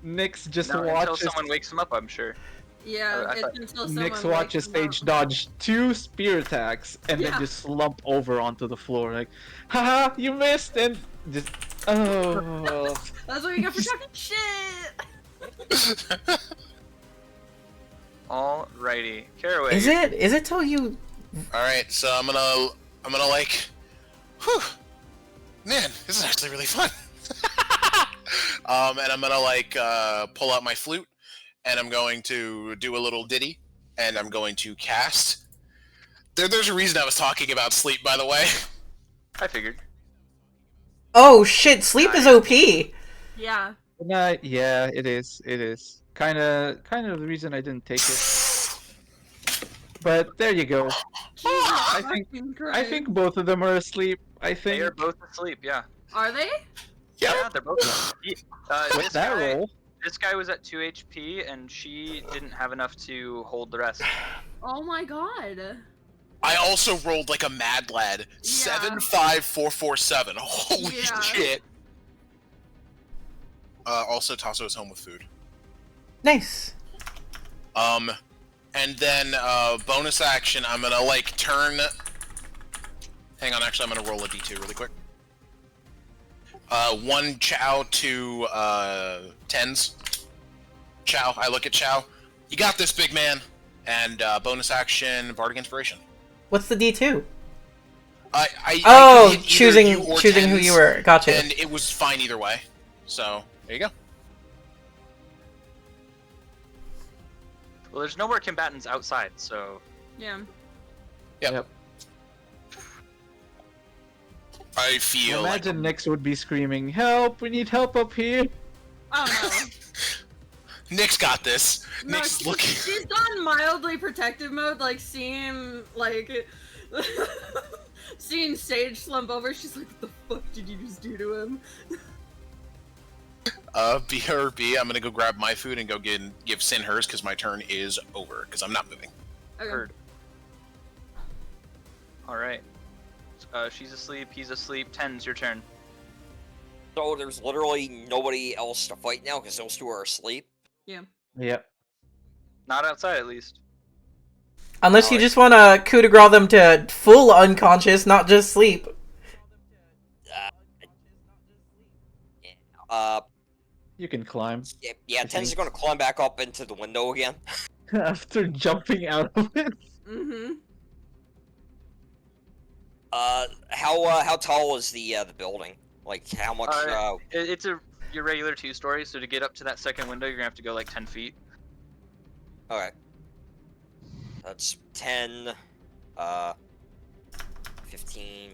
Nyx just Until watches. someone wakes him up, I'm sure. Yeah, I it's thought- until someone Nyx watches wakes him up. Sage dodge 2 spear attacks and then Yeah. just slump over onto the floor like, haha, you missed, and just oh. That's what you get for talking shit! Alrighty, Caraway. Is it till you? All right, so I'm gonna like, whew, man, this is actually really fun. And I'm gonna like pull out my flute, and I'm going to do a little ditty, and I'm going to cast. There's a reason I was talking about sleep, by the way. I figured. Oh shit! Sleep is OP. Yeah. Nah, yeah, it is. It is. Kinda the reason I didn't take it. But there you go. I think both of them are asleep. I think. They are both asleep. Yeah. Are they? Yeah, they're both asleep. With that roll. This guy was at 2 HP, and she didn't have enough to hold the rest. Oh my god. I also rolled like a mad lad. 75447. Holy Yeah. shit. Also, Tasso is home with food. Nice. And then bonus action, I'm gonna like turn. Hang on, actually, I'm gonna roll a d2 really quick. 1 Chow to tens. Chow, I look at Chow. You got this, big man. And bonus action, Bardic Inspiration. What's the D2? I Oh, could hit either choosing you or who tens, you were. Gotcha. And it was fine either way. So there you go. Well, there's no more combatants outside, so Yeah. Yep. I feel like Imagine Nyx would be screaming, "Help! We need help up here!" Oh Nick's got this. no. No, Nick's looking. she's gone mildly protective mode, like seeing seeing Sage slump over, she's like, what the fuck did you just do to him? BRB, I'm gonna go grab my food and go give Sin hers because my turn is over because I'm not moving. Okay. Heard. Alright. She's asleep, he's asleep. Ten's your turn. So there's literally nobody else to fight now because those two are asleep. Yeah. Yep. Not outside, at least. Unless you just want to coup de grace them to full unconscious, not just sleep. You can climb Yeah, Ten's gonna climb back up into the window again. after jumping out of it. Mm-hmm. How tall is the building? Like, how much, It's your regular 2-story, so to get up to that second window, you're gonna have to go like 10 feet. Okay. That's 10, 15,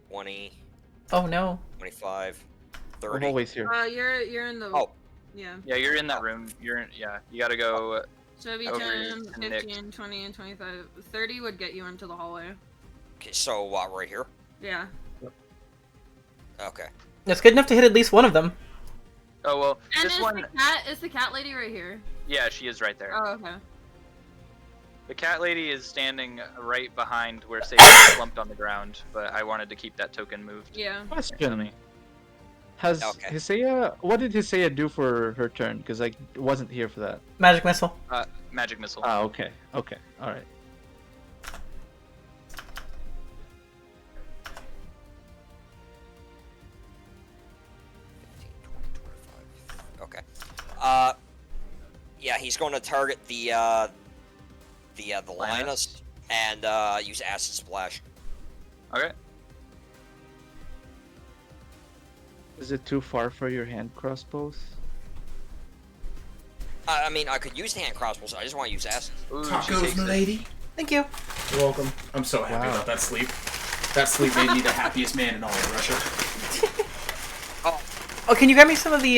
20, Oh no. 25, I'm 30. always here. You're in the. Oh. Yeah. Yeah, you're in that room. Yeah, you gotta go. So it'd be Over 10, to Nick. 15, 20, and 25. 30 would get you into the hallway. Okay, so, right here? Yeah. Okay. That's good enough to hit at least one of them. Oh well, And this one. is the cat lady right here? Yeah, she is right there. Oh, okay. The cat lady is standing right behind where Sage is slumped on the ground, but I wanted to keep that token moved. Yeah. Question: Has Okay. Hisaya? What did Hisaya do for her turn? Because I wasn't here for that. Magic missile. Magic missile. Ah, okay, all right. he's going to target the lioness and use acid splash. Okay. Is it too far for your hand crossbows? I mean, I could use hand crossbows. I just want to use acid. Ooh, she Tacos, takes it. milady. Thank you. You're welcome. I'm so happy Wow. about that sleep. That sleep made me the happiest man in all of Russia. Oh, can you grab me some of the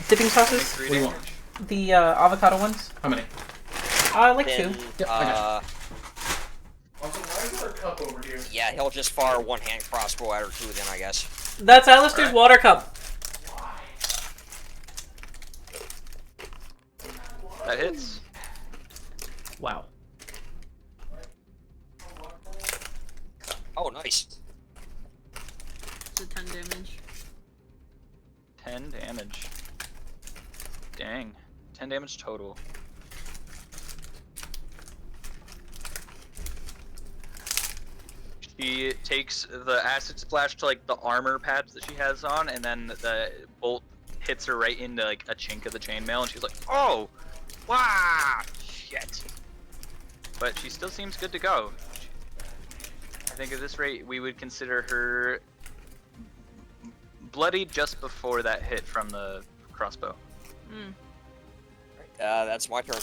dipping sauces? Takes 3 What do you damage. want? The avocado ones? How many? I like Then, 2. Yep, I got Also, why is there a cup over here? yeah, he'll just fire one hand crossbow at her too. Then I guess. That's Alistair's Alright. water cup. That hits. Wow. Oh, nice. It's a 10 damage. 10 damage. Dang. 10 damage total. She takes the acid splash to like the armor pads that she has on, and then the bolt hits her right into like a chink of the chainmail, and she's like, "Oh, wow, shit!" But she still seems good to go. I think at this rate, we would consider her bloodied just before that hit from the crossbow. Hmm. That's my turn.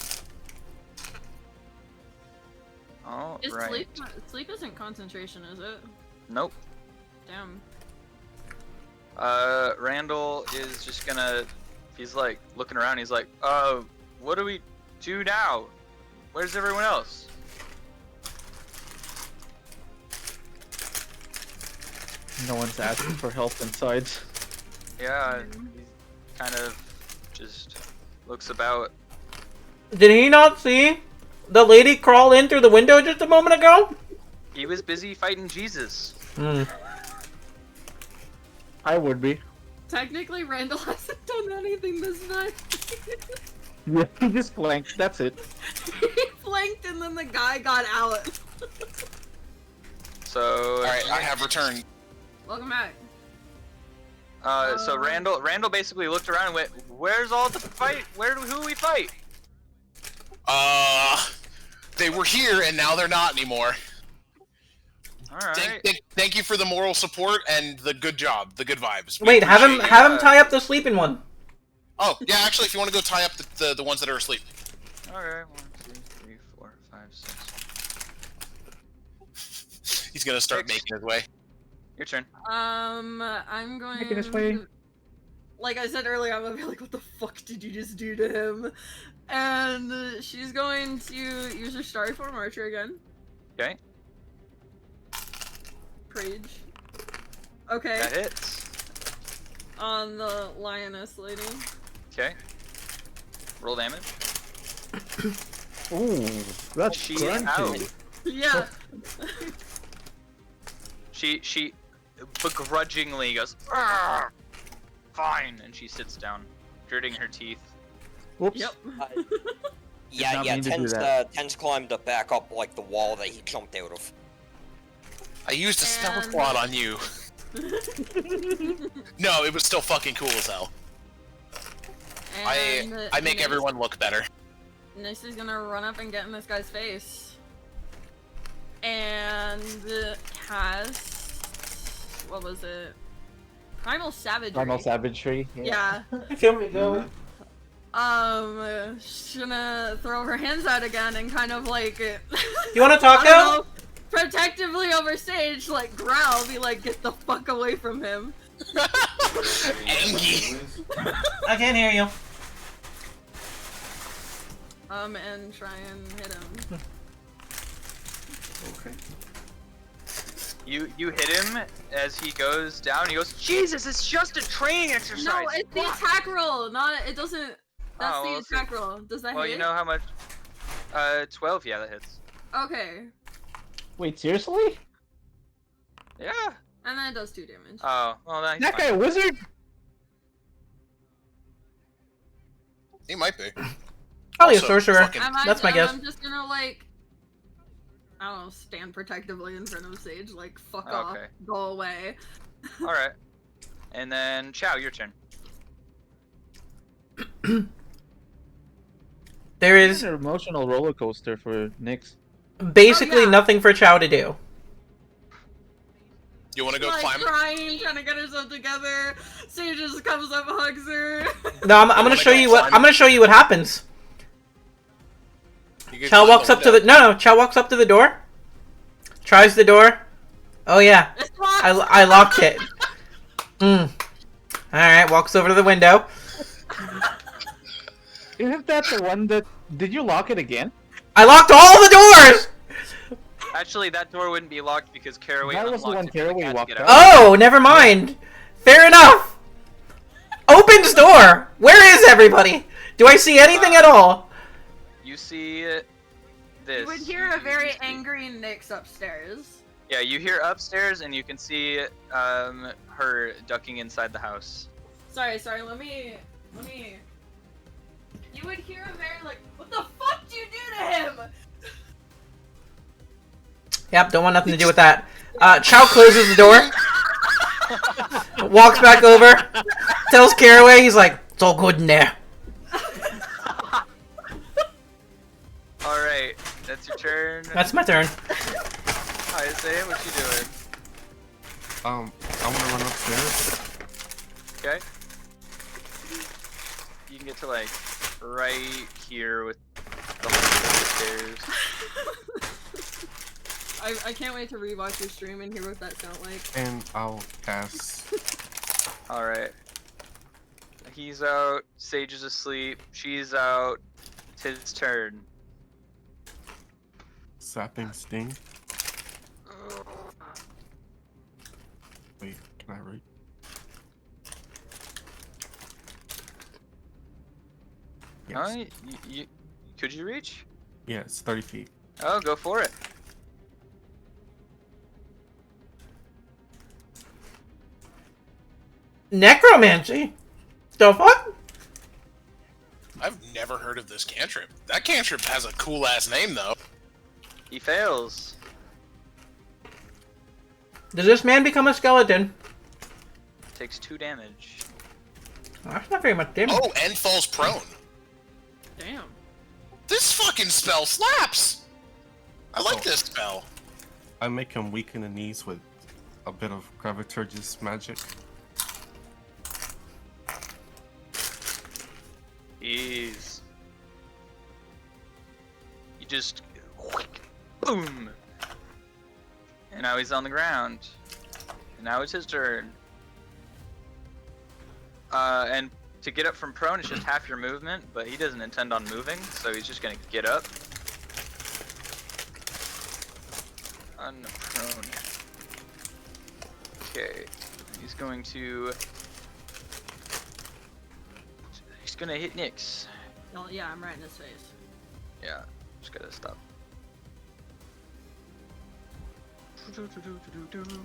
All Is right. sleep isn't concentration, is it? Nope. Damn. Randall is just gonna. He's like looking around. He's like, what do we do now? Where's everyone else? No one's asking for help inside. Yeah, he kind of just looks about. Did he not see the lady crawl in through the window just a moment ago? He was busy fighting Jesus. I would be. Technically, Randall hasn't done anything this night. Yeah, he just flanked. That's it. He flanked and then the guy got out. So. Alright, I have returned. Welcome back. So Randall basically looked around and went, "Where's all the fight? Who do we fight?" They were here and now they're not anymore. All right. Thank you for the moral support and the good job, the good vibes. We Wait, have him appreciate it. tie up the sleeping one. Oh, yeah, actually, if you want to go tie up the ones that are asleep. Okay. 1, 2, 3, 4, 5, 6. He's gonna start 6. making his way. Your turn. I'm going Making his way. Like I said earlier, I'm gonna be like, what the fuck did you just do to him? And she's going to use her Starry Form Archer again. Okay. Rage. Okay. That hits. On the lioness lady. Okay. Roll damage. Ooh, that's She's crunchy. out. Yeah. She begrudgingly goes, "Argh, fine," and she sits down, gritting her teeth. Whoops. Yep. Yeah, not yeah. mean to do that. Tens climbed up back up like the wall that he jumped out of. I used a stealth And- quad on you. No, it was still fucking cool as hell. I make everyone look better. Nis is gonna run up and get in this guy's face. And cast... What was it? Primal Savagery. Primal Savagery. Yeah. Here we go. She's gonna throw her hands out again and kind of like... You want to talk I don't now? know, protectively over stage, like growl, be like, get the fuck away from him. Angie. I can't hear you. And try and hit him. Okay. You hit him as he goes down. He goes, "Jesus, it's just a training exercise." No, it's the attack roll, not it doesn't. That's Oh, well, the attack roll. Does that Well, hit? you know how much? 12. Yeah, that hits. Okay, Wait, seriously? Yeah. and then it does 2 damage. Oh, well, that's That fine. guy a wizard? He might be. Probably a Also, sorcerer. fucking- That's my guess. I'm just gonna like, I don't know, stand protectively in front of Sage, like fuck Okay. off, go away. All right. And then Chow, your turn. There It's is an emotional roller coaster for Nyx. basically Oh, yeah. nothing for Chow to do. You want to go like climb? crying, trying to get herself together. Sage just comes up, hugs her. No, I'm gonna wanna show go you what climb? I'm gonna show you what happens. You can Chow climb walks up to the no. Chow walks up to the door. Tries the door. Oh yeah, It's locked. I locked it. All right, walks over to the window. Isn't that the one that... Did you lock it again? I locked all the doors. Actually, that door wouldn't be locked because Caraway That was the unlocked one it for the Caraway cat to walked get out. out. Oh, never mind. Fair enough. Opens door. Where is everybody? Do I see anything at all? You see this. You would hear a very see- angry Nyx upstairs. Yeah, you hear upstairs, and you can see her ducking inside the house. Sorry, let me. You would hear a very like, what the fuck do you do to him? Yep, don't want nothing to do with that. Chow closes the door. Walks back over. Tells Caraway, he's like, it's all good in there. Alright, that's your turn. That's my turn. Hi, Isaiah, what you doing? I want to run upstairs. Okay. You can get to, like, right here with the whole stairs. I can't wait to rewatch your stream and hear what that sound like. And I'll cast Alright. He's out, Sage is asleep, she's out, it's his turn. Sapping Sting. Wait, can I read? Yes. Alright, could you reach? Yeah, it's 30 feet. Oh, go for it. Necromancy? The fuck? I've never heard of this cantrip. That cantrip has a cool ass name though. He fails. Does this man become a skeleton? Takes 2 damage. That's not very much damage. Oh, and falls prone. Damn. This fucking spell slaps. I like this spell. I make him weak in the knees with a bit of Graviturgis magic. Jeez. You just... boom! And now he's on the ground. And now it's his turn. And to get up from prone, it's just half your movement, but he doesn't intend on moving, so he's just gonna get up. Unprone. Okay. He's going to... He's gonna hit Nyx. Well, yeah, I'm right in his face. Yeah, just gotta stop.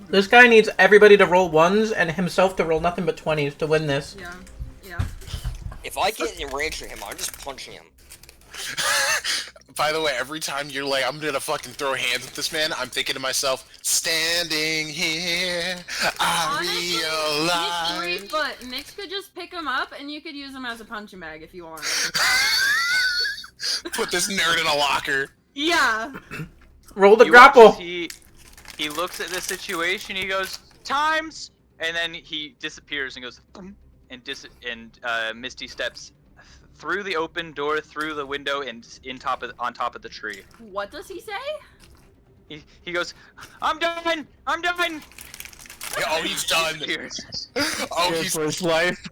This guy needs everybody to roll 1s and himself to roll nothing but 20s to win this. Yeah, yeah. If I get in range of him, I'm just punching him. By the way, every time you're like, I'm gonna fucking throw hands at this man, I'm thinking to myself, standing here, I Honestly, he's 3 realize. foot. Nyx could just pick him up, and you could use him as a punching bag if you want. Put this nerd in a locker. Yeah. Roll the You watch grapple. as he looks at the situation, he goes, times! And then he disappears and goes, boom, and Misty steps through the open door, through the window, and on top of the tree. What does he say? He goes, I'm done! I'm done! Oh, he's done. Disappears. Oh, Scared for his life.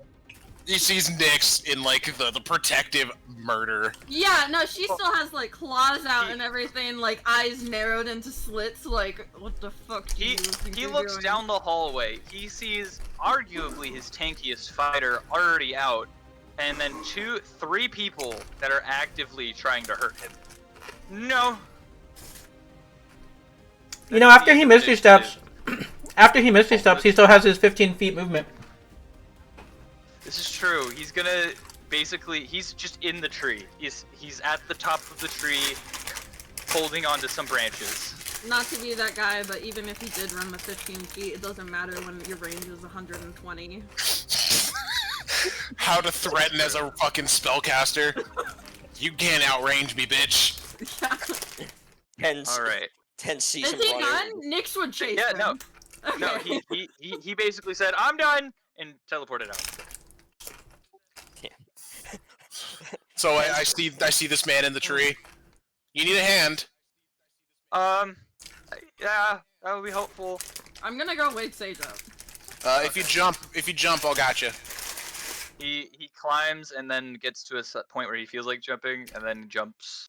he sees Nyx in like the protective murder. Yeah, no, she still has like claws out and everything, like eyes narrowed into slits. Like, what the fuck? Do you think He you're looks doing? down the hallway. He sees arguably his tankiest fighter already out, and then 3 people that are actively trying to hurt him. No. You know, after he Misty Steps, he still has his 15 feet movement. This is true. He's gonna basically, he's just in the tree. He's at the top of the tree, holding onto some branches. Not to be that guy, but even if he did run the 15 feet, it doesn't matter when your range is 120. How to threaten as a fucking spellcaster. You can't outrange me, bitch. Yeah. All right. 10 Is season he running. done? Nix would chase Yeah, him. no. No, Okay. he basically said, "I'm done," and teleported out. So I see this man in the tree. You need a hand. Yeah, that would be helpful. I'm gonna go wake Sage up. If you jump, I'll got you. He climbs and then gets to a point where he feels like jumping, and then jumps.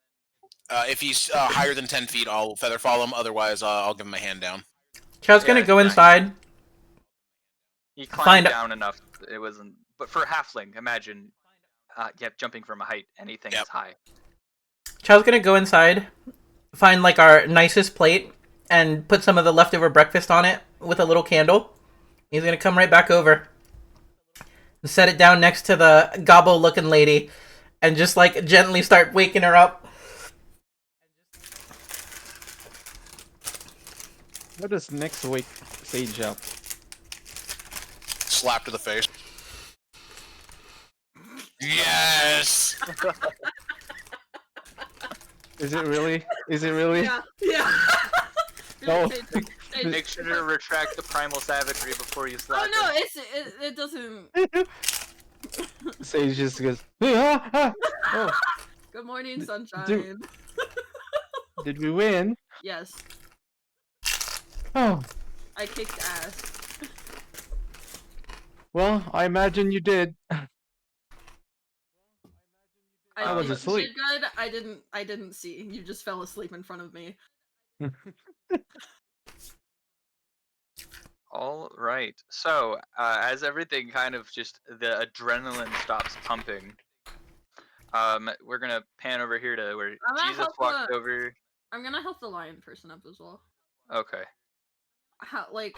If he's higher than 10 feet, I'll feather fall him. Otherwise, I'll give him a hand down. Chow's gonna go inside. He climbed down enough. It wasn't. But for a halfling, imagine, jumping from a height, anything is high. Chow's gonna go inside, find like our nicest plate, and put some of the leftover breakfast on it with a little candle. He's gonna come right back over and set it down next to the gobbo-looking lady, and just like gently start waking her up. What does next wake Sage up? Slap to the face. Yes. Is it really? Is it really? Yeah. Yeah. No. Make sure to retract the primal savagery before you slap. Oh no, it. it doesn't. Sage just goes. Oh, Good morning, sunshine. did we win? Yes, Oh, I kicked ass. well, I imagine you did. I was did asleep. good. I didn't see. You just fell asleep in front of me. All right. So, as everything kind of just the adrenaline stops pumping, we're gonna pan over here to where I'm gonna Jesus help walked over. I'm gonna help the lion person up as well. Okay. Like,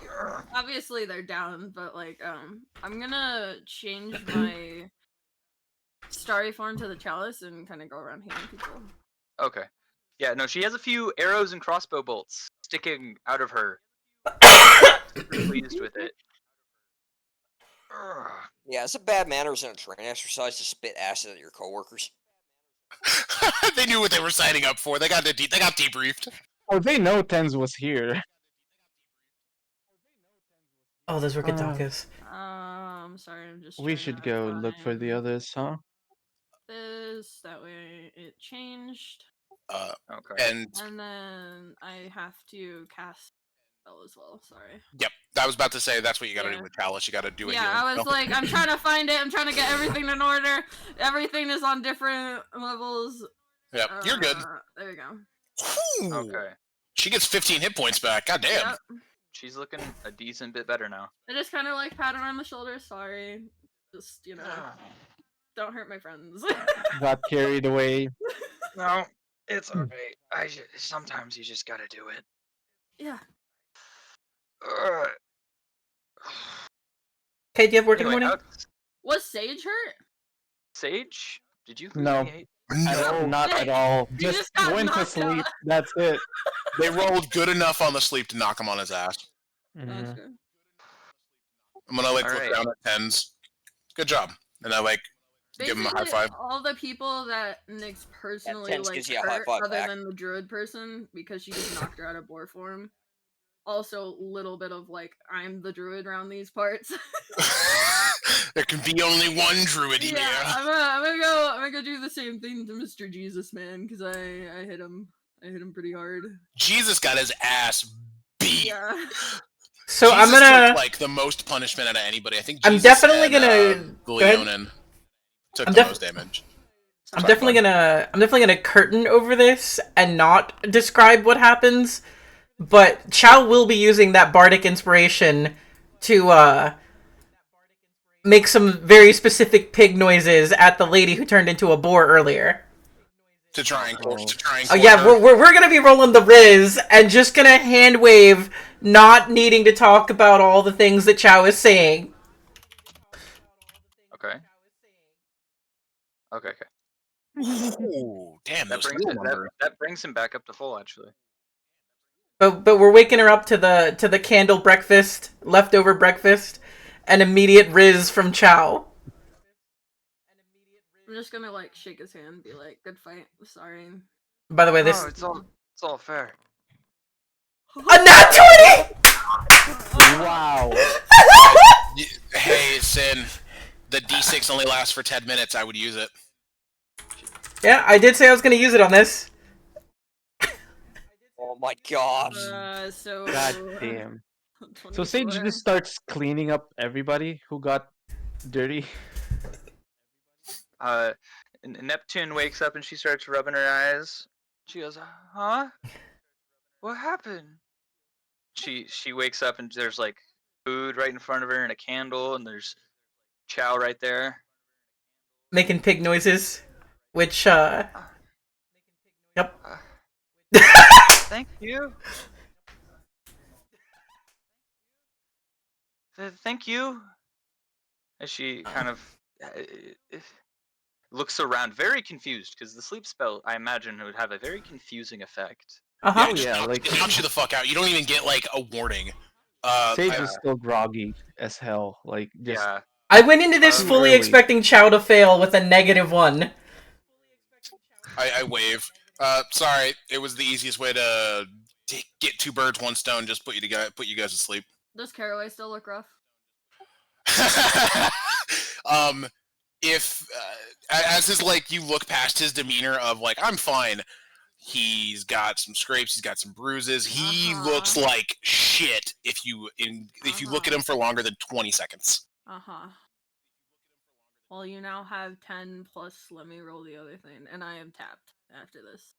obviously they're down, but like, I'm gonna change my starry form to the chalice and kind of go around healing people. Okay. Yeah. No, she has a few arrows and crossbow bolts sticking out of her. Super pleased with it. Yeah, it's a bad manners and a training exercise to spit acid at your coworkers. They knew what they were signing up for. They got debriefed. Oh, they know Tens was here. Oh, those were Katakas. Sorry, I'm just. We trying should to go look for the find others, huh? This that way it changed, Okay. And and then I have to cast spell as well. Sorry. yep, I was about to say that's what you gotta Yeah. do with Chalice. You gotta do it. Yeah, I was like, I'm trying to find it. I'm trying to get everything in order. Everything is on different levels. Yep, you're good. There you go. Ooh, Okay. she gets 15 hit points back. God damn. Yep. She's looking a decent bit better now. I just kind of like pat her on the shoulder. Sorry. Just, don't hurt my friends. Got carried away. No, it's alright. Sometimes you just gotta do it. Yeah. Okay, do you have work in the Anyway, morning? Was Sage hurt? Sage, did you lose No. any hate? No, not at all. You Just just got went to knocked out. sleep. That's it. They rolled good enough on the sleep to knock him on his ass. Mhm. Gotcha. I'm gonna look Alright. down at Tens. Good job. And I give him a high Basically, five. all the people that Nyx personally Tens like gives you a high hurt, five other back. than the druid person, because she just knocked her out of boar form. Also, little bit of like, I'm the druid around these parts. There can be only one druid here. Yeah, I'm gonna go do the same thing to Mr. Jesus Man, because I hit him pretty hard. Jesus got his ass beat. Yeah. So Jesus I'm gonna. took, like, the most punishment out of anybody. I think I'm Jesus definitely and, gonna. Go ahead. Leonin took I'm the def- most damage. I'm Sorry, definitely bud. gonna curtain over this and not describe what happens. But Chow will be using that bardic inspiration to make some very specific pig noises at the lady who turned into a boar earlier. To try and Oh court yeah, her. we're gonna be rolling the Riz and just gonna hand wave, not needing to talk about all the things that Chow is saying. Okay. Okay. Ooh, damn, That those brings heal it, numbers. that brings him back up to full, actually. But we're waking her up to the candle breakfast, leftover breakfast, and immediate Riz from Chow. I'm just gonna like shake his hand and be like, "Good fight. Sorry." By the way, No, this it's all fair. a nat 20. Wow. Hey, Sin, the D6 only lasts for 10 minutes. I would use it. Yeah, I did say I was gonna use it on this. Oh my god. So. God damn. So Sage 24. just starts cleaning up everybody who got dirty. Neptune wakes up and she starts rubbing her eyes. She goes, "Huh? What happened?" She wakes up and there's like food right in front of her and a candle and there's chow right there. Making pig noises, which Uh, yep. uh, Thank you. Thank you. And she kind of looks around, very confused, because the sleep spell, I imagine, would have a very confusing effect. Uh-huh. Oh yeah, like It knocks you the fuck out. You don't even get like a warning. Sage I- is still groggy as hell. Like just Yeah. I went into this Too fully early. expecting Chow to fail with a -1. I wave. Sorry, it was the easiest way to get two birds, one stone. Just put you guys to sleep. Does Caraway still look rough? If as his like you look past his demeanor of like I'm fine. He's got some scrapes. He's got some bruises. He looks like shit if you look at him for longer than 20 seconds. Well, you now have 10 plus. Let me roll the other thing, and I am tapped after this.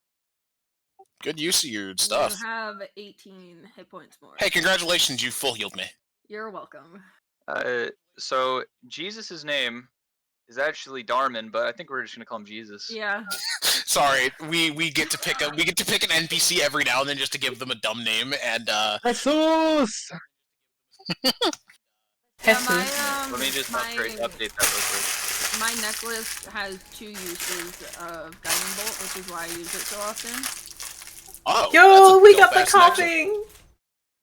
Good use of your stuff. You have 18 hit points more. Hey, congratulations! You full healed me. You're welcome. So Jesus' name is actually Darman, but I think we're just gonna call him Jesus. Yeah. Sorry, we get to pick an NPC every now and then just to give them a dumb name, and Jesus! Let me just update that real quick. My necklace has 2 uses of Guiding Bolt, which is why I use it so often. oh, Yo, we got the dope-ass connection. coughing.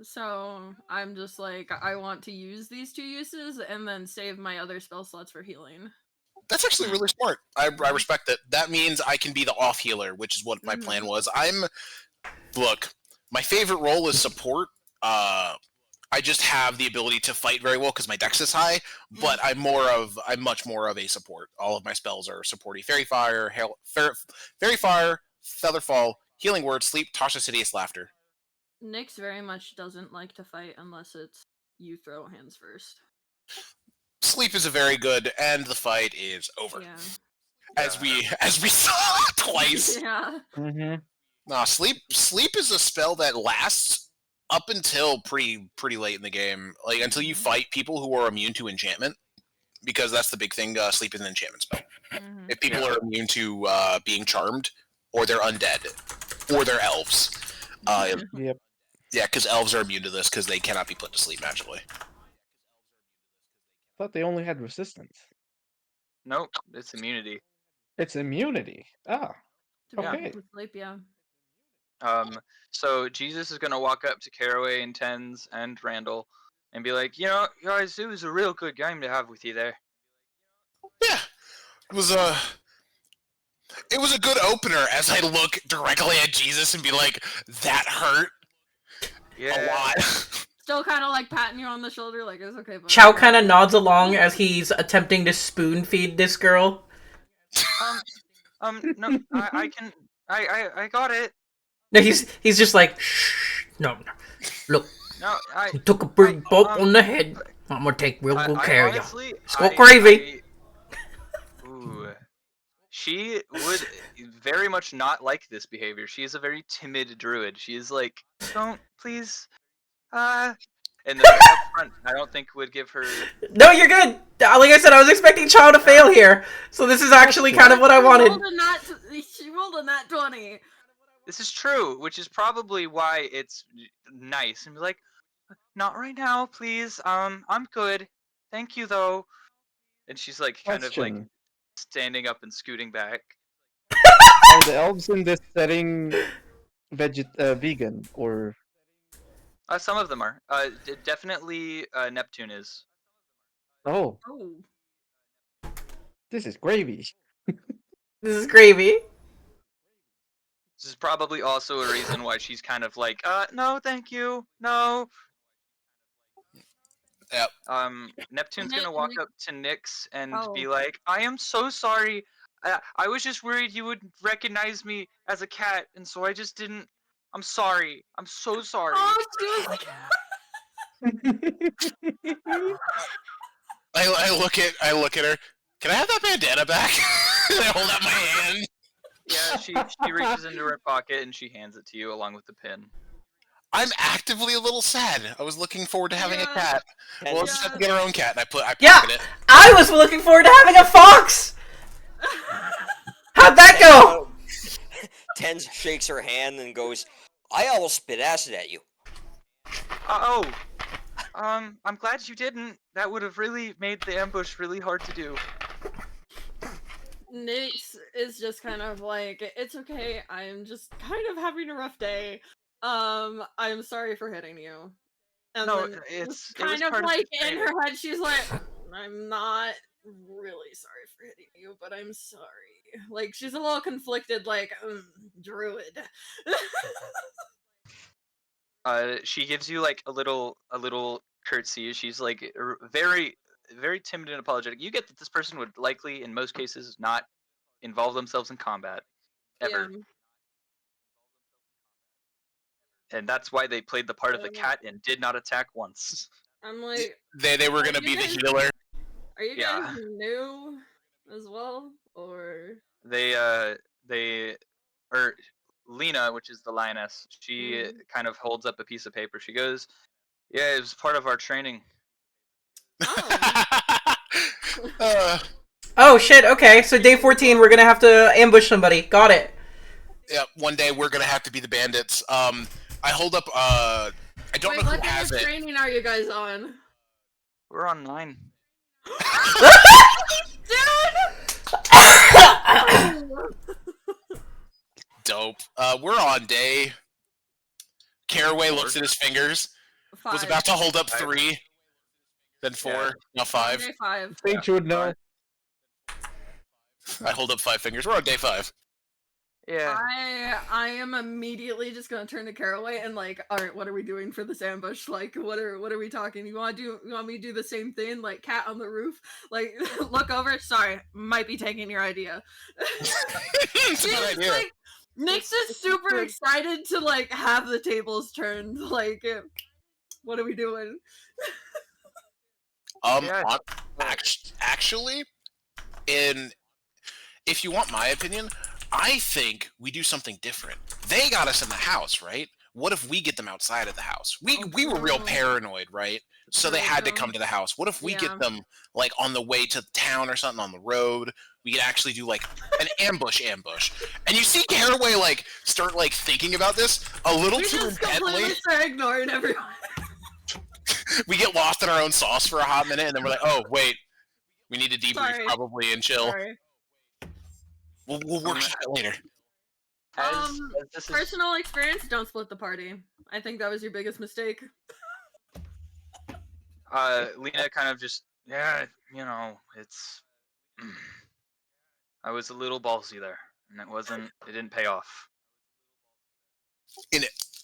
So I'm just like, I want to use these 2 uses and then save my other spell slots for healing. That's actually really smart. I respect it. That means I can be the off healer, which is what my plan was. Look, my favorite role is support. I just have the ability to fight very well because my dex is high, but I'm much more of a support. All of my spells are supporty. Fairy Fire, Featherfall, Healing Word, Sleep, Tasha's Hideous Laughter. Nyx very much doesn't like to fight unless it's you throw hands first. Sleep is a very good, and the fight is over. Yeah. As we saw twice. Yeah. Nah, sleep is a spell that lasts up until pretty late in the game, like until you fight people who are immune to enchantment, because that's the big thing. Sleep is an enchantment spell. If people are immune to being charmed, or they're undead, or they're elves, Yep. yeah, because elves are immune to this because they cannot be put to sleep magically. Thought they only had resistance. Nope, it's immunity. It's immunity. Ah. To be Okay. able to sleep, yeah. So Jesus is gonna walk up to Caraway and Tens and Randall and be like, you know, guys, it was a real good game to have with you there. Yeah, it was a good opener. As I look directly at Jesus and be like, that hurt a lot. Still kind of like patting you on the shoulder, like it's okay. But Chow kind of nods along as he's attempting to spoon feed this girl. No, I got it. No, he's just like, shh, no. Look, No, you took a big bump on the head. I'm gonna take real good care of you. honestly, Skull gravy. Ooh. She would very much not like this behavior. She is a very timid druid. She is like, don't, please, and the man up front, I don't think would give her. No, you're good. Like I said, I was expecting Chow to fail here, so this is actually kind of what I wanted. She rolled a nat 20. This is true, which is probably why it's nice. And be like, not right now, please. I'm good. Thank you, though. And she's like, kind of like standing up and scooting back. Are the elves in this setting vegan or? Some of them are. Definitely Neptune is. Oh, this is gravy. This is gravy. This is probably also a reason why she's kind of like, no, thank you, no. Yep. Neptune's Nick- gonna walk Nick- up to Nyx and Oh. be like, I am so sorry. I was just worried you would recognize me as a cat, and so I just didn't. I'm sorry. I'm so sorry. Oh, she was like, I look at her. Can I have that bandana back? And I hold out my hand. Yeah, she reaches into her pocket and she hands it to you along with the pin. I'm actively a little sad. I was looking forward to having a Yeah. cat. And Well, let's just have to get our own cat, and I pocket it. I was looking forward to having a fox. How'd that go? Tens shakes her hand and goes, I almost spit acid at you. I'm glad you didn't. That would have really made the ambush really hard to do. Nyx is just kind of like, it's okay, I'm just kind of having a rough day. I'm sorry for hitting you. And No, then it just was kind of part of like the in training. her head, she's like, I'm not really sorry for hitting you, but I'm sorry. Like, she's a little conflicted, like, druid. She gives you like a little curtsy. She's like very timid and apologetic. You get that this person would likely, in most cases, not involve themselves in combat ever, Yeah. and that's why they played the part of a Yeah. cat and did not attack once. I'm like, They were gonna you be the guys- healer. are you Yeah. guys new as well? Or They or Lena, which is the lioness, she kind of holds up a piece of paper. She goes, "Yeah, it was part of our training." Oh shit, okay, so day 14 we're gonna have to ambush somebody. Got it. Yeah, one day we're gonna have to be the bandits. I hold up. I don't wait, know what who kind has of it. training are you guys on? We're on 9. Dope. We're on day. Caraway looks at his fingers. Was about to hold up 3, then 4, Yeah. now 5. Day 5. Sage would know. I hold up 5 fingers. We're on day 5. Yeah. I am immediately just gonna turn to Caraway and like, all right, what are we doing for this ambush? Like, what are we talking? You want me to do the same thing? Like, cat on the roof? Like, look over. Sorry, might be taking your idea. It's a good idea. Like, Nyx is super excited to like have the tables turned. Like, what are we doing? Yeah. Actually, if you want my opinion, I think we do something different. They got us in the house, right? What if we get them outside of the house? We were real paranoid, right? So they had to come to the house. What if we Yeah. get them like on the way to town or something on the road? We could actually do like an ambush. And you see Caraway like start like thinking about this a little We too just intently. completely start ignoring everyone. We get lost in our own sauce for a hot minute, and then we're like, oh wait, we need to debrief Sorry. probably and chill. Sorry. We'll work on it later. As this is Personal experience, don't split the party. I think that was your biggest mistake. Lena kind of just, yeah, you know, it's I was a little ballsy there, and it didn't pay off.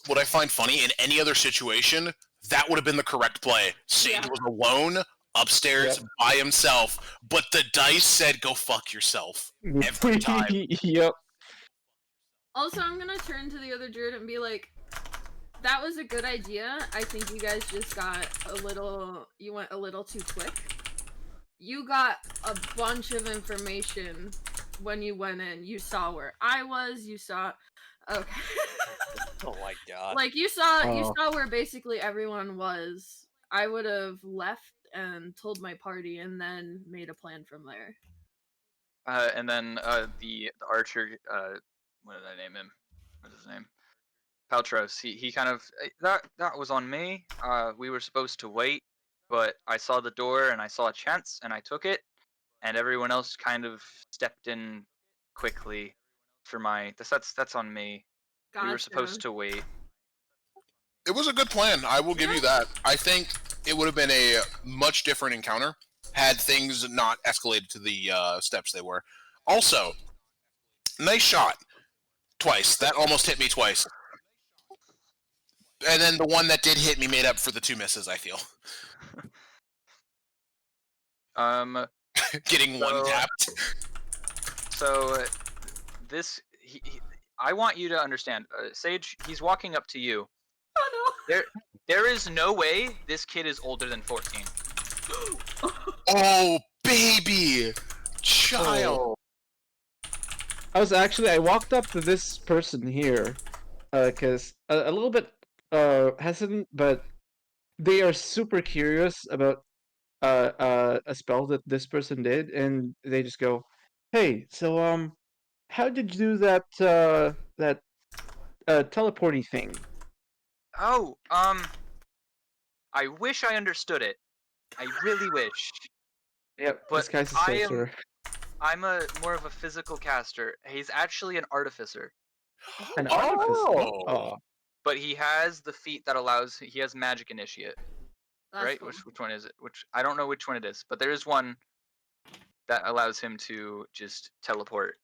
What I find funny, in any other situation, that would have been the correct play. Sage Yeah. was alone, upstairs, by himself, but the dice said, go fuck yourself. Every time. Yep. Also, I'm gonna turn to the other druid and be like, that was a good idea. I think you guys just you went a little too quick. You got a bunch of information when you went in. You saw where I was, okay. Oh my god. Like, you saw where basically everyone was. I would have left and told my party and then made a plan from there. And then the archer, what did I name him? What's his name? Paltros. He kind of that was on me. We were supposed to wait, but I saw the door and I saw a chance and I took it, and everyone else kind of stepped in quickly for that's on me. We were supposed to wait. It was a good plan. I will give you that. I think it would have been a much different encounter had things not escalated to the steps they were. Also, Nice shot. Twice. That almost hit me twice. And then the one that did hit me made up for the 2 misses, I feel. Getting one So- tapped. So this I want you to understand, Sage. He's walking up to you. Oh There is no way this kid is older than 14. Oh, baby! Child! I walked up to this person here, cause a little bit hesitant, but they are super curious about a spell that this person did, and they just go, "Hey, so how did you do that teleporting thing?" Oh, I wish I understood it. I really wish. Yep, But disguise is I still, am- sir. I'm a more of a physical caster. He's actually an artificer, An Oh! artificer. Oh, but he has the feat that allows. He has magic initiate, That's right? cool. Which one is it? Which I don't know which one it is, but there is one that allows him to just teleport.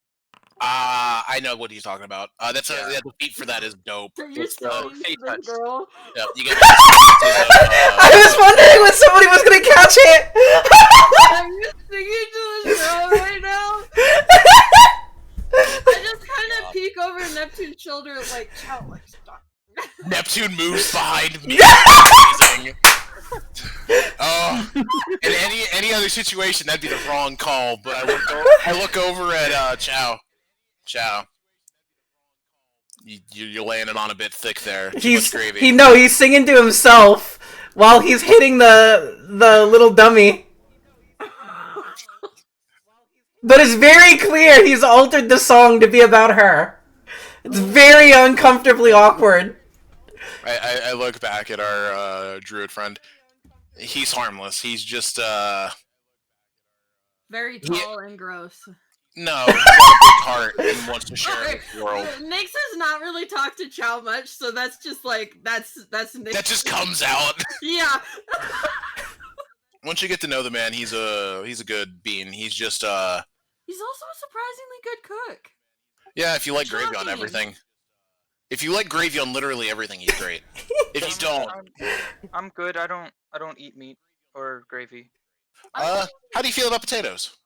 I know what he's talking about. That's Yeah. the feat for that is dope. Are you It's, singing to Fate this Touch. girl? Yep, you get I was wondering when somebody was gonna catch it. Are you singing to this girl right now? I just kind of peek over Neptune's shoulder, like, chow, like, stop. Neptune moves behind me. Amazing. Oh, in any other situation, that'd be the wrong call. But I look over at Chow. Chow, you're laying it on a bit thick there. Too much gravy. He's singing to himself while he's hitting the little dummy. But it's very clear he's altered the song to be about her. It's very uncomfortably awkward. I look back at our druid friend. He's harmless. He's just Very tall and gross. no, he's got a big heart and wants to share it with the world. Nyx has not really talked to Chow much, so that's just like that's Nyx. That just comes out. Yeah. Once you get to know the man, he's a good bean. He's just He's also a surprisingly good cook. yeah. If you like gravy on Shocking. everything, if you like gravy on literally everything, he's great. If you don't, I'm good. I don't eat meat or gravy. how do you feel about potatoes?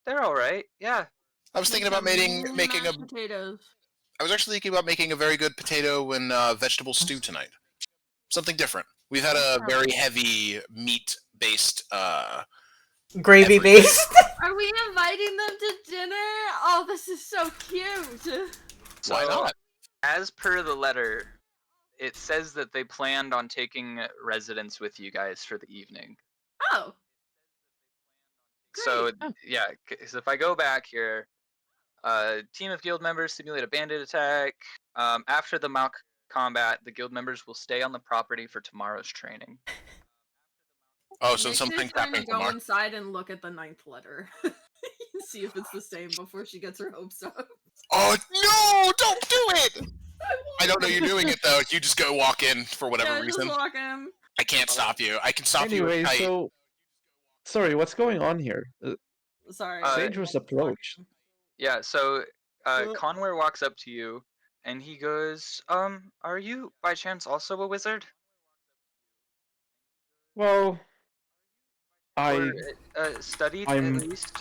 They're all right. Yeah. I was thinking about making a. mashed potatoes. I was actually thinking about making a very good potato and vegetable stew tonight. Something different. We've had a very heavy meat-based. Gravy based. Are we inviting them to dinner? Oh, this is so cute. Why not? As per the letter, it says that they planned on taking residence with you guys for the evening. Oh. So Great. yeah, so if I go back here, team of guild members simulate a bandit attack. After the mock combat, the guild members will stay on the property for tomorrow's training. Oh, so Nyx something's is going happening to go tomorrow. inside and look at the 9th letter. See if it's the same before she gets her hopes up. Oh no! Don't do it! I don't know you're doing it though. You just go walk in for whatever Yeah, reason. just walk in. I can't stop you. I can stop you. Anyway, with kite. so sorry, what's going on here? Sorry. Sage was approached. Yeah, so Well- Conware walks up to you and he goes, are you by chance also a wizard? Well, Or studied I'm- at least?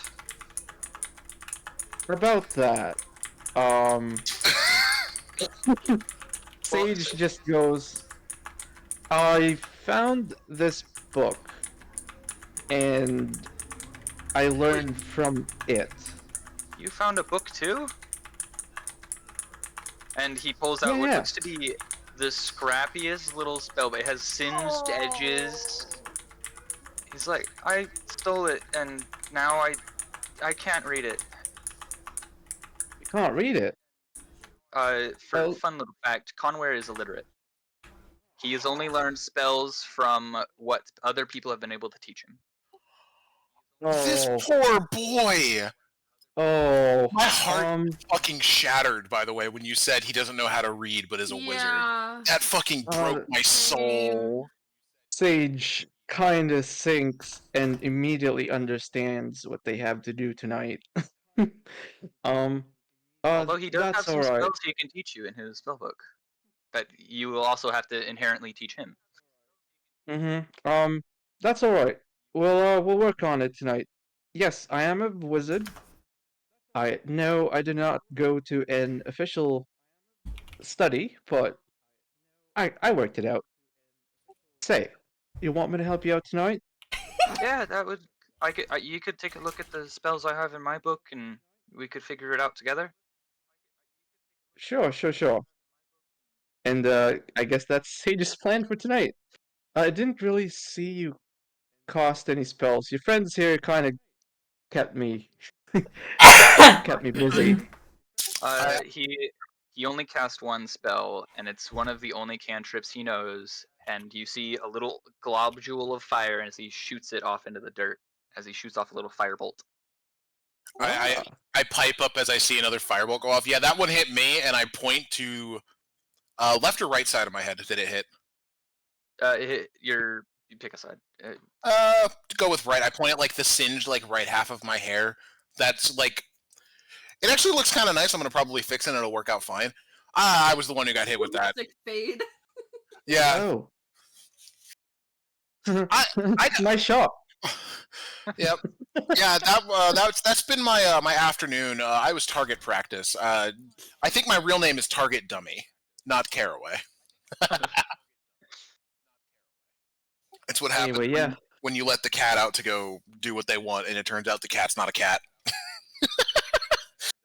about that, Sage just goes, I found this book, and I learned from it. You found a book too? And he pulls out what Yeah. looks to be the scrappiest little spell, but it has singed edges. He's like, I stole it, and now I can't read it. You can't read it. For Oh. a fun little fact, Conware is illiterate. He has only learned spells from what other people have been able to teach him. This Oh, poor boy. oh, My heart fucking shattered. By the way, when you said he doesn't know how to read but is a wizard, Yeah. that fucking broke my soul. Sage kinda sinks and immediately understands what they have to do tonight. Um, Although he does have That's some alright. spells he can teach you in his spellbook, but you will also have to inherently teach him. That's alright. We'll work on it tonight. Yes, I am a wizard. I did not go to an official study, but I worked it out. Say, you want me to help you out tonight? Yeah, that would. You could take a look at the spells I have in my book, and we could figure it out together. Sure. And I guess that's Sage's plan for tonight. I didn't really see you cast any spells. Your friends here kind of kept me kept me busy. He only cast one spell, and it's one of the only cantrips he knows. And you see a little globule of fire as he shoots it off into the dirt, as he shoots off a little firebolt. I pipe up as I see another firebolt go off. Yeah, that one hit me, and I point to left or right side of my head. Did it hit? You pick a side. To go with right. I point at like the singed like right half of my hair. That's like, it actually looks kind of nice. I'm gonna probably fix it, and it'll work out fine. I was the one who got hit with that. Fade. Yeah. Oh. Nice shot. Yep. Yeah, that's been my my afternoon. I was target practice. I think my real name is Target Dummy, not Caraway. It's what happens Anyway, when you let the cat out to go do what they want, and it turns out the cat's not a cat.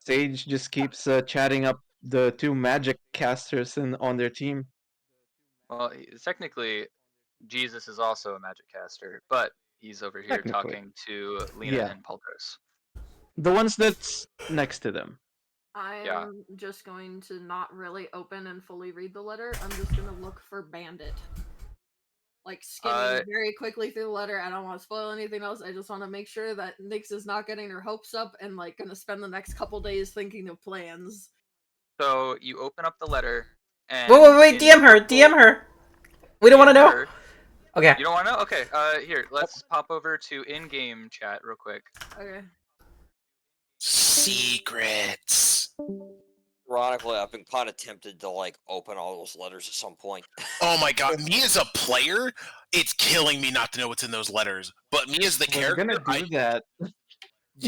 Sage just keeps chatting up the two magic casters on their team. Well, technically, Jesus is also a magic caster, but he's over here Technically. talking to Lena Yeah. and Paltros. The ones that's next to them. I'm just going to not really open and fully read the letter. I'm just going to look for Bandit. Like, skimming very quickly through the letter. I don't want to spoil anything else. I just want to make sure that Nyx is not getting her hopes up and, like, going to spend the next couple days thinking of plans. So you open up the letter, and Wait, DM her. We don't want to know. Her. Okay. You don't want to know? Okay. Here, let's pop over to in-game chat real quick. Okay. Secrets. Ironically, I've been kind of tempted to like open all those letters at some point. Oh my god, me as a player, it's killing me not to know what's in those letters. But me as the character, gonna do that.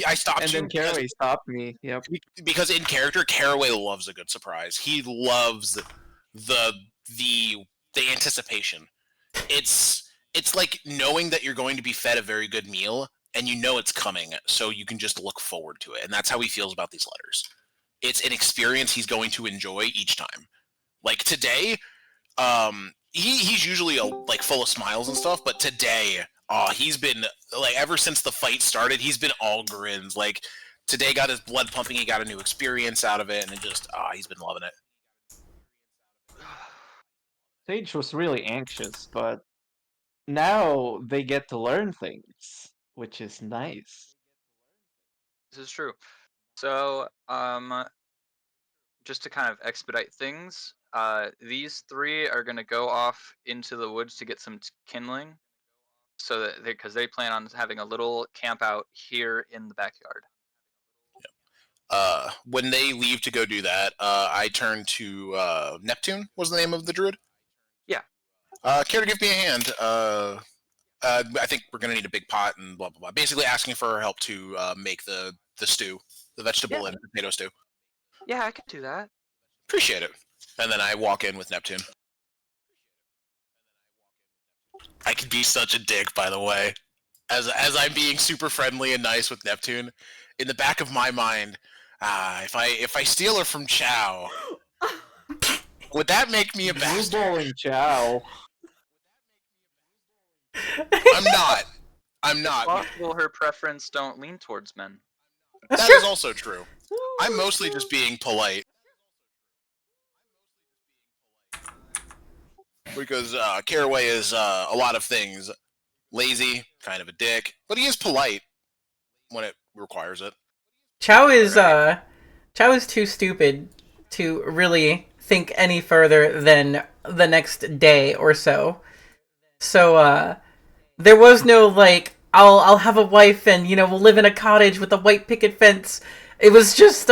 I stopped and you then Caraway stopped me. Yep. because in character, Caraway loves a good surprise. He loves the anticipation. It's like knowing that you're going to be fed a very good meal, and you know it's coming, so you can just look forward to it. And that's how he feels about these letters. It's an experience he's going to enjoy each time. Like today, he's usually like full of smiles and stuff, but today, he's been like ever since the fight started, he's been all grins. Like today, got his blood pumping. He got a new experience out of it, and it just he's been loving it. Sage was really anxious, but now they get to learn things, which is nice. This is true. So, just to kind of expedite things, these three are going to go off into the woods to get some kindling, so that because they plan on having a little camp out here in the backyard. When they leave to go do that, I turn to Neptune. Was the name of the druid? Yeah. Care to give me a hand? I think we're gonna need a big pot and blah blah blah. Basically, asking for her help to make the stew, the vegetable and potato stew. Yeah, I can do that. Appreciate it. And then I walk in with Neptune. I could be such a dick, by the way. As I'm being super friendly and nice with Neptune, in the back of my mind, if I steal her from Chow, would that make me a bastard? Balling Chow. I'm not. It's possible her preference don't lean towards men. That is also true. I'm mostly just being polite. Because Caraway is a lot of things. Lazy, kind of a dick, but he is polite when it requires it. Chow is too stupid to really think any further than the next day or so. So there was no like I'll have a wife and we'll live in a cottage with a white picket fence. It was just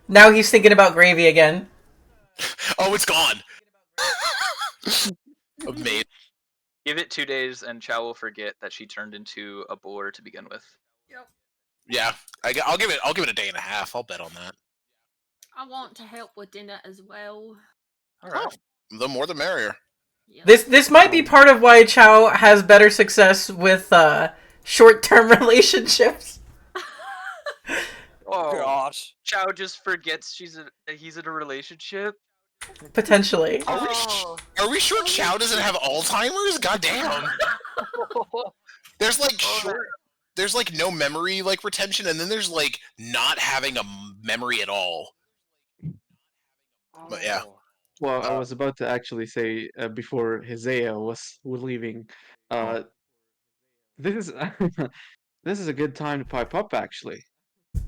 Now he's thinking about gravy again. Oh, it's gone. Mate. Give it 2 days, and Chow will forget that she turned into a boar to begin with. Yep. Yeah, I'll give it a day and a half. I'll bet on that. I want to help with dinner as well. All right. Oh, the more the merrier. Yep. This might be part of why Chow has better success with short-term relationships. Oh, Gosh. Chow just forgets he's in a relationship. Potentially. Oh. Are we sure Chow doesn't have Alzheimer's? Goddamn. There's like there's like no memory like retention, and then there's like not having a memory at all. But yeah. Well, I was about to actually say before Hizea was leaving, this is this is a good time to pipe up actually.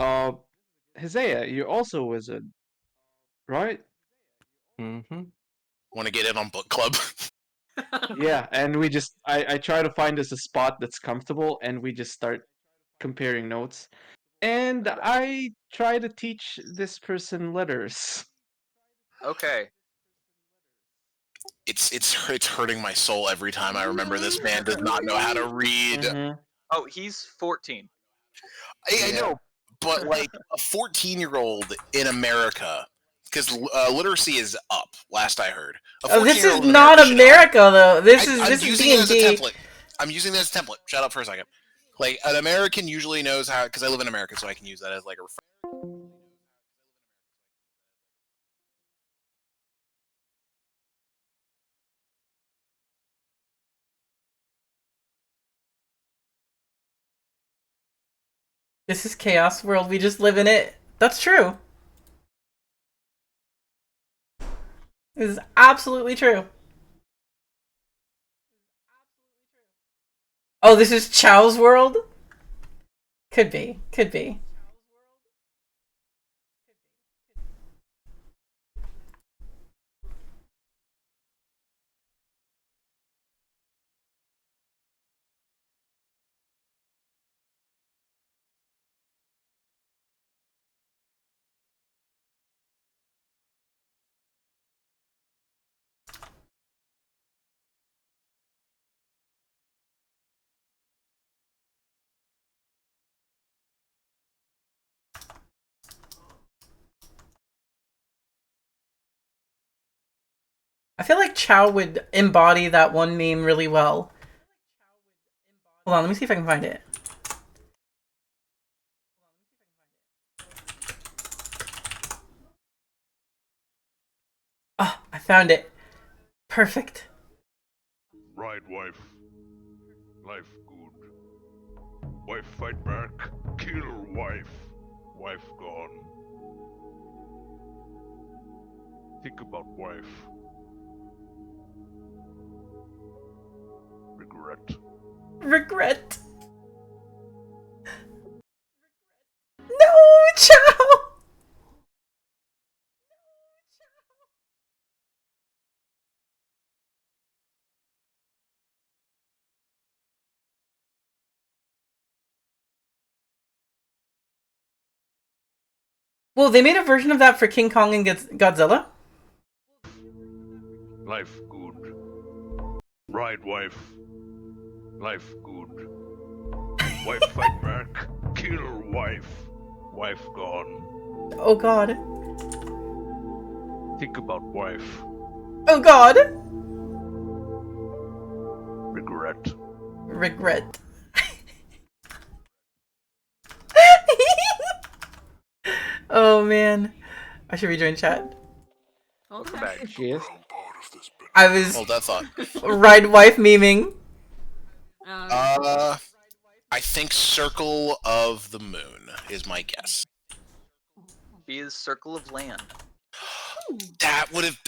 Hizea, you're also a wizard, right? Mm-hmm. Want to get in on book club? Yeah, and I try to find us a spot that's comfortable, and we just start comparing notes. And I try to teach this person letters. Okay. It's hurting my soul every time I remember this man does not know how to read. Mhm. Oh, he's 14. I know, but like a 14-year-old in America, because literacy is up. Last I heard. This is not America, though. This is using it as a D&D. template. I'm using this as a template. Shut up for a second. Like an American usually knows how, because I live in America, so I can use that as like a reference. This is chaos world. We just live in it. That's true. This is absolutely true. Oh, this is Chow's world? Could be. Could be. I feel like Chow would embody that one meme really well. Hold on, let me see if I can find it. Ah, I found it. Perfect. Right, wife. Life good. Wife fight back. Kill wife. Wife gone. Think about wife. Regret. Regret. No, Chow! Well, they made a version of that for King Kong and Godzilla. Life good. Right, wife. Life good. Wife fight back. Kill wife. Wife gone. Oh god. Think about wife. Oh god. Regret. Regret. Oh man. I should rejoin chat. Welcome back. She is. I was Hold that thought. ride wife memeing. I think Circle of the Moon is my guess. He is Circle of Land. That would have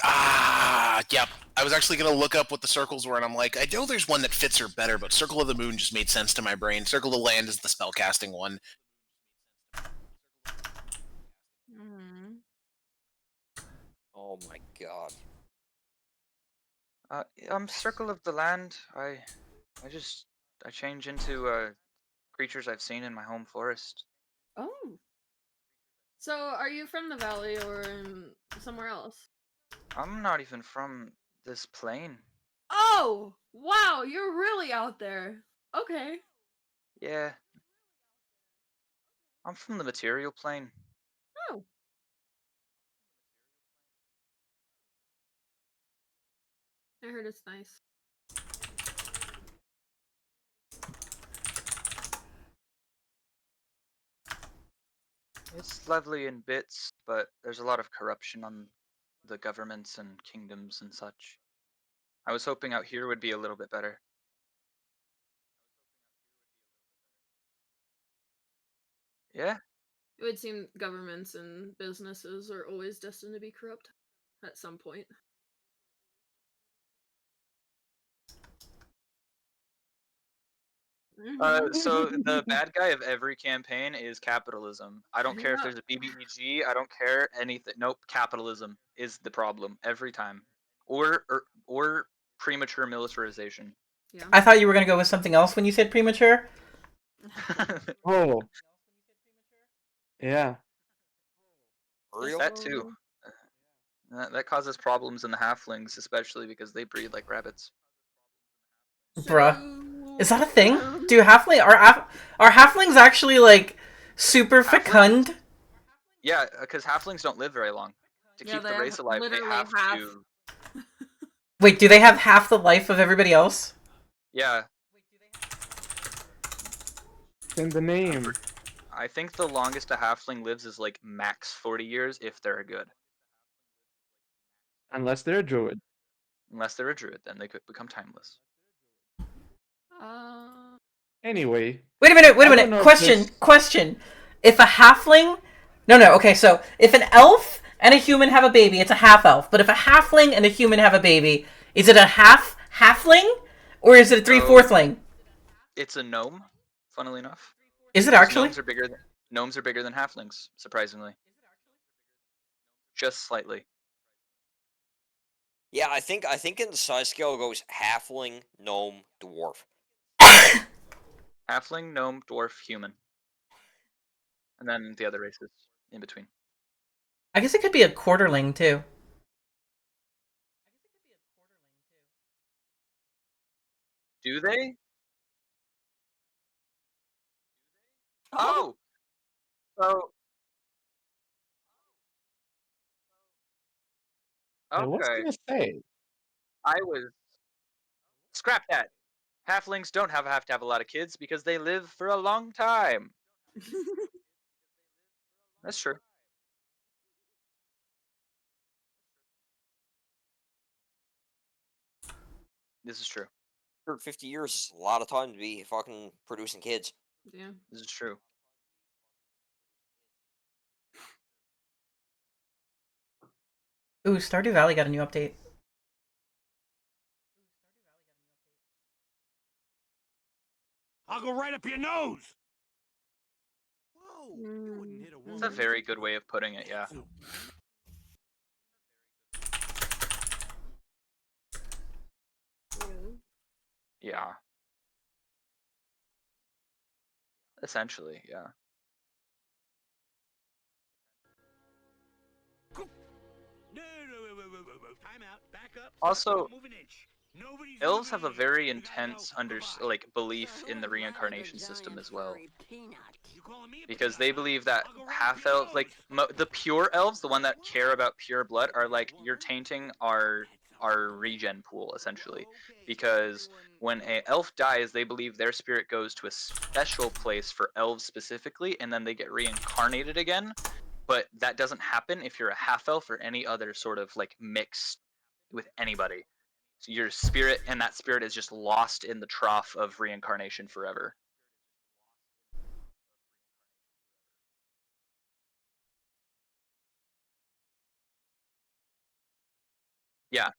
yep. I was actually gonna look up what the circles were, and I'm like, I know there's one that fits her better, but Circle of the Moon just made sense to my brain. Circle of the Land is the spellcasting one. Oh my god. Circle of the Land. I change into creatures I've seen in my home forest. Oh. So, are you from the valley or somewhere else? I'm not even from this plane. Oh, wow, you're really out there. Okay. Yeah. I'm from the material plane. Oh. I heard it's nice. It's lovely in bits, but there's a lot of corruption on the governments and kingdoms and such. I was hoping out here would be a little bit better. Yeah. It would seem governments and businesses are always destined to be corrupt at some point. So the bad guy of every campaign is capitalism. I don't care if Yeah. there's a BBEG. I don't care anything. Nope, capitalism is the problem every time, or premature militarization. Yeah. I thought you were gonna go with something else when you said premature. Oh. Yeah. Real? That too. That causes problems in the halflings, especially because they breed like rabbits. Bruh. Is that a thing? So, Do are halflings actually like super fecund? Yeah, because halflings don't live very long. To yeah, keep they the have race alive, they literally have half. to. Wait, do they have half the life of everybody else? Yeah, It's in the name. I think the longest a halfling lives is like max 40 years if they're good. Unless they're a druid. Unless they're a druid, then they could become timeless. Anyway. Wait a minute, I don't know if this... question. If a halfling... No, okay, so if an elf and a human have a baby, it's a half-elf. But if a halfling and a human have a baby, is it a halfling? Or is it a three-fourthling? It's a gnome, funnily enough. Is it Because actually? gnomes are bigger than halflings, surprisingly. Just slightly. Yeah, I think in the size scale it goes halfling, gnome, dwarf. Halfling, gnome, dwarf, human. And then the other races in between. I guess it could be a quarterling, too. Do they? Oh! So... I was Okay. gonna say. I was... Scrap that! Halflings don't have to have a lot of kids because they live for a long time. That's true. This is true. 150 years is a lot of time to be fucking producing kids. Yeah. This is true. Ooh, Stardew Valley got a new update. I'll go right up your nose. Whoa, you wouldn't hit a That's a very good way of putting it, yeah. Yeah. Essentially, yeah. No, time out. Back up. Also, Don't move an inch. Nobody's elves have leaving a here. very You gotta intense go. Goodbye. like belief in the reincarnation system as well. You calling me a Because peanut, they huh? believe that I'll go right up half your elves, like nose. the pure elves, the one that care about pure blood, are like, you're tainting our regen pool essentially. Because when a elf dies, they believe their spirit goes to a special place for elves specifically, and then they get reincarnated again. But that doesn't happen if you're a half elf or any other sort of like mix with anybody. So your spirit and that spirit is just lost in the trough of reincarnation forever. Yeah.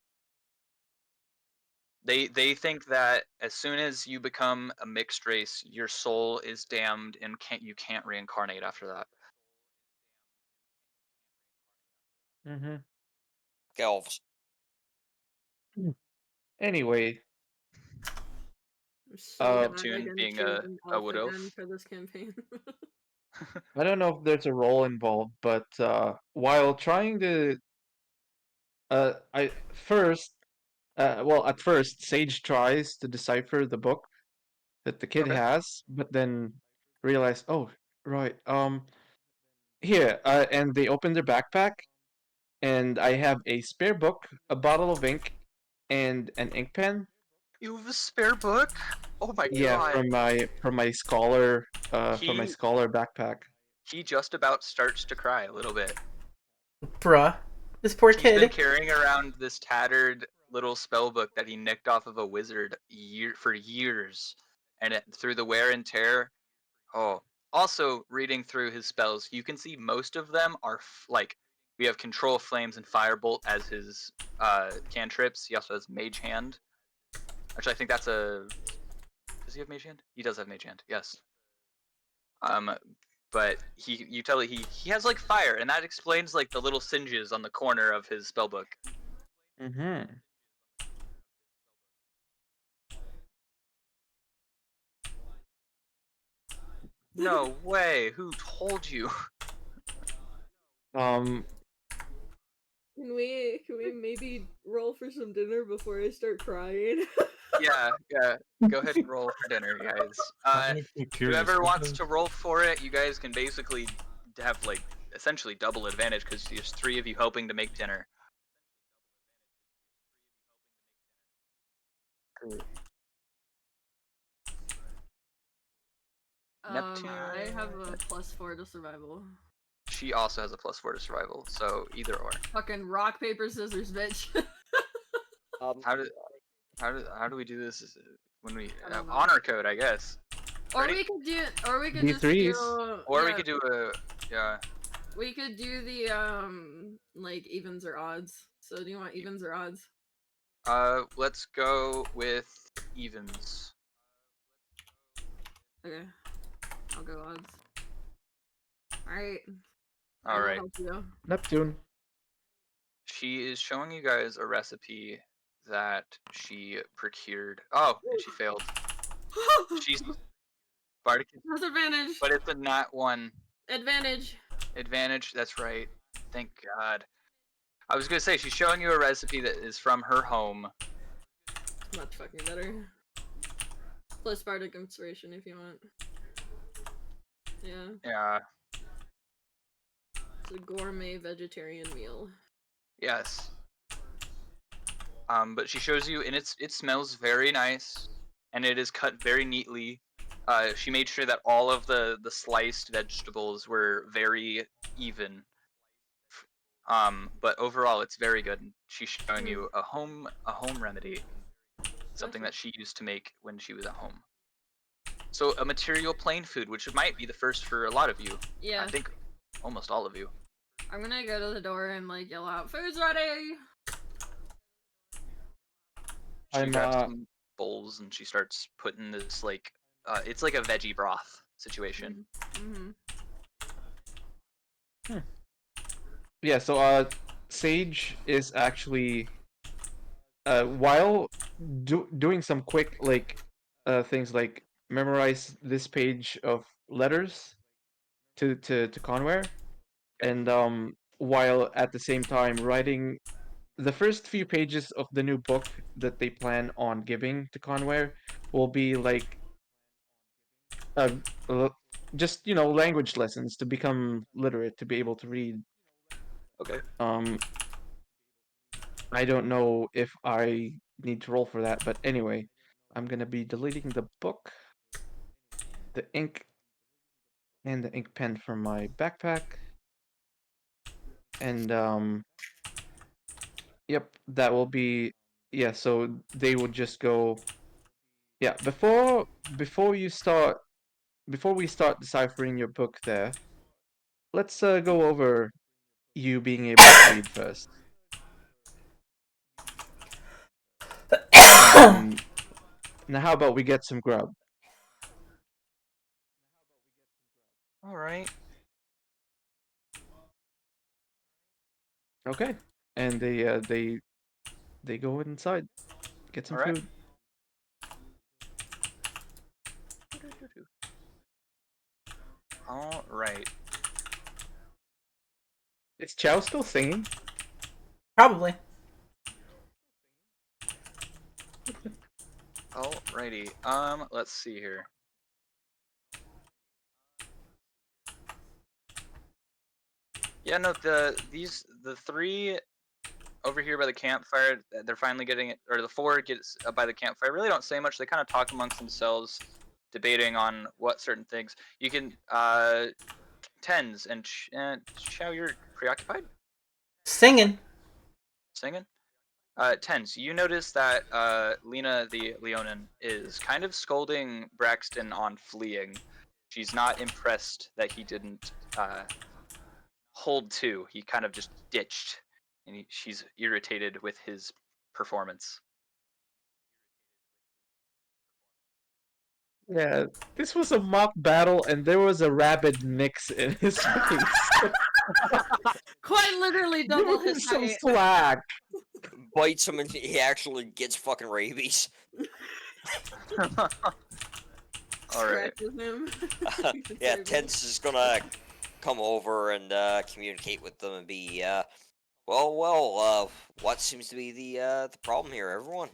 They think that as soon as you become a mixed race, your soul is damned and you can't reincarnate after that. Mm-hmm. Elves. Anyway. I'm so glad I Neptune get to being choose an a elf wood again elf. for this campaign. I don't know if there's a role involved, but while trying to, I first, well, at first, Sage tries to decipher the book that the kid Okay. has, but then realize, oh, right, here, and they open their backpack, and I have a spare book, a bottle of ink, and an ink pen. You have a spare book? Oh my Yeah, god. from my scholar, from my He scholar backpack. he just about starts to cry a little bit. Bruh. This poor He's been kid. carrying around this tattered little spell book that he nicked off of a wizard for years, and through the wear and tear. Oh, also reading through his spells, you can see most of them are like we have control flames and firebolt as his cantrips. He also has mage hand. Actually, I think that's a. Does he have mage hand? He does have mage hand. Yes. Um, but you tell it he has like fire, and that explains like the little singes on the corner of his spellbook. Mm-hmm. No way! Who told you? Um, Can we maybe roll for some dinner before I start crying? Yeah. Go ahead and roll for dinner, guys. I'm actually curious. Whoever what wants does- to roll for it, you guys can basically have like essentially double advantage because there's 3 of you helping to make dinner. Neptune. I have a +4 to survival. She also has a +4 to survival, so either or. Fucking rock, paper, scissors, bitch. How do we do this? When we I don't know. honor code, I guess. Or Ready? we could do, or we could just D3s. do, Or we yeah, could do a yeah. we could do the like evens or odds. So do you want evens or odds? Let's go with evens. Okay, I'll go odds. All right. I All will right. help you. Neptune. She is showing you guys a recipe that she procured. Oh, and she failed. She's Spartacus, That's advantage. but it's a nat 1 Advantage. advantage. That's right. Thank God. I was gonna say she's showing you a recipe that is from her home. Much fucking better. Plus Bardic Inspiration if you want. Yeah, Yeah. it's a gourmet vegetarian meal. Yes. But she shows you, and it smells very nice, and it is cut very neatly. She made sure that all of the sliced vegetables were very even. But overall, it's very good. She's showing you a home remedy, something that she used to make when she was at home. So a material plain food, which might be the first for a lot of you. Yeah. I think almost all of you. I'm gonna go to the door and like yell out, "Food's ready!" She I'm grabs some bowls and she starts putting this like it's like a veggie broth situation. Mm-hmm. yeah, so Sage is actually while doing some quick like things like memorize this page of letters to Conware, and while at the same time writing the first few pages of the new book that they plan on giving to Conware will be like uh, l- just language lessons to become literate, to be able to read. Okay. um I don't know if I need to roll for that, but anyway, I'm gonna be deleting the book, the ink, and the ink pen from my backpack. And yep, that will be, yeah, so they would just go, yeah, before you start, before we start deciphering your book there, let's go over you being able to read first. And then, now how about we get some grub? All right. Okay. And they go inside, get some All right. food. All right. Is Chow still singing? Probably. Alrighty. Let's see here. Yeah, no, the three over here by the campfire, they're finally getting it, or the four gets by the campfire. Really don't say much. They kind of talk amongst themselves, debating on what certain things. You can Tens and Chow, you're preoccupied Singing. singing. Tens, you notice that Lena the Leonin is kind of scolding Braxton on fleeing. She's not impressed that he didn't hold to. He kind of just ditched, and she's irritated with his performance. Yeah, this was a mock battle, and there was a rabid mix in his face. Quite literally Give double him his some height. slack. Bites him and he actually gets fucking rabies. All right. Scratches him. Yeah, Terrible. Ted's just gonna come over and communicate with them and be, what seems to be the problem here, everyone?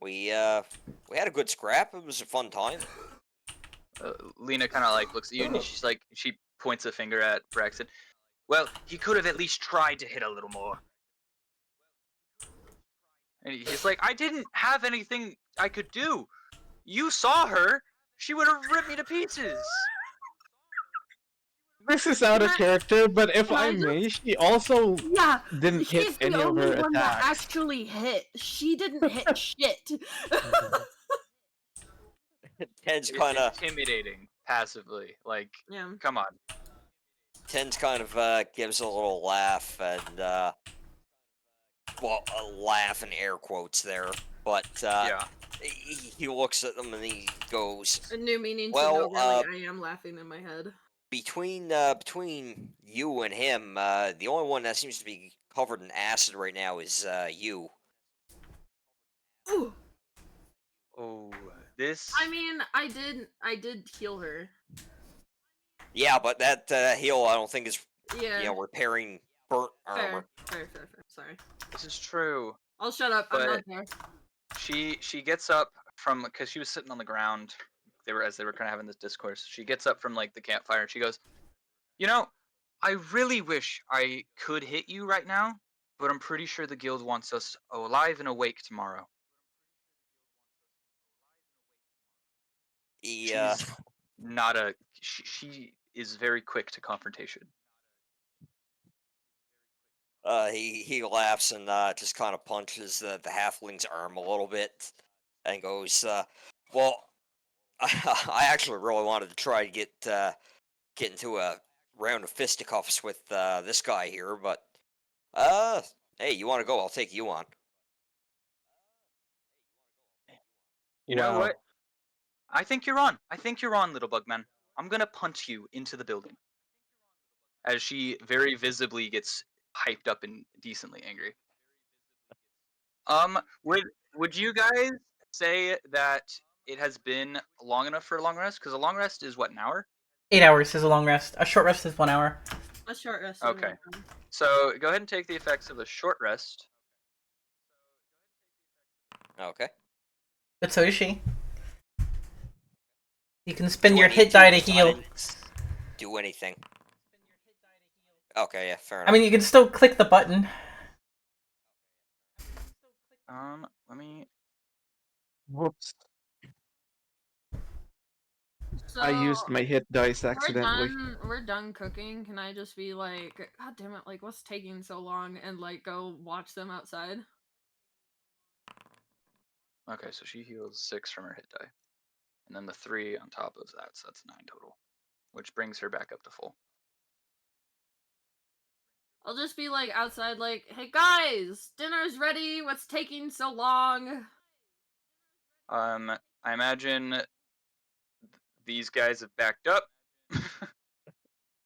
We had a good scrap. It was a fun time. Lena kind of like looks at you, and she's like, she points a finger at Braxton. Well, he could have at least tried to hit a little more. And he's like, I didn't have anything I could do. You saw her. She would have ripped me to pieces. This is out of Can I- character, but if can I I may, she also Yeah, didn't hit she's the any of her only one that attacks. actually hit. She didn't hit shit. Ted's kind of Intimidating passively. Like, Yeah. come on. gives a little laugh and a laugh in air quotes there, but Yeah. he looks at them and he goes, A new meaning to Well, know really I am laughing in my head. between you and him, the only one that seems to be covered in acid right now is you. Ooh. Oh, this. I mean, I did heal her. Yeah, but that heal I don't think is Yeah. repairing burnt armor. Fair. Sorry. This is true. I'll shut up. I'm not there. She gets up from, because she was sitting on the ground. They were kind of having this discourse. She gets up from like the campfire and she goes, "You know, I really wish I could hit you right now, but I'm pretty sure the guild wants us alive and awake tomorrow." Yeah. She's not a. She is very quick to confrontation. He laughs and just kind of punches the halfling's arm a little bit and goes, "Well, I actually really wanted to try to get into a round of fisticuffs with this guy here, but hey, you want to go? I'll take you on." You know Wow. what? I think you're on. I think you're on, little bugman. I'm gonna punch you into the building. As she very visibly gets hyped up and decently angry. Would you guys say that it has been long enough for a long rest? Because a long rest is what, an hour? 8 hours is a long rest. A short rest is 1 hour. A short rest. Okay. So go ahead and take the effects of a short rest. Okay. But so is she. You can spend Do I your need hit die to heal. I didn't do anything. Okay, yeah, fair enough. I mean, you can still click the button. Let me. Whoops. So I used my hit dice accidentally. We're done cooking. Can I just be like, God damn it! Like, what's taking so long? And like, go watch them outside. Okay, so she heals 6 from her hit die, and then the 3 on top of that, so that's 9 total, which brings her back up to full. I'll just be like outside, like, hey guys, dinner's ready. What's taking so long? I imagine these guys have backed up.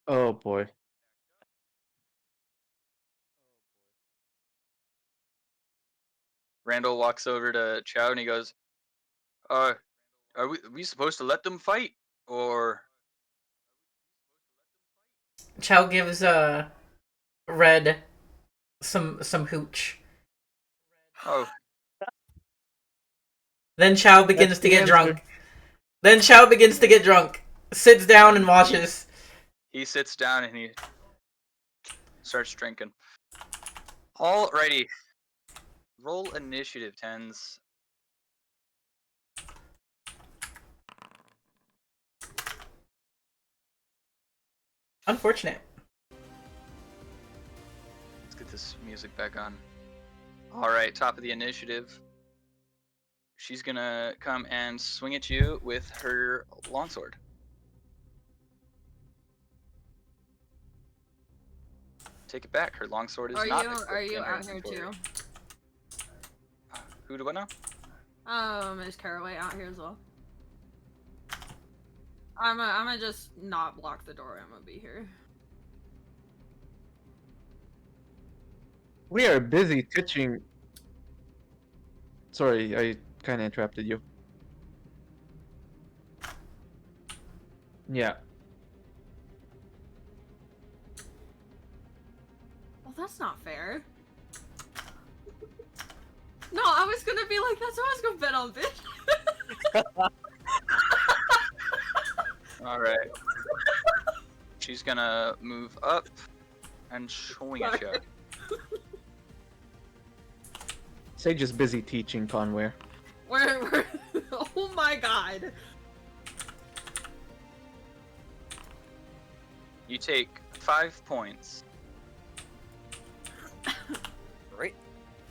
Oh boy. Randall walks over to Chow and he goes, are we supposed to let them fight? Or Chow gives Red some hooch. Oh, Then Chow That's begins to the get answer. drunk. Then Chow begins to get drunk. Sits down and watches. he sits down and he starts drinking. Alrighty. Roll initiative, tens. Unfortunate. Let's get this music back on. Alright, top of the initiative. She's gonna come and swing at you with her longsword. Take it back. Her longsword is Are not you equipped in her out here inventory. too? Who do I know? Is Caraway out here as well? I'm gonna just not block the door. I'm gonna be here. We are busy teaching. Sorry, I kind of interrupted you. Yeah. Well, that's not fair. No, I was gonna be like, that's what I was gonna bet on, bitch. Alright. She's gonna move up and swing at you. Sage is busy teaching Conware. We're oh my god. You take 5 points. Right?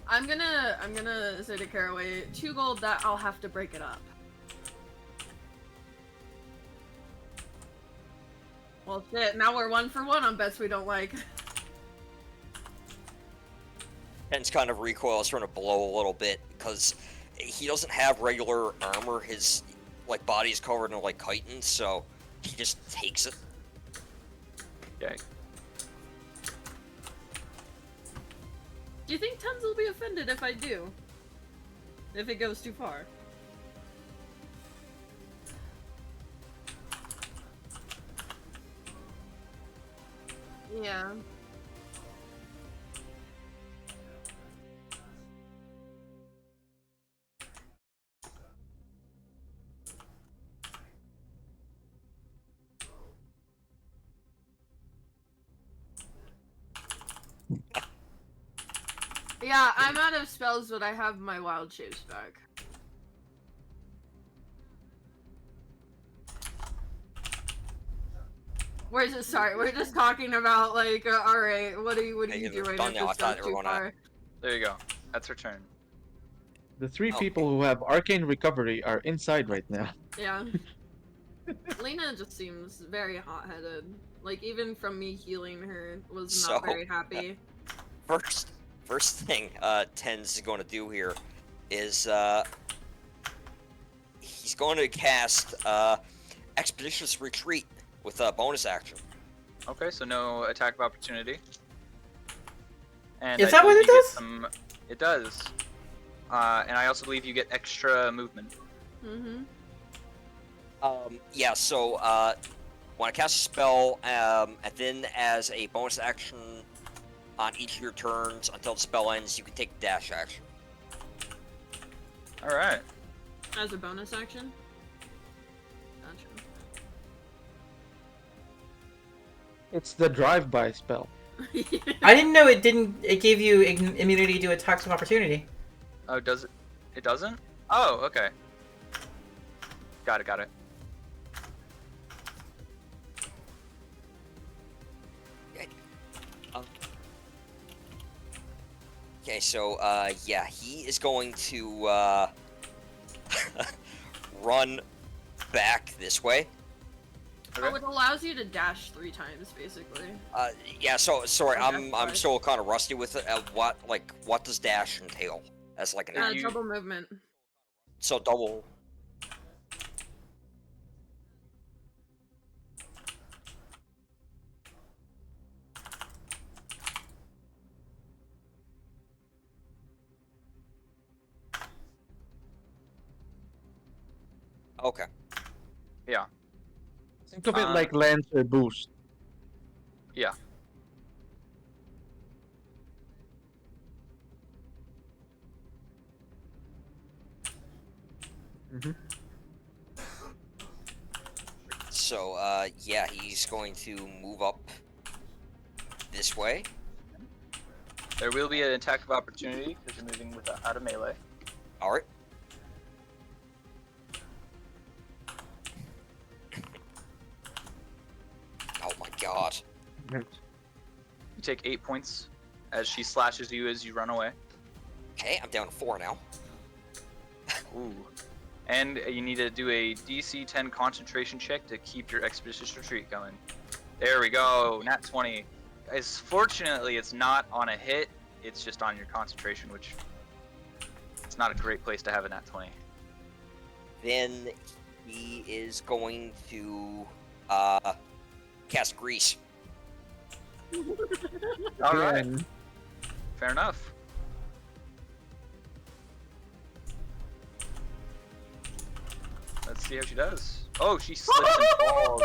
I'm gonna say to Caraway, 2 gold that I'll have to break it up. Well shit, now we're 1 for 1 on bets we don't like. Ken's kind of recoils from a blow a little bit because he doesn't have regular armor. His like body's covered in like chitin, so he just takes it. Okay. Do you think Tons will be offended if I do? If it goes too far? Yeah. Yeah, I'm out of spells, but I have my wild shapes back. Sorry, we're just talking about like, alright, what are you Hey, doing done if now. I this thought goes they were too gonna- far? There you go. That's her turn. The 3 Okay. people who have arcane recovery are inside right now. Yeah. Lena just seems very hot-headed. Like, even from me healing her, was not So, very happy. First thing Tens is going to do here is he's going to cast Expeditious Retreat with a bonus action. Okay, so no attack of opportunity. And Is I that what believe it you get does? It does. And I also believe you get extra movement. Mm-hmm. Yeah, so when I cast a spell, and then as a bonus action on each of your turns until the spell ends, you can take a dash action. Alright. As a bonus action? Gotcha. It's the drive-by spell. I didn't know it didn't. It gave you immunity to attacks of opportunity. Oh, does it? It doesn't? Oh, okay. Got it. Okay, so yeah, he is going to run back this way. Oh, it allows you to dash 3 times, basically. Yeah, so sorry, Okay, I'm sorry. still kind of rusty with it. What does dash entail? As like an You- Double movement. so double. Okay. Think of it Uh, like Lancer boost. Yeah. So, yeah, he's going to move up this way. There will be an attack of opportunity because you're moving with out of melee. All right. Oh my god. You take 8 points as she slashes you as you run away. Okay, I'm down to 4 now. Ooh. And you need to do a DC 10 concentration check to keep your expeditious retreat going. There we go, nat 20. Guys, fortunately, it's not on a hit. It's just on your concentration, which it's not a great place to have a nat 20. Then he is going to cast Grease. All right, Again. fair enough. Let's see how she does. Oh, she slips and falls.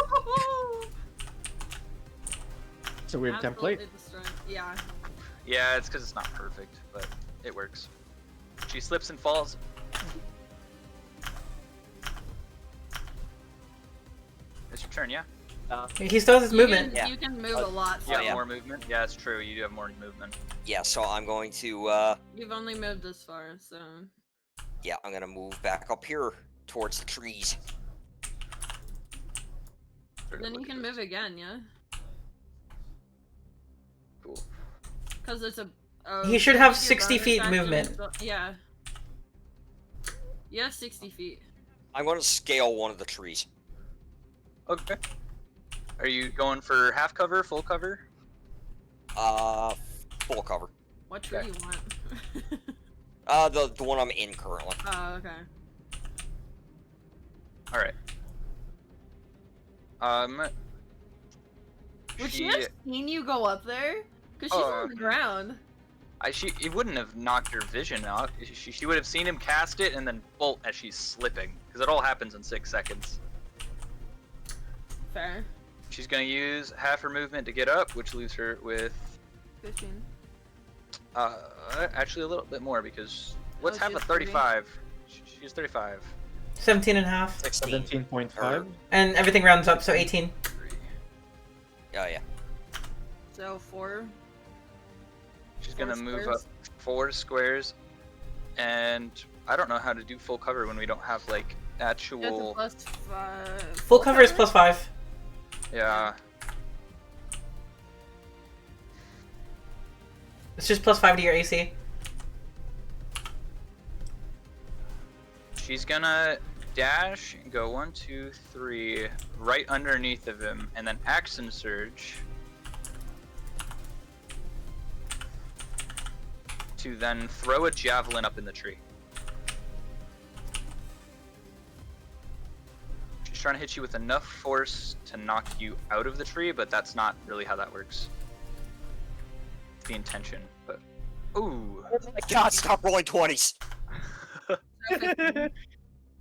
It's a weird template. Absolutely destroyed. Yeah. Yeah, it's because it's not perfect, but it works. She slips and falls. It's your turn, yeah? He still has his movement. Yeah. You can move a lot. You have yeah. more movement? Yeah, it's true. You do have more movement. Yeah, so I'm going to, You've only moved this far, so. yeah, I'm gonna move back up here towards the trees. Then you can move again, yeah? Cool. Because it's a. He should have your 60 bonus feet action, movement. so- yeah. You have 60 feet. I'm gonna scale one of the trees. Okay. Are you going for half cover, full cover? Full cover. What tree Okay. you want? The one I'm in currently. Oh, okay. All right. Would she have seen you go up there? Because she's on the ground. It wouldn't have knocked her vision out. She would have seen him cast it and then bolt as she's slipping, because it all happens in 6 seconds. Fair. She's gonna use half her movement to get up, which leaves her with 15. actually a little bit more, because what's Oh, half she of has 30. 35? She's 35. 17 and a half. 16. 17.5. And everything rounds up, so 18. Oh yeah. So 4. She's 4 gonna move up squares. 4 squares, and I don't know how to do full cover when we don't have like That's a actual. +5. Full cover is +5. Yeah. It's just +5 to your AC. She's gonna dash and go 1, 2, 3 right underneath of him, and then action surge to then throw a javelin up in the tree. She's trying to hit you with enough force to knock you out of the tree, but that's not really how that works. It's the intention, but ooh. Oh my god, stop rolling 20s!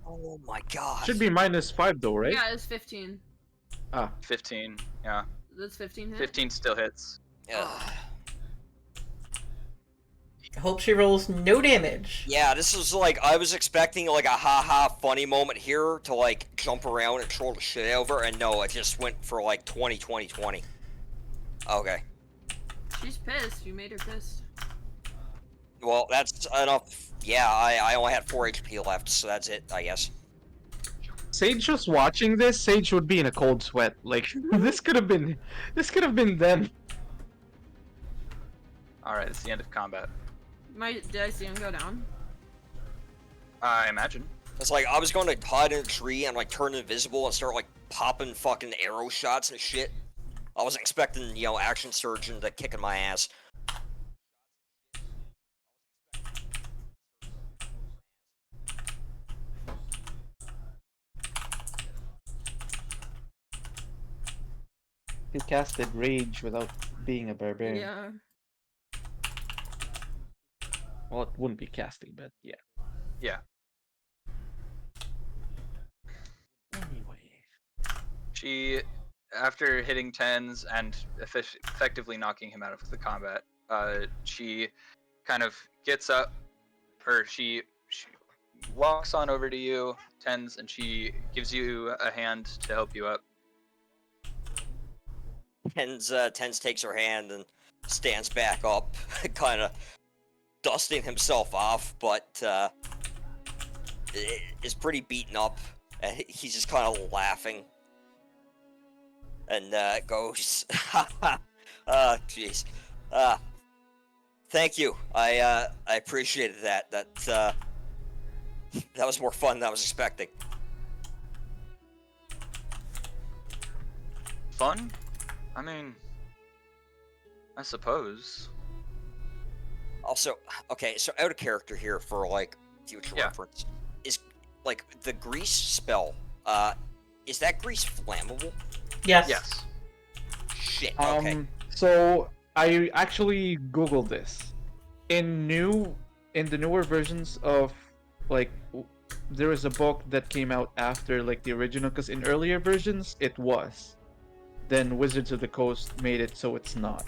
Oh my god. Should be -5 though, right? Yeah, it's 15. 15, yeah. That's 15 hit? 15 still hits. Ugh. Hope she rolls no damage. Yeah, this is like, I was expecting like a haha funny moment here to like jump around and troll the shit over, and no, it just went for like 20, 20, 20. Okay. She's pissed. You made her pissed. Well, that's enough. Yeah, I only had 4 HP left, so that's it, I guess. Sage just watching this, Sage would be in a cold sweat. Like this could have been them. Alright, it's the end of combat. Did I see him go down? I imagine. It's like, I was going to hide in a tree and like turn invisible and start like popping fucking arrow shots and shit. I wasn't expecting, you know, action surge into kicking my ass. He casted rage without being a barbarian. Yeah. Well, it wouldn't be casting, but yeah. Yeah. Anyway. She after hitting tens and effectively knocking him out of the combat, she kind of gets up, or she walks on over to you, tens, and she gives you a hand to help you up. Tens takes her hand and stands back up, kind of dusting himself off, but is pretty beaten up. And he's just kind of laughing, and goes, jeez, thank you. I appreciated that. That was more fun than I was expecting. Fun? I mean, I suppose. Also, okay, so out of character here for like future reference, is like the grease spell. Is that grease flammable? Yes. Yes. Shit. Okay. So I actually googled this. In the newer versions of like there was a book that came out after like the original, because in earlier versions it was. Then Wizards of the Coast made it so it's not.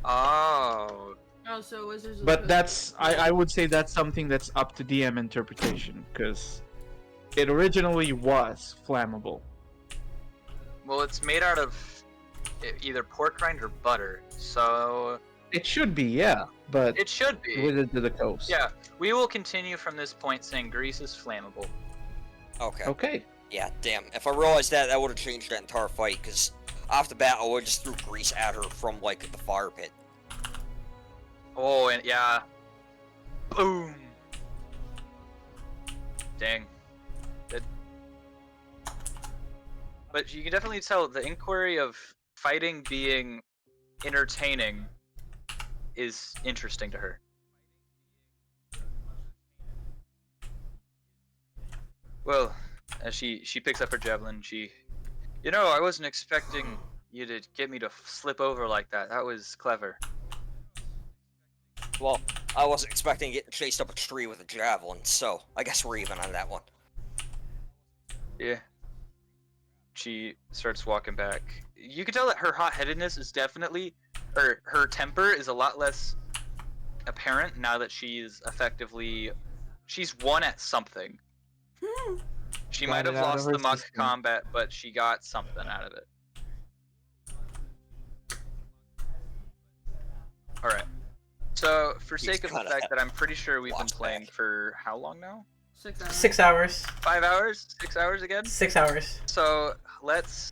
Oh. Oh, so Wizards of the But Coast- that's I would say that's something that's up to DM interpretation, because it originally was flammable. Well, it's made out of either pork rind or butter, so It should be, yeah, but it should be. Wizards of the Coast. Yeah, we will continue from this point saying grease is flammable. Okay. Okay. Yeah. Damn. If I realized that, that would have changed that entire fight. Because off the bat, I would just threw grease at her from like the fire pit. Oh, and yeah. Boom. Dang. Good. But you can definitely tell the inquiry of fighting being entertaining is interesting to her. Well, as she picks up her javelin, you know, I wasn't expecting you to get me to slip over like that. That was clever. Well, I wasn't expecting to get chased up a tree with a javelin, so I guess we're even on that one. Yeah. She starts walking back. You can tell that her hot-headedness is definitely, or her temper is a lot less apparent now that she's won at something. She might Got have it out of lost her the muck system. combat, but she got something out of it. Alright. So, for He's sake of the kinda fact that I'm pretty sure we've been lost playing back. for how long now? 6 hours. 6 hours. 5 hours? 6 hours again? 6 hours. So, let's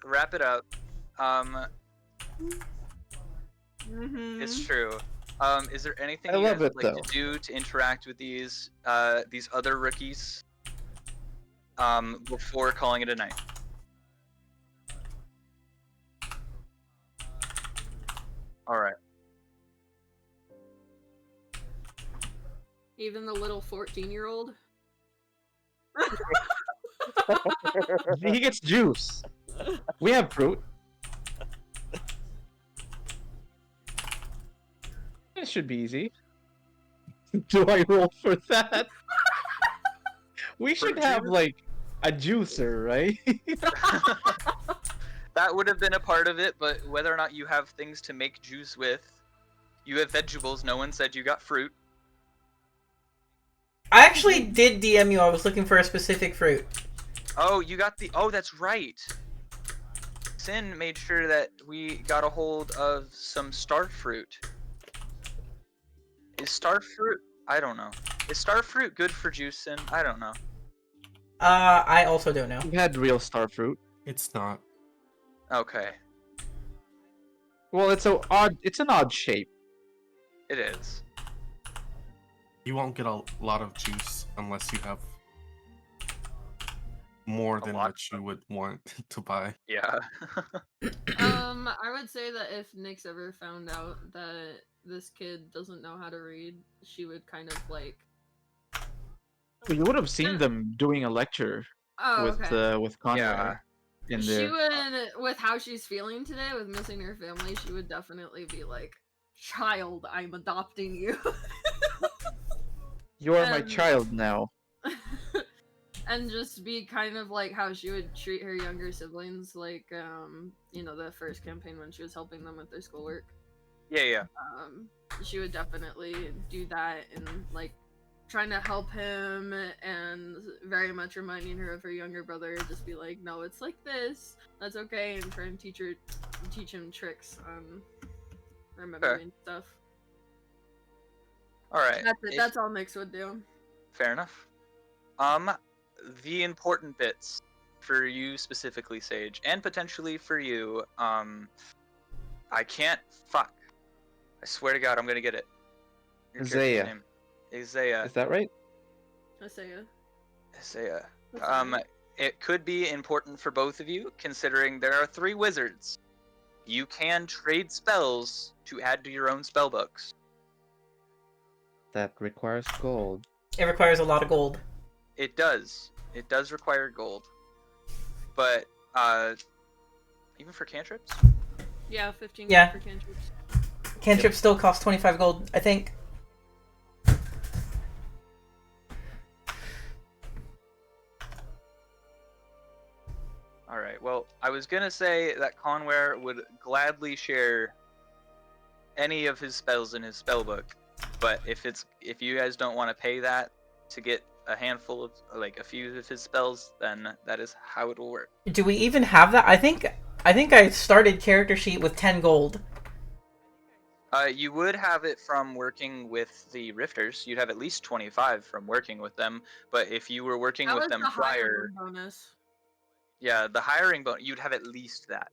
wrap it up. It's true. Is there anything I you love guys would it, like though. to do to interact with these other rookies before calling it a night? All right. Even the little 14-year-old. He gets juice. We have fruit. It should be easy. Do I roll for that? We should Fruit have juice? like a juicer, right? That would have been a part of it, but whether or not you have things to make juice with, you have vegetables. No one said you got fruit. I actually did DM you. I was looking for a specific fruit. Oh, you got the. Oh, that's right. Sin made sure that we got a hold of some star fruit. Is star fruit? I don't know. Is star fruit good for juicing? I don't know. I also don't know. We had real star fruit. It's not. Okay, Well, it's an odd shape. it is. You won't get a lot of juice unless you have more than lot what you would want to buy. Yeah. I would say that if Nyx ever found out that this kid doesn't know how to read, she would kind of like. You would have seen them doing a lecture Oh, okay. with Conrad Yeah. in She there. would, with how she's feeling today, with missing her family, she would definitely be like, "Child, I'm adopting you." You are my and- child now. and just be kind of like how she would treat her younger siblings, like the first campaign when she was helping them with their schoolwork. Yeah. She would definitely do that and like trying to help him and very much reminding her of her younger brother. Just be like, no, it's like this. That's okay, and try and teach him tricks on remembering stuff. All right. That's it. That's all Nyx would do. Fair enough. The important bits for you specifically, Sage, and potentially for you. I can't. Fuck. I swear to God, I'm gonna get it. Your character's Isaiah. name. Isaiah. Is that right? Isaiah. It could be important for both of you, considering there are 3 wizards. You can trade spells to add to your own spellbooks. That requires gold. It requires a lot of gold. It does. It does require gold. But, even for cantrips? Yeah, 15 Yeah. gold for cantrips. Cantrips still cost 25 gold, I think. Alright, well, I was gonna say that Conware would gladly share any of his spells in his spellbook, but if you guys don't want to pay that to get a handful of, like, a few of his spells, then that is how it will work. Do we even have that? I think I started character sheet with 10 gold. You would have it from working with the Rifters. You'd have at least 25 from working with them, but if you were working with them prior... bonus. Yeah, the hiring bonus, you'd have at least that.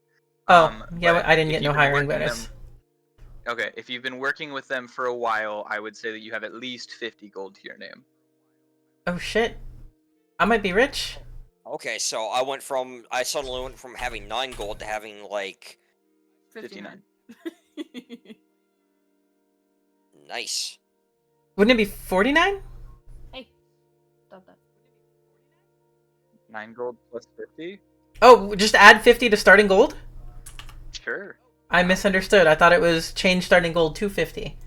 Oh, yeah, but I didn't if get no you've been hiring working bonus. Okay, if you've been working with them for a while, I would say that you have at least 50 gold to your name. Oh shit. I might be rich. Okay, so I suddenly went from having 9 gold to having like 59. Nice. Wouldn't it be 49? Hey, stop that. 9 gold plus 50? Oh, just add 50 to starting gold? Sure. I misunderstood. I thought it was change starting gold to 50.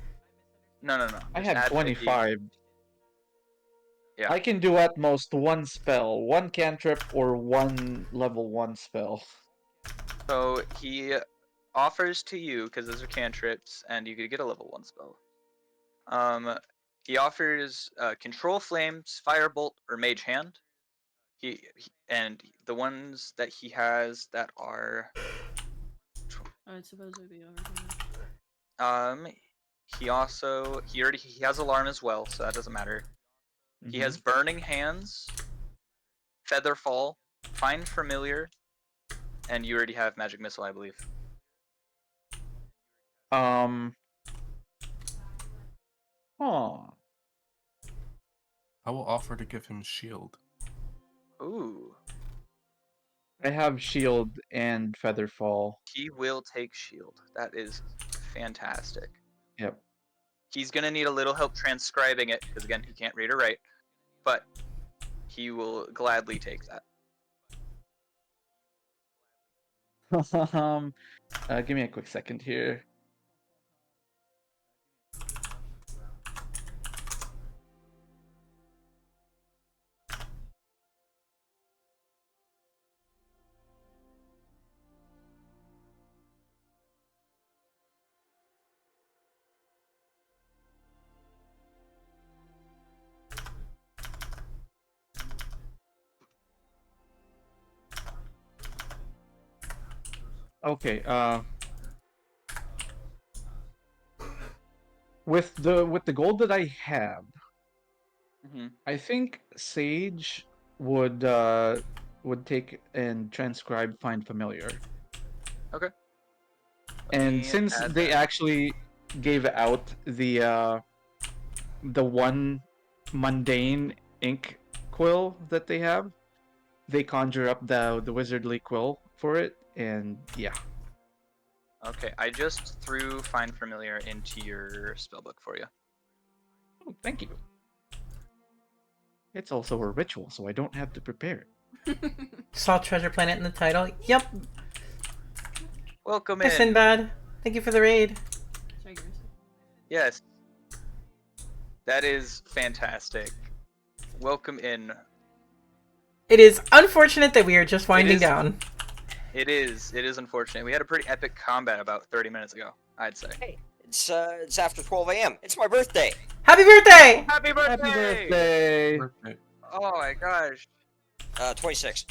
No. I Just have add 50. 25. Yeah. I can do at most 1 spell, 1 cantrip, or 1 level 1 spell. So he offers to you, because those are cantrips, and you could get a level 1 spell. He offers Control Flames, Firebolt, or Mage Hand. And the ones that he has that are... I would suppose it would be over. He has Alarm as well, so that doesn't matter. He has Burning Hands, Featherfall, Find Familiar, and you already have Magic Missile, I believe. I will offer to give him shield. Ooh. I have shield and featherfall. He will take shield. That is fantastic. Yep. He's gonna need a little help transcribing it, because again, he can't read or write. But he will gladly take that. Give me a quick second here. Okay, with the gold that I have, I think Sage would take and transcribe Find Familiar. Okay. And since they actually gave out the one mundane ink quill that they have, they conjure up the wizardly quill for it, and yeah. Okay, I just threw Find Familiar into your spellbook for you. Oh, thank you. It's also a ritual, so I don't have to prepare it. Saw Treasure Planet in the title. Yep. Welcome Hi, in. Sinbad. Thank you for the raid. Yes. That is fantastic. Welcome in. It is unfortunate that we are just winding is- down. It is unfortunate. We had a pretty epic combat about 30 minutes ago, I'd say. Hey, it's after 12 a.m. It's my birthday. Happy birthday! Happy birthday! Happy birthday! Birthday. Oh my gosh. 26.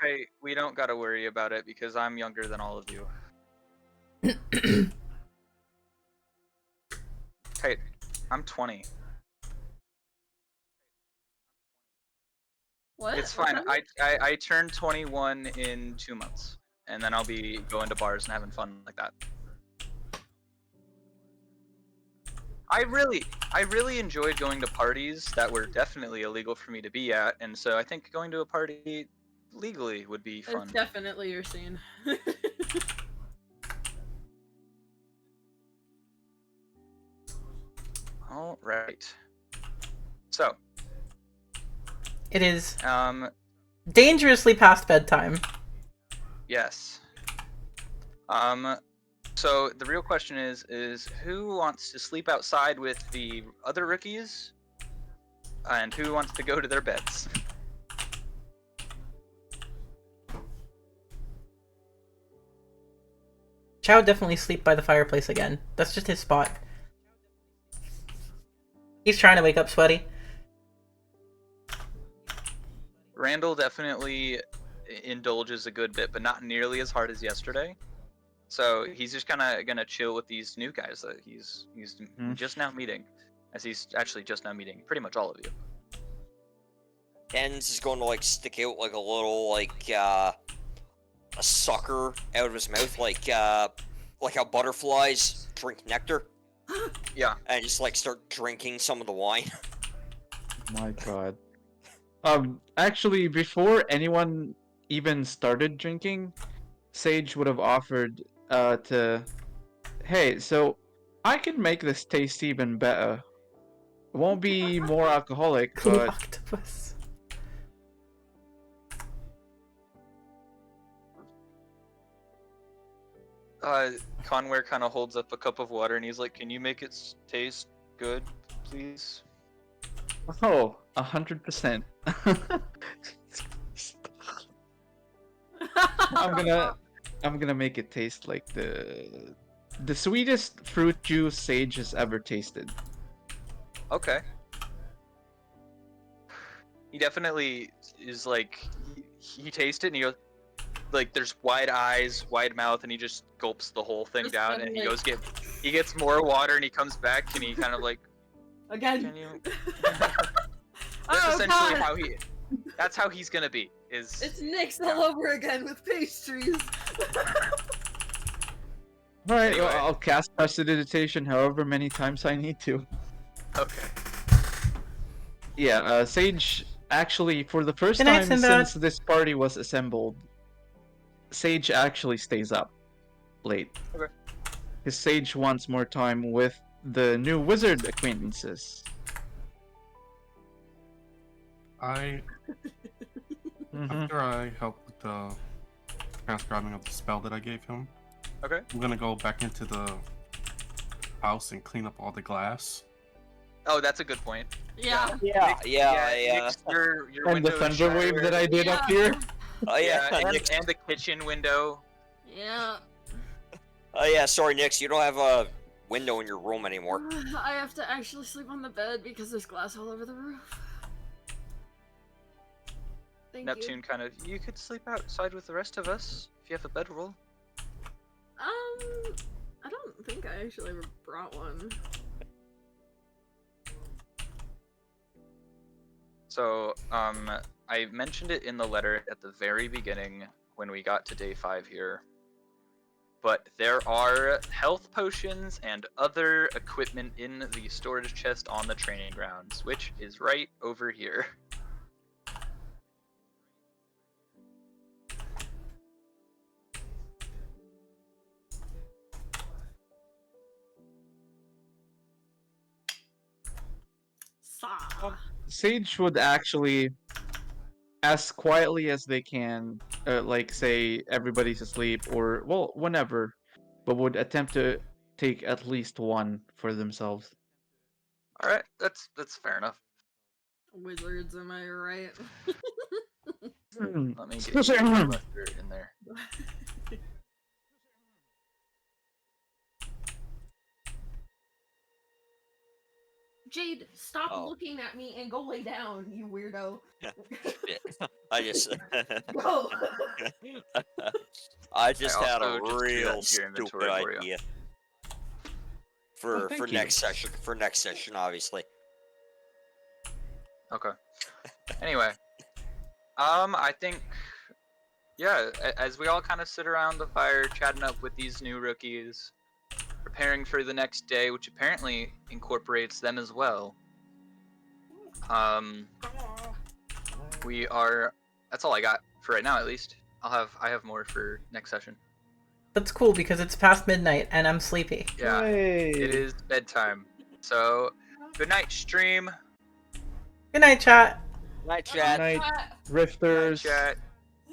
Hey, we don't gotta worry about it because I'm younger than all of you. Hey, I'm 20. What? It's What fine. happened? I turn 21 in 2 months, and then I'll be going to bars and having fun like that. I really enjoyed going to parties that were definitely illegal for me to be at, and so I think going to a party legally would be fun. It's definitely your scene. All right. So, It is um, dangerously past bedtime. yes. So the real question is who wants to sleep outside with the other rookies, and who wants to go to their beds? Chow would definitely sleep by the fireplace again. That's just his spot. He's trying to wake up sweaty. Randall definitely indulges a good bit, but not nearly as hard as yesterday. So he's just kind of gonna chill with these new guys that he's just now meeting, as he's actually just now meeting pretty much all of you. Ken's is going to like stick out like a little like a sucker out of his mouth, like how butterflies drink nectar, Yeah. and just like start drinking some of the wine. My god. Actually, before anyone even started drinking, Sage would have offered hey, so I can make this taste even better. It won't be more alcoholic, The but octopus. Conware kind of holds up a cup of water and he's like, "Can you make it taste good, please?" oh, 100%. I'm gonna make it taste like the sweetest fruit juice Sage has ever tasted. Okay. He definitely is like, he tastes it and he goes, like, there's wide eyes, wide mouth, and he just gulps the whole thing Just down, kinda and he like- goes he gets more water, and he comes back, and he kind of like, Again. can you? That's Oh essentially god! that's how he's gonna be. Is It's Nyx all over again with pastries. Alright, Anyway. I'll cast Prestidigitation however many times I need to. okay. Yeah, Sage, actually, for the first Good night, time Sinbad. since this party was assembled, Sage actually stays up late. Okay. Because Sage wants more time with the new wizard acquaintances. After I help with the transcribing of the spell that I gave him, Okay. I'm gonna go back into the house and clean up all the glass. Oh, that's a good point. Yeah. Yeah, Nyx, your And the window is thunder wave shattered. that I did up Yeah. here. Oh yeah, and, and the kitchen window. Yeah. oh yeah. Sorry, Nix, you don't have a window in your room anymore. I have to actually sleep on the bed because there's glass all over the roof. Thank Neptune kind of, you could sleep outside with the rest of us if you have a bedroll. you. I don't think I actually ever brought one. So, I mentioned it in the letter at the very beginning when we got to day 5 here. But there are health potions and other equipment in the storage chest on the training grounds, which is right over here. Sa. Sage would actually, as quietly as they can, like say everybody's asleep or, well, whenever, but would attempt to take at least one for themselves. All right, that's fair enough. Wizards, am I right? Let me get you in there. Jade, stop Oh. looking at me and go lay down, you weirdo. I just Go. I just had a also just drew that real into your stupid inventory for you. idea. Oh, For thank next you. session. For next session, obviously. Okay. Anyway, I think, yeah, as we all kind of sit around the fire, chatting up with these new rookies, preparing for the next day, which apparently incorporates them as well. We are. That's all I got for right now, at least. I have more for next session. That's cool because it's past midnight and I'm sleepy. Yeah, Yay. it is bedtime. So, good night, stream. Good night, chat. Night, Good chat. night, Good night, Rifters. chat.